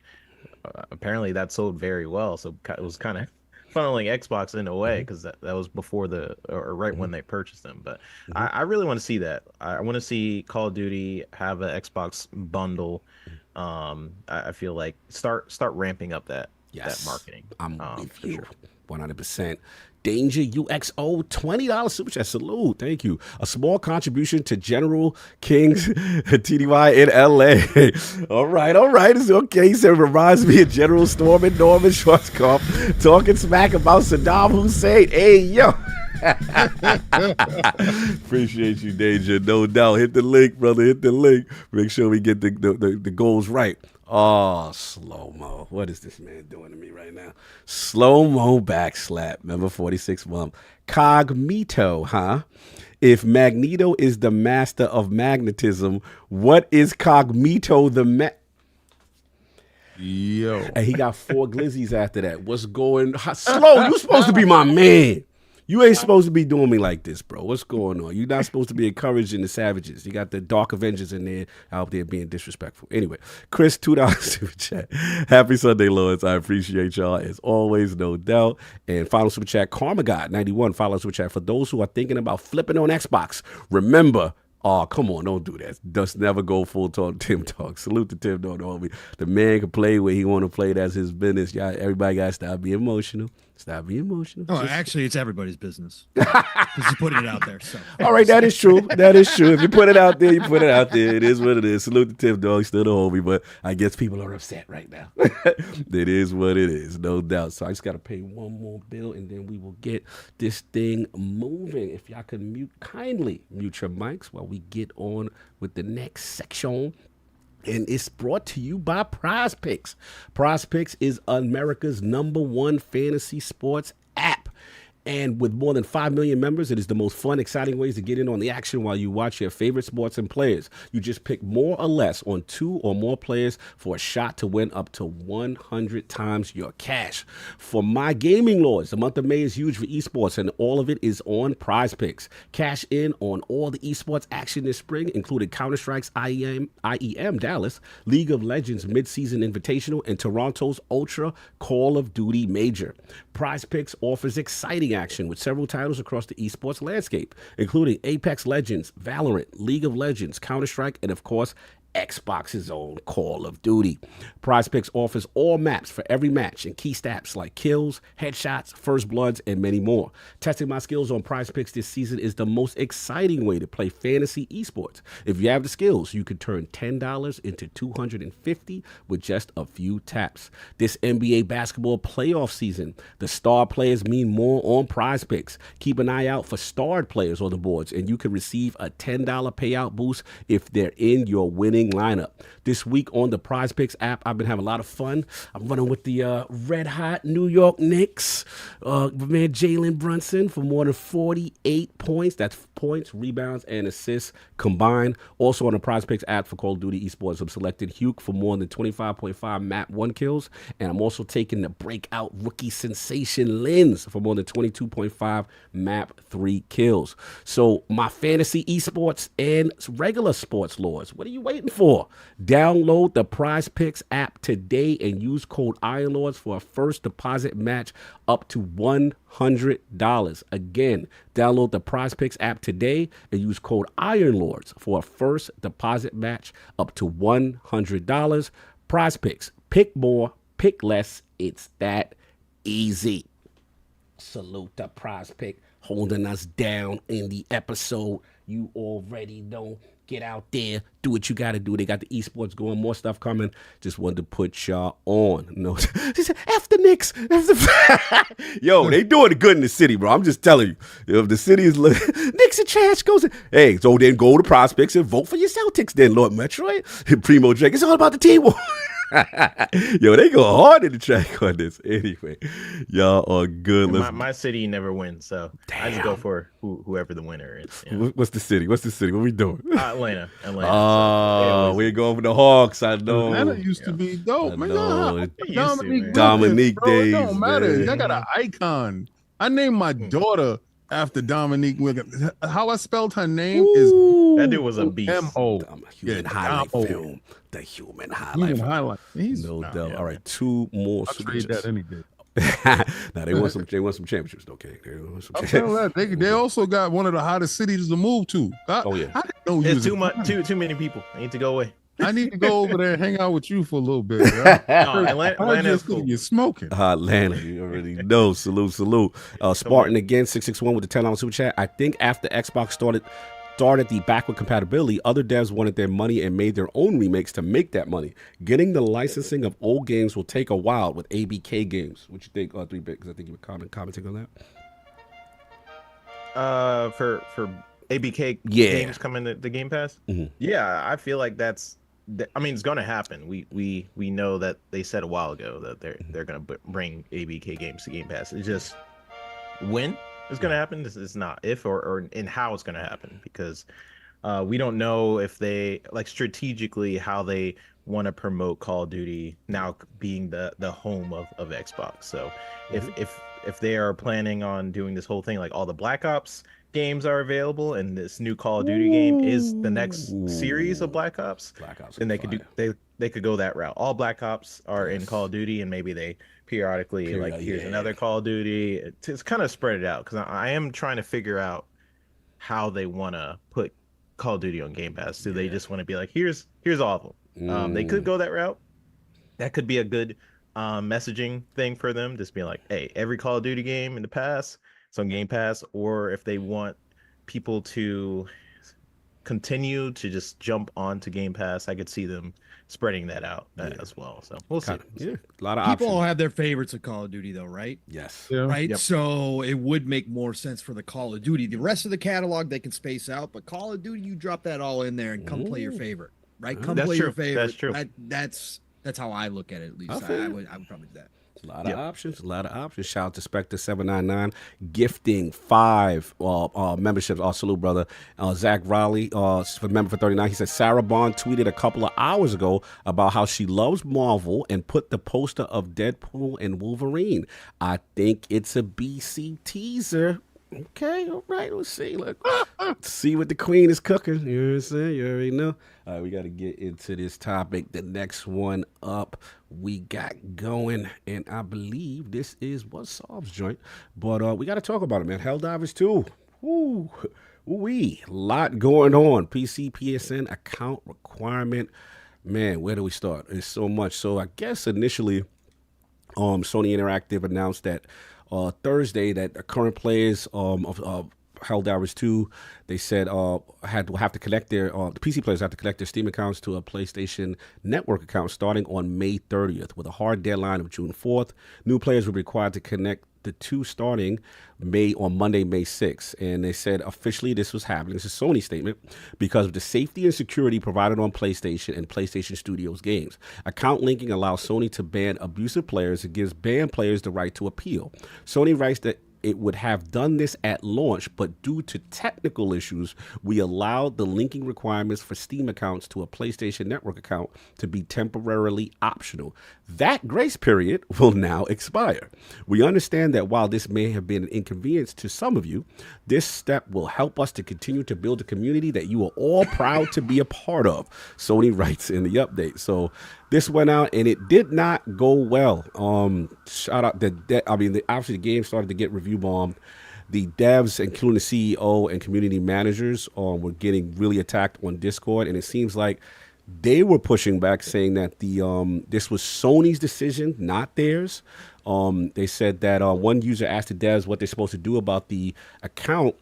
apparently that sold very well. So it was kind of funneling Xbox in a way, because that was before right when they purchased them. But I really want to see that. I want to see Call of Duty have an Xbox bundle. I feel like start ramping up that marketing. I'm with you. Sure. 100%. Danger UXO, $20 super chat. Salute. Thank you. A small contribution to General King's TDY in LA. All right. It's okay. He said, reminds me of General Storm and Norman Schwarzkopf talking smack about Saddam Hussein. Hey, yo. Appreciate you, Danger. No doubt. Hit the link, brother. Hit the link. Make sure we get the goals right. Oh, slow-mo. What is this man doing to me right now? Slow-mo backslap. Remember 46 month. Cognito, huh? If Magneto is the master of magnetism, what is Cognito the Yo. And he got 4 glizzies after that. What's going on? Slow, you supposed to be my man. You ain't supposed to be doing me like this, bro. What's going on? You're not supposed to be encouraging the savages. You got the Dark Avengers in there out there being disrespectful. Anyway, Chris, $2 super chat. Happy Sunday, Lords. I appreciate y'all as always, no doubt. And final super chat, Karma God 91. Final super chat. For those who are thinking about flipping on Xbox, remember, oh, come on, don't do that. Just never go full talk Tim Talk. Salute to Tim, don't know me. The man can play where he want to play. That's his business. Y'all, everybody got to stop being emotional. Stop being emotional. Oh, Just- actually, it's everybody's business. Because you're putting it out there. So. All right, that is true. That is true. If you put it out there, you put it out there. It is what it is. Salute to Tim Dog, still the homie, but I guess people are upset right now. It is what it is, no doubt. So I just got to pay one more bill, and then we will get this thing moving. If y'all could kindly mute your mics while we get on with the next section. And it's brought to you by PrizePicks. PrizePicks is America's #1 fantasy sports app. And with more than 5 million members, it is the most fun, exciting ways to get in on the action while you watch your favorite sports and players. You just pick more or less on 2 or more players for a shot to win up to 100 times your cash. For my gaming lords, the month of May is huge for esports, and all of it is on PrizePicks. Cash in on all the esports action this spring, including Counter-Strike's IEM Dallas, League of Legends Mid-Season Invitational, and Toronto's Ultra Call of Duty Major. PrizePicks offers exciting action with several titles across the esports landscape, including Apex Legends, Valorant, League of Legends, Counter-Strike, and of course, Xbox's own Call of Duty. PrizePicks offers all maps for every match and key stats like kills, headshots, first bloods, and many more. Testing my skills on PrizePicks this season is the most exciting way to play fantasy esports. If you have the skills, you can turn $10 into $250 with just a few taps. This NBA basketball playoff season, the star players mean more on PrizePicks. Keep an eye out for starred players on the boards, and you can receive a $10 payout boost if they're in your winning lineup. This week on the PrizePicks app, I've been having a lot of fun. I'm running with the red hot New York Knicks, man Jalen Brunson for more than 48 points. That's points, rebounds, and assists combined. Also on the PrizePicks app for Call of Duty Esports, I'm selected Hugh for more than 25.5 map 1 kills, and I'm also taking the breakout rookie sensation Lens for more than 22.5 map 3 kills. So my fantasy esports and regular sports lords, what are you waiting for? Download the PrizePicks app today and use code IronLords for a first deposit match up to $100. Again, download the PrizePicks app today and use code IronLords for a first deposit match up to $100. PrizePicks, pick more, pick less. It's that easy. Salute to PrizePicks holding us down in the episode. You already know. Get out there, do what you got to do. They got the esports going, more stuff coming. Just wanted to put y'all on. No, he said, F the Knicks. Yo, they doing it good in the city, bro. I'm just telling you. If the city is Knicks and trash goes in. Hey, so then go to PrizePicks and vote for your Celtics then, Lord Metroid. Primo Drake. It's all about the team. Yo, they go hard in the track on this. Anyway, y'all are good. My city never wins, so I just go for whoever the winner is. You know? What's the city? What we doing? Atlanta. Oh, we're going for the Hawks. I know. Atlanta used to be dope, man. Dominique days. It don't matter. Man. I got an icon. I named my daughter after Dominique Wiggins. How I spelled her name is that dude was a beast. M-O. Human highlight film. The human highlight. He's no doubt. All right, 2 more. I'll trade that any day. Now they want some championships, okay? They also got one of the hottest cities to move to. I didn't know There's too many people. They need to go away. I need to go over there and hang out with you for a little bit. Atlanta is cool. You're smoking. Atlanta, you already know. Salute. Spartan again, 661 with the $10 super chat. I think after Xbox started the backward compatibility, other devs wanted their money and made their own remakes to make that money. Getting the licensing of old games will take a while with ABK games. What you think, 3-bit? Because I think you were commenting on that. For ABK games coming to the Game Pass. Mm-hmm. Yeah, I feel like it's going to happen. We know that they said a while ago that they're going to bring ABK games to Game Pass. It's just when it's going to happen. This is not if or in how it's going to happen, because we don't know if they strategically how they want to promote Call of Duty now being the home of Xbox. So if they are planning on doing this whole thing, like all the Black Ops games are available and this new Call of Duty game is the next series of Black Ops, then they could they could go that route. All Black Ops are in Call of Duty, and maybe they periodically here's another Call of Duty. It's kind of spread it out, because I am trying to figure out how they want to put Call of Duty on Game Pass. Do they just want to be like, here's all of them? They could go that route. That could be a good messaging thing for them, just being like, hey, every Call of Duty game in the past, it's on Game Pass, or if they want people to continue to just jump onto Game Pass, I could see them spreading that out as well. So we'll see. Yeah, a lot of People all options. have their favorites of Call of Duty, though, right? Yes. Yeah. Right. Yep. So it would make more sense for the Call of Duty. The rest of the catalog they can space out, but Call of Duty, you drop that all in there and come play your favorite. Right. Come That's play true. your favorite. That's true. That's how I look at it, at least. I feel I you. would probably do that. A lot of options. A lot of options. Shout out to Spectre799 gifting 5 memberships. Salute, brother. Zach Riley, for member for 39. He said Sarah Bond tweeted a couple of hours ago about how she loves Marvel and put the poster of Deadpool and Wolverine. I think it's a BC teaser. Okay, all right, let's see. Look, see what the queen is cooking. You know what I'm saying? You already know. All right, we got to get into this topic. The next one up we got going, and I believe this is what solves joint. But we got to talk about it, man. Helldivers 2. Woo, wee, lot going on. PC PSN account requirement. Man, where do we start? There's so much. So I guess initially, Sony Interactive announced that Thursday that the current players of Helldivers 2, they said have to connect their the PC players have to connect their Steam accounts to a PlayStation Network account starting on May 30th with a hard deadline of June 4th. New players were required to connect the two starting on Monday, May 6th. And they said officially this was happening. This is a Sony statement because of the safety and security provided on PlayStation and PlayStation Studios games. Account linking allows Sony to ban abusive players and gives banned players the right to appeal. Sony writes that it would have done this at launch, but due to technical issues, we allowed the linking requirements for Steam accounts to a PlayStation Network account to be temporarily optional. That grace period will now expire. We understand that while this may have been an inconvenience to some of you, this step will help us to continue to build a community that you are all proud to be a part of, Sony writes in the update. So this went out and it did not go well. Shout out obviously the game started to get review bombed. The devs, including the CEO and community managers, were getting really attacked on Discord, and it seems like they were pushing back, saying that this was Sony's decision, not theirs. They said that one user asked the devs what they're supposed to do about the account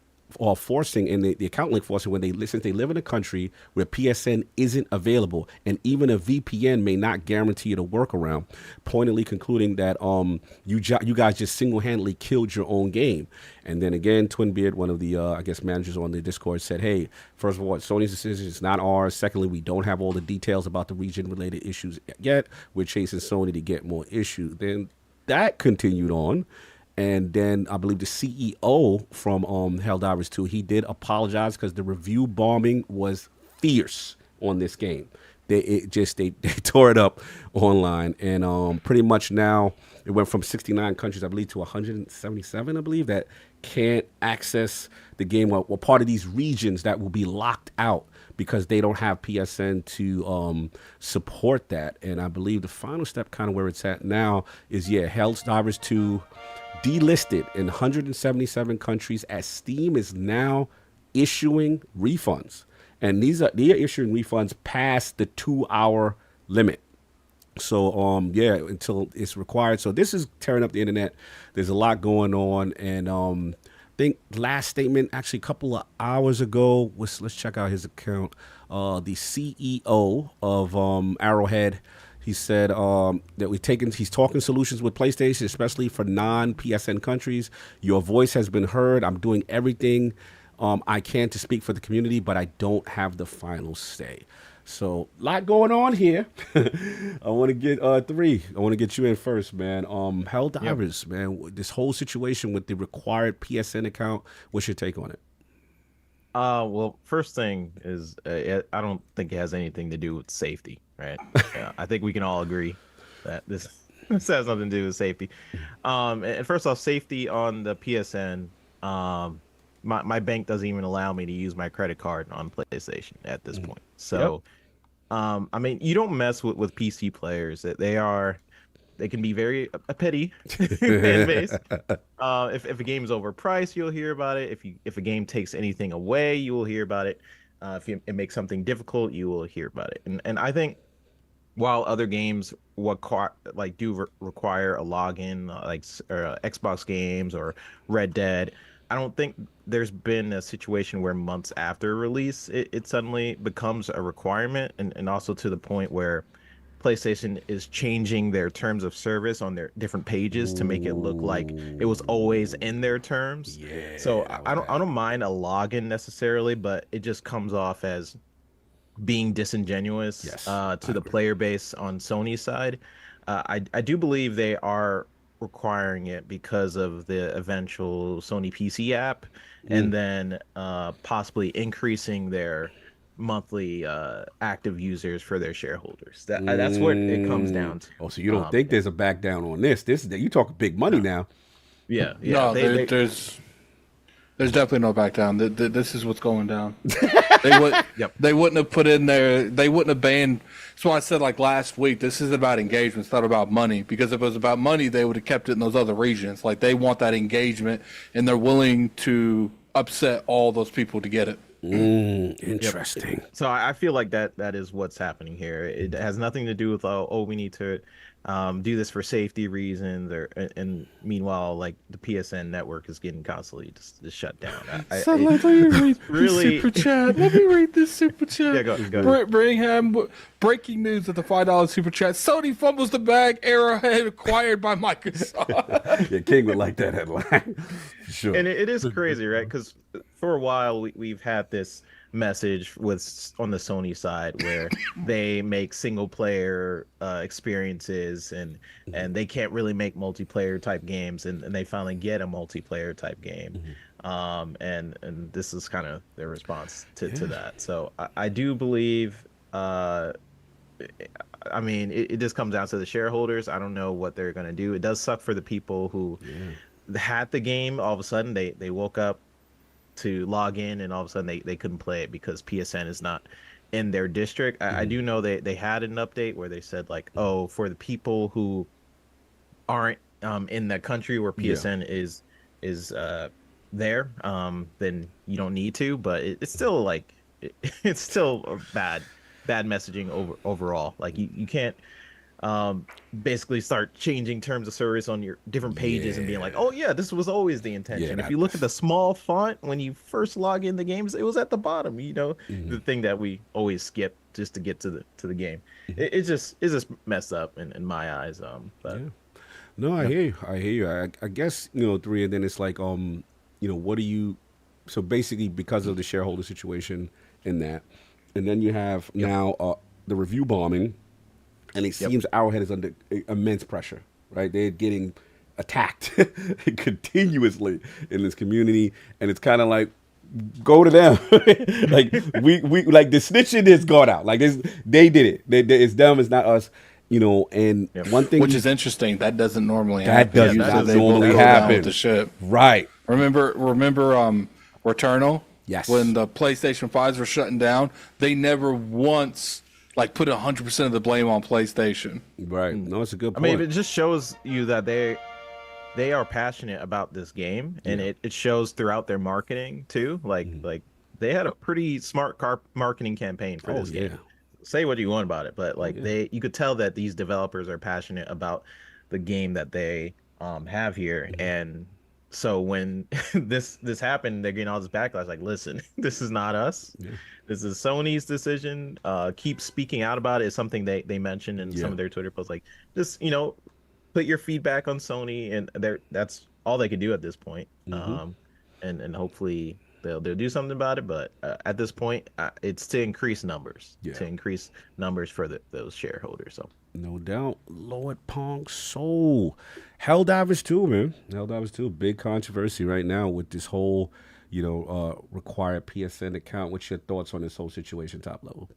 forcing and the account link forcing since they live in a country where PSN isn't available, and even a VPN may not guarantee it a workaround, pointedly concluding that you guys just single-handedly killed your own game. And then again, Twinbeard, one of the I guess managers on the Discord, said, hey, first of all, it's Sony's decision, it's not ours. Secondly, we don't have all the details about the region-related issues yet. We're chasing Sony to get more issues. Then that continued on. And then I believe the CEO from Helldivers 2, he did apologize because the review bombing was fierce on this game. They tore it up online, and pretty much now it went from 69 countries, I believe, to 177, I believe, that can't access the game. Well, part of these regions that will be locked out because they don't have PSN to support that. And I believe the final step, kind of where it's at now, is Helldivers 2 delisted in 177 countries as Steam is now issuing refunds, and they are issuing refunds past the 2-hour limit. So until it's required. So this is tearing up the internet. There's a lot going on, and I think last statement actually a couple of hours ago was, let's check out his account. The CEO of Arrowhead. He said that he's talking solutions with PlayStation, especially for non-PSN countries. Your voice has been heard. I'm doing everything I can to speak for the community, but I don't have the final say. So, a lot going on here. I want to get three. I want to get you in first, man. Helldivers, man. This whole situation with the required PSN account. What's your take on it? Well, first thing is, I don't think it has anything to do with safety, right? I think we can all agree that this has nothing to do with safety. And first off, safety on the PSN. My bank doesn't even allow me to use my credit card on PlayStation at this point. So, I mean, you don't mess with PC players. They can be very petty fan base. If a game's overpriced, you'll hear about it. If a game takes anything away, you will hear about it. If it makes something difficult, you will hear about it. And I think while other games require a login, Xbox games or Red Dead, I don't think there's been a situation where months after release it suddenly becomes a requirement, and also to the point where PlayStation is changing their terms of service on their different pages to make it look like it was always in their terms. Yeah. So I don't mind a login necessarily, but it just comes off as being disingenuous to the player base on Sony's side. I do believe they are requiring it because of the eventual Sony PC app, and then possibly increasing their monthly active users for their shareholders. That's what it comes down to. Oh, so you don't think there's a back down on this? You talking big money now? Yeah. No, there's definitely no back down. This is what's going down. They wouldn't have put in there. They wouldn't have banned. That's why I said like last week. This isn't about engagement. It's not about money. Because if it was about money, they would have kept it in those other regions. Like they want that engagement, and they're willing to upset all those people to get it. Interesting. So I feel like that is what's happening here. It has nothing to do with we need to do this for safety reasons, and meanwhile, like the PSN network is getting constantly just shut down. Let me read really super chat. Let me read this super chat. Yeah, go ahead. Brigham, breaking news at the $5 super chat. Sony fumbles the bag. Arrowhead acquired by Microsoft. Yeah, King would like that headline. Sure. And it is crazy, right? Because for a while we've had this message on the Sony side where they make single player experiences and they can't really make multiplayer type games, and they finally get a multiplayer type game. And this is kind of their response to that. So I do believe I mean it just comes down to the shareholders. I don't know what they're going to do. It does suck for the people who had the game. All of a sudden they woke up to log in, and all of a sudden they couldn't play it because PSN is not in their district. I do know they had an update where they said like, oh, for the people who aren't in the country where PSN is there, then you don't need to. But it's still like it's still a bad messaging overall. Like you can't basically start changing terms of service on your different pages and being like, oh yeah, this was always the intention. If you look at the small font when you first log in the games, it was at the bottom, the thing that we always skip just to get to the game. It's just messed up in my eyes. But no, I hear you. I guess 3, and then it's like what do you? So basically, because of the shareholder situation in that, and then you have now the review bombing. And it seems Arrowhead is under immense pressure, right? They're getting attacked continuously in this community, and it's kind of like, go to them. Like we like the snitching has gone out. Like they did it. It's them. It's not us. And one thing which is interesting. That doesn't normally happen. That does not normally happen. The ship. Right. Remember Returnal? Yes. When the PlayStation 5s were shutting down, they never once put 100% of the blame on PlayStation. Right. No, it's a good point. I mean, it just shows you that they are passionate about this game, and it shows throughout their marketing too. Like they had a pretty smart marketing campaign for this game. Say what you want about it, but you could tell that these developers are passionate about the game that they have here. And so when this happened, they're getting all this backlash. Like, listen, this is not us. This is Sony's decision. Keep speaking out about it is something they mentioned in some of their Twitter posts. Like, just put your feedback on Sony, and that's all they could do at this point. And hopefully they'll do something about it. But at this point, it's to increase numbers, for those shareholders. So no doubt, Lord Pong Soul, Helldivers 2, man. Helldivers 2, big controversy right now with this whole required PSN account. What's your thoughts on this whole situation, Top Level?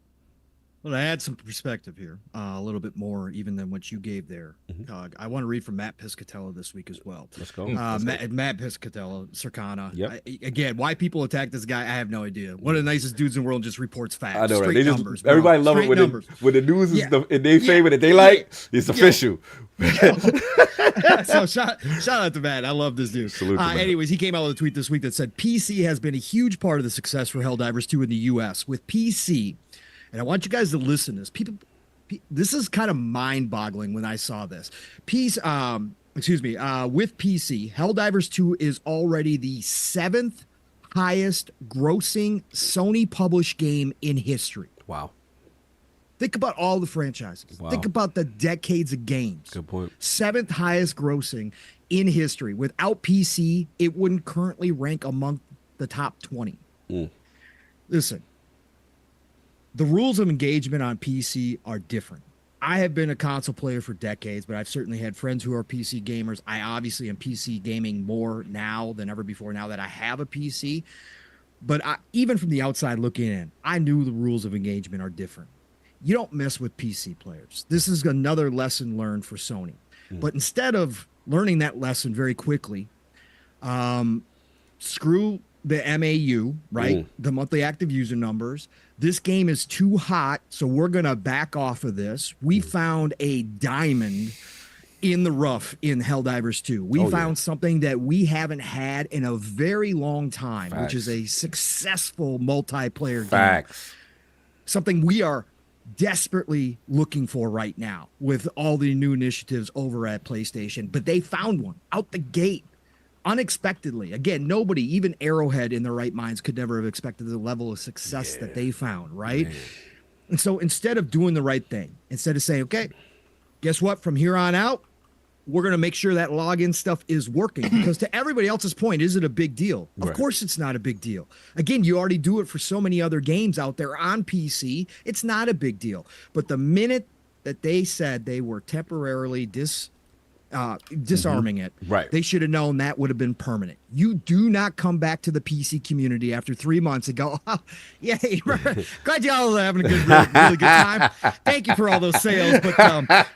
Well, I add some perspective here, a little bit more even than what you gave there. I want to read from Matt Piscatella this week as well. Let's go. Matt Piscatella, Circana. Yep. Again, why people attack this guy, I have no idea. One of the nicest dudes in the world, just reports facts. I know, right? Straight numbers, everybody love it when the news is in their favor that they like. It's official. So shout out to Matt. I love this dude. Anyways, he came out with a tweet this week that said PC has been a huge part of the success for Helldivers 2 in the US. With PC, and I want you guys to listen to this. this is kind of mind-boggling when I saw this. With PC, Helldivers 2 is already the 7th highest grossing Sony published game in history. Wow. Think about all the franchises. Wow. Think about the decades of games. Good point. 7th highest grossing in history. Without PC, it wouldn't currently rank among the top 20. Listen, the rules of engagement on PC are different. I have been a console player for decades, but I've certainly had friends who are PC gamers. I obviously am PC gaming more now than ever before now that I have a PC. But even from the outside looking in, I knew the rules of engagement are different. You don't mess with PC players. This is another lesson learned for Sony. But instead of learning that lesson very quickly, screw the MAU, right? The monthly active user numbers. This game is too hot, so we're going to back off of this. We found a diamond in the rough in Helldivers 2. We found something that we haven't had in a very long time, which is a successful multiplayer game. Something we are desperately looking for right now with all the new initiatives over at PlayStation. But they found one out the gate. Unexpectedly. Again, nobody, even Arrowhead in their right minds, could never have expected the level of success that they found, right? And so instead of doing the right thing, instead of saying, okay, guess what? From here on out, we're going to make sure that login stuff is working. Because to everybody else's point, is it a big deal? Of course it's not a big deal. Again, you already do it for so many other games out there on PC. It's not a big deal. But the minute that they said they were temporarily disarming it, they should have known that would have been permanent. You do not come back to the PC community after 3 months and go, oh, yay, glad y'all are having a really good time. Thank you for all those sales, but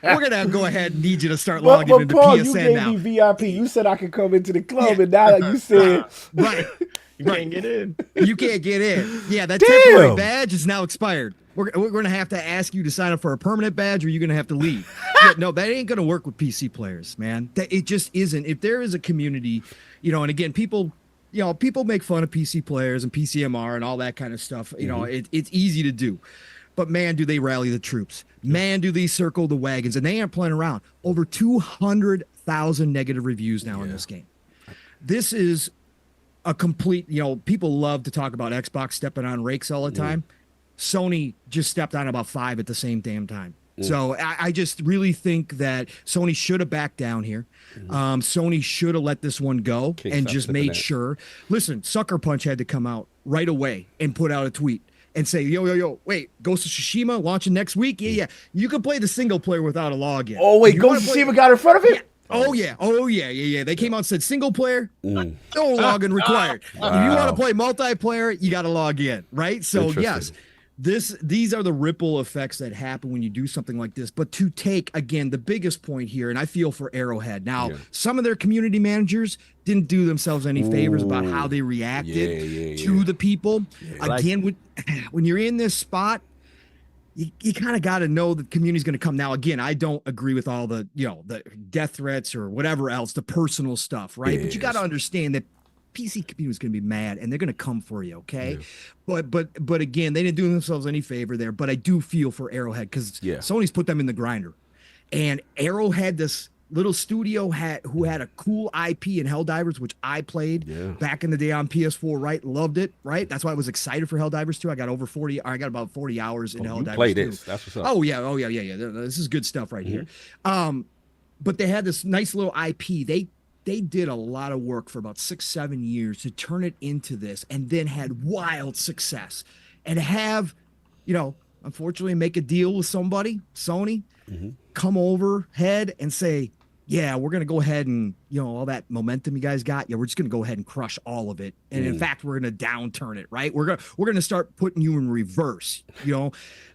we're gonna go ahead and need you to start logging into Paul, PSN you gave now. me VIP. You said I could come into the club, and now you said you can't get in. You can't get in. Yeah, that temporary badge is now expired. We're going to have to ask you to sign up for a permanent badge, or you're going to have to leave. No, that ain't going to work with PC players, man. It just isn't. If there is a community, and again, people make fun of PC players and PCMR and all that kind of stuff. It's easy to do. But man, do they rally the troops. Man, do they circle the wagons. And they aren't playing around. Over 200,000 negative reviews now in this game. This is a complete, people love to talk about Xbox stepping on rakes all the time. Sony just stepped on about 5 at the same damn time. So I just really think that Sony should have backed down here. Sony should have let this one go and just made sure. Listen, Sucker Punch had to come out right away and put out a tweet and say, yo, wait, Ghost of Tsushima launching next week? Yeah. You can play the single player without a login. Oh, wait, Ghost of Tsushima got in front of it? Oh yeah. They came out and said single player, no login required. If you want to play multiplayer, you got to log in, right? So yes. These are the ripple effects that happen when you do something like this. But to take, again, the biggest point here, and I feel for Arrowhead. Now, some of their community managers didn't do themselves any favors about how they reacted to the people. Again, when you're in this spot, you kind of got to know the community's going to come. Now, again, I don't agree with all the, the death threats or whatever else, the personal stuff, right? But you got to understand that PC community is going to be mad and they're going to come for you. Okay. But again, they didn't do themselves any favor there, but I do feel for Arrowhead because Sony's put them in the grinder, and Arrowhead, this little studio who had a cool IP in Helldivers, which I played back in the day on PS4, right? Loved it, right? That's why I was excited for Helldivers 2. I got about 40 hours in Helldivers 2. Play this. That's what's up. Oh yeah. This is good stuff right here. But they had this nice little IP. They did a lot of work for about 6-7 years to turn it into this, and then had wild success, and have, unfortunately make a deal with somebody, Sony, come overhead and say, yeah, we're going to go ahead and, all that momentum you guys got. Yeah, we're just going to go ahead and crush all of it. And in fact, we're going to downturn it, right? We're going to start putting you in reverse.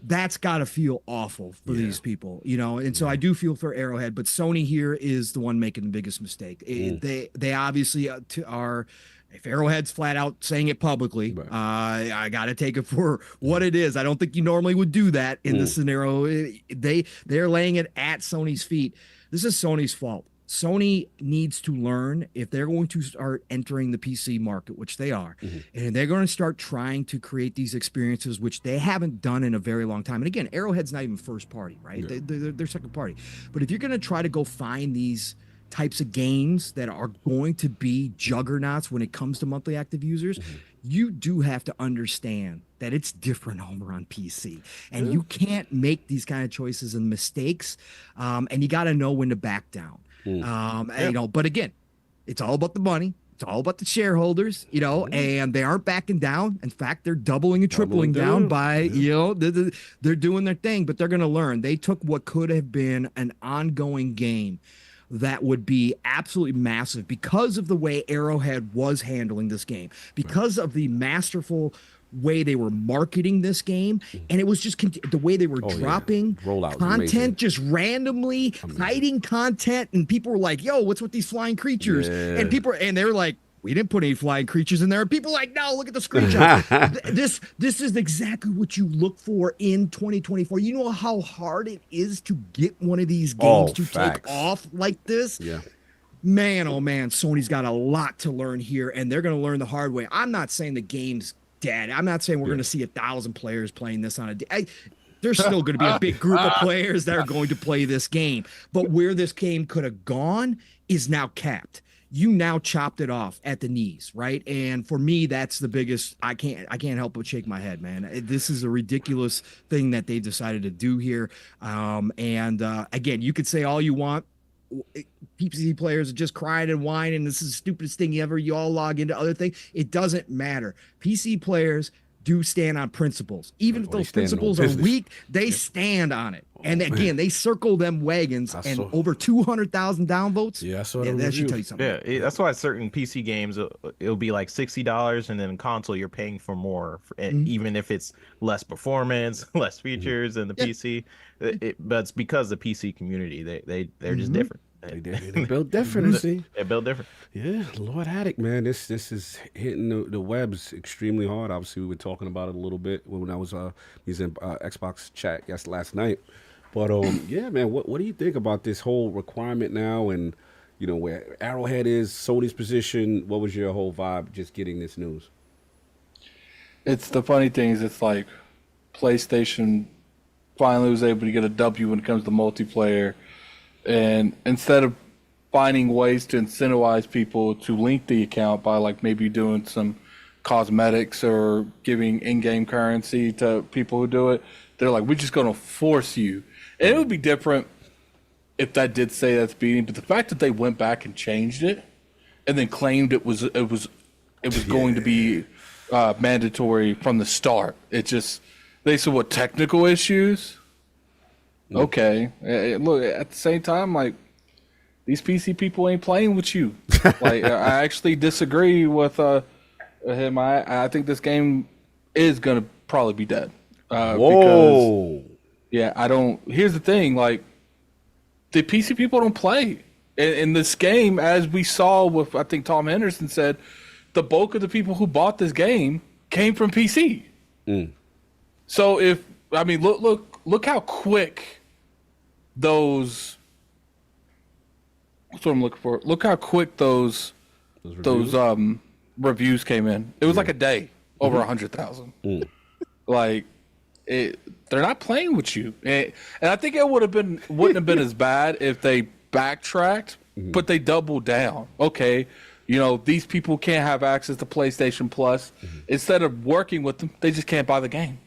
That's got to feel awful for these people, And so I do feel for Arrowhead, but Sony here is the one making the biggest mistake. They obviously are. If Arrowhead's flat out saying it publicly, I got to take it for what it is. I don't think you normally would do that in this scenario. They're laying it at Sony's feet. This is Sony's fault. Sony needs to learn if they're going to start entering the PC market, which they are, and they're going to start trying to create these experiences, which they haven't done in a very long time. And again, Arrowhead's not even first party, right? Yeah. They're second party. But if you're going to try to go find these types of games that are going to be juggernauts when it comes to monthly active users, you do have to understand that it's different over on PC, and you can't make these kind of choices and mistakes. And you got to know when to back down. And, you know, but again, it's all about the money. It's all about the shareholders, you know, and they aren't backing down. In fact, they're doubling and tripling down by, you know, they're doing their thing, but they're going to learn. They took what could have been an ongoing game that would be absolutely massive because of the way Arrowhead was handling this game, because of the masterful way they were marketing this game, and it was just the way they were dropping content just randomly, hiding content, and people were like, yo, what's with these flying creatures? And they were like, we didn't put any flying creatures in there. And people are like, no, look at the screenshots. This is exactly what you look for in 2024. You know how hard it is to get one of these games to take off like this? Yeah. Man, oh man, Sony's got a lot to learn here, and they're going to learn the hard way. I'm not saying the game's dead. I'm not saying we're going to see 1,000 players playing this on a day. There's still going to be a big group of players that are going to play this game. But where this game could have gone is now capped. You now chopped it off at the knees, right? And for me, that's the biggest. I can't help but shake my head, man. This is a ridiculous thing that they decided to do here. Again, you could say all you want. PC players are just crying and whining. This is the stupidest thing ever. You all log into other things. It doesn't matter. PC players do stand on principles. Even if those principles are weak, they stand on it. And again, they circle them wagons over 200,000 downvotes. Yeah, I saw that should tell you something. Yeah, that's why certain PC games, it'll be like $60, and then console, you're paying for more, even if it's less performance, less features than the PC. But it's because the PC community, they're just different. They built different, see? They built different. Yeah, Lord Haddock, man. This is hitting the webs extremely hard. Obviously, we were talking about it a little bit when I was using Xbox chat last night. But yeah, man, what do you think about this whole requirement now, and you know where Arrowhead is, Sony's position? What was your whole vibe just getting this news? It's the funny thing is, it's like PlayStation finally was able to get a W when it comes to multiplayer, and instead of finding ways to incentivize people to link the account by like maybe doing some cosmetics or giving in-game currency to people who do it, they're like, we're just going to force you. And it would be different if that did say that's beating, but the fact that they went back and changed it and then claimed it was going to be mandatory from the start. It just, they said, what, technical issues? Okay. Look, at the same time, like, these PC people ain't playing with you. Like, I actually disagree with him. I think this game is going to probably be dead. Because, yeah, I don't. Here's the thing, like, the PC people don't play. In this game, as we saw with, I think Tom Henderson said, the bulk of the people who bought this game came from PC. So look how quick those. That's what I'm looking for. Look how quick those reviews came in. It was like a day, over 100,000. Like, they're not playing with you, and I think it wouldn't have been as bad if they backtracked, but they doubled down. Okay, you know, these people can't have access to PlayStation Plus. Instead of working with them, they just can't buy the game.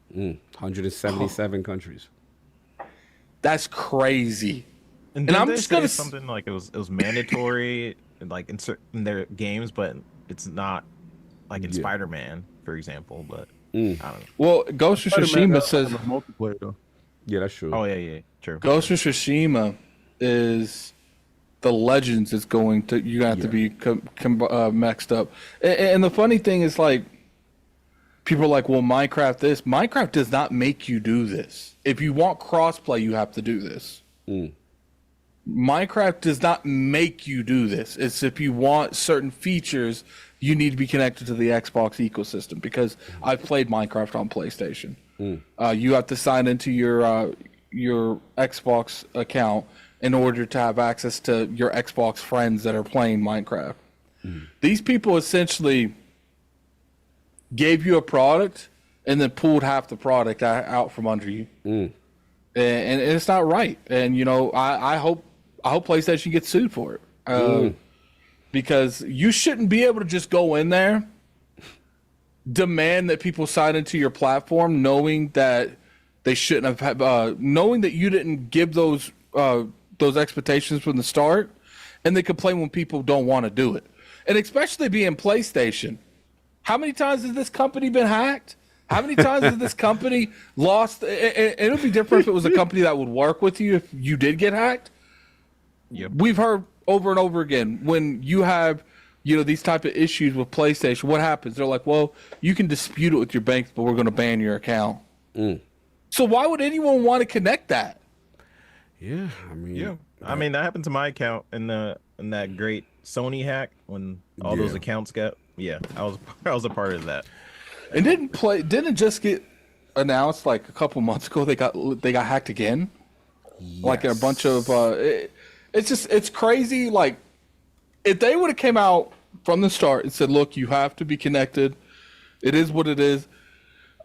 177 countries. That's crazy. And I'm just gonna something like it was mandatory, like in their games, but it's not like in Spider-Man, for example. But I don't know. Well, Ghost of Tsushima says multiplayer though. Yeah, that's true. Oh yeah, true. Ghost of Tsushima is the Legends is going to you have to be mixed up, and the funny thing is, like, people are like, well, Minecraft does not make you do this. If you want crossplay, you have to do this. Minecraft does not make you do this. It's if you want certain features, you need to be connected to the Xbox ecosystem, because I've played Minecraft on PlayStation. You have to sign into your Xbox account, in order to have access to your Xbox friends that are playing Minecraft. These people essentially gave you a product and then pulled half the product out from under you. And it's not right. And, you know, I hope PlayStation gets sued for it. Because you shouldn't be able to just go in there, demand that people sign into your platform, knowing that they shouldn't have, knowing that you didn't give those expectations from the start, and they complain when people don't want to do it. And especially being PlayStation, how many times has this company been hacked? How many times has this company lost? And it would be different if it was a company that would work with you if you did get hacked. Yep. We've heard over and over again, when you have, you know, these type of issues with PlayStation, what happens? They're like, well, you can dispute it with your bank, but we're going to ban your account. So why would anyone want to connect that? Yeah, I mean, I mean, that happened to my account in that great Sony hack when all those accounts got. Yeah, I was a part of that. And didn't just get announced like a couple months ago they got hacked again? Yes. Like in a bunch of it's crazy. Like if they would have came out from the start and said, look, you have to be connected, it is what it is,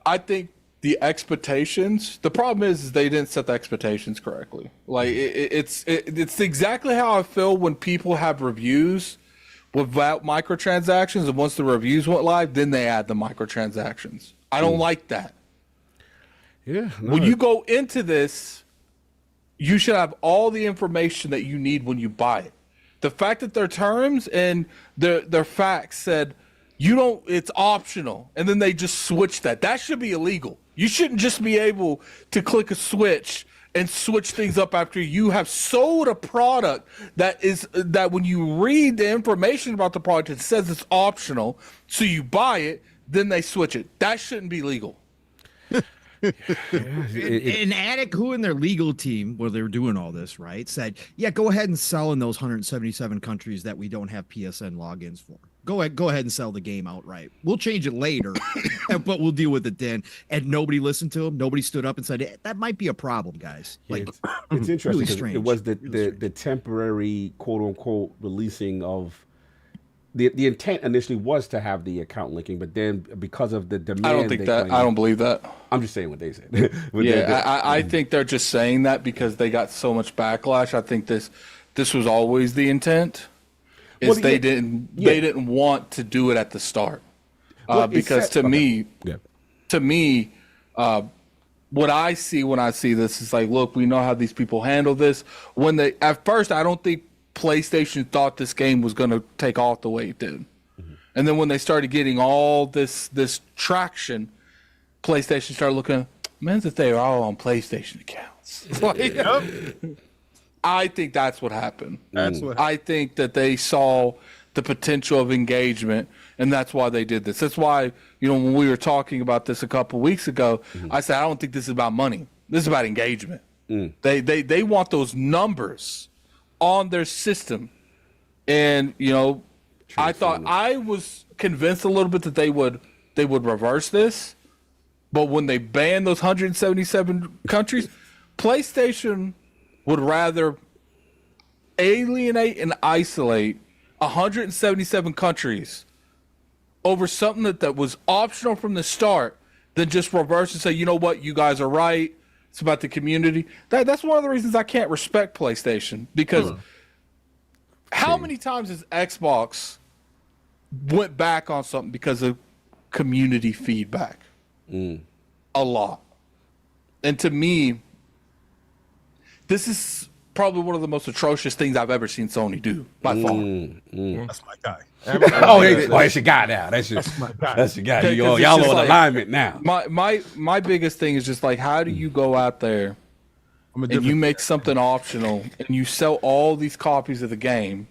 I think the expectations, the problem is they didn't set the expectations correctly. Like it's exactly how I feel when people have reviews without microtransactions, and once the reviews went live, then they add the microtransactions. I don't like that. Yeah. No. When you go into this, you should have all the information that you need when you buy it. The fact that their terms and their facts said it's optional, and then they just switched that. That should be illegal. You shouldn't just be able to click a switch and switch things up after you have sold a product that when you read the information about the product, it says it's optional, so you buy it, then they switch it. That shouldn't be legal. An addict who in their legal team, where they were doing all this, right, said, yeah, go ahead and sell in those 177 countries that we don't have PSN logins for. Go ahead and sell the game outright. We'll change it later, but we'll deal with it then. And nobody listened to him. Nobody stood up and said, that might be a problem, guys. Like, it's interesting. Really strange. It was the temporary quote unquote releasing of the intent initially was to have the account linking, but then because of the demand, I don't think that. I don't believe that. I'm just saying what they said. I think they're just saying that because they got so much backlash. I think this was always the intent. They didn't want to do it at the start, because to me, what I see when I see this is like, look, we know how these people handle this. At first, I don't think PlayStation thought this game was going to take off the way it did, and then when they started getting all this traction, PlayStation started looking, man, that they are all on PlayStation accounts. I think that's what happened. I think that they saw the potential of engagement, and that's why they did this. That's why, when we were talking about this a couple weeks ago, I said, I don't think this is about money. This is about engagement. They want those numbers on their system. And, I thought I was convinced a little bit that they would reverse this. But when they banned those 177 countries, PlayStation would rather alienate and isolate 177 countries over something that was optional from the start than just reverse and say, you know what, you guys are right. It's about the community. That's one of the reasons I can't respect PlayStation, because how many times has Xbox went back on something because of community feedback? A lot. And to me, this is probably one of the most atrocious things I've ever seen Sony do, by far. That's my guy. It's your guy now. That's my guy. That's your guy. Y'all on alignment now. My biggest thing is just like, how do you go out there and you make something optional and you sell all these copies of the game,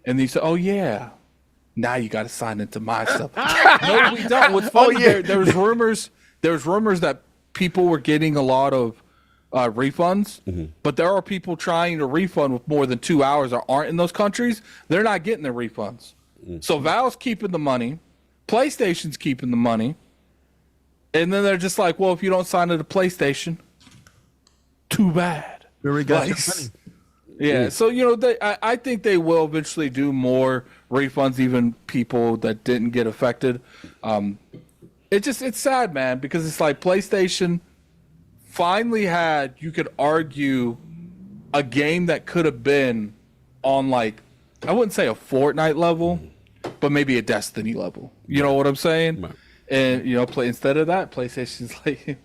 and you say, oh yeah, now you got to sign into my stuff. No, we don't. What's funny, there was rumors that people were getting a lot of refunds, but there are people trying to refund with more than 2 hours that aren't in those countries. They're not getting their refunds. So Valve's keeping the money, PlayStation's keeping the money, and then they're just like, well, if you don't sign into PlayStation, too bad. We got your money. Yeah, so I think they will eventually do more refunds, even people that didn't get affected. It's sad, man, because it's like PlayStation finally had, you could argue, a game that could have been on, like, I wouldn't say a Fortnite level, but maybe a Destiny level. You know what I'm saying? Right. And instead of that, PlayStation's like,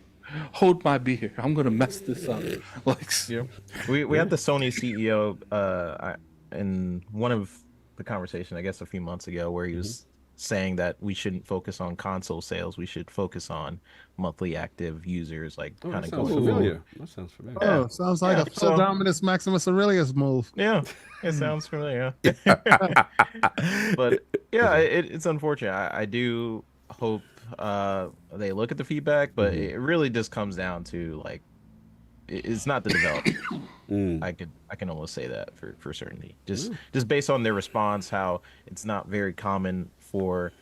hold my beer, I'm gonna mess this up. Like, we had the Sony CEO in one of the conversation, I guess, a few months ago, where he was saying that we shouldn't focus on console sales, we should focus on monthly active users, like kind of going familiar. That sounds familiar. Oh, sounds like a Phil Dominus Maximus Aurelius move. Yeah, it sounds familiar. But yeah, it's unfortunate. I do hope they look at the feedback, but it really just comes down to, like, it's not the developer. I can almost say that for certainty. Just based on their response, how it's not very common for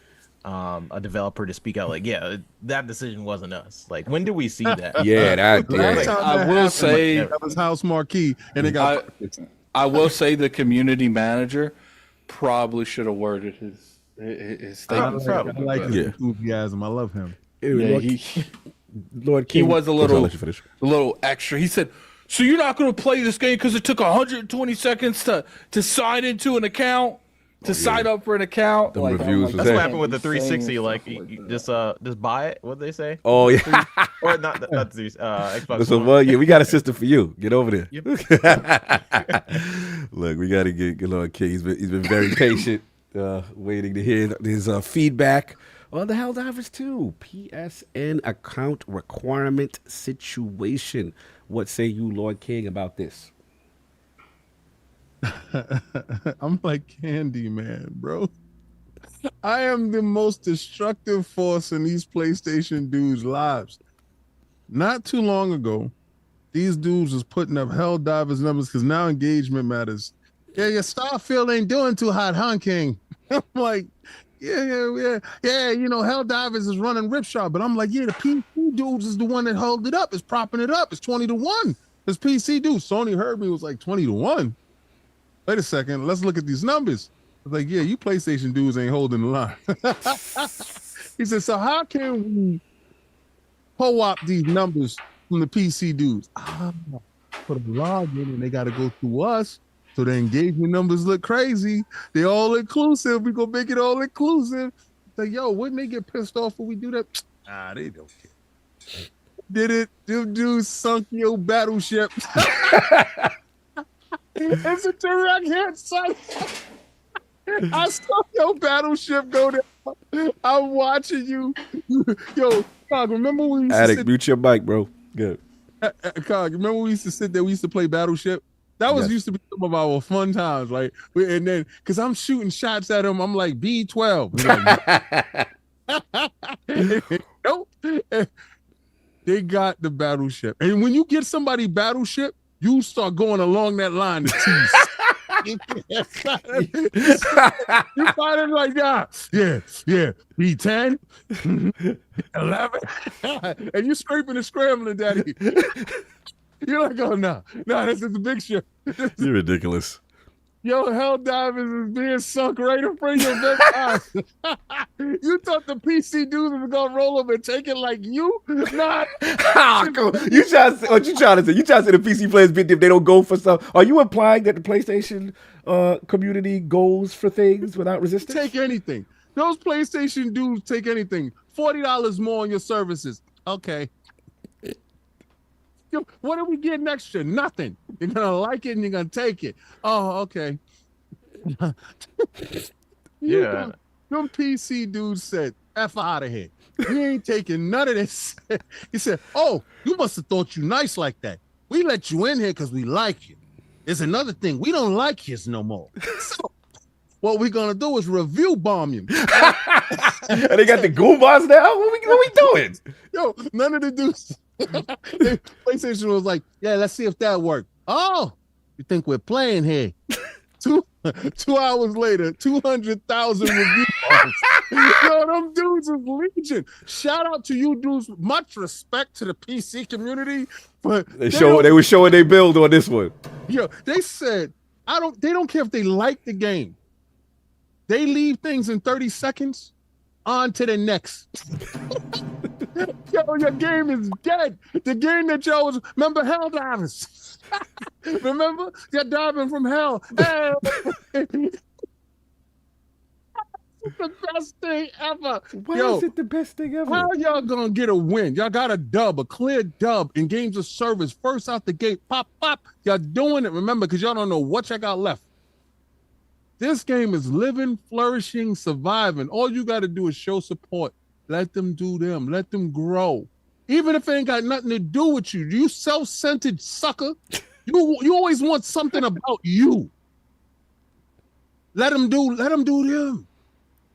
a developer to speak out like, yeah, that decision wasn't us. Like, when do we see that? I will say that was House Marquee, and it got. I will say the community manager probably should have worded his statement. I like his enthusiasm. I love him. Lord King, he was a little extra. He said, "So you're not going to play this game because it took 120 seconds to sign into an account, sign up for an account." The like, reviews that's what happened with the 360. Like, you just buy it. What they say? Oh yeah, or not Xbox. So, we got a system for you. Get over there. Look, we got to get Lord King. He's been very patient, waiting to hear his feedback. Well, the Helldivers too. PSN account requirement situation. What say you, Lord King, about this? I'm like Candy Man, bro. I am the most destructive force in these PlayStation dudes' lives. Not too long ago, these dudes was putting up Helldivers numbers because now engagement matters. Yeah, your Starfield ain't doing too hot, huh, King? I'm like, yeah. Helldivers is running Ripshot, but I'm like, yeah, the PC dudes is the one that held it up. It's propping it up. It's 20-1. This PC dude, Sony heard me, was like 20-1. Wait a second, let's look at these numbers. I was like, yeah, you PlayStation dudes ain't holding the line. He said, so how can we co-op these numbers from the PC dudes? Put a log in and they got to go through us. So the engagement numbers look crazy. They all inclusive. We gonna make it all inclusive. Like, yo, wouldn't they get pissed off when we do that? They don't care. Did it? Them dudes sunk your battleship. It's a direct hit, son. I saw your battleship go down. I'm watching you. Yo, Cog, remember when we used to mute your mic, bro. Good. Cog, remember when we used to sit there? We used to play Battleship. That was used to be some of our fun times, right? And then, because I'm shooting shots at him, I'm like, B12. Nope. They got the battleship. And when you get somebody battleship, you start going along that line to tease. You find it like, yeah, B10, 11, and you scraping and scrambling, daddy. You're like, oh, no, this is the big ship. You're ridiculous. Yo, Helldivers is being sunk right in front of your big eyes. You thought the PC dudes was going to roll up and take it like you? Nah. Cool. What you trying to say? You trying to say the PC players bit if they don't go for stuff? Are you implying that the PlayStation community goes for things without resistance? Take anything. Those PlayStation dudes take anything. $40 more on your services. Okay. What are we getting extra? Nothing. You're going to like it and you're going to take it. Oh, okay. Yeah. Them PC dudes said, F out of here. We ain't taking none of this. He said, oh, you must have thought you nice like that. We let you in here because we like you. There's another thing. We don't like you no more. So what we're going to do is review bomb you. And they got the Goombas now? What we doing? Yo, none of the dudes. PlayStation was like, yeah, let's see if that worked. Oh, you think we're playing here? 2 hours later, 200,000 review bombs. Yo, them dudes is legion. Shout out to you dudes. Much respect to the PC community, but they were showing they build on this one. Yeah, they said they don't care if they like the game. They leave things in 30 seconds. On to the next. Yo, your game is dead. The game that y'all was, remember Helldivers? Remember? You're diving from hell. Hey. The best thing ever. Why is it the best thing ever? How y'all gonna get a win? Y'all got a dub, a clear dub in games of service. First out the gate, pop, pop. Y'all doing it, remember, because y'all don't know what y'all got left. This game is living, flourishing, surviving. All you got to do is show support. Let them do them. Let them grow. Even if it ain't got nothing to do with you. You self-centered sucker. You always want something about you. Let them do them.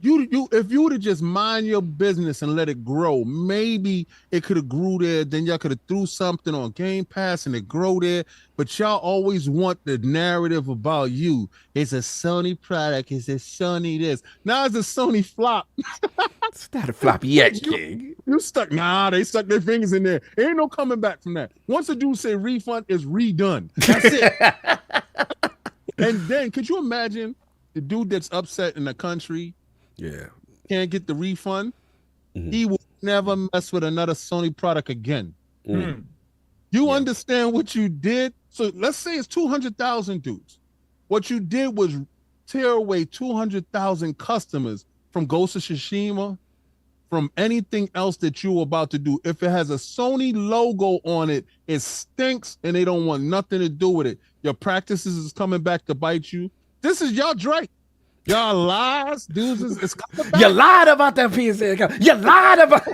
If you would have just mind your business and let it grow, maybe it could have grew there. Then y'all could have threw something on Game Pass and it grow there. But y'all always want the narrative about you. It's a Sony product. It's a Sony this. Now it's a Sony flop. It's not a flop yet, King. You stuck. Nah, they stuck their fingers in there. Ain't no coming back from that. Once a dude say refund, it's redone. That's it. And then could you imagine the dude that's upset in the country? Yeah. Can't get the refund. He will never mess with another Sony product again. You understand what you did? So let's say it's 200,000 dudes. What you did was tear away 200,000 customers from Ghost of Tsushima, from anything else that you were about to do. If it has a Sony logo on it, it stinks and they don't want nothing to do with it. Your practices is coming back to bite you. This is y'all Drake. Y'all lies, dudes. It's coming back. You lied about that PSN. You lied about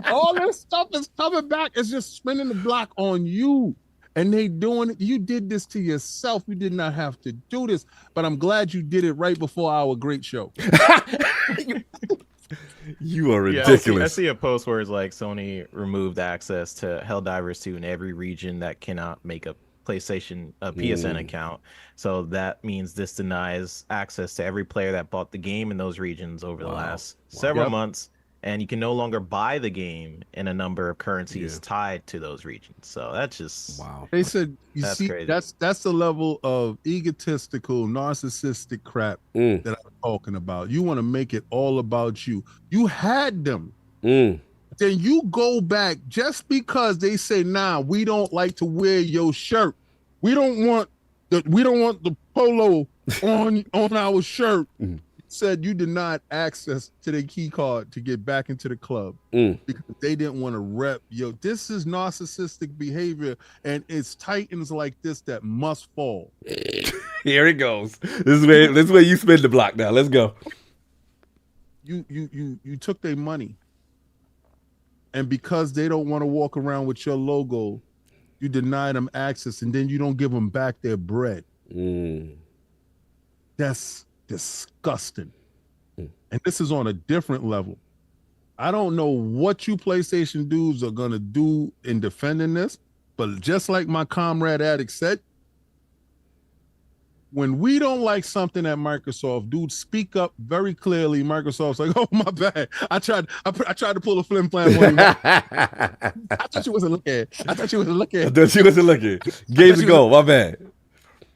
all this stuff is coming back. It's just spinning the block on you. And they doing it. You did this to yourself. You did not have to do this. But I'm glad you did it right before our great show. You are ridiculous. Yeah, I see a post where it's like Sony removed access to Helldivers 2 in every region that cannot make a PSN account. So that means this denies access to every player that bought the game in those regions over the last several months. And you can no longer buy the game in a number of currencies tied to those regions. So that's just They said that's crazy. that's the level of egotistical, narcissistic crap that I'm talking about. You want to make it all about you. You had them. Then you go back just because they say, nah, we don't like to wear your shirt. We don't want the polo on our shirt. Said you denied access to their key card to get back into the club because they didn't want to rep. This is narcissistic behavior, and it's titans like this that must fall. Here it goes. This is where you spin the block now. Let's go. You took their money, and because they don't want to walk around with your logo, you deny them access, and then you don't give them back their bread. That's disgusting. And this is on a different level. I don't know what you PlayStation dudes are gonna do in defending this, but just like my comrade Addict said, when we don't like something at Microsoft, dudes speak up very clearly. Microsoft's like, oh, my bad. I tried to pull a flim flam on you. I thought you wasn't looking. Games go. My bad.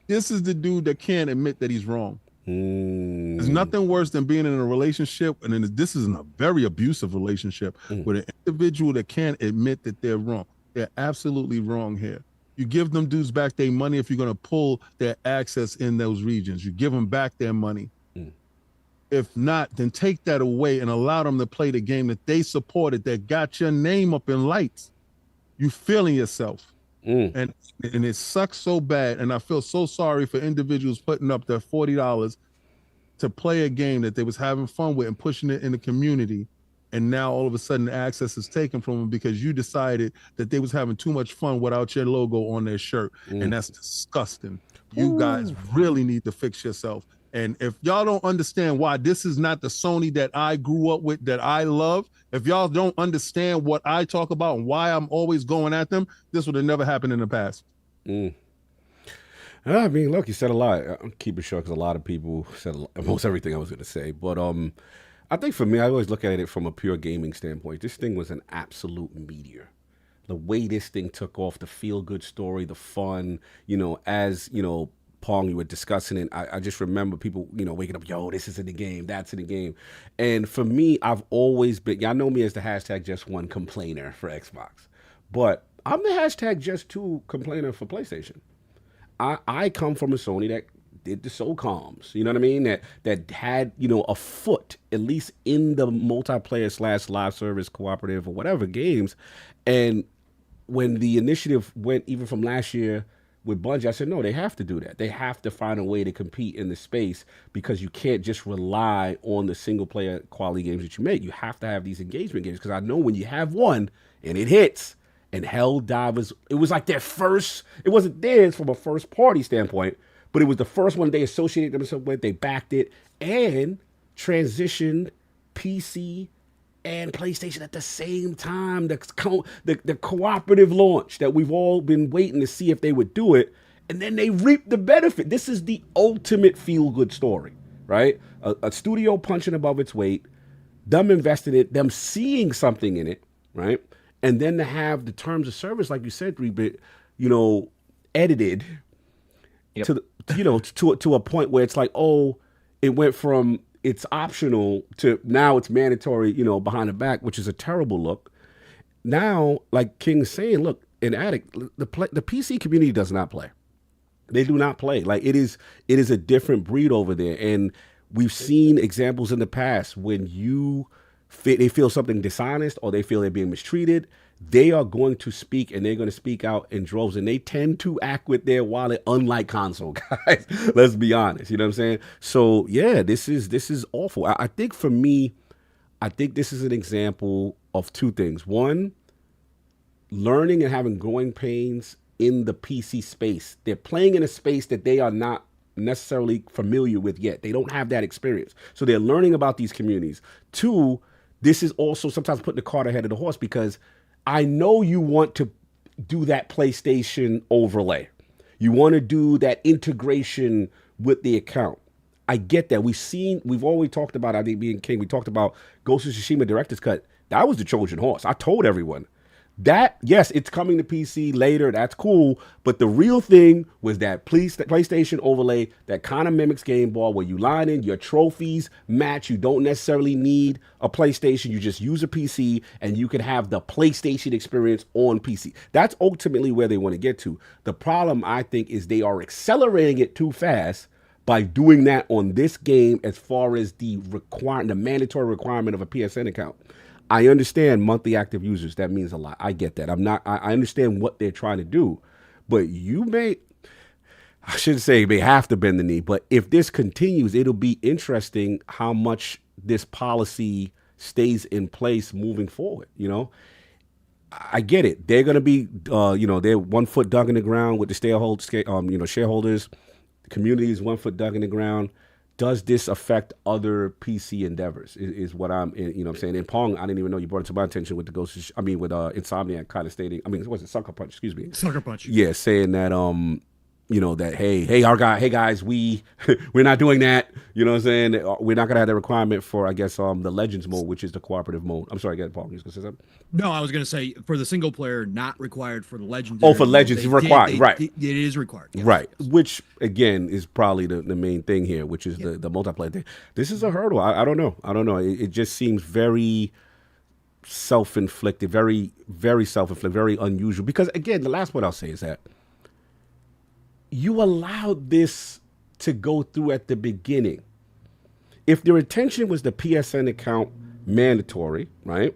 This is the dude that can't admit that he's wrong. There's nothing worse than being in a relationship, and then this is a very abusive relationship with an individual that can't admit that they're wrong. They're absolutely wrong here. You give them dudes back their money if you're going to pull their access in those regions. You give them back their money. If not, then take that away and allow them to play the game that they supported, that got your name up in lights. You feeling yourself. And it sucks so bad, and I feel so sorry for individuals putting up their $40 to play a game that they was having fun with and pushing it in the community, and now all of a sudden the access is taken from them because you decided that they was having too much fun without your logo on their shirt, and that's disgusting. You guys really need to fix yourself. And if y'all don't understand why this is not the Sony that I grew up with, that I love, if y'all don't understand what I talk about and why I'm always going at them, this would have never happened in the past. I mean, look, you said a lot. I'm keeping short because a lot of people said most everything I was going to say. But I think for me, I always look at it from a pure gaming standpoint. This thing was an absolute meteor. The way this thing took off, the feel-good story, the fun, as, Pong, you were discussing it, I just remember people, waking up, yo, this is in the game, that's in the game. And for me, I've always been, y'all know me as the hashtag just one complainer for Xbox. But I'm the hashtag just two complainer for PlayStation. I come from a Sony that did the SOCOMs, you know what I mean? That had, a foot, at least in the multiplayer / live service, cooperative, or whatever games. And when the initiative went even from last year with Bungie, I said, no, they have to do that. They have to find a way to compete in the space because you can't just rely on the single player quality games that you make. You have to have these engagement games because I know when you have one and it hits, and Helldivers, it was like their first, it wasn't theirs from a first party standpoint, but it was the first one they associated themselves with. They backed it and transitioned PC and PlayStation at the same time. The cooperative launch that we've all been waiting to see if they would do it. And then they reaped the benefit. This is the ultimate feel-good story, right? A studio punching above its weight, them investing in it, them seeing something in it, right? And then to have the terms of service, like you said, 3-bit, edited to a point where it's like, oh, it went from it's optional to now it's mandatory, behind the back, which is a terrible look. Now, like King's saying, look, in Addict, the PC community does not play. They do not play. Like it is a different breed over there. And we've seen examples in the past when they feel something dishonest or they feel they're being mistreated, they are going to speak and they're going to speak out in droves, and they tend to act with their wallet, unlike console guys. Let's be honest. You know what I'm saying? So yeah, this is awful. I think for me, this is an example of two things. One, learning and having growing pains in the PC space. They're playing in a space that they are not necessarily familiar with yet. They don't have that experience. So they're learning about these communities. Two, this is also sometimes putting the cart ahead of the horse because I know you want to do that PlayStation overlay. You want to do that integration with the account. I get that. We've always talked about, I think being King, we talked about Ghost of Tsushima Director's Cut. That was the Trojan horse. I told everyone. That, yes, it's coming to PC later. That's cool. But the real thing was that PlayStation overlay that kind of mimics Game Boy, where you line in your trophies match. You don't necessarily need a PlayStation. You just use a PC and you can have the PlayStation experience on PC. That's ultimately where they want to get to. The problem, I think, is they are accelerating it too fast by doing that on this game as far as the mandatory requirement of a PSN account. I understand monthly active users. That means a lot. I get that. I understand what they're trying to do, but I shouldn't say they have to bend the knee, but if this continues, it'll be interesting how much this policy stays in place moving forward. I get it. They're going to be, they're 1 foot dug in the ground with the shareholders. The community is 1 foot dug in the ground. Does this affect other PC endeavors? Is what I'm saying. And Pong, I didn't even know you brought it to my attention with the with Insomniac kind of stating. Was it Sucker Punch? Excuse me. Sucker Punch. Yeah, saying that that hey guys, we're not doing that. You know what I'm saying? We're not gonna have that requirement for the Legends mode, which is the cooperative mode. I'm sorry, Paul. You was gonna say something? No, I was gonna say for the single player, not required. For the Legends. Oh, for Legends, it's required, right? It is required, yes. Right? Which again is probably the main thing here, which is the multiplayer thing. This is a hurdle. I don't know. It just seems very self-inflicted, very very self-inflicted, very unusual. Because again, the last point I'll say is that you allowed this to go through at the beginning. If their intention was the PSN account mandatory, right?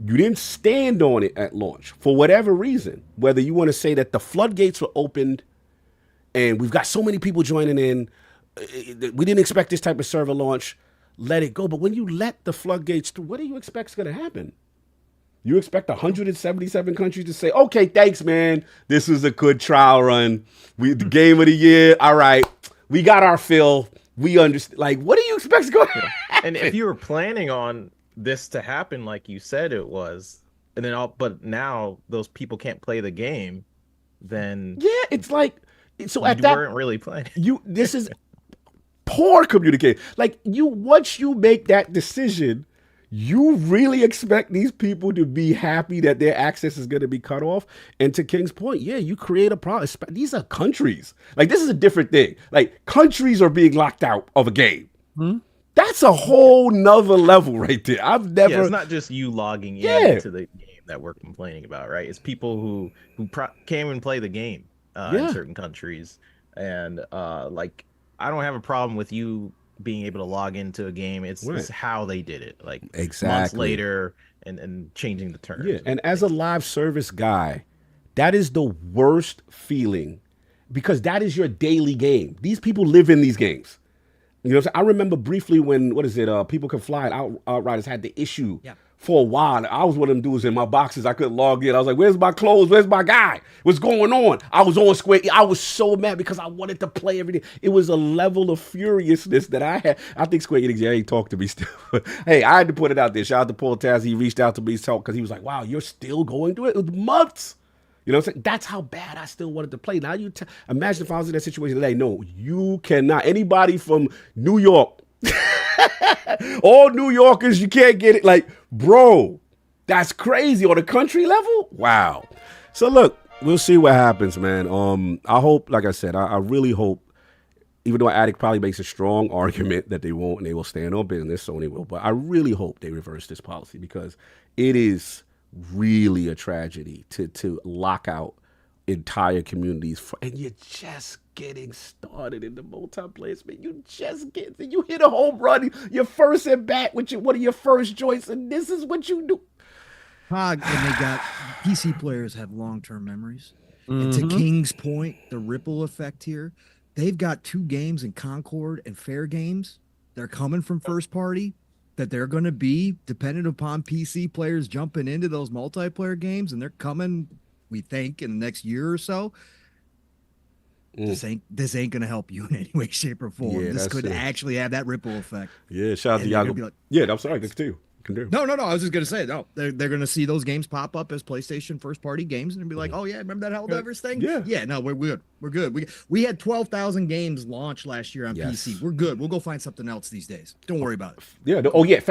You didn't stand on it at launch for whatever reason, whether you want to say that the floodgates were opened and we've got so many people joining in, we didn't expect this type of server launch, let it go. But when you let the floodgates through, what do you expect is going to happen? You expect 177 countries to say, okay, thanks, man. This was a good trial run. The game of the year. All right. We got our fill. We understand. Like, what do you expect is going to happen? And if you were planning on this to happen, like you said it was, and then but now those people can't play the game, then yeah, it's like, so at you that weren't really playing. This is poor communication. Like once you make that decision, you really expect these people to be happy that their access is going to be cut off. And to King's point, yeah, you create a problem. These are countries. Like, this is a different thing. Like, countries are being locked out of a game. That's a whole nother level right there. I've never. Yeah, it's not just you logging into the game that we're complaining about, right? It's people who can't even play the game in certain countries, and like, I don't have a problem with you being able to log into a game. It's how they did it, like months later, and changing the terms. Yeah, and as a live service guy, that is the worst feeling, because that is your daily game. These people live in these games. You know what I'm saying? I remember briefly when, People Can Fly and Outriders had the issue for a while. I was one of them dudes in my boxes. I couldn't log in. I was like, where's my clothes? Where's my guy? What's going on? I was on Square. I was so mad because I wanted to play everything. It was a level of furiousness that I had. I think Square Enix ain't talked to me still. Hey, I had to put it out there. Shout out to Paul Taz. He reached out to me because he was like, wow, you're still going through it? It was months. You know what I'm saying? That's how bad I still wanted to play. Now imagine if I was in that situation today. No, you cannot. Anybody from New York, all New Yorkers, you can't get it. Like, bro, that's crazy on a country level. Wow. So look, we'll see what happens, man. I hope, like I said, I really hope, even though Attic probably makes a strong argument that they won't and they will stand on business, Sony will, but I really hope they reverse this policy, because it is really a tragedy to lock out entire communities and you're just getting started in the multiplayer space. You hit a home run, you're first at bat with one of your first joints, and this is what you do. And they got PC players have long-term memories. And to King's point, the ripple effect here, they've got 2 games in Concord and Fair Games. They're coming from first party, that they're going to be dependent upon PC players jumping into those multiplayer games, and they're coming, we think, in the next year or so. This ain't going to help you in any way, shape, or form. This could actually have that ripple effect. Yeah, shout out to Yago. I'm sorry, continue. No. I was just going to say, they're going to see those games pop up as PlayStation first-party games, and be like, oh, yeah, remember that Helldivers thing? Yeah, no, we're good. We're good. We had 12,000 games launched last year on PC. We're good. We'll go find something else these days. Don't worry about it. Yeah.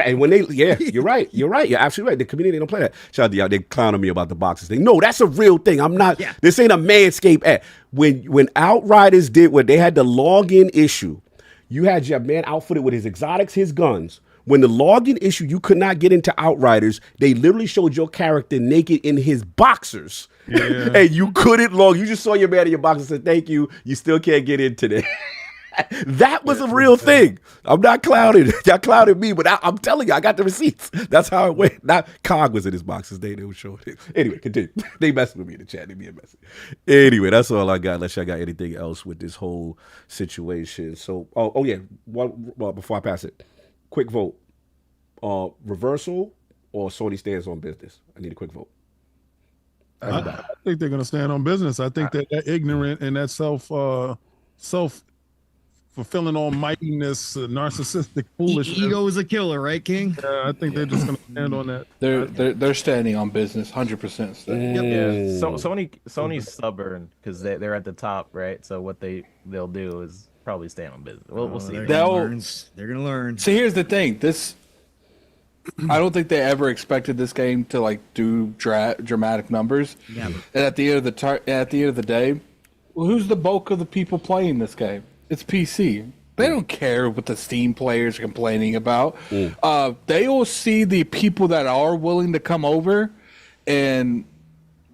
And when you're right. You're absolutely right. The community don't play that. Shout out to y'all. They clowning me about the boxes thing. No, that's a real thing. I'm not. Yeah. This ain't a MANSCAPED ad. When Outriders did what they had the login issue, you had your man outfitted with his exotics, his guns. When the login issue, you could not get into Outriders. They literally showed your character naked in his boxers. Yeah. And you couldn't log. You just saw your man in your boxers and said, thank you. You still can't get in today. That was a real thing. I'm not clouded. Y'all clouded me, but I'm telling you, I got the receipts. That's how it went. Not Cog was in his boxes. They were showing it. Anyway, continue. They messing with me in the chat. They being messy. Anyway, that's all I got. Unless y'all got anything else with this whole situation. So, well, before I pass it, quick vote. Reversal or Sony stands on business? I need a quick vote. I think they're going to stand on business. I think that ignorant and that self-fulfilling almightiness, narcissistic foolishness. Ego is a killer, right, King? Yeah, I think they're just going to stand on that. They're standing on business, 100%. Yeah, so Sony's stubborn because they're at the top, right? So what they'll do is probably stand on business. We'll see. They're going to learn. So here's the thing. I don't think they ever expected this game to like do dramatic numbers. Never. And at the end of the day, well, who's the bulk of the people playing this game? It's PC. They don't care what the Steam players are complaining about. They will see the people that are willing to come over and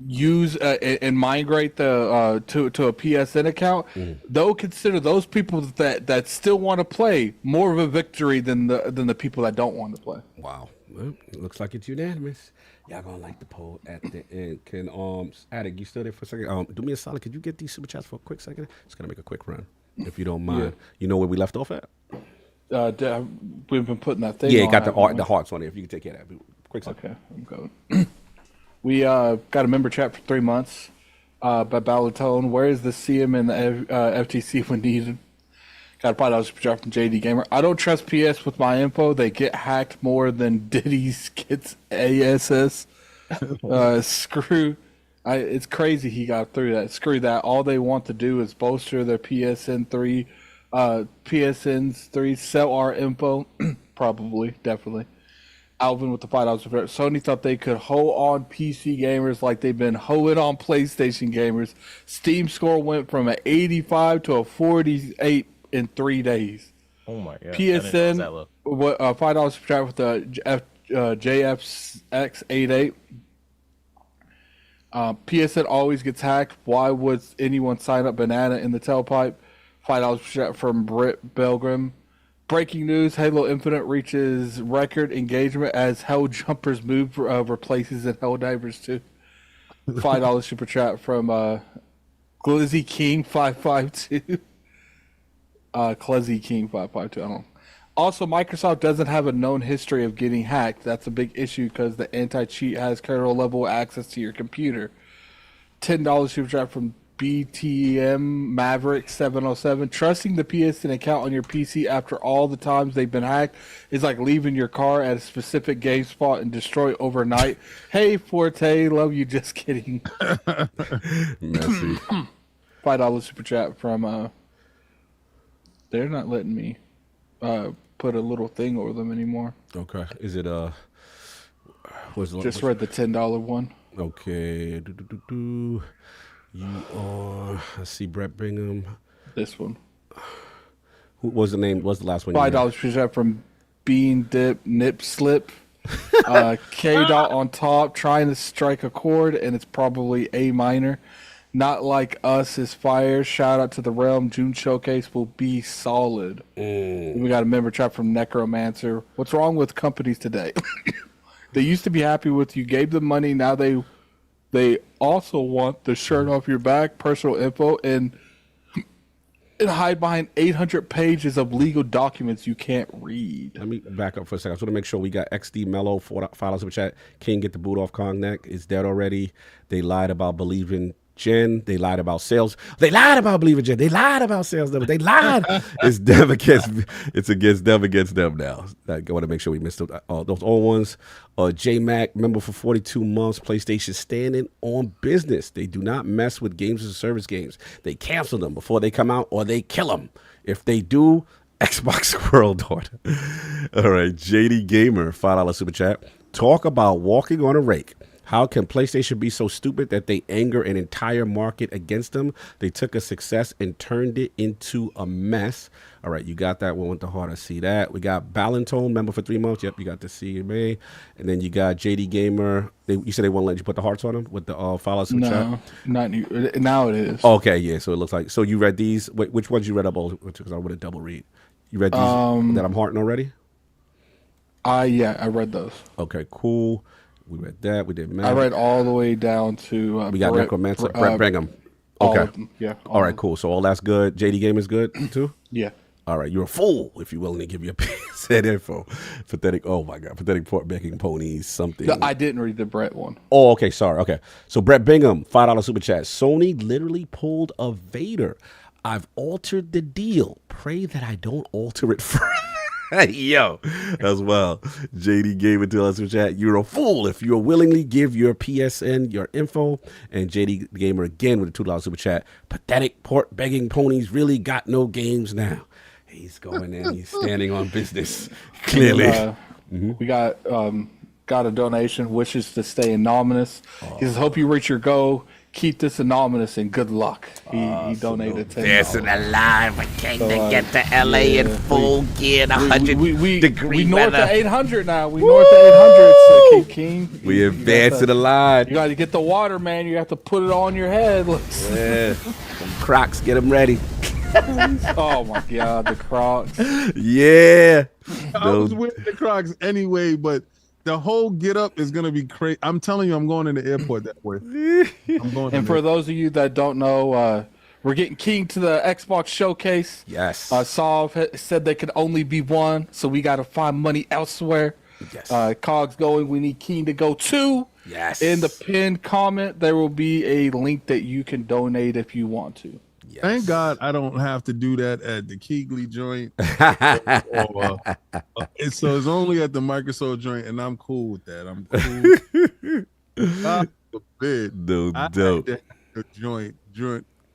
use and migrate to a PSN account. They'll consider those people that still want to play more of a victory than the people that don't want to play. Wow. Well, it looks like it's unanimous. Y'all gonna like the poll at the end. Can Attic, you still there for a second? Do me a solid. Could you get these super chats for a quick second? Just gonna make a quick run, if you don't mind. Yeah. You know where we left off at? We've been putting that thing. Yeah, on, got the hearts on there. If you can take care of that, quick second. Okay, I'm going. We got a member chat for 3 months by Balatone. Where is the CM and the FTC when needed? Got a $5 super chat from JD Gamer. I don't trust PS with my info. They get hacked more than Diddy's gets ASS. Screw. It's crazy he got through that. Screw that. All they want to do is bolster their PSN 3 PSN's 3 sell our info. Probably, definitely. Alvin with the $5. Sony thought they could hoe on PC gamers like they've been hoeing on PlayStation gamers. Steam score went from an 85 to a 48 in 3 days. Oh my god. PSN, $5 per chat with the JFX88. PSN always gets hacked. Why would anyone sign up banana in the tailpipe? $5 per chat from Britt Belgrim. Breaking news, Halo Infinite reaches record engagement as Hell Jumpers move replaces in Helldivers 2. $5 super chat from Glizzy King 552. Glizzy King 552, I don't know. Also, Microsoft doesn't have a known history of getting hacked. That's a big issue because the anti-cheat has kernel level access to your computer. $10 super chat from BTM Maverick 707. Trusting the PSN account on your PC after all the times they've been hacked is like leaving your car at a specific game spot and destroy overnight. Hey Forte, love you, just kidding. Messy. $5 super chat from they're not letting me put a little thing over them anymore. Okay. Is it just read the $10 one. Okay. You are, I see Brett Bingham. This one. Who was the name? What's the last one? $5 per chat from Bean Dip Nip Slip. K dot on top, trying to strike a chord, and it's probably A minor. Not like us is fire. Shout out to the Realm. June showcase will be solid. We got a member chat from Necromancer. What's wrong with companies today? They used to be happy with you, gave them money. Now they also want the shirt off your back, personal info, and hide behind 800 pages of legal documents you can't read. Let me back up for a second. I just want to make sure we got XD Mellow, $5 super chat. Can't get the boot off Kong neck. Is dead already. They lied about believing Jen. They lied about sales. They lied about believing Jen. They lied about sales. They lied. It's them against. It's against them now. I want to make sure we missed those old ones. J Mac, member for 42 months. PlayStation standing on business. They do not mess with games as a service games. They cancel them before they come out, or they kill them. If they do, Xbox World Order. All right, JD Gamer, $5 super chat. Talk about walking on a rake. How can PlayStation be so stupid that they anger an entire market against them? They took a success and turned it into a mess. All right, you got that one with the heart. I see that. We got Ballantone, member for 3 months. Yep, you got the CMA. And then you got JD Gamer. You said they won't let you put the hearts on them with the $5 super chat? No, now it is. Okay, yeah, so it looks like. So you read these. Wait, which ones you read up? Because I want to double read. You read these that I'm hearting already? Yeah, I read those. Okay, cool. We read that. We did math. I read all the way down to we got Necromancer. Brett Bingham. Okay. Yeah. All right, cool. So all that's good. JD Game is good too? Yeah. All right. You're a fool if you're willing to give your PSN info. Pathetic. Oh my God. Pathetic pork begging ponies. Something. No, I didn't read the Brett one. Oh, okay. Sorry. Okay. So Brett Bingham, $5 super chat. Sony literally pulled a Vader. I've altered the deal. Pray that I don't alter it further. Yo, as well. JD gave it to us in chat. You're a fool if you'll willingly give your PSN your info. And JD Gamer again with a $2 super chat. Pathetic pork begging ponies really got no games now. He's going in. He's standing on business. Clearly. We got a donation. Wishes to stay anonymous. He says, hope you reach your goal. Keep this anonymous and good luck. He donated $10. There's an alive. I came to get to LA in full gear, 100 we north of 800 now. We north of 800. So King. We advancing the line. You got to get the water, man. You have to put it on your head. Yeah. Some Crocs, get them ready. Oh my God, the Crocs. Yeah. I was wearing the Crocs anyway, but the whole get up is going to be crazy. I'm telling you, I'm going in the airport that way. And for those of you that don't know, we're getting King to the Xbox Showcase. Yes. Solve said they could only be one, so we got to find money elsewhere. Yes. Cogs going. We need King to go too. Yes. In the pinned comment, there will be a link that you can donate if you want to. Yes. Thank God I don't have to do that at the Keegley joint. So it's only at the Microsoft joint, and I'm cool with that. I'm cool. God forbid. No doubt. The joint.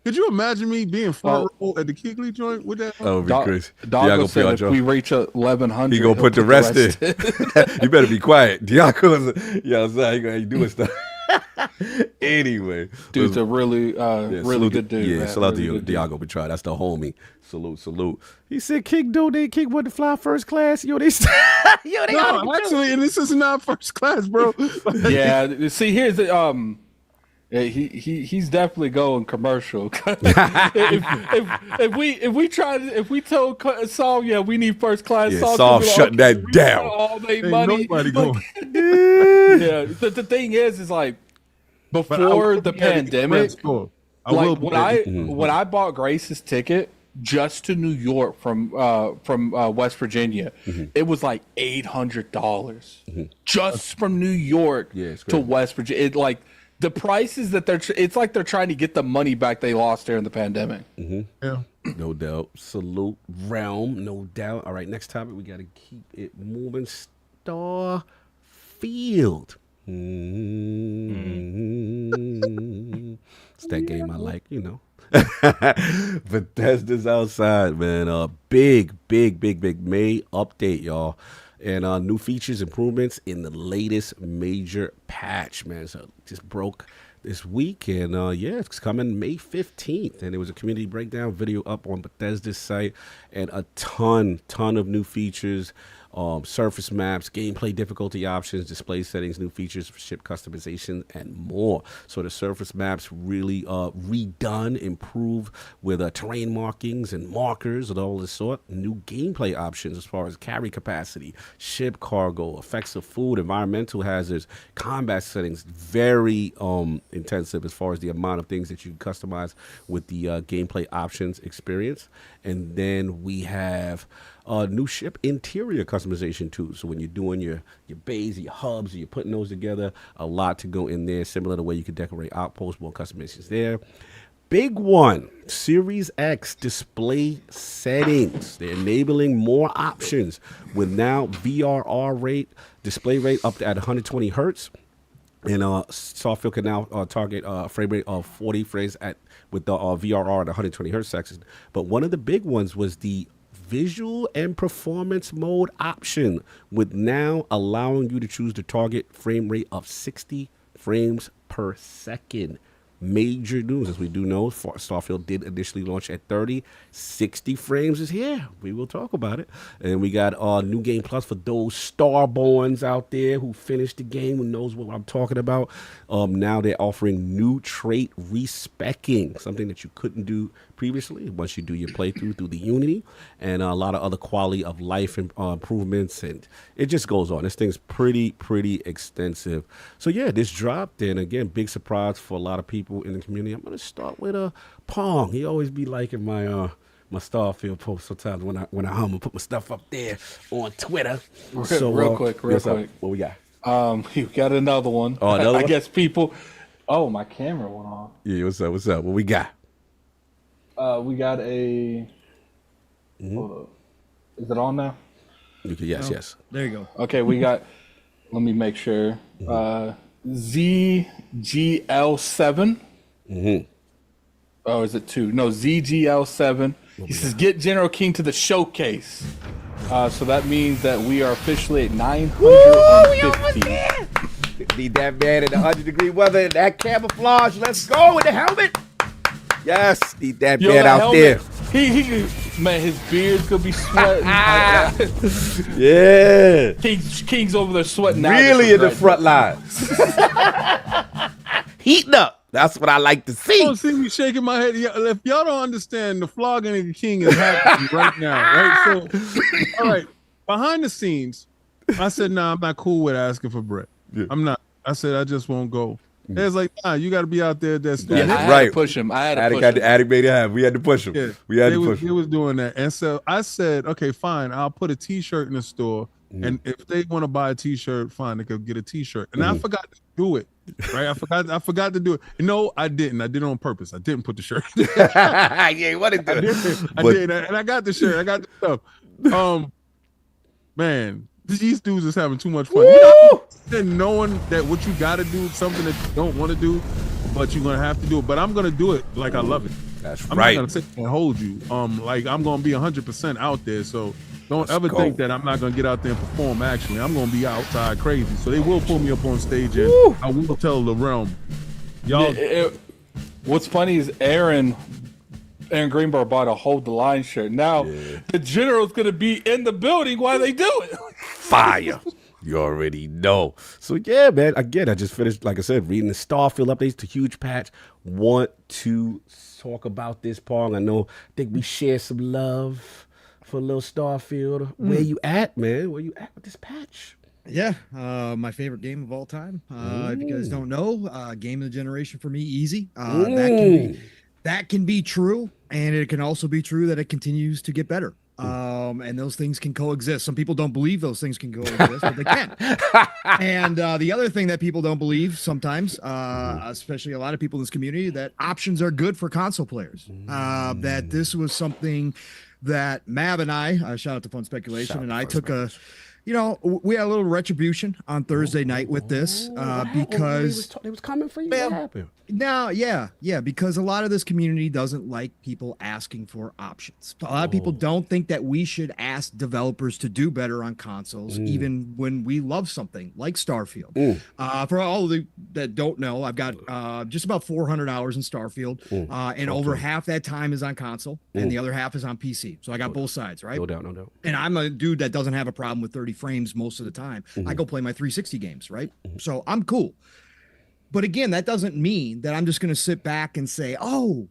Could you imagine me being front row at the Keegley joint with that? Oh, be crazy. Diago said if we reach 1100, he gonna put the rest in. You better be quiet. Diago's, he gonna doing stuff. Anyway, dude's a really good dude. Yeah, man. salute to really you, Diago Betray. That's the homie. Salute. He said, "King donate. King want to fly first class." Yo, they no, actually, and this is not first class, bro. Yeah, see, here's the yeah, he's definitely going commercial. if we told Saul, yeah, we need first class, Saul shutting that down. All they money. Nobody going. Yeah, the thing is like before the pandemic, like when I bought Grace's ticket just to New York from West Virginia, it was like $800 just from New York to West Virginia. It like. The prices that it's like they're trying to get the money back they lost during the pandemic. Yeah, no doubt. Salute Realm, no doubt. All right, next topic. We got to keep it moving. Starfield. It's that game I like, you know. Bethesda's outside, man. Big May update, y'all. And new features, improvements in the latest major patch, man. So just broke this week, and it's coming May 15th. And there was a community breakdown video up on Bethesda's site, and a ton of new features, surface maps, gameplay difficulty options, display settings, new features for ship customization, and more. So the surface maps really redone, improved with terrain markings and markers and all this sort. New gameplay options as far as carry capacity, ship cargo, effects of food, environmental hazards, combat settings. Very intensive as far as the amount of things that you can customize with the gameplay options experience. And then we have new ship interior customization too. So when you're doing your bays, your hubs, you're putting those together, a lot to go in there. Similar to the way you could decorate outposts, more customizations there. Big one, Series X display settings. They're enabling more options with now VRR rate, display rate up at 120 hertz. And Starfield can now target frame rate of 40 frames with the VRR at 120 hertz section. But one of the big ones was the visual and performance mode option, with now allowing you to choose the target frame rate of 60 frames per second. Major news, as we do know, Starfield did initially launch at 30. 60 frames is here. We will talk about it. And we got New Game Plus for those Starborns out there who finished the game, who knows what I'm talking about. Now they're offering new trait respecking, something that you couldn't do previously once you do your playthrough through the Unity, and a lot of other quality of life improvements, and it just goes on. This thing's pretty extensive. So yeah, this dropped, and again, big surprise for a lot of people in the community. I'm gonna start with Pong. He always be liking my Starfield post sometimes when I hum and put my stuff up there on Twitter. So real quick. What we got? You got another one. Oh, another one? I guess people. Oh, my camera went off. Yeah, what's up? What we got? We got a. Hold up. Is it on now? Yes. There you go. Okay, we got. Let me make sure. ZGL7. Oh, is it 2? No, ZGL7. He says, get General King to the showcase. So that means that we are officially at 950. Need that man in the 100-degree weather in that camouflage. Let's go with the helmet. Yes, need that man out helmet, there. He man, his beard's gonna be sweating. Yeah. King's over there sweating. Really in the front line. Heating up. That's what I like to see. Don't see me shaking my head. If y'all don't understand, the flogging of the king is happening right now. Right? So, all right. Behind the scenes, I said, nah, I'm not cool with asking for bread. Yeah. I'm not. I said, I just won't go. It's like, nah, you got to be out there. That's I had to push him. Addict made it happen. We had to push him. Yeah. We had to push him. He was doing that. And so I said, okay, fine. I'll put a T-shirt in the store. And if they want to buy a T-shirt, fine, they could get a T-shirt. And I forgot to do it. Right? I forgot to do it. No, I didn't. I did it on purpose. I didn't put the shirt. Yeah, what did I did. And I got the shirt. I got the stuff. Man, these dudes is having too much fun. You know, knowing that what you got to do is something that you don't want to do, but you're gonna have to do it. But I'm gonna do it like I love it. That's I'm right. not gonna sit and hold you. Like I'm gonna be 100% out there. So don't ever think that I'm not gonna get out there and perform. Actually, I'm gonna be outside crazy. So they will pull me up on stage and I will tell the realm. Y'all. What's funny is Aaron Greenberg bought a Hold the Line shirt. Now the general's gonna be in the building while they do it. Fire. You already know. So yeah, man. Again, I just finished, like I said, reading the Starfield updates. It's a huge patch. Want to talk about this, Paul? I think we share some love for a little Starfield. Where you at, man? Where you at with this patch? Yeah, my favorite game of all time. If you guys don't know, game of the generation for me, easy. That can be true, and it can also be true that it continues to get better. And those things can coexist. Some people don't believe those things can coexist, but they can. And the other thing that people don't believe sometimes, especially a lot of people in this community, that options are good for console players. That this was something that Mav and I, shout out to Fun Speculation, and I took we had a little retribution on Thursday night with this because it was coming for you. What happened? No, yeah, because a lot of this community doesn't like people asking for options. A lot of people don't think that we should ask developers to do better on consoles, even when we love something like Starfield. For all of you that don't know, I've got just about 400 hours in Starfield, and over half that time is on console, and the other half is on PC. So I got both sides, right? No doubt, no doubt. And I'm a dude that doesn't have a problem with 30 frames most of the time. I go play my 360 games, right? So I'm cool. But again, that doesn't mean that I'm just going to sit back and say, oh,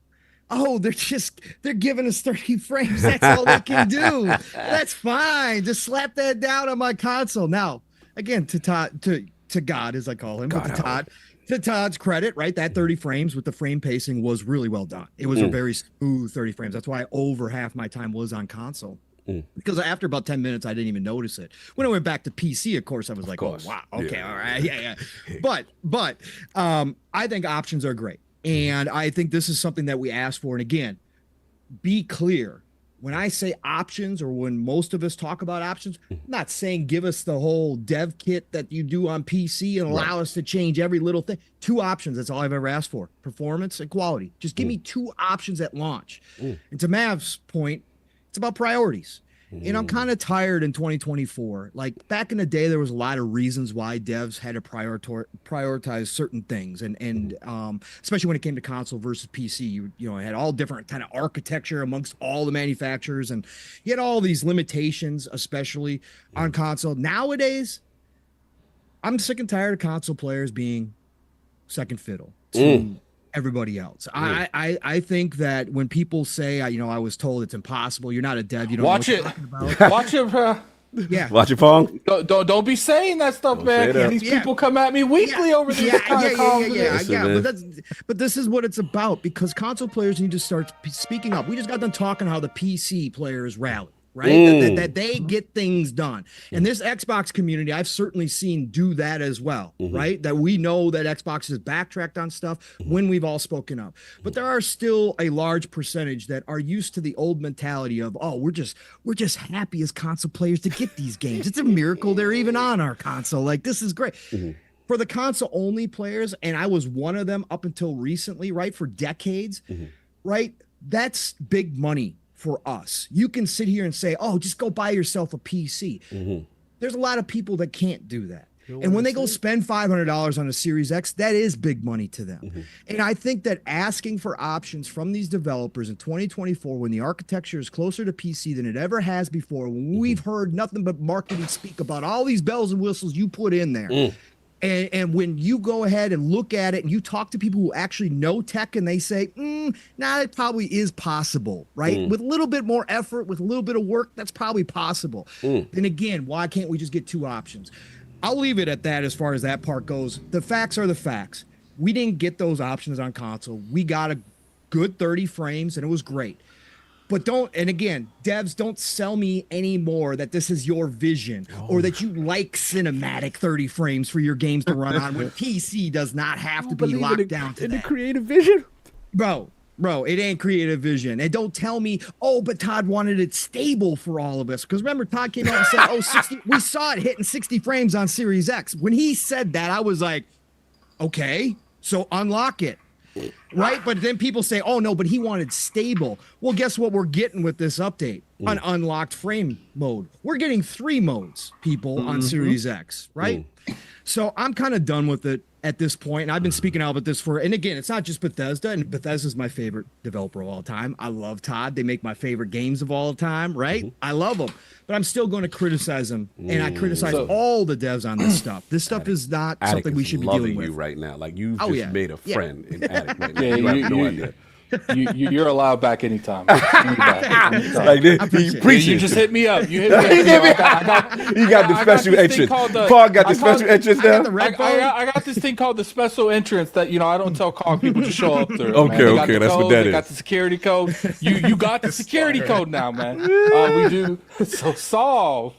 they're giving us 30 frames. That's all they can do. That's fine. Just slap that down on my console. Now, again, to God, as I call him, to Todd's credit, right? That 30 frames with the frame pacing was really well done. It was a very smooth 30 frames. That's why over half my time was on console. Because after about 10 minutes, I didn't even notice it. When I went back to PC, of course, I was like, oh, wow, okay, all right, yeah. But I think options are great. And I think this is something that we asked for. And again, be clear. When I say options, or when most of us talk about options, I'm not saying give us the whole dev kit that you do on PC and allow us to change every little thing. 2 options, that's all I've ever asked for. Performance and quality. Just give me 2 options at launch. And to Mav's point, it's about priorities. And I'm kind of tired in 2024. Like back in the day, there was a lot of reasons why devs had to prioritize certain things. And especially when it came to console versus PC, you had all different kind of architecture amongst all the manufacturers. And you had all these limitations, especially on console. Nowadays, I'm sick and tired of console players being second fiddle to everybody else. I think that when people say, I was told it's impossible, you're not a dev, you don't watch know what you're talking about. Watch it. Yeah. Watch it, Pong. Don't be saying that stuff, man. These people come at me weekly over this But this is what it's about, because console players need to start speaking up. We just got done talking how the PC players rally. Right? That they get things done. And this Xbox community, I've certainly seen do that as well, right? That we know that Xbox has backtracked on stuff when we've all spoken up. But there are still a large percentage that are used to the old mentality of, we're just happy as console players to get these games. It's a miracle they're even on our console. Like, this is great. For the console only players, and I was one of them up until recently, right? For decades, right? That's big money. For us, you can sit here and say, just go buy yourself a PC. There's a lot of people that can't do that. And when they go spend $500 on a Series X, that is big money to them. And I think that asking for options from these developers in 2024, when the architecture is closer to PC than it ever has before, we've heard nothing but marketing speak about all these bells and whistles you put in there. And when you go ahead and look at it and you talk to people who actually know tech and they say, it probably is possible, right? With a little bit more effort, with a little bit of work, that's probably possible. Then again, why can't we just get 2 options? I'll leave it at that as far as that part goes. The facts are the facts. We didn't get those options on console. We got a good 30 frames and it was great. But devs, don't sell me anymore that this is your vision or that you like cinematic 30 frames for your games to run on when PC does not have to be locked down to that. The creative vision? Bro, it ain't creative vision. And don't tell me, but Todd wanted it stable for all of us. Because remember, Todd came out and said, 60, we saw it hitting 60 frames on Series X. When he said that, I was like, okay, so unlock it. right? But then people say, oh no, but he wanted stable. Well, guess what we're getting with this update? An unlocked frame mode. We're getting 3 modes, people, on Series X, right? So I'm kind of done with it at this point. And I've been speaking out about this and again, it's not just Bethesda, and Bethesda's my favorite developer of all time. I love Todd. They make my favorite games of all time, right? I love them. But I'm still going to criticize them, and I criticize all the devs on this stuff. This stuff is not something we should be dealing with. You right now, like you just made a friend in Attic right now. Yeah, you have no idea. You're allowed back anytime. Like you just hit me up. You hit me up. You got the special entrance. Paul got the special entrance now. I got this thing called the special entrance that I don't tell COD people to show up through. Okay, that's what that is. Got the security code. You got the security code now, man. We do. So Saul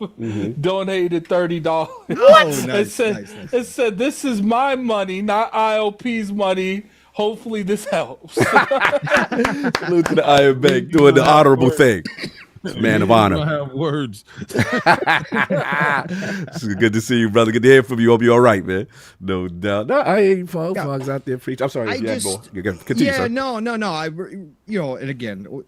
donated $30. What? It said this is my money, not ILP's money. Hopefully this helps. Salute to the Iron Bank doing the honorable thing. Man of honor. I have words. It's good to see you, brother. Good to hear from you. Hope you're all right, man. No doubt. No, I ain't Fogs out there preaching. I'm sorry. Continue, sir. No. And again,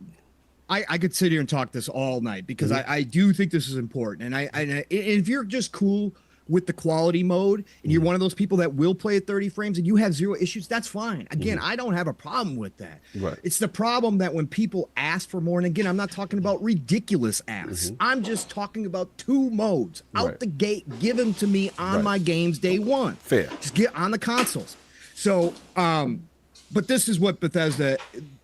I could sit here and talk this all night because I do think this is important. And if you're just cool with the quality mode and you're one of those people that will play at 30 frames and you have 0 issues, that's fine. Again, I don't have a problem with that. Right. It's the problem that when people ask for more, and again, I'm not talking about ridiculous asks. I'm just talking about 2 modes out the gate, give them to me on my games day one. Fair. Just get on the consoles. So, but this is what Bethesda,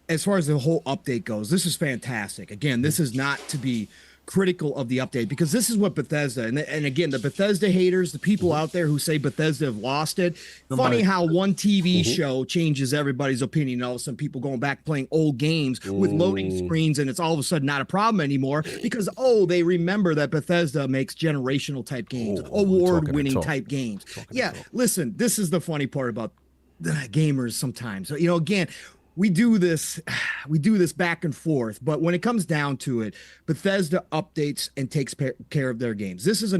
as far as the whole update goes, this is fantastic. Again, this is not to be critical of the update because this is what Bethesda and again, the Bethesda haters, the people out there who say Bethesda have lost it. Funny how one TV show changes everybody's opinion. All of a sudden people going back playing old games with loading screens and it's all of a sudden not a problem anymore because they remember that Bethesda makes generational type games, award-winning type games. Listen, this is the funny part about gamers sometimes. So, again, we do this back and forth, but when it comes down to it, Bethesda updates and takes care of their games. This is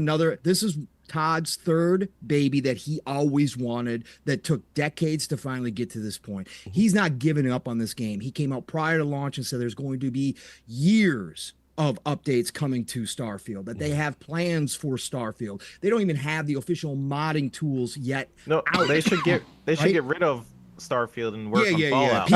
Todd's 3rd baby that he always wanted, that took decades to finally get to this point. He's not giving up on this game. He came out prior to launch and said there's going to be years of updates coming to Starfield, that they have plans for Starfield. They don't even have the official modding tools yet. No, they should get rid of Starfield and work on Fallout.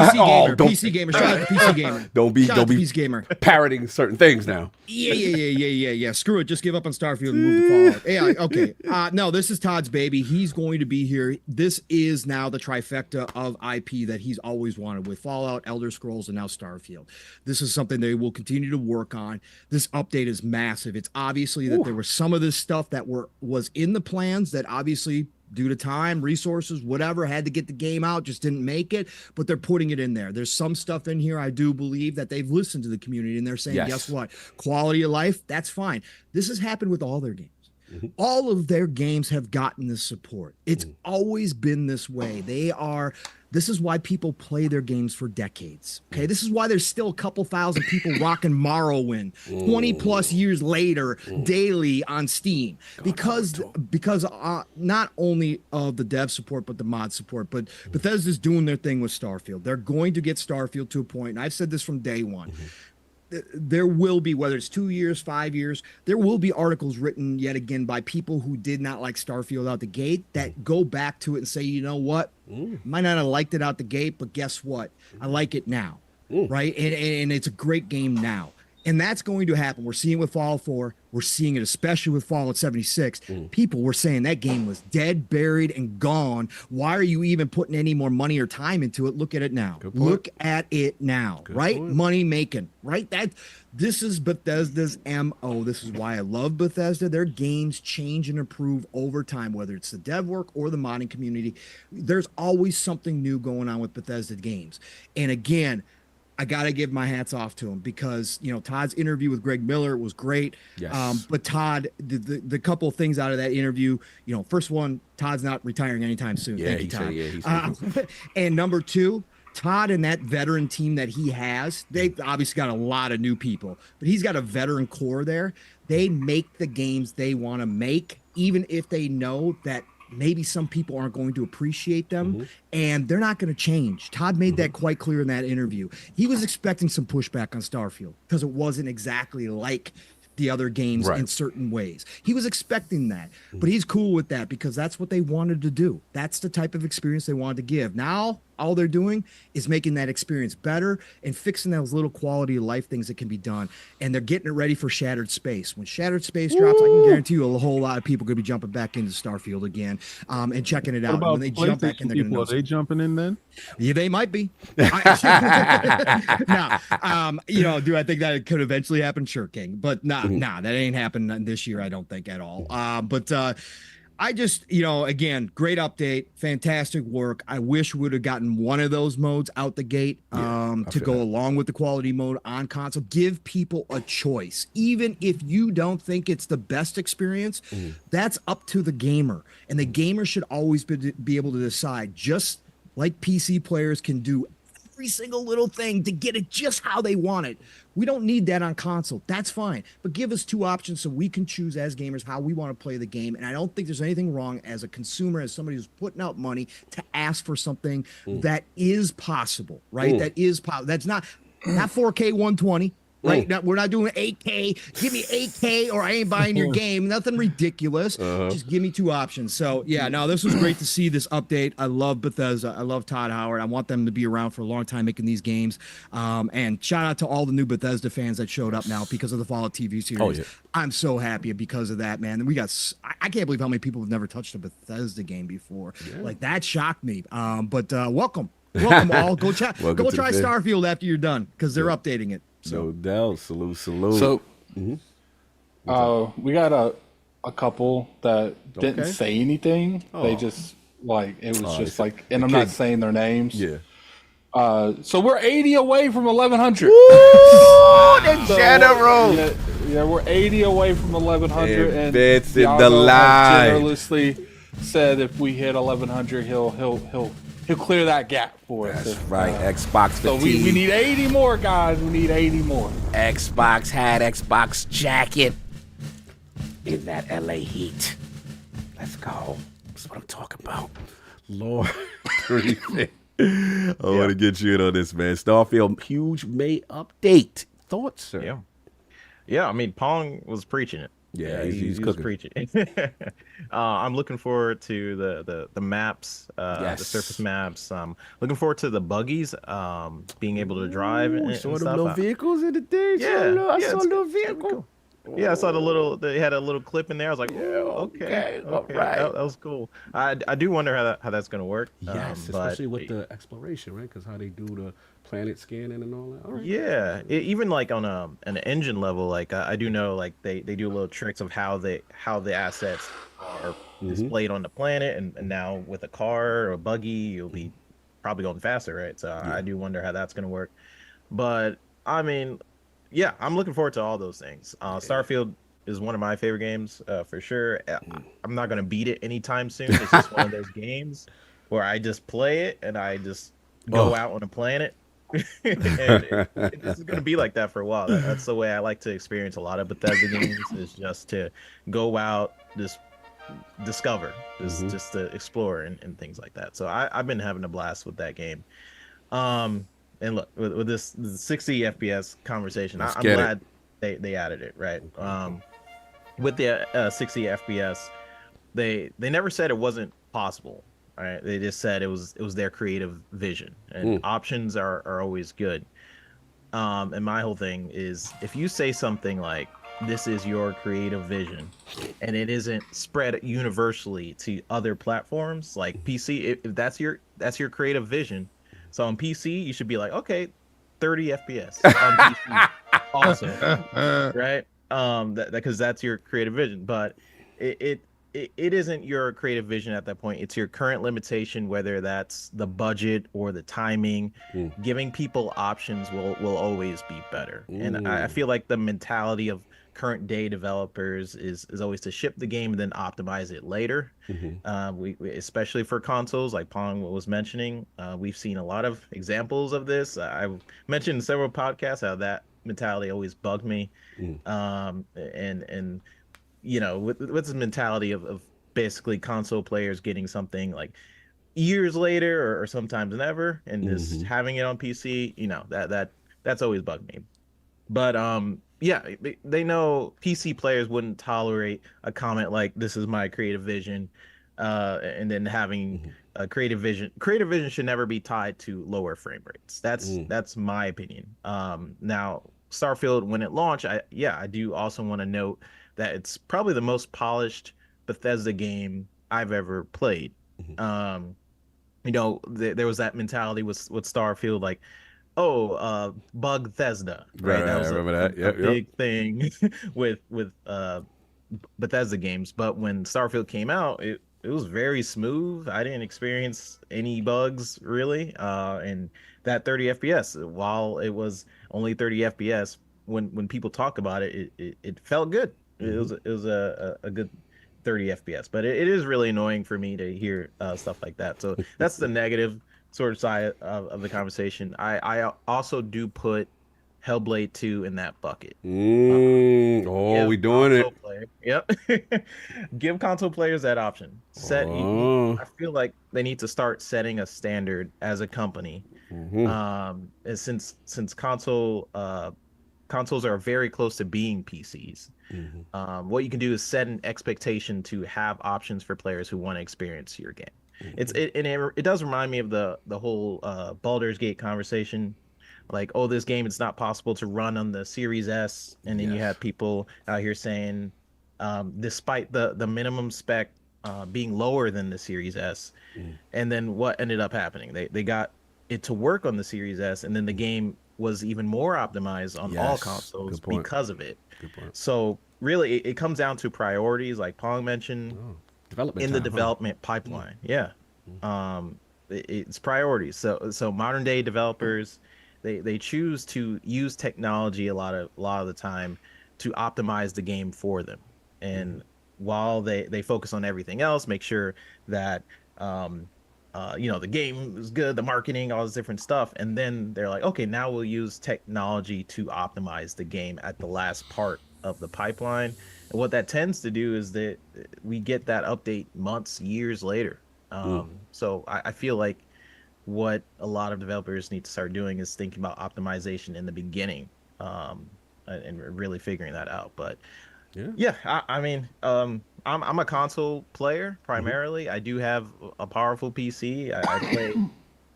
PC gamer. Shout out to PC gamer. Don't be PC gamer parroting certain things now. Yeah. Screw it. Just give up on Starfield and move to Fallout. Yeah, okay. No, this is Todd's baby. He's going to be here. This is now the trifecta of IP that he's always wanted with Fallout, Elder Scrolls, and now Starfield. This is something they will continue to work on. This update is massive. It's obviously that there was some of this stuff that was in the plans that obviously, due to time, resources, whatever, had to get the game out, just didn't make it, but they're putting it in there. There's some stuff in here, I do believe, that they've listened to the community and they're saying, guess what? Quality of life, that's fine. This has happened with all their games. All of their games have gotten this support. It's always been this way. This is why people play their games for decades. Okay, this is why there's still a couple thousand people rocking Morrowind 20 plus years later daily on Steam because not only of the dev support but the mod support. But Bethesda's doing their thing with Starfield. They're going to get Starfield to a point, and I've said this from day one. There will be, whether it's 2 years, 5 years, there will be articles written yet again by people who did not like Starfield out the gate that go back to it and say, you know what, might not have liked it out the gate, but guess what? I like it now, right? And it's a great game now. And that's going to happen. We're seeing it with Fallout 4. We're seeing it especially with Fallout 76. People were saying that game was dead, buried, and gone. Why are you even putting any more money or time into it? Look at it now. Look at it now, right? Money making, right? This is Bethesda's MO. This is why I love Bethesda. Their games change and improve over time, whether it's the dev work or the modding community. There's always something new going on with Bethesda games. And again, I got to give my hats off to him because, Todd's interview with Greg Miller was great. Yes. But Todd, the couple of things out of that interview, first one, Todd's not retiring anytime soon. Thank you, Todd. And number 2, Todd and that veteran team that he has, they've obviously got a lot of new people, but he's got a veteran core there. They make the games they want to make, even if they know that maybe some people aren't going to appreciate them, and they're not going to change. Todd made that quite clear in that interview. He was expecting some pushback on Starfield because it wasn't exactly like the other games in certain ways. He was expecting that, but he's cool with that because that's what they wanted to do. That's the type of experience they wanted to give. Now, all they're doing is making that experience better and fixing those little quality of life things that can be done. And they're getting it ready for Shattered Space. When Shattered Space drops, I can guarantee you a whole lot of people are going to be jumping back into Starfield again and checking it out. What about when they jump back in, they're people? Are they jumping in then? Yeah, they might be. Do I think that it could eventually happen? Sure, King. But nah, that ain't happening this year, I don't think at all. I just, again, great update, fantastic work. I wish we would have gotten one of those modes out the gate to go along with the quality mode on console. Give people a choice. Even if you don't think it's the best experience, that's up to the gamer. And the gamer should always be able to decide, just like PC players can do every single little thing to get it just how they want it. We don't need that on console. That's fine. But give us two options so we can choose as gamers how we want to play the game. And I don't think there's anything wrong as a consumer, as somebody who's putting out money, to ask for something that is possible, right? That is possible. That's not 4K 120. Right now, we're not doing 8K. Give me 8K, or I ain't buying your game. Nothing ridiculous. Just give me two options. So yeah, no, this was great to see this update. I love Bethesda. I love Todd Howard. I want them to be around for a long time making these games. And shout out to all the new Bethesda fans that showed up now because of the Fallout TV series. I'm so happy because of that, man. And I can't believe how many people have never touched a Bethesda game before. Like, that shocked me. But welcome all. Go try Starfield after you're done, because they're updating it. So. No doubt. Salute. So, we got a couple that didn't say anything. They just, it was just like, and I'm not saying their names. Yeah. So we're 80 away from 1100. Woo! The general. Yeah, we're 80 away from 1100. And it's in y'all the line. Generously said if we hit 1100, he'll clear that gap for us. That's right. Xbox So fatigue. we need 80 more, guys. We need 80 more. Xbox hat, Xbox jacket in that LA heat. Let's go. That's what I'm talking about. Lord. I want to get you in on this, man. Starfield, huge May update. Thoughts, sir? Yeah. I mean, Pong was preaching it. Yeah, he's was preaching. I'm looking forward to the maps, the surface maps. Looking forward to the buggies, being able to drive and saw stuff. them little vehicles in the thing. I saw a little vehicle. Yeah, I saw they had a little clip in there. I was like, okay, all right. That was cool. I do wonder how that's gonna work. Yes, especially with the exploration, right? Because how they do the planet scanning and all that. All right. Yeah, even like on an engine level, like I do know, like they do little tricks of how the assets are displayed on the planet, and now with a car or a buggy, you'll be probably going faster, right? So I do wonder how that's gonna work. But I mean, yeah, I'm looking forward to all those things. Starfield is one of my favorite games for sure. I'm not gonna beat it anytime soon. It's just one of those games where I just play it and I just go out on a planet. And it's gonna be like that for a while. That's the way I like to experience a lot of Bethesda games, is just to go out, just discover, just to explore and things like that. So I've been having a blast with that game. And look, with this 60 FPS conversation, I'm glad they added it, right? With the 60 FPS, they never said it wasn't possible. Right? They just said it was their creative vision, and options are always good. And my whole thing is, if you say something like, this is your creative vision, and it isn't spread universally to other platforms like PC, if that's your creative vision, so on PC you should be like, okay, 30 FPS on PC, awesome, right? Because that's your creative vision, but it isn't your creative vision at that point. It's your current limitation, whether that's the budget or the timing. Giving people options will always be better. And I feel like the mentality of current day developers is always to ship the game and then optimize it later. We especially for consoles, like Pong was mentioning, we've seen a lot of examples of this. I've mentioned in several podcasts how that mentality always bugged me. And you know, with this mentality of basically console players getting something like years later or sometimes never, and just having it on PC, that's always bugged me. But yeah, they know PC players wouldn't tolerate a comment like "This is my creative vision," and then having a creative vision. Creative vision should never be tied to lower frame rates. That's my opinion. Now Starfield, when it launched, I do also want to note that it's probably the most polished Bethesda game I've ever played. There was that mentality with Starfield, like, bug Bethesda, right? That was a big thing with Bethesda games. But when Starfield came out, it was very smooth. I didn't experience any bugs really, and that 30 FPS, while it was only 30 FPS, when people talk about it, it felt good. It was a good 30 FPS, but it is really annoying for me to hear stuff like that. So that's the negative sort of side of the conversation. I also do put Hellblade 2 in that bucket. We doing it. Yep. Give console players that option. I feel like they need to start setting a standard as a company. Since consoles are very close to being PCs. What you can do is set an expectation to have options for players who want to experience your game. It does remind me of the whole Baldur's Gate conversation, like, this game, it's not possible to run on the Series S, and then you have people out here saying, despite the minimum spec being lower than the Series S, and then what ended up happening? They got it to work on the Series S, and then the game was even more optimized on all consoles because of it. So really, it comes down to priorities, like Pong mentioned, development pipeline. It's priorities. So modern day developers, they choose to use technology a lot of the time to optimize the game for them, and while they focus on everything else, make sure that the game is good, the marketing, all this different stuff, and then they're like, okay, now we'll use technology to optimize the game at the last part of the pipeline. And what that tends to do is that we get that update months, years later. So I feel like what a lot of developers need to start doing is thinking about optimization in the beginning, and really figuring that out. But I mean, I'm a console player primarily. I do have a powerful PC. I play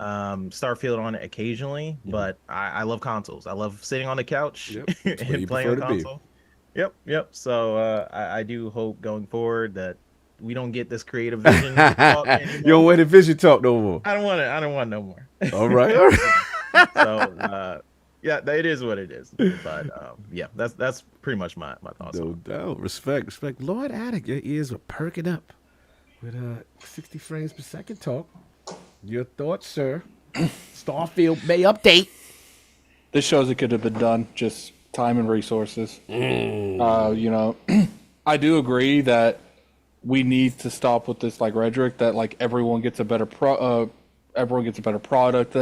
Starfield on it occasionally, but I love consoles. I love sitting on the couch and playing a console. Yep. So I do hope going forward that we don't get this creative vision talk anymore. You don't want the vision talk no more. I don't want no more. All right. So it is what it is. But that's pretty much my thoughts. No doubt. Respect. Lord Attic, your ears were perking up with 60 frames per second talk. Your thoughts, sir? Starfield May update. This shows it could have been done, just time and resources. I do agree that we need to stop with this like rhetoric that like everyone gets a better product than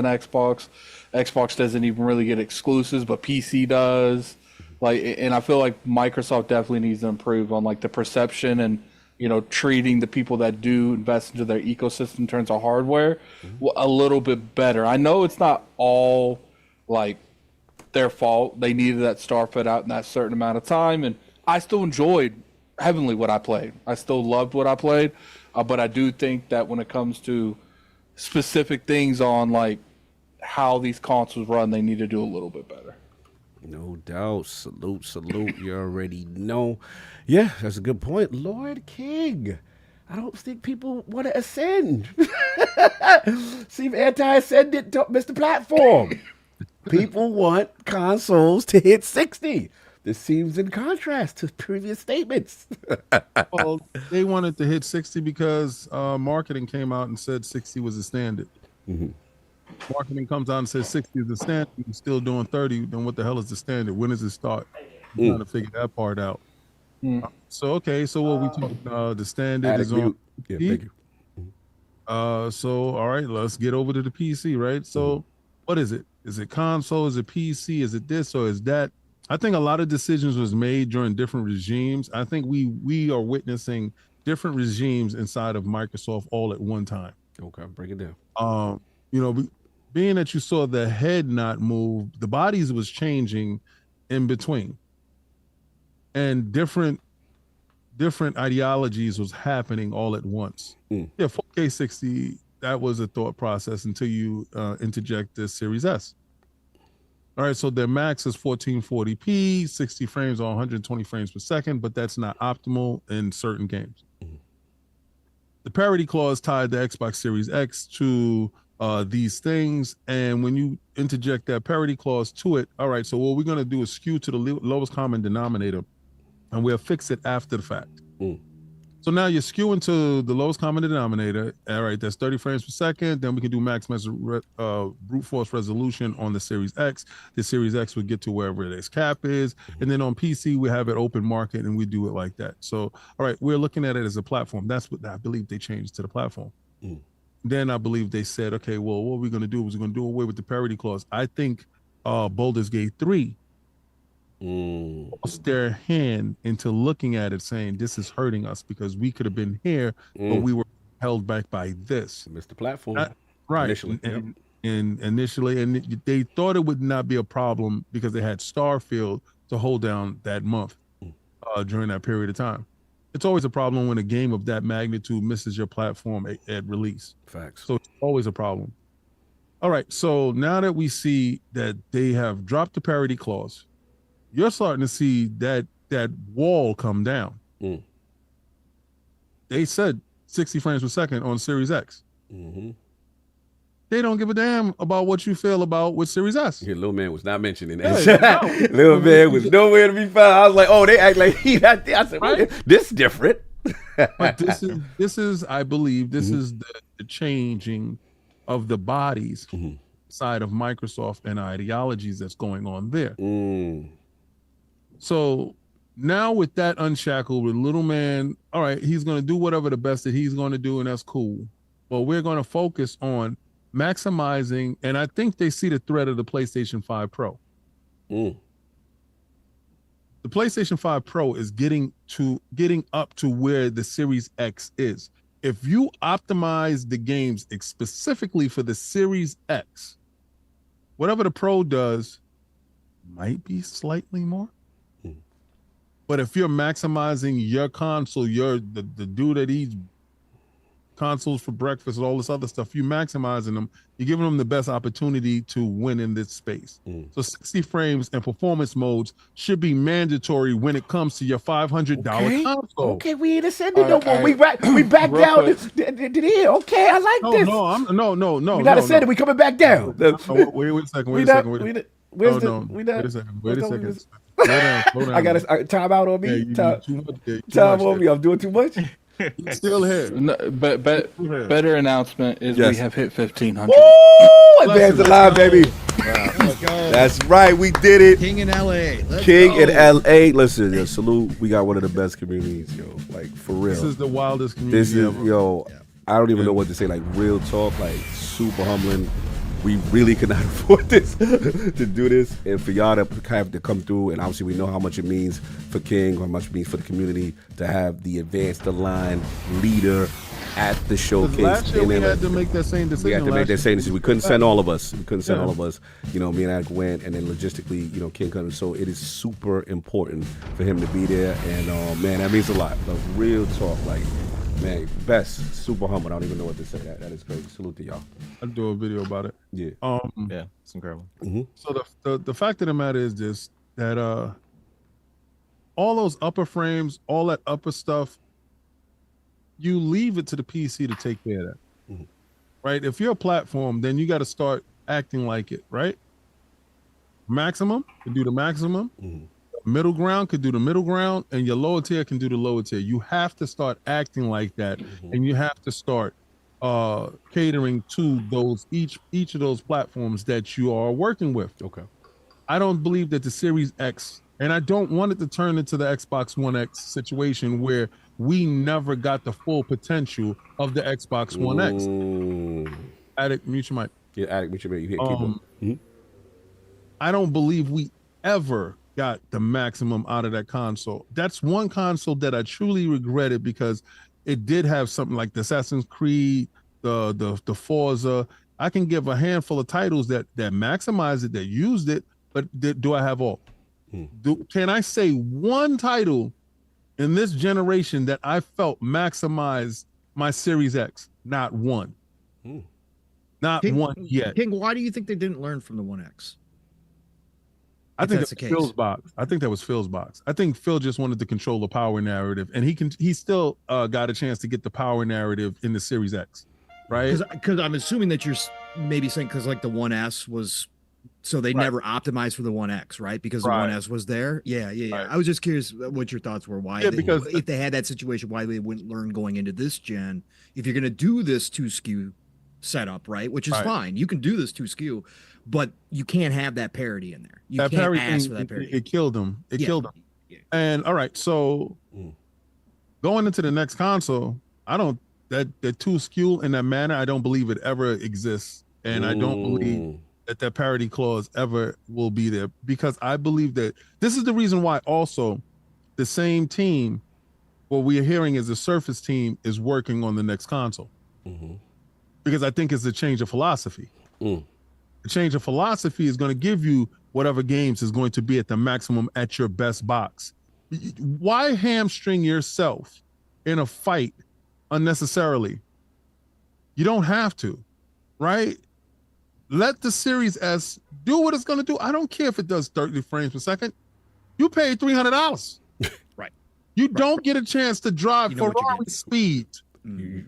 Xbox. Xbox doesn't even really get exclusives, but PC does. And I feel like Microsoft definitely needs to improve on like the perception and treating the people that do invest into their ecosystem in terms of hardware a little bit better. I know it's not all like their fault. They needed that Starfield out in that certain amount of time, and I still enjoyed heavily what I played. I still loved what I played, but I do think that when it comes to specific things on like how these consoles run, they need to do a little bit better. No doubt. Salute. You already know. Yeah, that's a good point. Lord King, I don't think people want to ascend. Seem anti-ascendant, Mr. Platform. People want consoles to hit 60. This seems in contrast to previous statements. Well, they wanted to hit 60 because marketing came out and said 60 was the standard. Marketing comes out and says 60 is the standard. You're still doing 30. Then what the hell is the standard? When does it start? I'm trying to figure that part out. So what we talking? The standard is on. Yeah, thank you. So all right, let's get over to the PC, right? So what is it? Is it console? Is it PC? Is it this or is that? I think a lot of decisions was made during different regimes. I think we are witnessing different regimes inside of Microsoft all at one time. Okay, break it down. You know, being that you saw the head not move, the bodies was changing in between, and different ideologies was happening all at once. Yeah, 4K 60, that was a thought process until you interject this Series S. All right, so their max is 1440p, 60 frames or 120 frames per second, but that's not optimal in certain games. The parity clause tied the Xbox Series X to these things, and when you interject that parity clause to it, all right, so what we're going to do is skew to the lowest common denominator, and we'll fix it after the fact. So now you're skewing to the lowest common denominator. All right, that's 30 frames per second. Then we can do max brute force resolution on the Series X. The Series X would get to wherever its cap is. And then on PC, we have it open market and we do it like that. So, all right, we're looking at it as a platform. That's what I believe they changed to the platform. Then I believe they said, okay, well, what we're going to do is we're going to do away with the parity clause. I think Baldur's Gate 3 lost their hand into looking at it saying this is hurting us because we could have been here, but we were held back by this. Mr. Platform. Right. Initially. And initially, and they thought it would not be a problem because they had Starfield to hold down that month during that period of time. It's always a problem when a game of that magnitude misses your platform at release. Facts. So it's always a problem. All right. So now that we see that they have dropped the parity clause, you're starting to see that wall come down. They said 60 frames per second on Series X. They don't give a damn about what you feel about with Series S. Yeah, Lil Man was not mentioned in that. Lil Man was nowhere to be found. I was like, oh, they act like he not there. I said, right? This different. But this is, I believe, this is the changing of the bodies side of Microsoft and ideologies that's going on there. So now with that unshackled, with Little Man, all right, he's going to do whatever the best that he's going to do, and that's cool. But we're going to focus on maximizing, and I think they see the threat of the PlayStation 5 Pro. The PlayStation 5 Pro is getting up to where the Series X is. If you optimize the games specifically for the Series X, whatever the Pro does might be slightly more. But if you're maximizing your console, you're the dude that eats consoles for breakfast and all this other stuff, you're maximizing them, you're giving them the best opportunity to win in this space. So 60 frames and performance modes should be mandatory when it comes to your $500 console. Okay, we ain't ascended no more. We back down. Okay, I like this. No. We not ascended. We coming back down. Wait a second. Wait a second. Slow down. I got a time out on me. Time on me. I'm doing too much. Still here. No, but better announcement is we have hit 1,500. Woo! Advance alive, baby. Let's go. That's right. We did it. King in LA. King in LA. Listen, yo, salute. We got one of the best communities, yo. Like, for real. This is the wildest community This is, ever. yo, I don't even know what to say. Like, real talk, like, super humbling. We really could not afford this to do this, and for y'all to have to come through, and obviously we know how much it means for King, how much it means for the community to have the advanced line leader at the showcase. Last year we had to make that same decision. We had to make that same decision. We couldn't send all of us. We couldn't send all of us. You know, me and Anik went, and then logistically, you know, King couldn't. So it is super important for him to be there, and man, that means a lot. Like, real talk, like. Man, best, super humble. I don't even know what to say. That is crazy. Salute to y'all. I'll do a video about it. Yeah. Yeah, it's incredible. So the fact of the matter is this, that all those upper frames, all that upper stuff, you leave it to the PC to take care of that. Right? If you're a platform, then you got to start acting like it, right? Maximum, you do the maximum. Middle ground could do the middle ground, and your lower tier can do the lower tier. You have to start acting like that, and you have to start catering to those each of those platforms that you are working with. Okay. I don't believe that the Series X, and I don't want it to turn into the Xbox One X situation where we never got the full potential of the Xbox One X. Addict, mute your mic. Yeah, Addict, mute your mic. You hit I don't believe we ever got the maximum out of that console. That's one console that I truly regretted because it did have something like the Assassin's Creed, the Forza. I can give a handful of titles that maximized it, that used it, but do I have all? Can I say one title in this generation that I felt maximized my Series X? Not one. Not one yet. King, why do you think they didn't learn from the 1X? I think that's Phil's box. I think that was Phil's box. I think Phil just wanted to control the power narrative, and he still got a chance to get the power narrative in the Series X, right? Because I'm assuming that you're maybe saying because like the 1S was, so they never optimized for the 1X, right? Because the 1S was there. Yeah. Right. I was just curious what your thoughts were. Why? Because if they had that situation, why they wouldn't learn going into this gen? If you're going to do this 2 SKU setup, right? Which is fine. You can do this 2 SKU, but you can't have that parity in there. You that can't parity ask thing, for that parity. It killed him. It killed him. Yeah. And all right, so going into the next console, I don't that 2 SKU in that manner. I don't believe it ever exists, and I don't believe that parity clause ever will be there, because I believe that this is the reason why also the same team, what we are hearing is the Surface team is working on the next console, because I think it's a change of philosophy. The change of philosophy is going to give you whatever games is going to be at the maximum at your best box. Why hamstring yourself in a fight unnecessarily? You don't have to, right? Let the Series S do what it's going to do. I don't care if it does 30 frames per second. You paid $300. Right. You don't get a chance to drive Ferrari speed.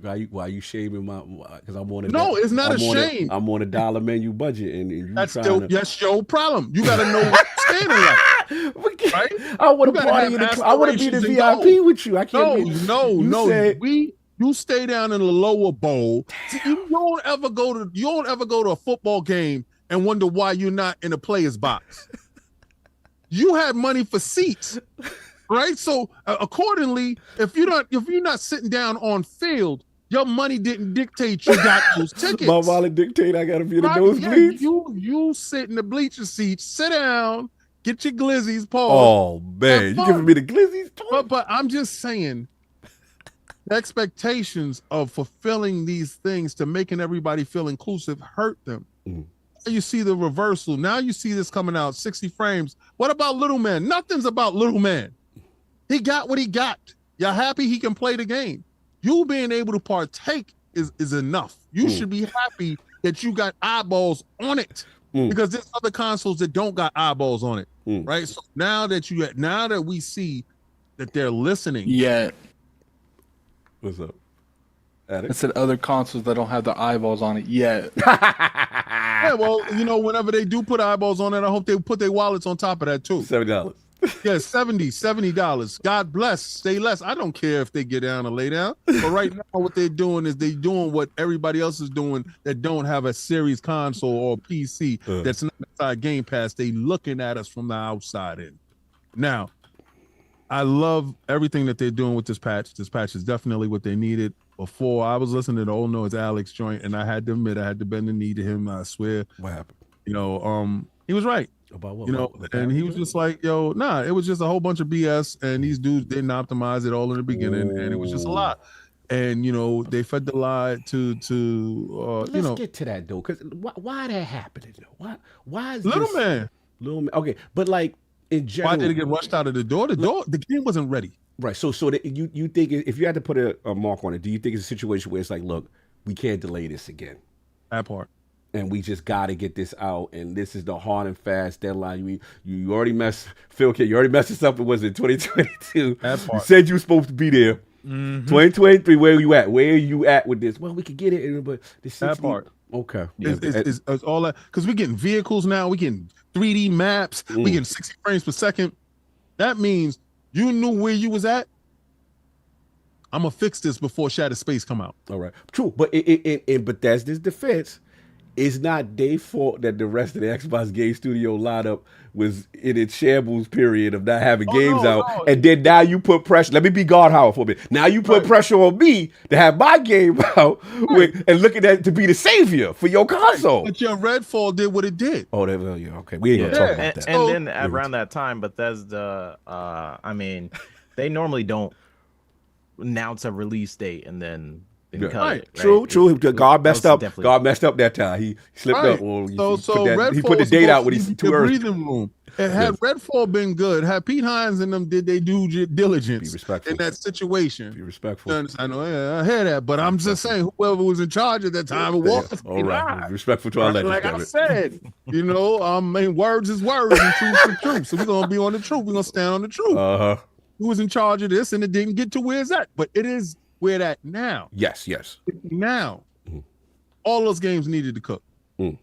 Why you shaming my? Because I'm on a it's not a shame. I'm on a $1 menu budget, and you that's your problem. You got to know what you're standing at. Right? I want to party in the. I want to be the VIP with you. I can't. No. You stay down in the lower bowl. See, you don't ever go to a football game and wonder why you're not in a player's box. You had money for seats. Right, so accordingly, if you're not sitting down on field, your money didn't dictate you got those tickets. My wallet dictate I gotta be in the nosebleeds. You sit in the bleacher seats, sit down, get your glizzies, pause. Oh man, you giving me the glizzies? But I'm just saying, the expectations of fulfilling these things to making everybody feel inclusive hurt them. You see the reversal. Now you see this coming out 60 frames. What about Little Man? Nothing's about Little Man. He got what he got. You're happy he can play the game. You being able to partake is enough. You should be happy that you got eyeballs on it, because there's other consoles that don't got eyeballs on it, right? So now that we see that they're listening. Yeah. What's up? I said other consoles that don't have the eyeballs on it yet. Yeah, well, whenever they do put eyeballs on it, I hope they put their wallets on top of that too. $70. Yeah, $70. God bless. Stay less. I don't care if they get down or lay down. But right now, what they're doing is they're doing what everybody else is doing that don't have a series console or PC that's not inside Game Pass. They looking at us from the outside in. Now, I love everything that they're doing with this patch. This patch is definitely what they needed. Before, I was listening to the Old Noise Alex joint, and I had to admit, I had to bend the knee to him. I swear. What happened? He was right. About what? And he was just like, it was just a whole bunch of BS, and these dudes didn't optimize it all in the beginning, and it was just a lot. And they fed the lie to Let's get to that though, because why that happening though? Why is Little Man? Okay, but like in general, why did it get rushed out of the door? The game wasn't ready. Right. So you think if you had to put a mark on it, do you think it's a situation where it's like, look, we can't delay this again? That part. And we just got to get this out, and this is the hard and fast deadline. You already messed, Phil K, you already messed this up. It was in 2022. That part. You said you were supposed to be there. 2023, where are you at? Where are you at with this? Well, we could get it, but the 60, that part. Okay. It's all that, because we're getting vehicles now. We're getting 3D maps. We're getting 60 frames per second. That means you knew where you was at. I'm going to fix this before Shattered Space come out. All right. True. But in Bethesda's defense, it's not their fault that the rest of the Xbox Game Studio lineup was in its shambles period of not having games out. No. And then now you put pressure. Let me be God Howard for a minute. Now you put pressure on me to have my game out and looking at it to be the savior for your console. But your Redfall did what it did. Oh, yeah, okay. We ain't going to talk about that. And then around that time, Bethesda, they normally don't announce a release date and then Yeah. cut Right. it. True, true. God messed up. definitely- God messed up that time. He slipped Right. up. Well, Redfall he put the was date out supposed when to he's be too the early. breathing room. And had Redfall been good, had Pete Hines and them did they due diligence Be respectful. in that situation. Be respectful. I know, yeah, I hear that, but I'm just saying, whoever was in charge at that time, it was All right. Respectful to our legends. like damn I it. said, words is words and truth is truth. So we're gonna be on the truth. We're gonna stand on the truth. Uh-huh. Who was in charge of this, and it didn't get to where it's at, but it is where that now. Yes, yes. Now, all those games needed to cook. Mm.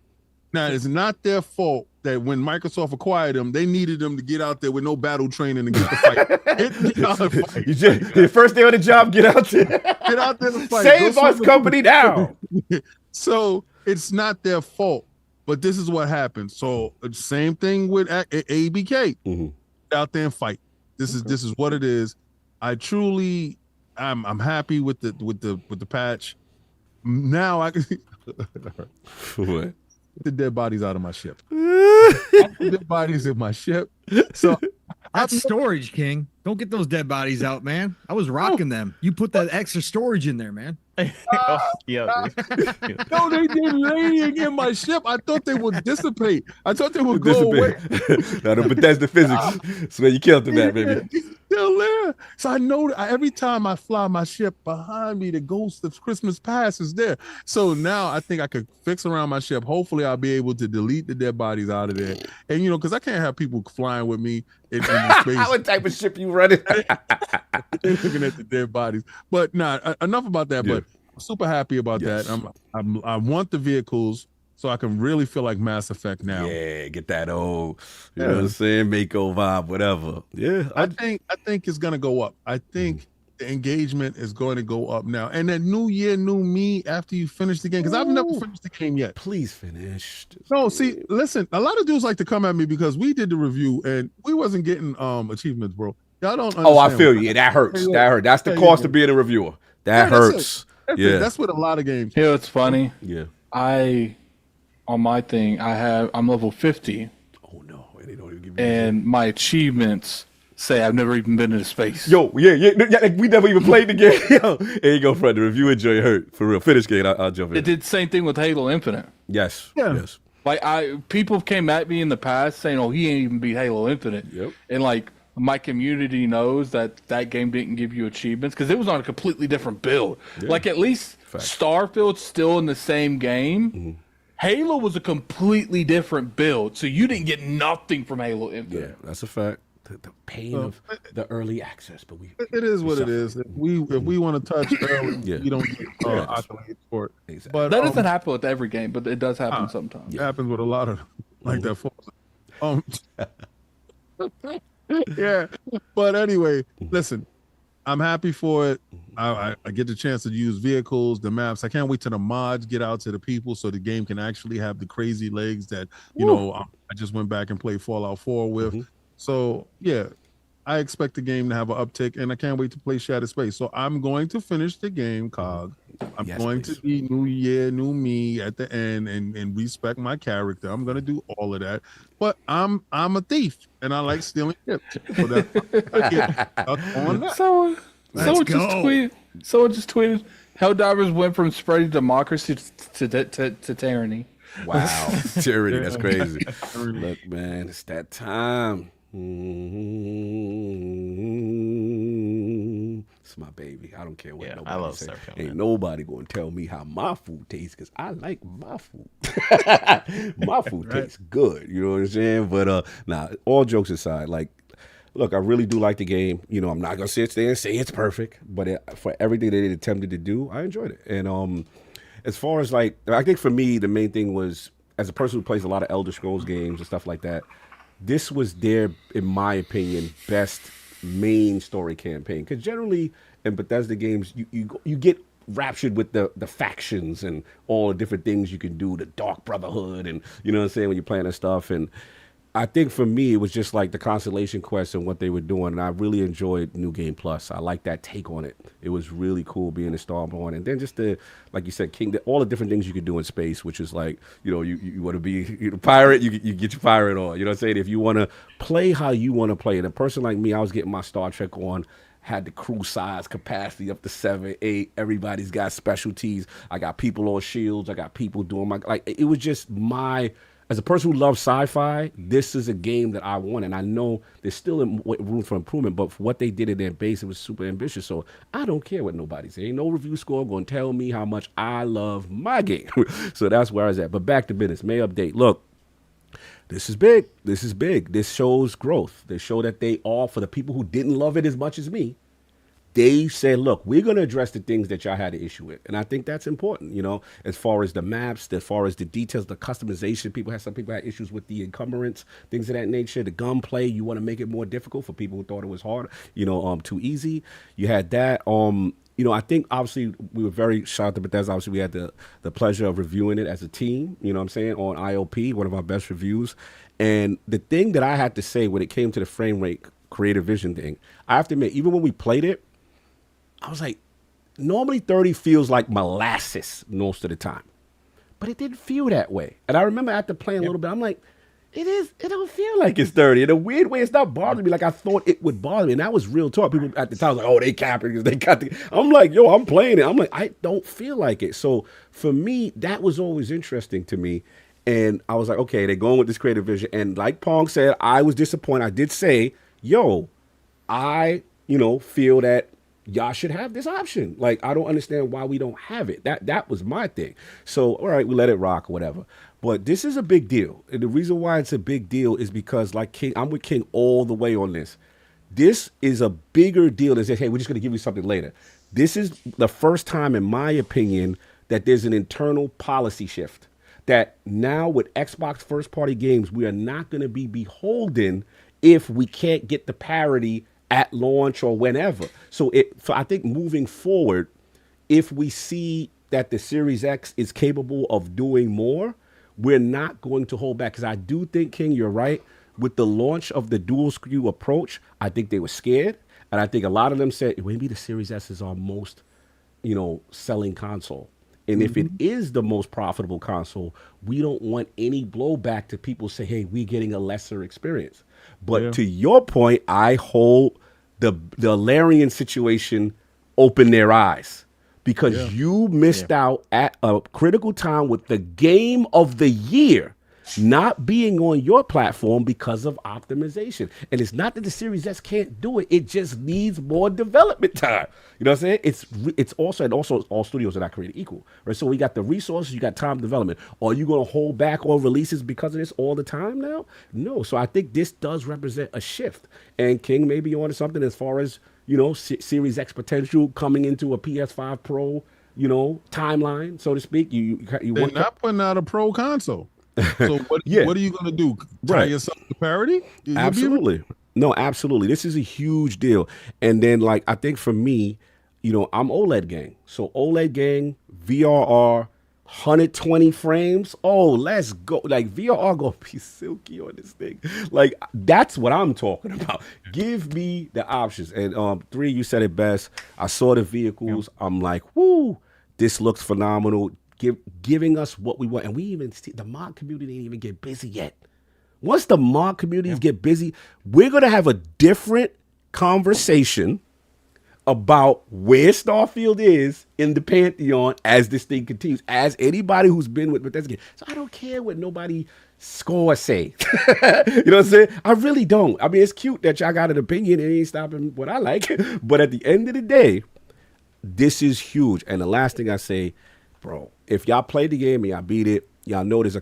Now, it's not their fault that when Microsoft acquired them, they needed them to get out there with no battle training and get the fight. Get out and fight. You just, your first day on the job, get out there. Get out there and fight. Save Go our super- company now. So it's not their fault, but this is what happened. So same thing with ABK. Mhm. Get out there and fight. This is what it is. I'm happy with the patch. Now I can What? get the dead bodies out of my ship. The dead bodies in my ship. So That's storage, King. Don't get those dead bodies out, man. I was rocking them. You put that extra storage in there, man. Yeah. no, they didn't laying in my ship. I thought they would dissipate. I thought they would go away. Now the Bethesda physics. So you killed them, that baby. He's still there. So I know that every time I fly my ship behind me, the ghost of Christmas past is there. So now I think I could fix around my ship. Hopefully I'll be able to delete the dead bodies out of there. And because I can't have people flying with me in space. What type of ship you running? They're looking at the dead bodies. But enough about that. Yeah. But I'm super happy about Yes. that. I want the vehicles so I can really feel like Mass Effect now. Yeah, get that old, you know what I'm saying, Mako vibe, whatever. Yeah, I think it's gonna go up. I think the engagement is going to go up now. And that new year, new me after you finish the game, because I've never finished the game yet. Please finish. No, see, listen, a lot of dudes like to come at me because we did the review and we wasn't getting achievements, bro. Y'all don't understand. Oh, I feel you. Yeah, that hurts. That hurt. That's the cost of being a reviewer. That hurts. That's with a lot of games. You know, it's funny. Yeah. On my thing, I'm level 50. Oh no, they don't even give me. And my achievements say I've never even been into space. Yeah, like we never even played the game. Yo, there you go, friend. The review enjoy hurt for real. Finish game. I'll jump in. It did the same thing with Halo Infinite. Yes. Yeah. Yes. Like people came at me in the past saying, "Oh, he ain't even beat Halo Infinite." Yep. And like my community knows that game didn't give you achievements because it was on a completely different build. Yeah. Like at least Starfield's still in the same game. Mm-hmm. Halo was a completely different build, so you didn't get nothing from Halo Infinite. Yeah, that's a fact. The pain of the early access, but it is what it is. If we want to touch early, we don't get accolades for it. Exactly. But That doesn't happen with every game, but it does happen sometimes. It happens with a lot of like that. Yeah, but anyway, listen, I'm happy for it. I get the chance to use vehicles, the maps. I can't wait till the mods get out to the people so the game can actually have the crazy legs that I just went back and played Fallout 4 with. So yeah, I expect the game to have an uptick, and I can't wait to play Shattered Space. So I'm going to finish the game, COG. I'm going to be new year, new me at the end, and respect my character. I'm gonna do all of that. But I'm a thief, and I like stealing gifts. So Someone just tweeted, Helldivers went from spreading democracy to tyranny. Wow, tyranny. That's crazy. Look, man, it's that time. It's my baby. I don't care what nobody I love say. Starfield, Ain't man. nobody gonna tell me how my food tastes because I like my food. My food tastes good. You know what I'm saying? But all jokes aside, like, look, I really do like the game. I'm not gonna sit there and say it's perfect, but for everything that it attempted to do, I enjoyed it. And as far as I think for me, the main thing was, as a person who plays a lot of Elder Scrolls games and stuff like that, this was their, in my opinion, best main story campaign. Because generally in Bethesda games, you get raptured with the factions and all the different things you can do, the Dark Brotherhood, and you know what I'm saying, when you're playing that stuff. And I think for me, it was just like the Constellation Quest and what they were doing. And I really enjoyed New Game Plus. I like that take on it. It was really cool being a Starborn. And then just like you said, King, all the different things you could do in space, which is like, you want to be a pirate, you get your pirate on. You know what I'm saying? If you want to play how you want to play. And a person like me, I was getting my Star Trek on had the crew size capacity up to 7, 8. Everybody's got specialties. I got people on shields. I got people doing my, like, it was just my, as a person who loves sci-fi, this is a game that I want. And I know there's still room for improvement, but for what they did in their base, it was super ambitious. So I don't care what nobody says. Ain't no review score going to tell me how much I love my game. So that's where I was at. But back to business. May update. Look. This is big. This is big. This shows growth. They show that they all, for the people who didn't love it as much as me, they said, look, we're going to address the things that y'all had an issue with. And I think that's important, you know, as far as the maps, as far as the details, the customization. Some people had issues with the encumbrance, things of that nature. The gunplay, you want to make it more difficult for people who thought it was hard, you know, too easy. You had that. You know, I think obviously we were very shout out to Bethesda. Obviously, we had the pleasure of reviewing it as a team, you know what I'm saying, on ILP, one of our best reviews. And the thing that I had to say when it came to the frame rate creative vision thing, I have to admit, even when we played it, I was like, normally 30 feels like molasses most of the time. But it didn't feel that way. And I remember after playing a little bit, I'm like, it don't feel like it's 30. In a weird way, it's not bothering me like I thought it would bother me. And that was real talk. People at the time was like, oh, they capping because they got the. I'm like, yo, I'm playing it. I'm like, I don't feel like it. So for me, that was always interesting to me. And I was like, okay, they're going with this creative vision. And like Pong said, I was disappointed. I did say, yo, I, you know, feel that y'all should have this option. Like, I don't understand why we don't have it. That was my thing. So, all right, we let it rock or whatever. But this is a big deal. And the reason why it's a big deal is because, like King, I'm with King all the way on this. This is a bigger deal than say, hey, we're just going to give you something later. This is the first time, in my opinion, that there's an internal policy shift. That now with Xbox first-party games, we are not going to be beholden if we can't get the parity at launch or whenever. So I think moving forward, if we see that the Series X is capable of doing more, we're not going to hold back. Because I do think, King, you're right. With the launch of the dual SKU approach, I think they were scared. And I think a lot of them said, maybe the Series S is our most, you know, selling console. And if it is the most profitable console, we don't want any blowback to people say, hey, we're getting a lesser experience. But to your point, I hold the Larian situation open their eyes. Because you missed out at a critical time with the game of the year not being on your platform because of optimization. And it's not that the Series S can't do it. It just needs more development time. You know what I'm saying? It's also, and also all studios are not created equal. Right? So we got the resources, you got time development. Are you going to hold back on releases because of this all the time now? No. So I think this does represent a shift. And King may be onto something as far as, you know, Series X potential coming into a PS5 Pro, you know, timeline, so to speak. They're not putting out a Pro console. So what are you going to do? Tie yourself to parity? Absolutely. No, absolutely. This is a huge deal. And then, like, I think for me, you know, I'm OLED gang. So OLED gang, VRR, 120 frames. Oh, let's go. Like, VRR gonna be silky on this thing. Like, that's what I'm talking about. Give me the options. And 3, you said it best. I saw the vehicles. I'm like, whoo, this looks phenomenal. Giving us what we want. And we even see the mod community didn't even get busy yet. Once the mod communities get busy, we're going to have a different conversation about where Starfield is in the Pantheon as this thing continues, as anybody who's been with Bethesda. So I don't care what nobody score say. You know what I'm saying? I really don't. I mean, it's cute that y'all got an opinion and it ain't stopping what I like. But at the end of the day, this is huge. And the last thing I say, bro, if y'all played the game and y'all beat it, y'all know there's a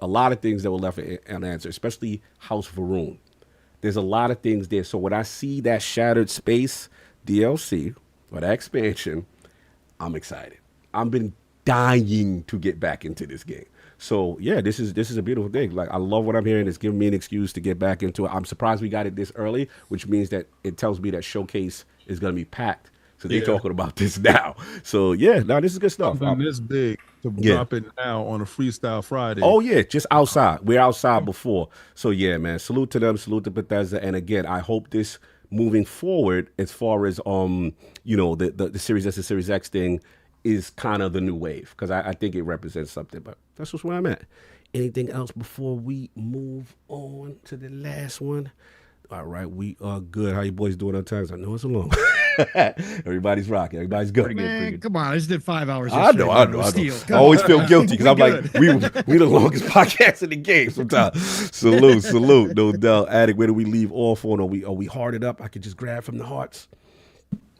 lot of things that were left unanswered, especially House Varun. There's a lot of things there. So when I see that Shattered Space DLC or that expansion, I'm excited. I've been dying to get back into this game. So yeah, this is a beautiful thing. Like, I love what I'm hearing. It's giving me an excuse to get back into it. I'm surprised we got it this early, which means that it tells me that Showcase is going to be packed. So they're talking about this now. So yeah, now this is good stuff. Something this big to drop it now on a Freestyle Friday. Oh yeah, just outside. We're outside before. So yeah, man. Salute to them. Salute to Bethesda. And again, I hope this moving forward, as far as you know, the Series S and Series X thing is kind of the new wave, because I think it represents something. But that's just where I'm at. Anything else before we move on to the last one? All right, we are good. How you boys doing on times? I know it's a long. Everybody's rocking. Everybody's good. Man, come on. I just did 5 hours. I know. I always feel guilty because I'm like, we the longest podcast in the game sometimes. Salute, no doubt. Addict, where do we leave off on? Are we hearted up? I could just grab from the hearts.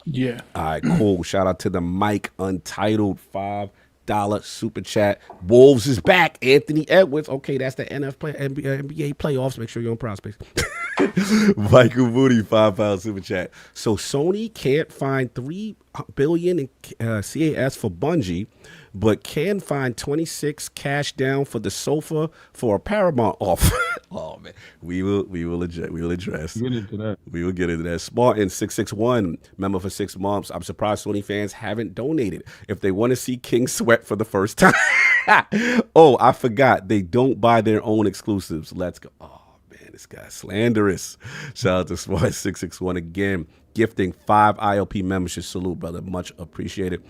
Yeah. All right, cool. Shout out to the Mike Untitled $5 super chat. Wolves is back. Anthony Edwards. Okay, that's the NBA playoffs. Make sure you're on prospects. Michael Booty, £5 super chat. So Sony can't find $3 billion in CAS for Bungie, but can find 26 cash down for the sofa for a Paramount offer. Oh man, we will address. Get into that. We will get into that. Spartan 661 member for 6 months. I'm surprised Sony fans haven't donated if they want to see King sweat for the first time. Oh, I forgot they don't buy their own exclusives. Let's go. Oh man, this guy's slanderous. Shout out to Spartan 661 again, gifting 5 ILP memberships. Salute, brother. Much appreciated.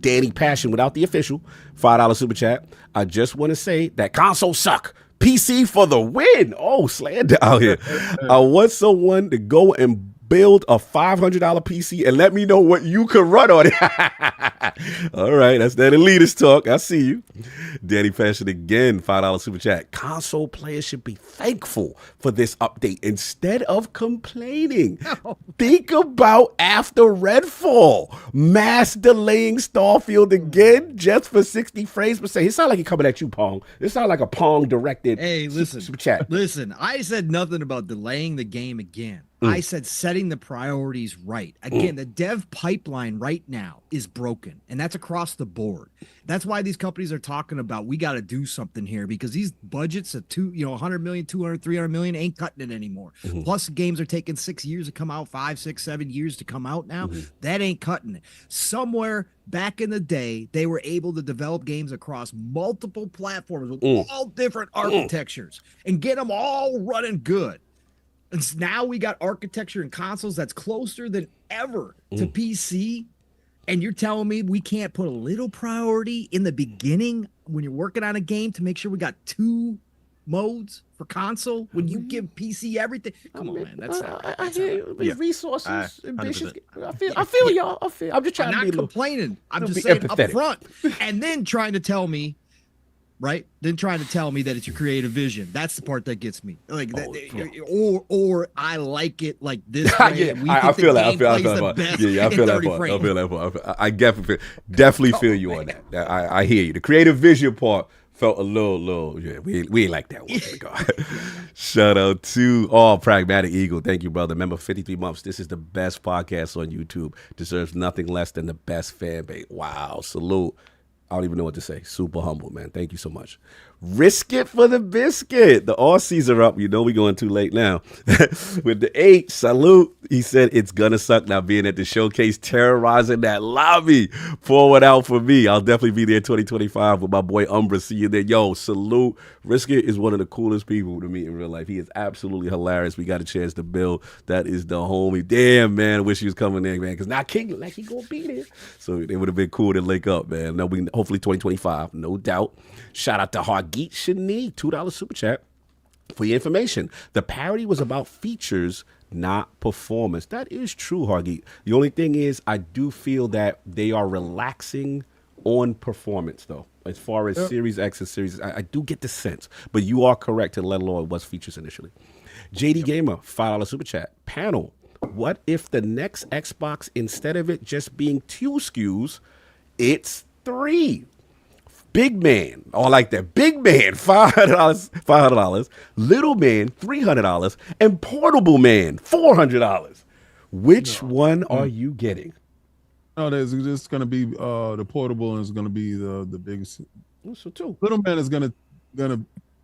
Danny Passion without the official $5 super chat. I just want to say that consoles suck. PC for the win. Oh, slander out here. I want someone to go and build a $500 PC and let me know what you could run on it. All right, that's that elitist talk. I see you. Danny Passion again, $5 super chat. Console players should be thankful for this update instead of complaining. Think about after Redfall, mass delaying Starfield again just for 60 frames per second. It sounds like he's coming at you, Pong. It sounds like a Pong directed. Hey, listen, super chat. Listen, I said nothing about delaying the game again. I said setting the priorities right. Again, the dev pipeline right now is broken, and that's across the board. That's why these companies are talking about we got to do something here, because these budgets of 100 million, 200, 300 million ain't cutting it anymore. Plus, games are taking 6 years to come out, 5, 6, 7 years to come out now. That ain't cutting it. Somewhere back in the day, they were able to develop games across multiple platforms with all different architectures and get them all running good. And now we got architecture and consoles that's closer than ever to PC. And you're telling me we can't put a little priority in the beginning when you're working on a game to make sure we got 2 modes for console when you give PC everything? Come on, man. That's I hear you. Yeah. Resources, ambitious. 100%. I feel y'all. I'm just trying I'm to not be a little. complaining. I'm be just saying empathetic. up front. And then trying to tell me, right? Then trying to tell me that it's your creative vision. That's the part that gets me. Like that, or I like it like this way. I feel that. I feel that part. I feel that part. I definitely feel you on that. I hear you. The creative vision part felt a little. Yeah, we ain't like that one. Shout out to Pragmatic Eagle. Thank you, brother. Remember, 53 months. This is the best podcast on YouTube. Deserves nothing less than the best fan base. Wow. Salute. I don't even know what to say. Super humble, man. Thank you so much. Risk it for the biscuit. The Aussies are up. You know we're going too late now. With the 8, salute. He said it's going to suck now being at the showcase, terrorizing that lobby. Pour one out for me. I'll definitely be there 2025 with my boy Umbra. See you there. Yo, salute. Risk it is one of the coolest people to meet in real life. He is absolutely hilarious. We got a chance to build. That is the homie. Damn, man. I wish he was coming in, man. Because now King, like, he going to be there. So it would have been cool to link up, man. Now we hopefully 2025, no doubt. Shout out to Hargeet Shani, $2 super chat. For your information, the parody was about features, not performance. That is true, Hargeet. The only thing is, I do feel that they are relaxing on performance, though. As far as Series X and Series, I do get the sense. But you are correct to let alone it was features initially. JD Gamer, $5 super chat. Panel, what if the next Xbox, instead of it just being 2 SKUs, it's 3? Big man, or like that. Big man, $500. Little man, $300, and portable man, $400. Which one are you getting? No, there's just gonna be the portable is gonna be the biggest. So too. Little man is gonna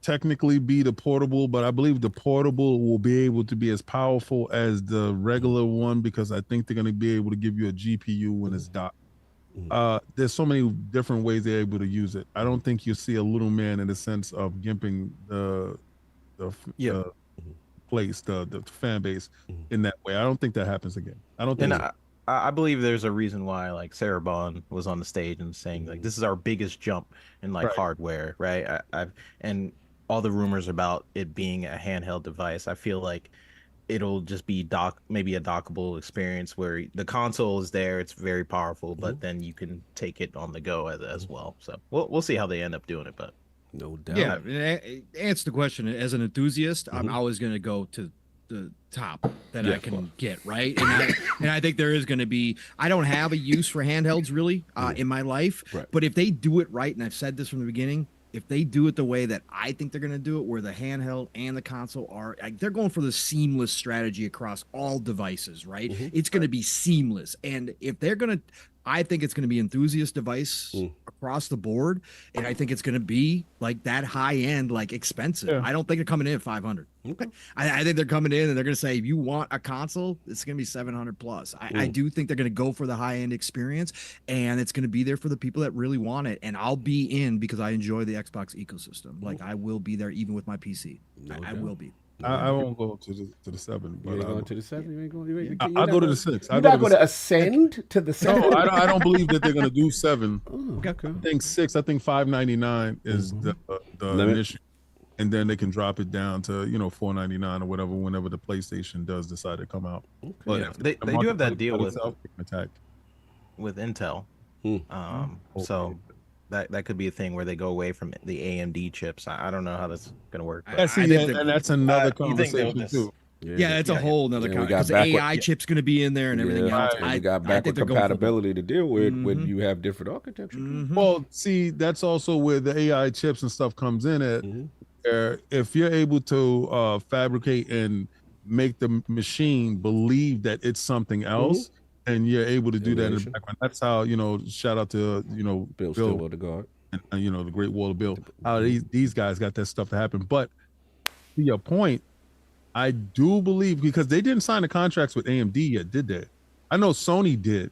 technically be the portable, but I believe the portable will be able to be as powerful as the regular one because I think they're gonna be able to give you a GPU when it's docked. There's so many different ways they're able to use it. I don't think you see a little man in the sense of gimping the place, the fan base in that way. I don't think that happens again. I don't think. And I believe there's a reason why like Sarah Bond was on the stage and saying like this is our biggest jump in like hardware, right? And all the rumors about it being a handheld device. I feel like it'll just be maybe a dockable experience where the console is there, it's very powerful, but then you can take it on the go as well. So we'll see how they end up doing it, but no doubt. Yeah, answer the question. As an enthusiast, I'm always going to go to the top that I can get, right? And I think there is going to be, I don't have a use for handhelds really in my life, but if they do it right, and I've said this from the beginning, if they do it the way that I think they're going to do it, where the handheld and the console are, like, they're going for the seamless strategy across all devices, right? It's going to be seamless. And if they're going to, I think it's going to be enthusiast device across the board. And I think it's going to be like that high end, like expensive. Yeah. I don't think they're coming in at 500. Okay. I think they're coming in and they're going to say, if you want a console, it's going to be 700 plus. I do think they're going to go for the high end experience, and it's going to be there for the people that really want it. And I'll be in because I enjoy the Xbox ecosystem. Like, I will be there even with my PC. I will be. I won't go to the 7. You ain't going to the 7? You ain't going. I'll go to the 6. You're not going to ascend to the 7. No, I don't believe that they're going to do 7. Okay. I think 6. I think $599 is the initial, and then they can drop it down to $499 or whatever whenever the PlayStation does decide to come out. Okay. but they do have that deal with attacked. Intel. So that could be a thing where they go away from the AMD chips. I don't know how that's gonna work. But And that's another conversation too. Yeah, that's a whole nother because the AI chip's going to be in there and everything else. We got backward compatibility to deal with when you have different architecture. Well, see, that's also where the AI chips and stuff comes in at. If you're able to fabricate and make the machine believe that it's something else, and you're able to do that in the background. That's how, shout out to, Bill Stillwell, the guard. And, the Great Wall of Bill. How these guys got that stuff to happen. But to your point, I do believe, because they didn't sign the contracts with AMD yet, did they? I know Sony did.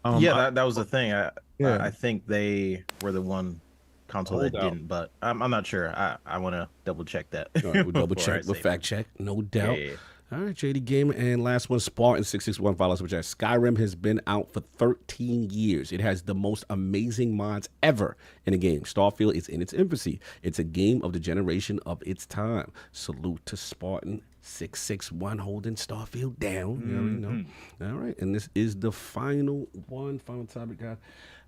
That was the thing. I think they were the one console that didn't, but I'm not sure. I want to double check that. We'll double check. We'll fact check. No doubt. Yeah. All right, JD Gamer, and last one, Spartan661 follows, which is Skyrim has been out for 13 years. It has the most amazing mods ever in a game. Starfield is in its infancy. It's a game of the generation of its time. Salute to Spartan661 holding Starfield down. You already know. All right, and this is the final topic, guys.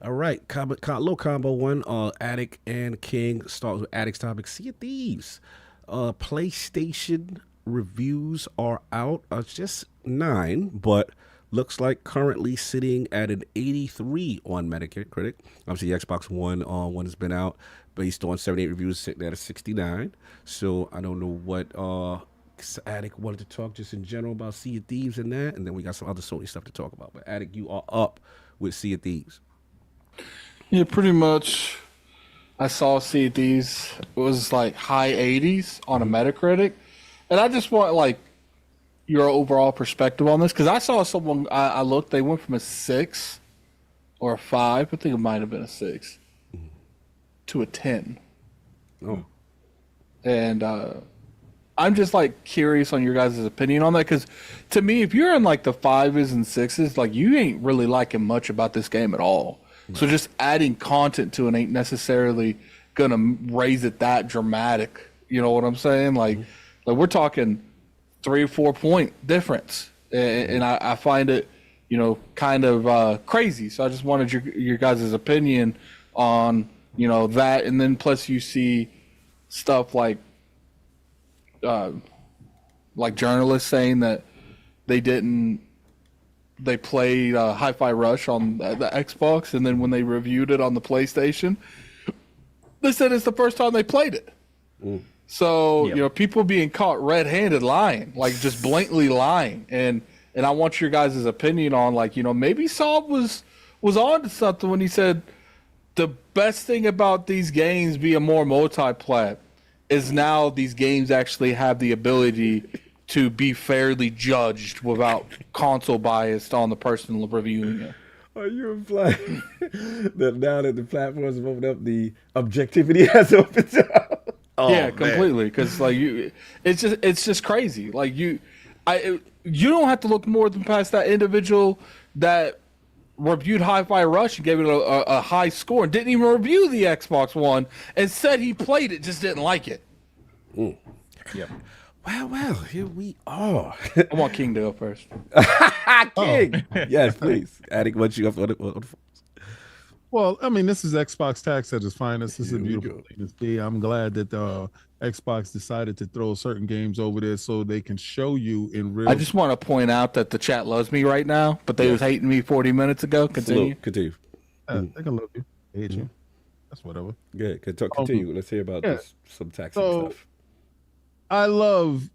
All right, low combo one. Attic and King starts with Attic's topic. Sea of Thieves. PlayStation reviews are out. It's just 9, but looks like currently sitting at an 83 on Metacritic. Obviously, Xbox One has been out based on 78 reviews, sitting at a 69. So I don't know what Attic wanted to talk just in general about Sea of Thieves and that, and then we got some other Sony stuff to talk about. But Attic, you are up with Sea of Thieves. Yeah, pretty much. I saw Sea of Thieves. It was like high 80s on a Metacritic. And I just want, like, your overall perspective on this. Because I saw someone, I looked, they went from a 6 or a 5, I think it might have been a 6, to a 10. Oh. And I'm just, like, curious on your guys' opinion on that. Because to me, if you're in, like, the 5s and 6s, like, you ain't really liking much about this game at all. So just adding content to it ain't necessarily going to raise it that dramatic. You know what I'm saying? Like we're talking 3 or 4 point difference, and I find it, kind of crazy. So I just wanted your guys' opinion on, that, and then plus you see stuff like journalists saying that they played Hi-Fi Rush on the Xbox, and then when they reviewed it on the PlayStation, they said it's the first time they played it. So, people being caught red-handed lying, like just blatantly lying. And I want your guys' opinion on, like, maybe Saab was on to something when he said the best thing about these games being more multi-plat is now these games actually have the ability to be fairly judged without console bias on the person reviewing it. Are you implying that now that the platforms have opened up, the objectivity has opened up? Oh, yeah, completely. Because it's just crazy. Like you don't have to look more than past that individual that reviewed Hi-Fi Rush and gave it a high score and didn't even review the Xbox One and said he played it, just didn't like it. Yep. Well, here we are. I want King to go first. King. Yes, please. Adding what you got. Well, I mean, this is Xbox tax at its finest. This is a Here we beautiful go. thing to see. I'm glad that Xbox decided to throw certain games over there so they can show you in real. I just want to point out that the chat loves me right now, but they was hating me 40 minutes ago. Continue. Continue. They can love you. They hate you. That's whatever. Good. Continue. Let's hear about this, some taxing stuff. I love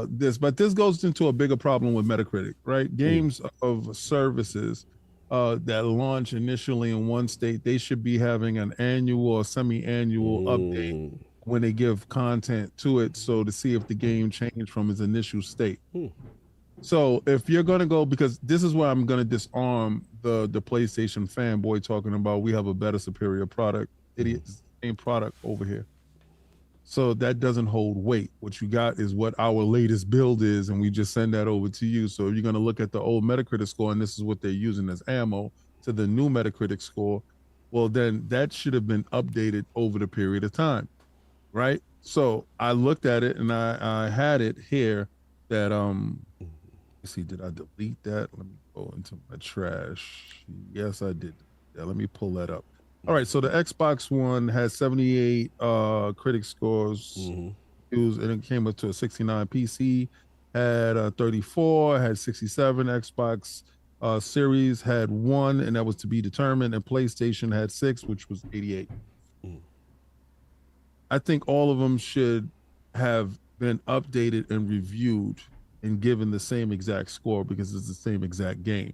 this, but this goes into a bigger problem with Metacritic, right? Games of services that launch initially in one state, they should be having an annual or semi-annual update when they give content to it, so to see if the game changed from its initial state. So if you're going to go, because this is where I'm going to disarm the PlayStation fanboy talking about we have a better, superior product. Idiots, same product over here. So that doesn't hold weight. What you got is what our latest build is, and we just send that over to you. So if you're going to look at the old Metacritic score, and this is what they're using as ammo to the new Metacritic score, well, then that should have been updated over the period of time, right? So I looked at it, and I had it here that, let's see, did I delete that? Let me go into my trash. Yes, I did. Yeah, let me pull that up. All right, so the Xbox One has 78 critic scores, and it came up to a 69. PC had 34, had 67. Xbox Series had 1, and that was to be determined, and PlayStation had 6, which was 88. I think all of them should have been updated and reviewed and given the same exact score because it's the same exact game.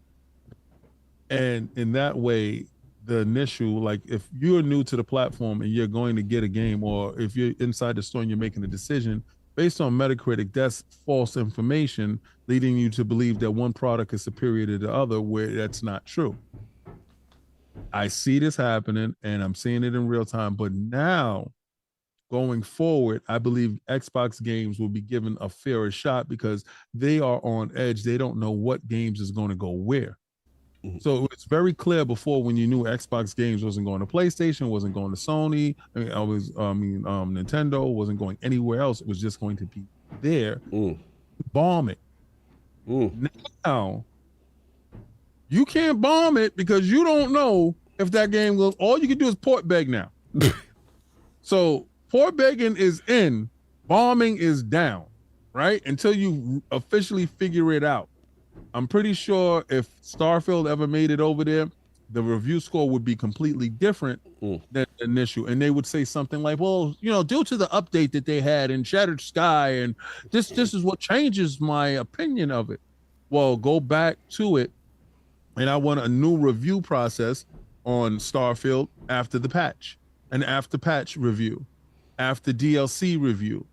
And in that way, the initial, like if you're new to the platform and you're going to get a game, or if you're inside the store and you're making a decision based on Metacritic, that's false information leading you to believe that one product is superior to the other, where that's not true. I see this happening and I'm seeing it in real time, but now going forward, I believe Xbox games will be given a fairer shot because they are on edge. They don't know what games is going to go where. So it's very clear before, when you knew Xbox games wasn't going to PlayStation, wasn't going to Sony, Nintendo, wasn't going anywhere else. It was just going to be there, bomb it. Now, you can't bomb it because you don't know if that game will. All you can do is port beg now. So port begging is in, bombing is down, right? Until you officially figure it out. I'm pretty sure if Starfield ever made it over there, the review score would be completely different than the initial. And they would say something like, well, you know, due to the update that they had in Shattered Sky, and this is what changes my opinion of it. Well, go back to it, and I want a new review process on Starfield after the patch, an after patch review, after DLC review.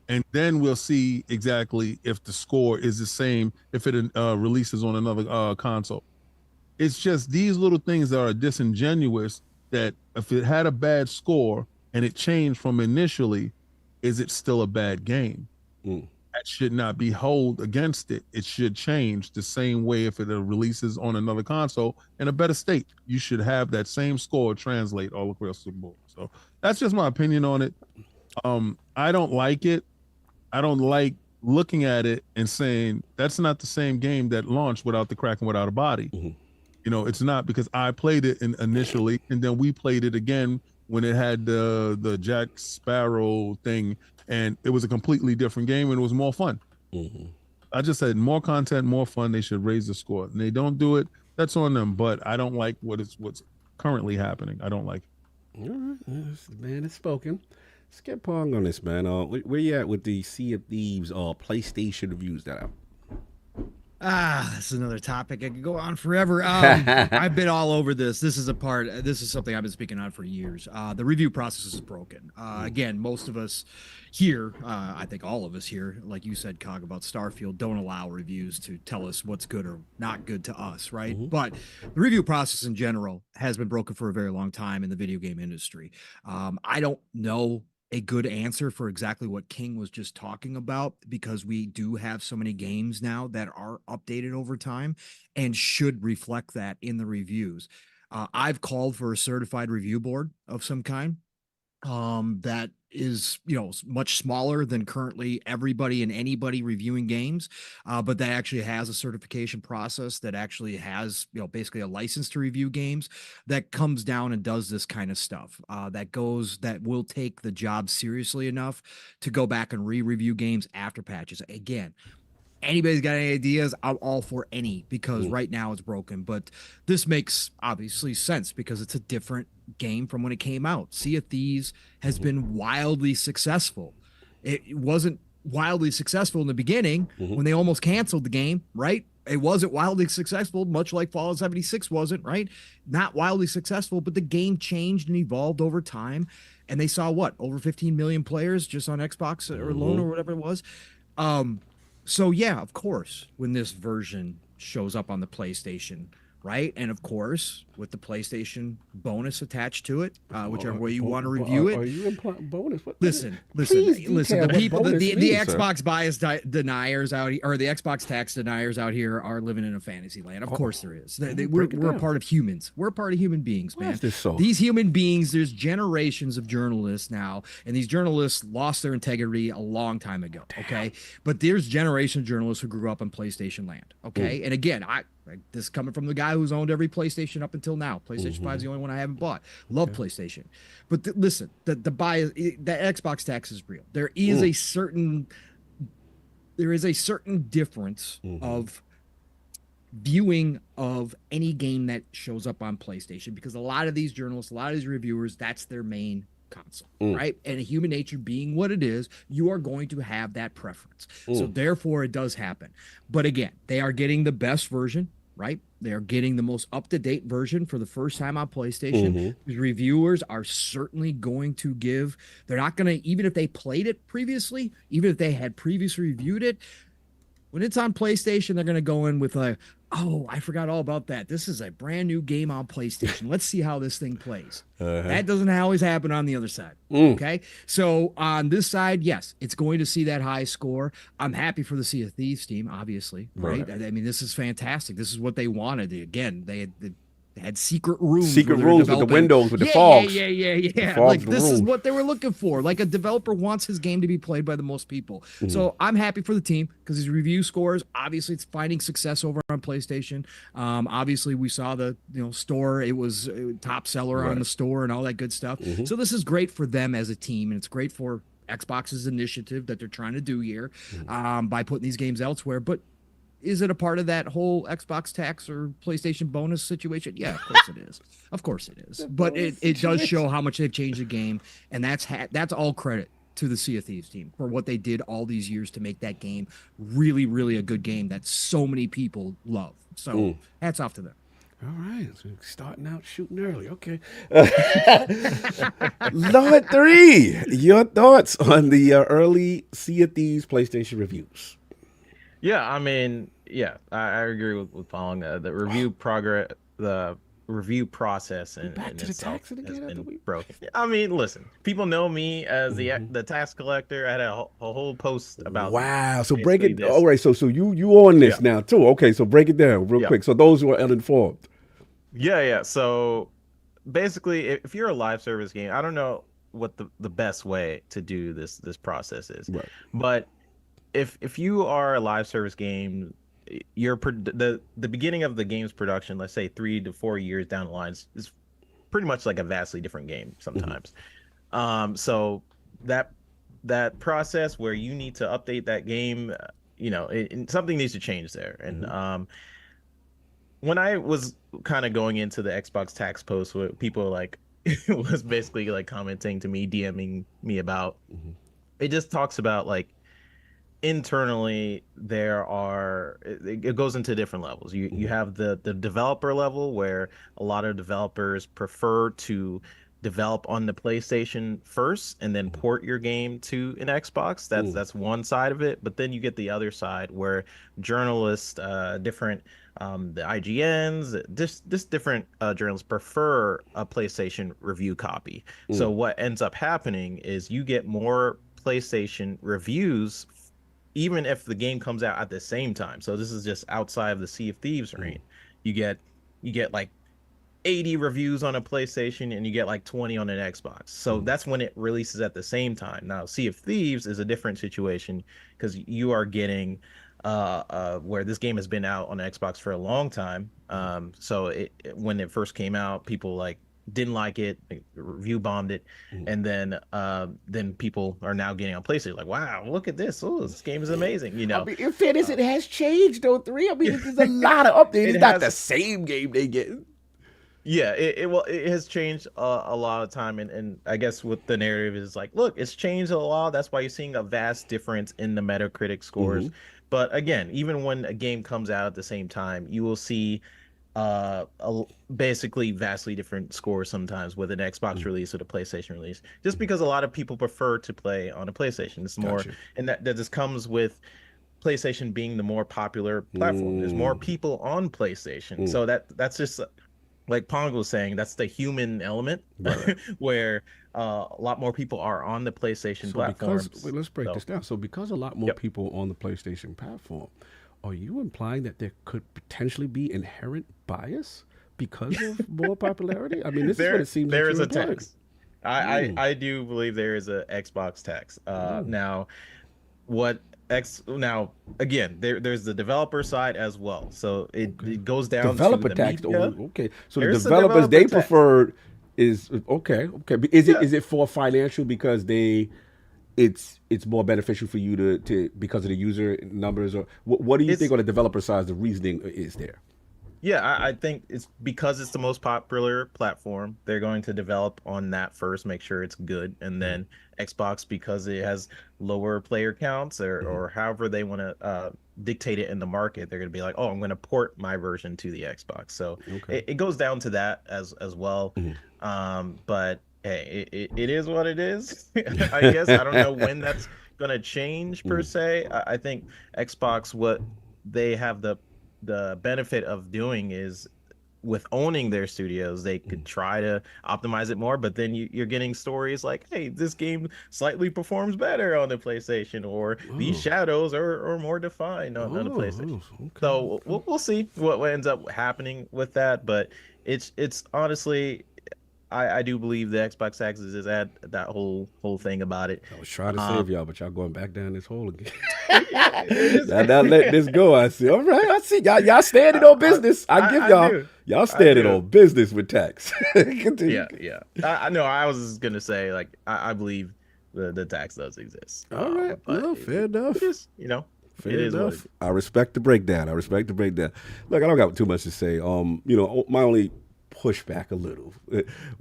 And then we'll see exactly if the score is the same if it releases on another console. It's just these little things that are disingenuous, that if it had a bad score and it changed from initially, is it still a bad game? That should not be held against it. It should change the same way if it releases on another console in a better state. You should have that same score translate all across the board. So that's just my opinion on it. I don't like it. I don't like looking at it and saying that's not the same game that launched without the crack and without a body. You know, it's not, because I played it initially, and then we played it again when it had the Jack Sparrow thing, and it was a completely different game and it was more fun. I just said more content, more fun. They should raise the score, and they don't do it. That's on them. But I don't like what's currently happening. I don't like it. All right, man, it's spoken. Let's get Pong on this, man. Where you at with the Sea of Thieves PlayStation reviews that out? This is another topic. I could go on forever. I've been all over this. This is something I've been speaking on for years. The review process is broken. Again, most of us here, I think all of us here, like you said, Cog, about Starfield, don't allow reviews to tell us what's good or not good to us, right? But the review process in general has been broken for a very long time in the video game industry. I don't know a good answer for exactly what King was just talking about, because we do have so many games now that are updated over time and should reflect that in the reviews. I've called for a certified review board of some kind. that is, much smaller than currently everybody and anybody reviewing games, but that actually has a certification process that actually has, basically a license to review games that comes down and does this kind of stuff. That will take the job seriously enough to go back and re-review games after patches. Again, anybody's got any ideas, I'm all for any, because right now it's broken. But this makes obviously sense because it's a different game from when it came out. Sea of Thieves has been wildly successful. It wasn't wildly successful in the beginning when they almost canceled the game, right? It wasn't wildly successful, much like Fallout 76 wasn't, right? Not wildly successful, but the game changed and evolved over time. And they saw over 15 million players just on Xbox or alone or whatever it was. So yeah, of course, when this version shows up on the PlayStation, right? And of course, with the PlayStation bonus attached to it, whichever way you want to review it. Are you implying bonus? Listen. detail The what people, bonus the means, sir. Xbox bias deniers out here, or the Xbox tax deniers out here, are living in a fantasy land. Of course, there is. We're a part of humans. We're a part of human beings, Why man. is this so? These human beings. There's generations of journalists now, and these journalists lost their integrity a long time ago. Okay, but there's generations of journalists who grew up on PlayStation land. Okay, and again, this is coming from the guy who's owned every PlayStation up until now. PlayStation 5 is the only one I haven't bought. Love PlayStation. But listen, the bias, the Xbox tax is real. There is a certain difference of viewing of any game that shows up on PlayStation, because a lot of these journalists, a lot of these reviewers, that's their main console, right? And human nature being what it is, you are going to have that preference. So therefore it does happen. But again, they are getting the best version, right? They are getting the most up-to-date version for the first time on PlayStation. The reviewers are certainly going to they're not going to, even if they played it previously, even if they had previously reviewed it, when it's on PlayStation, they're going to go in with oh, I forgot all about that. This is a brand new game on PlayStation. Let's see how this thing plays. That doesn't always happen on the other side. Okay. So on this side, yes, it's going to see that high score. I'm happy for the Sea of Thieves team, obviously. Right. I mean, this is fantastic. This is what they wanted. Again, they had secret rooms with the windows with the fogs. Yeah. Like this is what they were looking for. Like a developer wants his game to be played by the most people. So I'm happy for the team because his review scores, obviously it's finding success over on PlayStation. Obviously we saw the store, it was top seller on the store and all that good stuff. So this is great for them as a team, and it's great for Xbox's initiative that they're trying to do here by putting these games elsewhere. But is it a part of that whole Xbox tax or PlayStation bonus situation? Yeah, of course it is. Of course it is. But it does show how much they've changed the game, and that's all credit to the Sea of Thieves team for what they did all these years to make that game really, really a good game that so many people love. So hats off to them. All right, so starting out shooting early. Okay. Lord 3, your thoughts on the early Sea of Thieves PlayStation reviews? Yeah, I mean, I agree with following the review progress, the review process, and back to the tax again. Broken. I mean, listen, people know me as the tax collector. I had a whole post about. Wow, so break it. All right, so you on this now too? Okay, so break it down real quick. So those who are uninformed. Yeah. So basically, if you're a live service game, I don't know what the best way to do this process is, but if you are a live service game, the beginning of the game's production, let's say 3 to 4 years down the line, is pretty much like a vastly different game sometimes. So that process where you need to update that game, something needs to change there. And when I was kind of going into the Xbox tax post, what people was basically like commenting to me, DMing me about, it just talks about like internally it goes into different levels. You have the developer level, where a lot of developers prefer to develop on the PlayStation first and then port your game to an Xbox. That's one side of it. But then you get the other side where journalists, different the IGNs, just different journalists prefer a PlayStation review copy. So what ends up happening is you get more PlayStation reviews even if the game comes out at the same time. So this is just outside of the Sea of Thieves range. You get like 80 reviews on a PlayStation and you get like 20 on an Xbox. So that's when it releases at the same time. Now, Sea of Thieves is a different situation because you are getting where this game has been out on Xbox for a long time. So when it first came out, people like didn't like it, review bombed it, and then people are now getting on PlayStation like, wow, look at this! Oh, this game is amazing. You know, I mean, in fairness, it has changed though. 3. I mean, there's a lot of updates. It's not the same game they get. Yeah, it has changed a lot of time, and I guess what the narrative is like, look, it's changed a lot. That's why you're seeing a vast difference in the Metacritic scores. But again, even when a game comes out at the same time, you will see basically vastly different scores sometimes with an Xbox release or the PlayStation release, just because a lot of people prefer to play on a PlayStation. It's more, and that just comes with PlayStation being the more popular platform. There's more people on PlayStation, so that's just. Like Pong was saying, that's the human element, where a lot more people are on the PlayStation platform. Let's break this down. So because a lot more people on the PlayStation platform, are you implying that there could potentially be inherent bias because of more popularity? I mean, this is what it seems there like is you're a implying. tax. I do believe there is a Xbox tax. Now, now again, there's the developer side as well, so it goes down Developer to the tax. media. Okay, so the There's developers a they developer tax. preferred is okay. Is it for financial because it's more beneficial for you to because of the user numbers, or what do you think on the developer side the reasoning is there? Yeah, I think it's because it's the most popular platform. They're going to develop on that first, make sure it's good, and then Xbox, because it has lower player counts or however they want to dictate it in the market, they're going to be like, oh, I'm going to port my version to the Xbox. So it goes down to that as well. But hey, it is what it is. I guess I don't know when that's going to change per se. I think Xbox, what they have the benefit of doing is with owning their studios, they could try to optimize it more, but then you're getting stories like, hey, this game slightly performs better on the PlayStation, or these shadows are more defined on the PlayStation. So we'll see what ends up happening with that, but it's honestly, I do believe the Xbox taxes is at that whole thing about it. I was trying to save y'all, but y'all going back down this hole again. now let this go. I see. All right, I see. Y'all standing on business. I give y'all standing on business with tax. Continue. Yeah. I know. I was just gonna say, like, I believe the tax does exist. All right. No, fair enough. It is, Fair enough. I respect the breakdown. Look, I don't got too much to say. My only pushback a little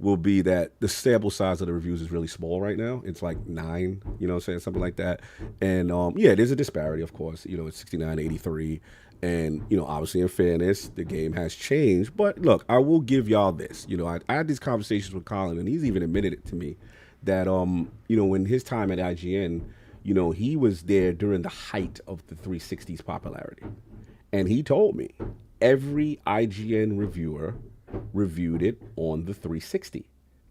will be that the sample size of the reviews is really small right now. It's like 9, something like that. And there's a disparity, of course. It's 69, 83. And, obviously in fairness, the game has changed. But look, I will give y'all this. I had these conversations with Colin, and he's even admitted it to me that, when his time at IGN, he was there during the height of the 360's popularity. And he told me every IGN reviewer reviewed it on the 360.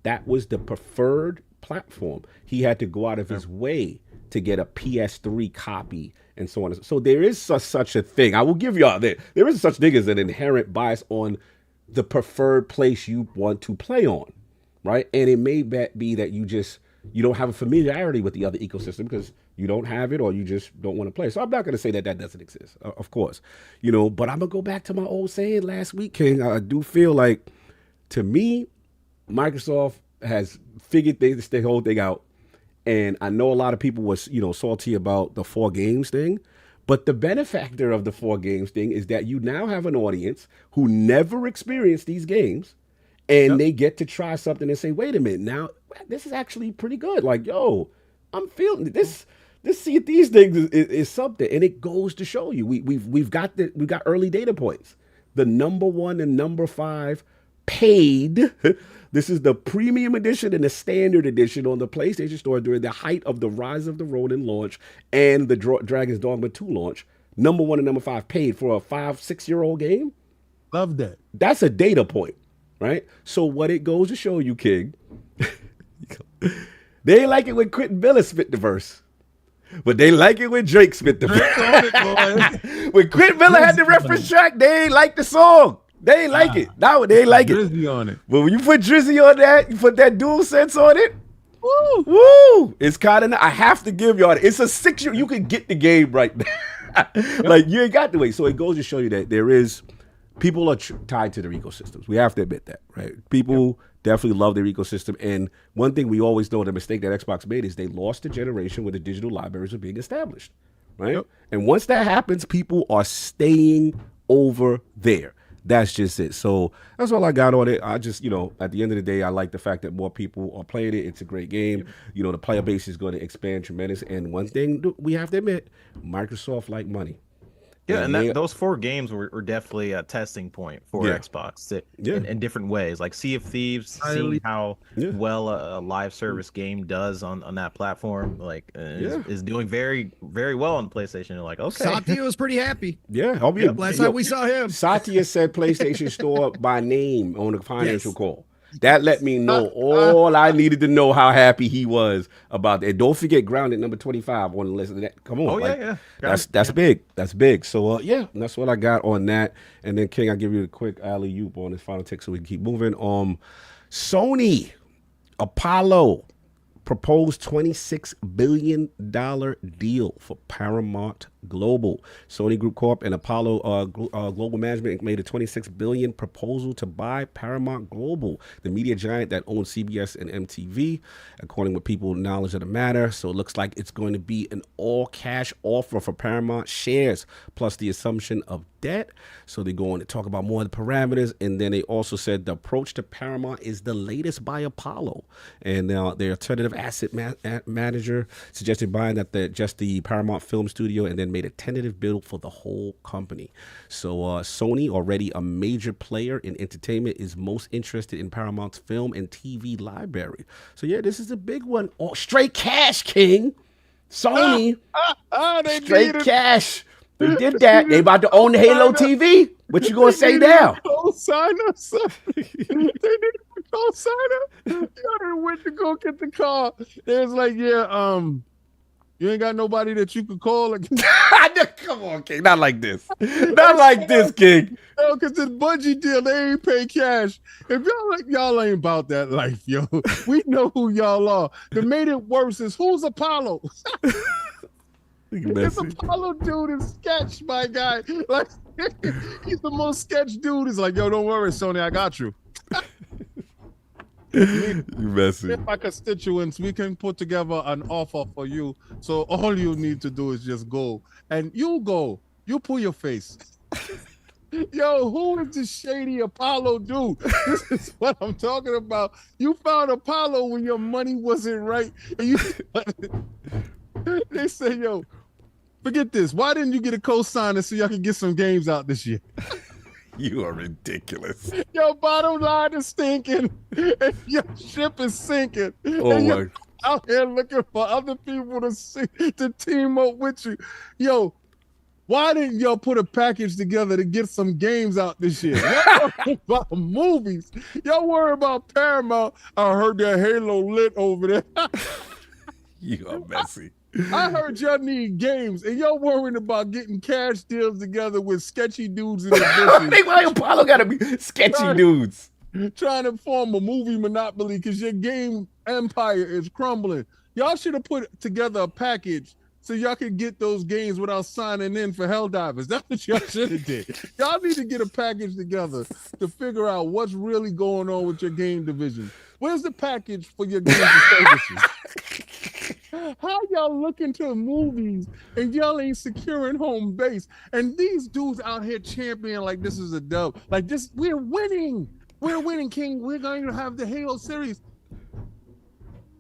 That was the preferred platform. He had to go out of his way to get a PS3 copy and so on. So there is such a thing. I will give y'all that. There is such thing as an inherent bias on the preferred place you want to play on, right? And it may be that you don't have a familiarity with the other ecosystem because you don't have it or you just don't want to play. So I'm not going to say that doesn't exist, of course. But I'm going to go back to my old saying last week, King. I do feel like, to me, Microsoft has figured the whole thing out. And I know a lot of people was, salty about the 4 games thing. But the benefactor of the 4 games thing is that you now have an audience who never experienced these games. And they get to try something and say, wait a minute, now this is actually pretty good. Like, yo, I'm feeling this. This Sea of Thieves thing is something, and it goes to show you we've got early data points. The number 1 and number 5 paid. This is the premium edition and the standard edition on the PlayStation Store during the height of the Rise of the Ronin launch and the Dragon's Dogma 2 launch. Number 1 and number 5 paid for a 5-6-year-old game. Love that. That's a data point, right? So what it goes to show you, King, they ain't like it when Quentin Miller spit the verse. But they like it when Drake spit the verse. When Quentin Miller had the reference track, they ain't like the song. They ain't like it. No, they ain't like it. Drizzy on it. But when you put Drizzy on that, you put that dual sense on it. Woo! Woo! It's kind of. I have to give y'all. It's a 6-year. You can get the game right now. Like you ain't got to wait. So it goes to show you that there is people are tied to their ecosystems. We have to admit that, right? People definitely love their ecosystem. And one thing we always know, the mistake that Xbox made is they lost a generation where the digital libraries were being established, right? Yep. And once that happens, people are staying over there. That's just it. So that's all I got on it. I just, at the end of the day, I like the fact that more people are playing it. It's a great game. The player base is going to expand tremendous. And one thing we have to admit, Microsoft like money. Yeah, and those 4 games were definitely a testing point for Xbox in different ways. Like Sea of Thieves, seeing how well a live service game does on that platform, is doing very, very well on PlayStation. You're like, okay. Satya was pretty happy. Yeah, last time we saw him. Satya said PlayStation Store by name on the financial call. That let me know all I needed to know how happy he was about that. Don't forget Grounded number 25 on the list. Come on. Yeah. That's big. That's big. So, that's what I got on that. And then, King, I'll give you a quick alley-oop on this final take so we can keep moving. Sony, Apollo, proposed $26 billion deal for Paramount Global. Sony Group Corp and Apollo Global Management made a $26 billion proposal to buy Paramount Global, the media giant that owns CBS and MTV, according with people knowledge of the matter. So it looks like it's going to be an all-cash offer for Paramount shares, plus the assumption of debt. So they go on to talk about more of the parameters, and then they also said the approach to Paramount is the latest by Apollo, and now their alternative asset manager suggested buying just the Paramount Film Studio, and then made a tentative bid for the whole company. So Sony, already a major player in entertainment, is most interested in Paramount's film and TV library. So this is a big one. Oh, straight cash, King. Sony, straight cash. They did that. They about to own the Halo TV. What you gonna say now? Co-signer, son. They needed a co-signer. Y'all went to go get the car. They was like, you ain't got nobody that you could call. Come on, King. Not like this. Not like this, King. No, because this Bungie deal, they ain't pay cash. If y'all ain't about that life, yo. We know who y'all are. That made it worse is who's Apollo? This Apollo dude is sketch, my guy. Like he's the most sketch dude. Is like, yo, don't worry, Sony, I got you. You messy. My constituents, we can put together an offer for you. So all you need to do is just go, and you go. You pull your face. Yo, who is this shady Apollo dude? This is what I'm talking about. You found Apollo when your money wasn't right, and they say, yo, forget this. Why didn't you get a co-signer so y'all can get some games out this year? You are ridiculous. Your bottom line is stinking, and your ship is sinking. Oh my! Out here looking for other people to team up with you. Yo, why didn't y'all put a package together to get some games out this year? Y'all worry about movies. Y'all worry about Paramount. I heard that Halo lit over there. You are messy. I heard y'all need games, and y'all worrying about getting cash deals together with sketchy dudes in the business. Why Apollo gotta be sketchy dudes? Trying to form a movie monopoly because your game empire is crumbling. Y'all should have put together a package so y'all could get those games without signing in for Helldivers. That's what y'all should have did. Y'all need to get a package together to figure out what's really going on with your game division. Where's the package for your games and services? How y'all looking to movies and y'all ain't securing home base? And these dudes out here championing like this is a dub. Like this, we're winning. We're winning, King. We're going to have the Halo series.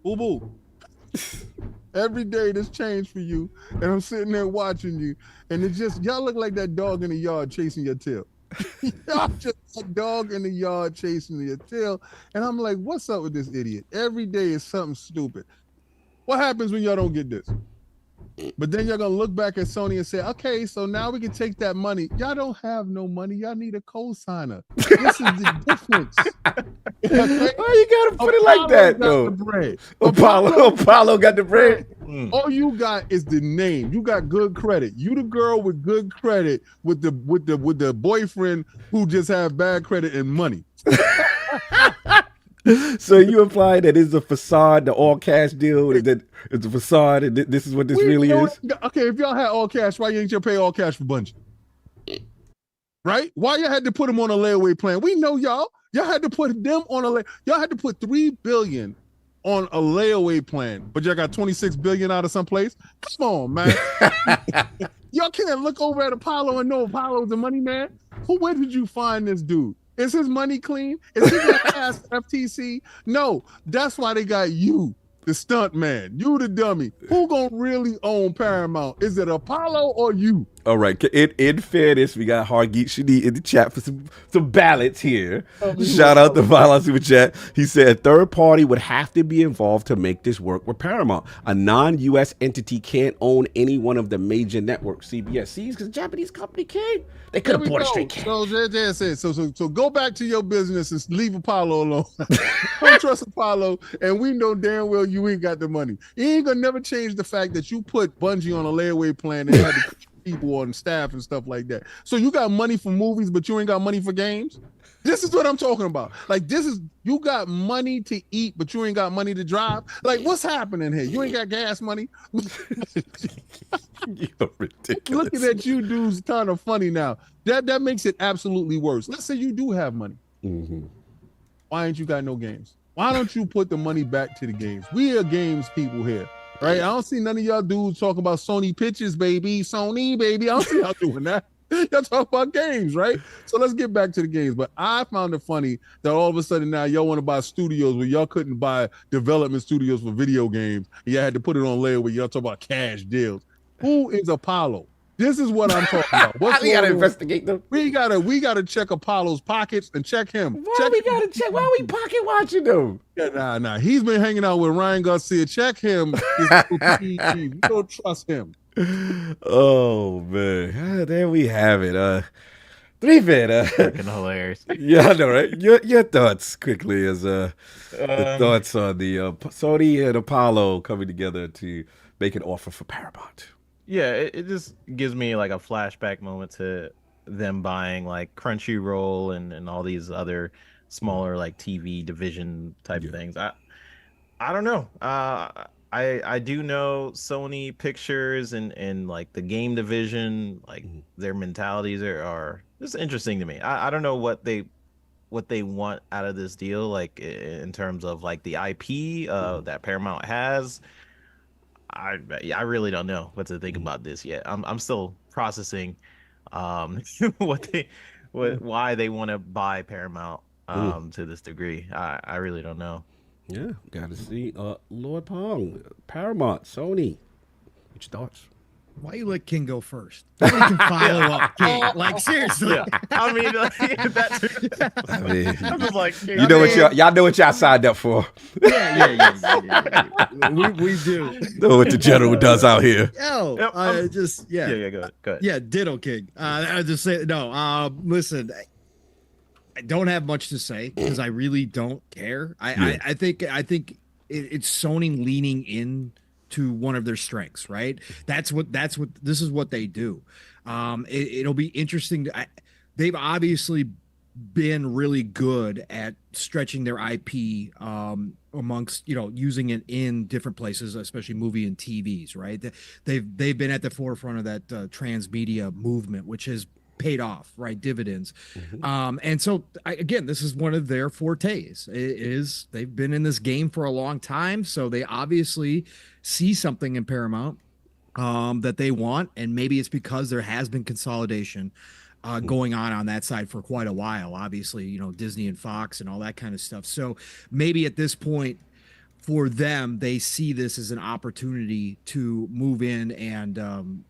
Boo boo. Every day this changed for you, and I'm sitting there watching you, and it's just y'all look like that dog in the yard chasing your tail. Y'all just a dog in the yard chasing your tail, and I'm like, what's up with this idiot? Every day is something stupid. What happens when y'all don't get this? But then you're gonna look back at Sony and say, okay, so now we can take that money. Y'all don't have no money. Y'all need a co-signer. This is the difference. Okay? Why you gotta put it like that, though? The bread. Apollo got the bread. All you got is the name. You got good credit. You the girl with good credit with the boyfriend who just have bad credit and money. So you imply that it's a facade, the all cash deal, that it's a facade, and this is what this really is? Okay, if y'all had all cash, why ain't you pay all cash for Bungie? Right? Why y'all had to put them on a layaway plan? We know y'all. Y'all had to put them on y'all had to put $3 billion on a layaway plan, but y'all got $26 billion out of someplace. Come on, man. Y'all can't look over at Apollo and know Apollo's the money man. Where did you find this dude? Is his money clean? Is he gonna pass FTC? No, that's why they got you, the stunt man. You the dummy. Who gonna really own Paramount? Is it Apollo or you? All right. In fairness, we got Hargeet Shadi in the chat for some ballots here. Shout out to Vile Super Chat. He said a third party would have to be involved to make this work with Paramount. A non-U.S. entity can't own any one of the major networks. CBS. See, because the Japanese company can't. They could have bought it straight cash. So go back to your business and leave Apollo alone. Don't trust Apollo, and we know damn well you ain't got the money. You ain't gonna never change the fact that you put Bungie on a layaway plan and had to people on staff and stuff like that. So you got money for movies, but you ain't got money for games? This is what I'm talking about. Like, you got money to eat, but you ain't got money to drive. Like, what's happening here? You ain't got gas money? You're ridiculous. Looking at you dudes kind of funny now. That makes it absolutely worse. Let's say you do have money. Mm-hmm. Why ain't you got no games? Why don't you put the money back to the games? We are games people here. Right, I don't see none of y'all dudes talk about Sony pictures, baby. Sony, baby. I don't see y'all doing that. Y'all talk about games, right? So let's get back to the games. But I found it funny that all of a sudden now y'all want to buy studios where y'all couldn't buy development studios for video games. Y'all had to put it on layaway. Y'all talk about cash deals. Who is Apollo? This is what I'm talking about. We gotta investigate them. We gotta check Apollo's pockets and check him. Why are we pocket watching them? Yeah, nah. He's been hanging out with Ryan Garcia. Check him. You don't trust him. Oh man, there we have it. 3-Fit. Freaking hilarious. Yeah, I know, right? Your thoughts quickly as the thoughts on the Sony and Apollo coming together to make an offer for Paramount. Yeah, it just gives me like a flashback moment to them buying like Crunchyroll and all these other smaller like TV division type things. I don't know. I do know Sony Pictures and like the game division, like their mentalities are just interesting to me. I don't know what they want out of this deal, like in terms of like the IP that Paramount has. I really don't know what to think about this yet. I'm still processing why they want to buy Paramount to this degree. I really don't know. Yeah, gotta see. Lord Pong, Paramount, Sony. What's your thoughts? Why you let King go first? Nobody can follow up King. Like seriously. Yeah. I mean, I'm just like, you know what y'all know what y'all signed up for. Yeah. We do. Know what the general does out here. Yo, Yep, yeah. Go ahead. Yeah, ditto, King. I just say no. Listen, I don't have much to say because I really don't care. I think it's Sony leaning in to one of their strengths, right? This is what they do. It'll be interesting. They've obviously been really good at stretching their IP amongst, using it in different places, especially movie and TVs, right? They've been at the forefront of that transmedia movement, which has paid off, right? Dividends. And so again, this is one of their fortes. They've been in this game for a long time, so they obviously see something in Paramount that they want, and maybe it's because there has been consolidation going on that side for quite a while. Obviously, Disney and Fox and all that kind of stuff. So maybe at this point for them, they see this as an opportunity to move in and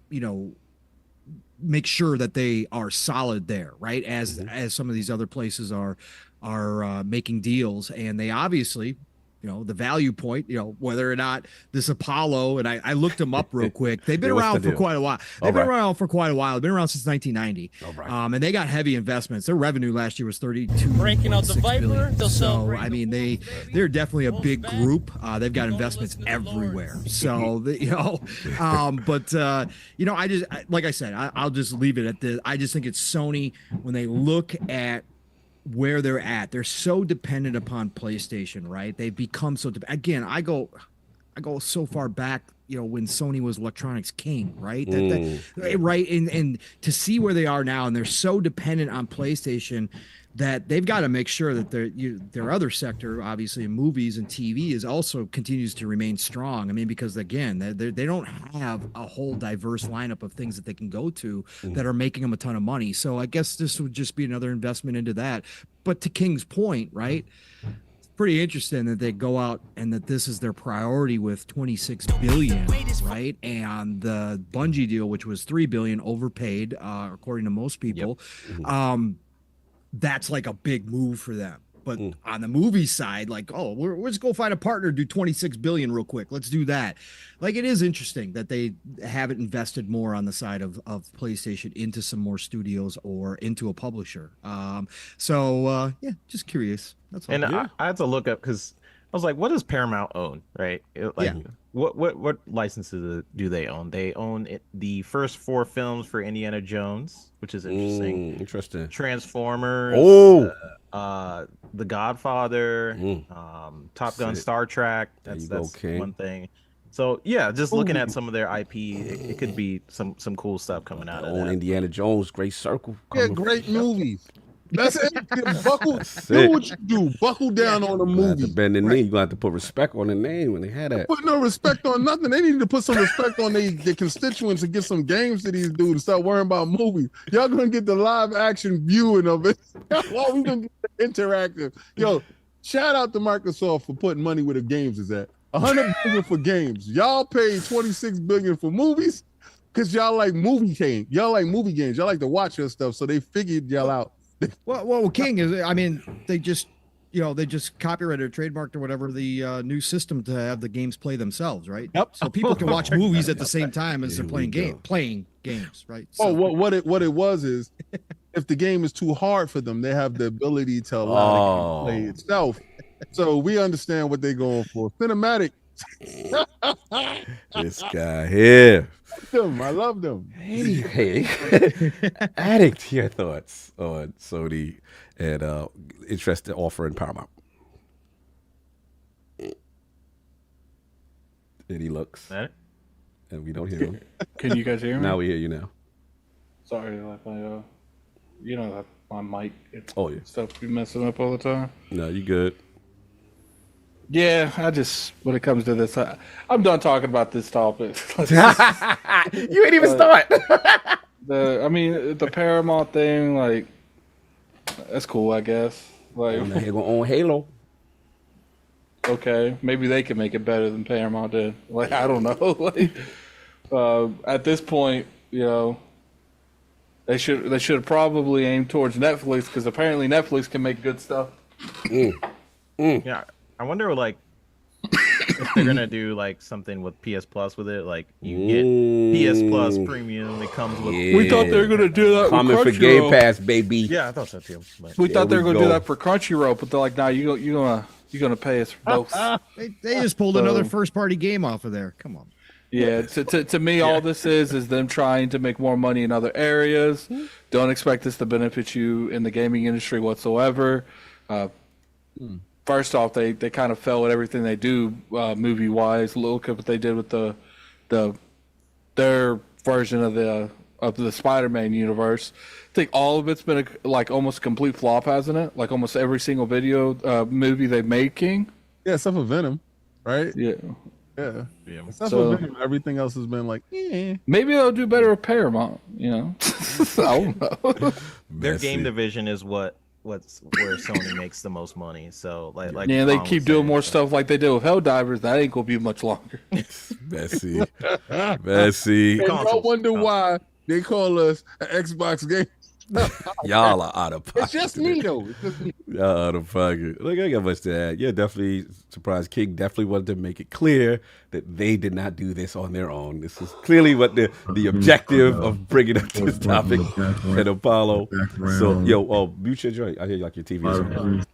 make sure that they are solid there, right? As some of these other places are making deals, and they obviously the value point, whether or not this Apollo, and I looked them up real quick. They've been Yeah, what's around the for deal? quite a while. They've been around for quite a while. They've been around since 1990. And they got heavy investments. Their revenue last year was 32. Breaking out the Viper, they'll So celebrate. I mean, they're definitely a big group. They've got investments everywhere. So I just like I said, I'll just leave it at this. I just think it's Sony when they look at where they're at. They're so dependent upon PlayStation, right? They've become so again, I go so far back, when Sony was Electronics King, right? Right. And to see where they are now, and they're so dependent on PlayStation that they've got to make sure that their other sector, obviously in movies and TV, is also continues to remain strong. I mean, because again, they don't have a whole diverse lineup of things that they can go to that are making them a ton of money. So I guess this would just be another investment into that. But to King's point, right? It's pretty interesting that they go out and that this is their priority with 26 billion, right? And the Bungie deal, which was 3 billion, overpaid, according to most people. That's like a big move for them. But on the movie side, like, we're just go find a partner, do 26 billion real quick. Let's do that. Like, it is interesting that they haven't invested more on the side of PlayStation into some more studios or into a publisher. Just curious. That's all. And I had to look up because I was like, what does Paramount own, right? What licenses do they own? They own the first 4 films for Indiana Jones, which is interesting. Interesting. Transformers. The Godfather. Top Gun, Star Trek. That's one thing. So yeah, just looking at some of their IP, it could be some cool stuff coming out of that. Indiana Jones, Great Circle. Yeah, great movies. That's it. Do what you do. Buckle down on the movie. Bend the knee. You're going to have to put respect on the name when they had that. Put no respect on nothing. They need to put some respect on their constituents and get some games to these dudes and start worrying about movies. Y'all going to get the live action viewing of it. While we going to get the interactive. Yo, shout out to Microsoft for putting money where the games is at. 100 billion for games. Y'all paid 26 billion for movies because y'all like movie games. Y'all like movie games. Y'all like to watch your stuff. So they figured y'all out. Well, King is. I mean, they just copyrighted or trademarked or whatever the new system to have the games play themselves, right? Yep. So people can watch movies at the same time as they're playing games, right? So, what it was is, if the game is too hard for them, they have the ability to allow the game to play itself. So we understand what they're going for. Cinematic. This guy here. I love them. Hey, Addict, your thoughts on Sony and interested offer in Paramount? And he looks, and we don't hear him. Can you guys hear me? Now we hear you now. Sorry, like my, my mic. Stuff be messing up all the time. No, you good. Yeah, when it comes to this, I'm done talking about this topic. You ain't even start. The Paramount thing, like, that's cool, I guess. Like, they're gonna own Halo. Okay, maybe they can make it better than Paramount did. Like, I don't know. Like, at this point, they should probably aim towards Netflix because apparently Netflix can make good stuff. Yeah. I wonder, if they're gonna do something with PS Plus with it, you get PS Plus Premium. It comes with. We thought they were gonna do that. Coming for Game Pass, baby. Yeah, I thought so too. But we thought they were gonna do that for Crunchyroll, but they're like, "Nah, you're gonna pay us for both." They just pulled another first-party game off of there. Come on. Yeah, to me, all this is them trying to make more money in other areas. Don't expect this to benefit you in the gaming industry whatsoever. First off, they kind of fail at everything they do movie wise. Look at what they did with their version of the Spider-Man universe. I think all of it's been almost a complete flop, hasn't it? Like almost every single movie they've made, King. Yeah, except for Venom, right? Yeah. Except for Venom, everything else has been Maybe they'll do better with Paramount. I don't know. Their game division is where Sony makes the most money. So yeah, they keep doing more stuff like they did with Helldivers. That ain't gonna be much longer. Messy. And I wonder why they call us an Xbox game Y'all are out of pocket. It's just me though. It's just me. Y'all out of pocket. Look, I got much to add. Yeah, definitely surprised. King definitely wanted to make it clear that they did not do this on their own. This is clearly what the objective of bringing up this topic at Apollo. So, mute your joint. I hear like your TV is on.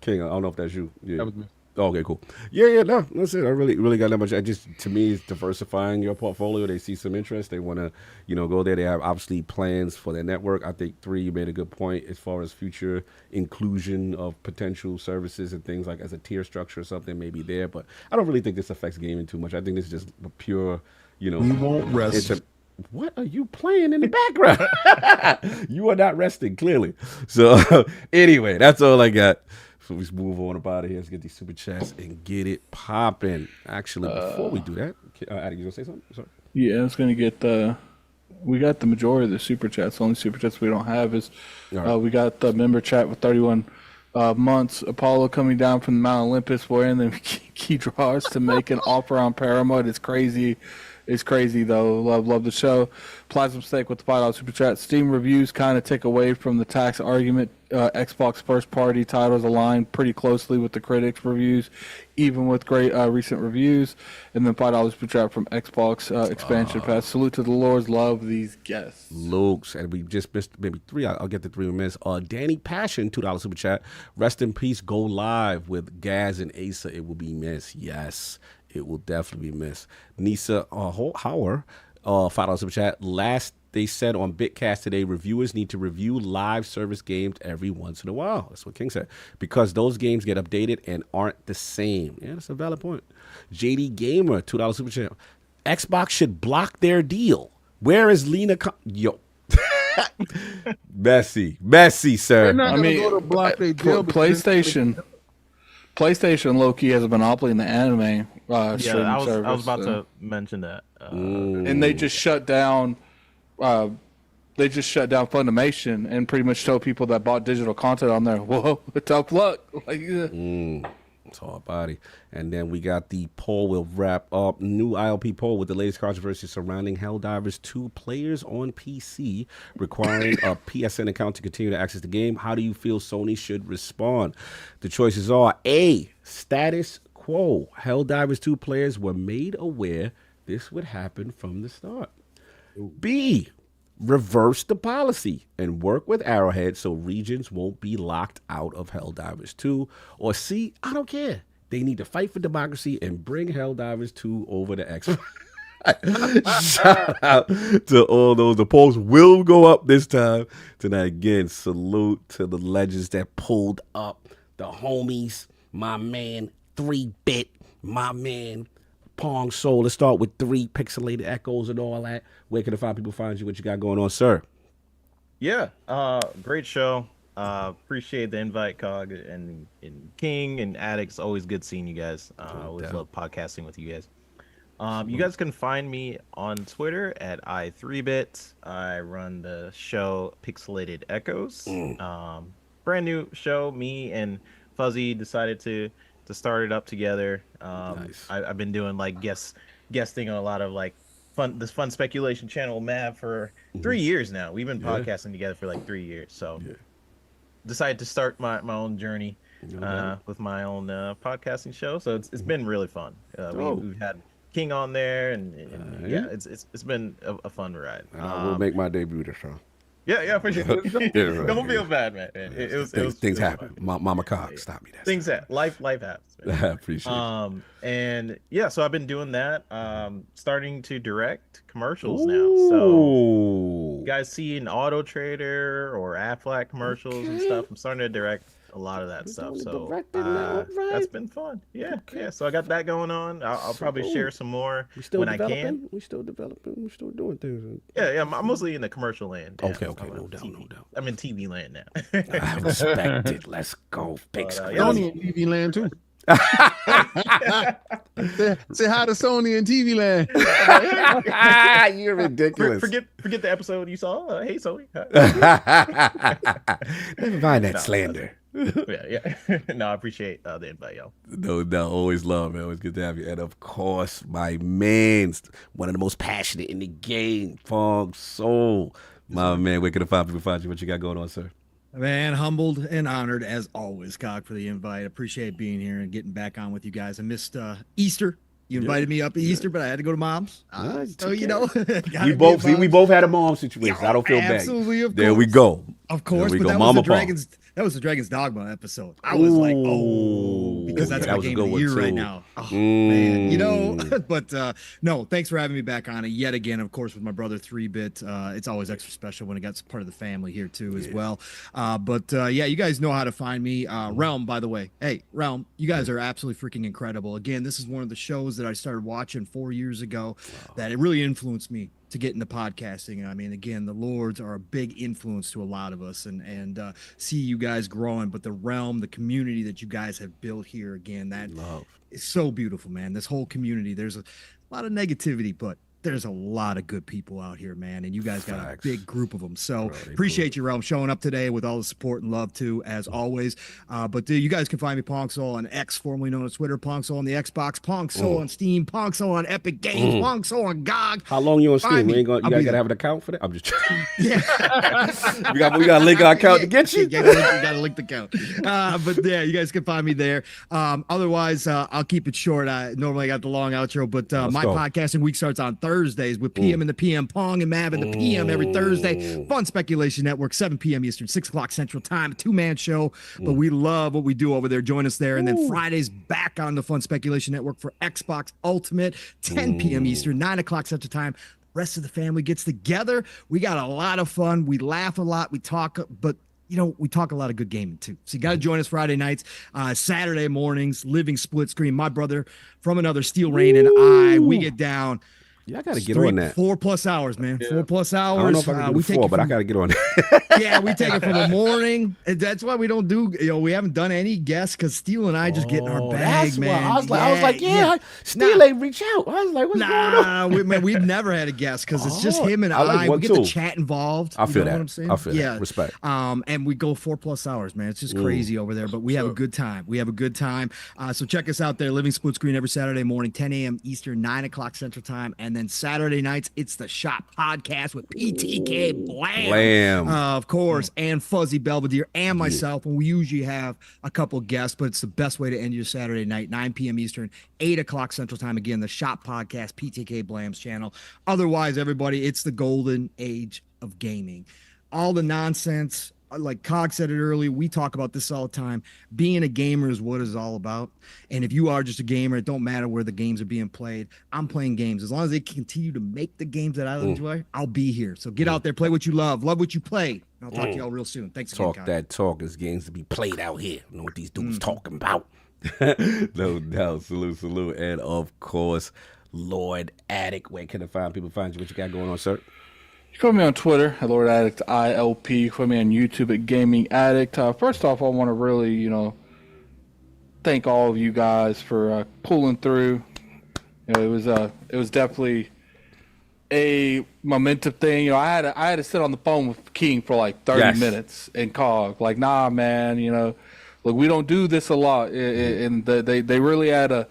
King, I don't know if that's you. Yeah. That was me. Oh, okay, cool. Yeah, no, that's it. I really got that much. To me, it's diversifying your portfolio. They see some interest. They want to, go there. They have obviously plans for their network. I think you made a good point as far as future inclusion of potential services and things like as a tier structure or something maybe there. But I don't really think this affects gaming too much. I think this is just a pure, We won't rest. What are you playing in the background? You are not resting, clearly. So anyway, that's all I got. So let's move on up out of here. Let's get these super chats and get it popping. Actually, before we do that, Addy, you gonna say something? Sorry. Yeah, I was gonna get we got the majority of the super chats. The only super chats we don't have is we got the member chat with 31 months. Apollo coming down from the Mount Olympus wearing the key drawers to make an offer on Paramount. It's crazy. It's crazy though. Love the show. Plasma Steak with the $5 super chat. Steam reviews kind of take away from the tax argument. Xbox first party titles align pretty closely with the critics' reviews, even with great recent reviews. And then $5 super chat from Xbox expansion pass. Salute to the Lords. Love these guests. Luke's, and we just missed maybe 3. I'll get the 3 we missed. Danny Passion, $2 super chat. Rest in peace. Go live with Gaz and Asa. It will be missed. Yes. It will definitely be missed. Nisa Hauer, $5 super chat. Last they said on Bitcast today, reviewers need to review live service games every once in a while. That's what King said. Because those games get updated and aren't the same. Yeah, that's a valid point. JD Gamer, $2 super chat. Xbox should block their deal. Where is Lena? Messy, sir. Go to block their deal. PlayStation low-key has a monopoly in the anime streaming service. I was about to mention that. And they just shut down Funimation and pretty much told people that bought digital content on there, whoa, tough luck. It's all body. And then we got the poll. We'll wrap up. New ILP poll with the latest controversy surrounding Helldivers 2 players on PC requiring a PSN account to continue to access the game. How do you feel Sony should respond? The choices are A, status quo. Helldivers 2 players were made aware this would happen from the start. B, reverse the policy and work with Arrowhead so regions won't be locked out of Helldivers 2. Or C, I don't care. They need to fight for democracy and bring Helldivers 2 over to Xbox. Shout out to all those. The polls will go up this time tonight. Again, salute to the legends that pulled up. The homies, my man 3-Bit, my man Pong Soul. Let's start with 3 Pixelated Echoes and all that. Where can the fine people find you? What you got going on, sir? Yeah, great show. Appreciate the invite, Cog and King and Addicts. Always good seeing you guys. Always love podcasting with you guys. You guys can find me on Twitter at i3bit. I run the show Pixelated Echoes. Brand new show. Me and Fuzzy decided to start it up together. Nice. I've been doing like guesting on a lot of like fun speculation channel Mav for 3 years now. We've been podcasting together for like 3 years. So decided to start my own journey with my own podcasting show. So it's been really fun. We've had King on there and it's been a fun ride. I will make my debut this show. Yeah, for sure. Don't feel bad, man. Things happen. Mama Cog, stop me. Things happen. Life happens. Man. I appreciate it. And yeah, so I've been doing that. Starting to direct commercials now. So you guys see an Auto Trader or Aflac commercials and stuff. I'm starting to direct a lot of that stuff. So that's been fun. Yeah. So I got that going on. I'll probably share some more when I can. We still developing. We're still doing things. Yeah. I'm mostly in the commercial land. Okay. No doubt. I'm in TV land now. I respect it. Let's go. Big screen. Sony and TV land too. Say hi to Sony and TV land. You're ridiculous. Forget the episode you saw. Hey, Sony. Never mind that slander. Yeah. No, I appreciate the invite, yo. No, always love, man. Always good to have you. And of course, my man, one of the most passionate in the game, Pong Soul. My man, where can the people find you? What you got going on, sir? Man, humbled and honored as always, Cog, for the invite. Appreciate being here and getting back on with you guys. I missed Easter. You invited me up to Easter, but I had to go to mom's. So you know, we both had a mom situation. I don't feel bad. Absolutely, there we go. Of course, there we but go. that Mama was the Dragon's Dogma episode. I was like, oh, because that's my game of the year right now. Oh man, you know. But no, thanks for having me back on it yet again. Of course, with my brother 3-Bit, it's always extra special when it gets part of the family here too as well. But yeah, you guys know how to find me. Realm, by the way, hey Realm, you guys are absolutely freaking incredible. Again, this is one of the shows that I started watching 4 years ago that it really influenced me to get into podcasting. I mean, again, the Lords are a big influence to a lot of us, and see you guys growing. But the realm, the community that you guys have built here, again, that is so beautiful, man. This whole community, there's a lot of negativity, but there's a lot of good people out here, man, and you guys got a big group of them. So appreciate you, Realm, showing up today with all the support and love too, as always. But you guys can find me Pongsoul on X, formerly known as Twitter, Pongsoul on the Xbox, Pongsoul on Steam, Pongsoul on Epic Games, Pongsoul on GOG. How long you on Steam? You gotta have an account for that. I'm just yeah. we gotta link our account to get you. You gotta link the account. But yeah, you guys can find me there. Otherwise, I'll keep it short. I normally got the long outro, but my podcasting week starts on Thursdays with PM in the PM, Pong and Mav in the PM every Thursday. Fun Speculation Network, 7 p.m. Eastern, 6 o'clock Central Time, a 2-man show. But we love what we do over there. Join us there. And then Fridays back on the Fun Speculation Network for Xbox Ultimate, 10 p.m. Eastern, 9 o'clock Central Time. Rest of the family gets together. We got a lot of fun. We laugh a lot. We talk, but you know, we talk a lot of good gaming too. So you got to join us Friday nights, Saturday mornings, living split screen. My brother from another Steel Rain and we get down. Yeah, I gotta get on that. 4+ hours, man. Yeah. 4+ hours. I don't know if I can do 4, but I gotta get on that. Yeah, we take it from the morning. And that's why we don't do, we haven't done any guests because Steel and I just get in our bag, that's man. Why. I was like, Steel ain't reach out. I was like, what's going on? We've never had a guest because it's just him and I. We get the chat involved. I feel that. What I'm saying? I feel that. Respect. And we go 4+ hours, man. It's just crazy over there, but we have a good time. So check us out there. Living Split Screen every Saturday morning, 10 a.m. Eastern, 9 o'clock Central Time, and then Saturday night. It's the Shop Podcast with PTK Blam. Of course, and Fuzzy Belvedere and myself. And we usually have a couple guests, but it's the best way to end your Saturday night, 9 p.m. Eastern, 8 o'clock Central Time. Again, the Shop Podcast, PTK Blam's channel. Otherwise, everybody, it's the golden age of gaming. All the nonsense, like Cog said it earlier, we talk about this all the time. Being a gamer is what it's all about. And if you are just a gamer, it don't matter where the games are being played. I'm playing games. As long as they continue to make the games that I enjoy, I'll be here. So get out there, play what you love what you play. And I'll talk to y'all real soon. Thanks again, Talk that talk. There's games to be played out here. You know what these dudes talking about. No doubt. Salute. And of course, Lord Addict. Where can people find you? What you got going on, sir? You can find me on Twitter at Lord Addict ILP. You can find me on YouTube at Gaming Addict. First off, I want to really, thank all of you guys for pulling through. It was definitely a momentum thing. I had to sit on the phone with King for like 30 minutes and Cog. Like, nah, man. Look, we don't do this a lot, and they really had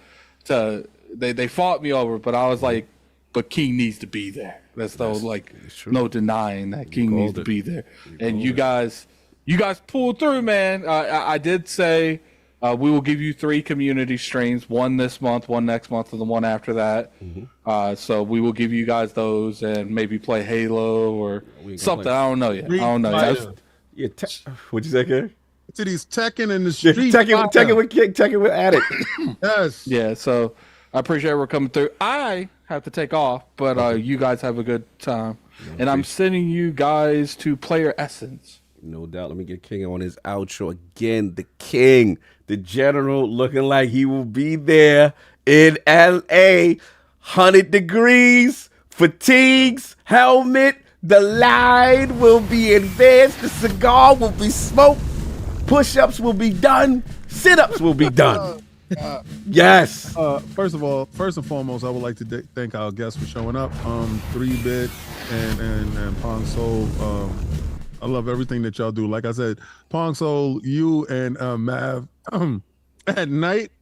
they fought me over, but I was like, but King needs to be there. That's no denying that King needs to be there. And you guys pulled through, man. I did say we will give you 3 community streams, one this month, one next month, and the one after that. So we will give you guys those and maybe play Halo or something. I don't know yet. What'd you say, Gary? To these Tekken in the street. Tekken with Addict. Yes. Yeah, so I appreciate we're coming through. I have to take off, but you guys have a good time. And I'm sending you guys to Player Essence. No doubt. Let me get King on his outro again. The King, the General, looking like he will be there in LA. 100 degrees, fatigues, helmet. The line will be advanced. The cigar will be smoked. Push-ups will be done. Sit-ups will be done. Yes. First and foremost, I would like to thank our guests for showing up. 3-Bit and Pongsoul. I love everything that y'all do. Like I said, Pongsoul, you and Mav, at night,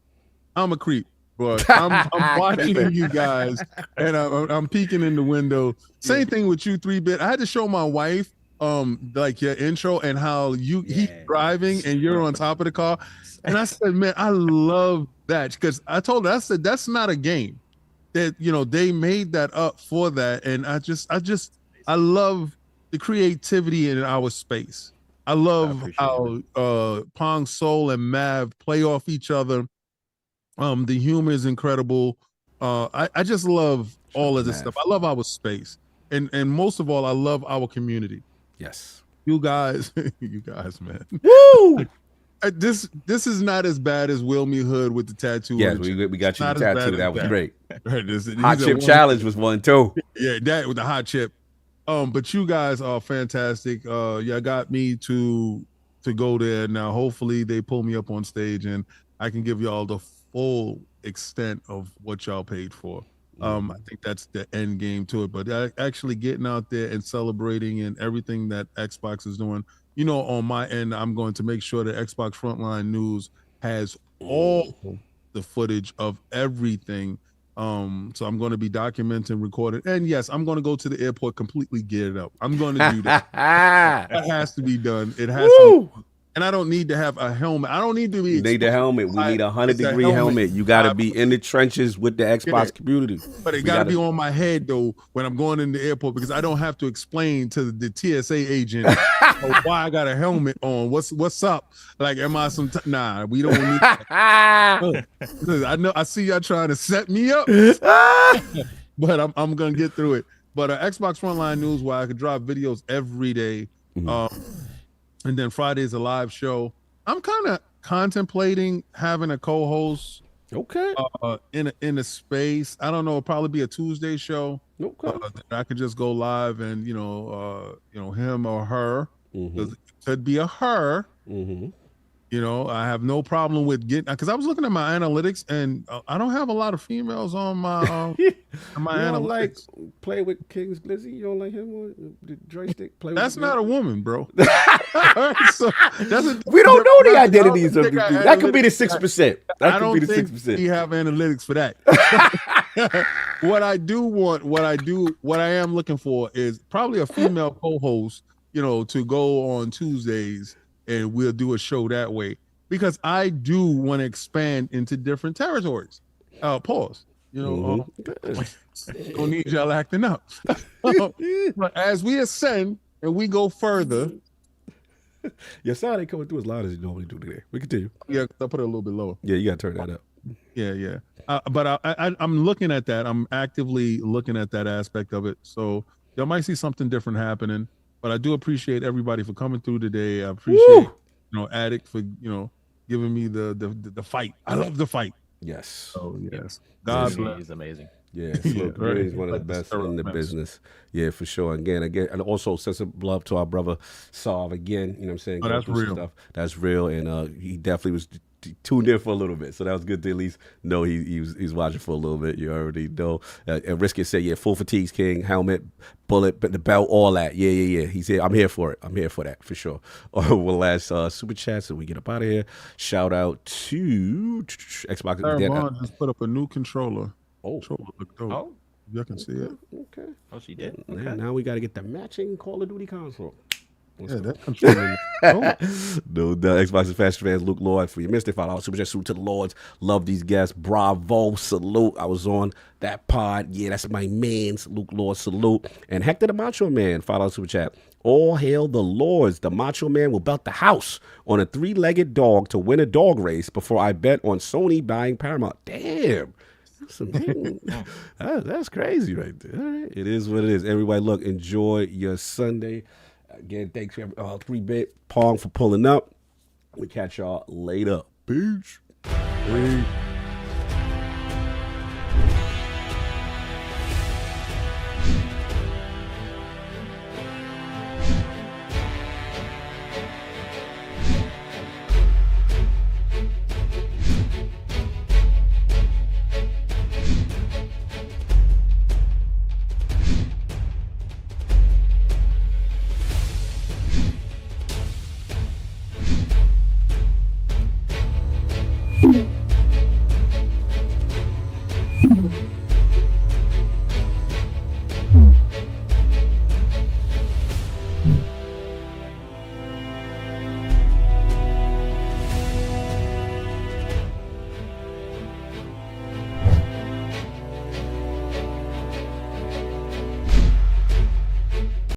I'm a creep. but I'm watching you guys, and I'm peeking in the window. Same thing with you, 3-Bit. I had to show my wife like your intro and how he's driving and you're on top of the car, and I said, man, I love that, because I told her, I said, that's not a game. That, you know, they made that up for that, and I love the creativity in our space. I love how Pong Soul and Mav play off each other. The humor is incredible. I just love all of this stuff. I love our space, and most of all, I love our community. Yes, you guys, man. Woo! This is not as bad as Will Me Hood with the tattoo. Yes, we got you the tattoo. That was great. Right, hot chip challenge was one too. Yeah, that with the hot chip. But you guys are fantastic. Y'all got me to go there now. Hopefully they pull me up on stage and I can give y'all the full extent of what y'all paid for. I think that's the end game to it. But actually getting out there and celebrating and everything that Xbox is doing. You know, on my end, I'm going to make sure that Xbox Frontline News has all the footage of everything. So I'm going to be documenting, recording, and yes, I'm going to go to the airport completely geared up. I'm going to do that. That has to be done. It has to be. And I don't need to have a helmet. I don't need to be. You need the helmet. We need a 100-degree helmet. You got to be in the trenches with the Xbox community. But it got to be on my head though when I'm going in the airport, because I don't have to explain to the TSA agent why I got a helmet on. What's up? Like, am I some? Nah, we don't need that. I see y'all trying to set me up, but I'm gonna get through it. But Xbox Frontline News, where I could drop videos every day. And then Friday's a live show. I'm kind of contemplating having a co-host. Okay. In a space. I don't know. It'll probably be a Tuesday show. Okay. I could just go live and him or her. It could be a her. You know, I have no problem with getting, because I was looking at my analytics and I don't have a lot of females on my on my analytics. Like play with King's Glizzy? You don't like him on the joystick? That's not a woman, bro. So we don't know the identities of the people. That could be the 6%. That could be the 6%. We have analytics for that. What I am looking for is probably a female co-host, to go on Tuesdays, and we'll do a show that way, because I do want to expand into different territories. Pause. Don't need y'all acting up. But as we ascend and we go further, your sound ain't coming through as loud as you normally do today. We continue. Yeah, I'll put it a little bit lower. Yeah, you gotta turn that up. Yeah. But I'm looking at that. I'm actively looking at that aspect of it. So y'all might see something different happening. But I do appreciate everybody for coming through today. I appreciate Addict for giving me the fight. I love the fight. Yes. Oh yes. God bless. He's amazing. Yeah, he's one of the best in the business. Yeah, for sure. Again, and also send some love to our brother Sav again. You know what I'm saying? Oh, that's real. That's real, and he definitely was tuned in for a little bit, so that was good to at least know he's watching for a little bit. You already know. And Risky said, yeah, full fatigues, King, helmet, bullet, the belt, all that. Yeah. He said, I'm here for it. I'm here for that for sure. We'll last super chat so we get up out of here. Shout out to Xbox. Aaron just put up a new controller. Oh, look dope. Oh, you can see it. Okay. Oh, she did. Okay. Now we got to get the matching Call of Duty console. That controller. No, the Xbox and Fast fans, Luke Lord, for your missed it. Follow super chat, salute to the Lords. Love these guests. Bravo, salute. I was on that pod. Yeah, that's my man's Luke Lord, salute. And Hector the Macho Man, follow super chat. All hail the Lords. The Macho Man will belt the house on a 3-legged dog to win a dog race before I bet on Sony buying Paramount. Damn. That's crazy right there. All right. It is what it is. Everybody, look, enjoy your Sunday. Again, thanks for 3-Bit Pong for pulling up. We catch y'all later. Peace.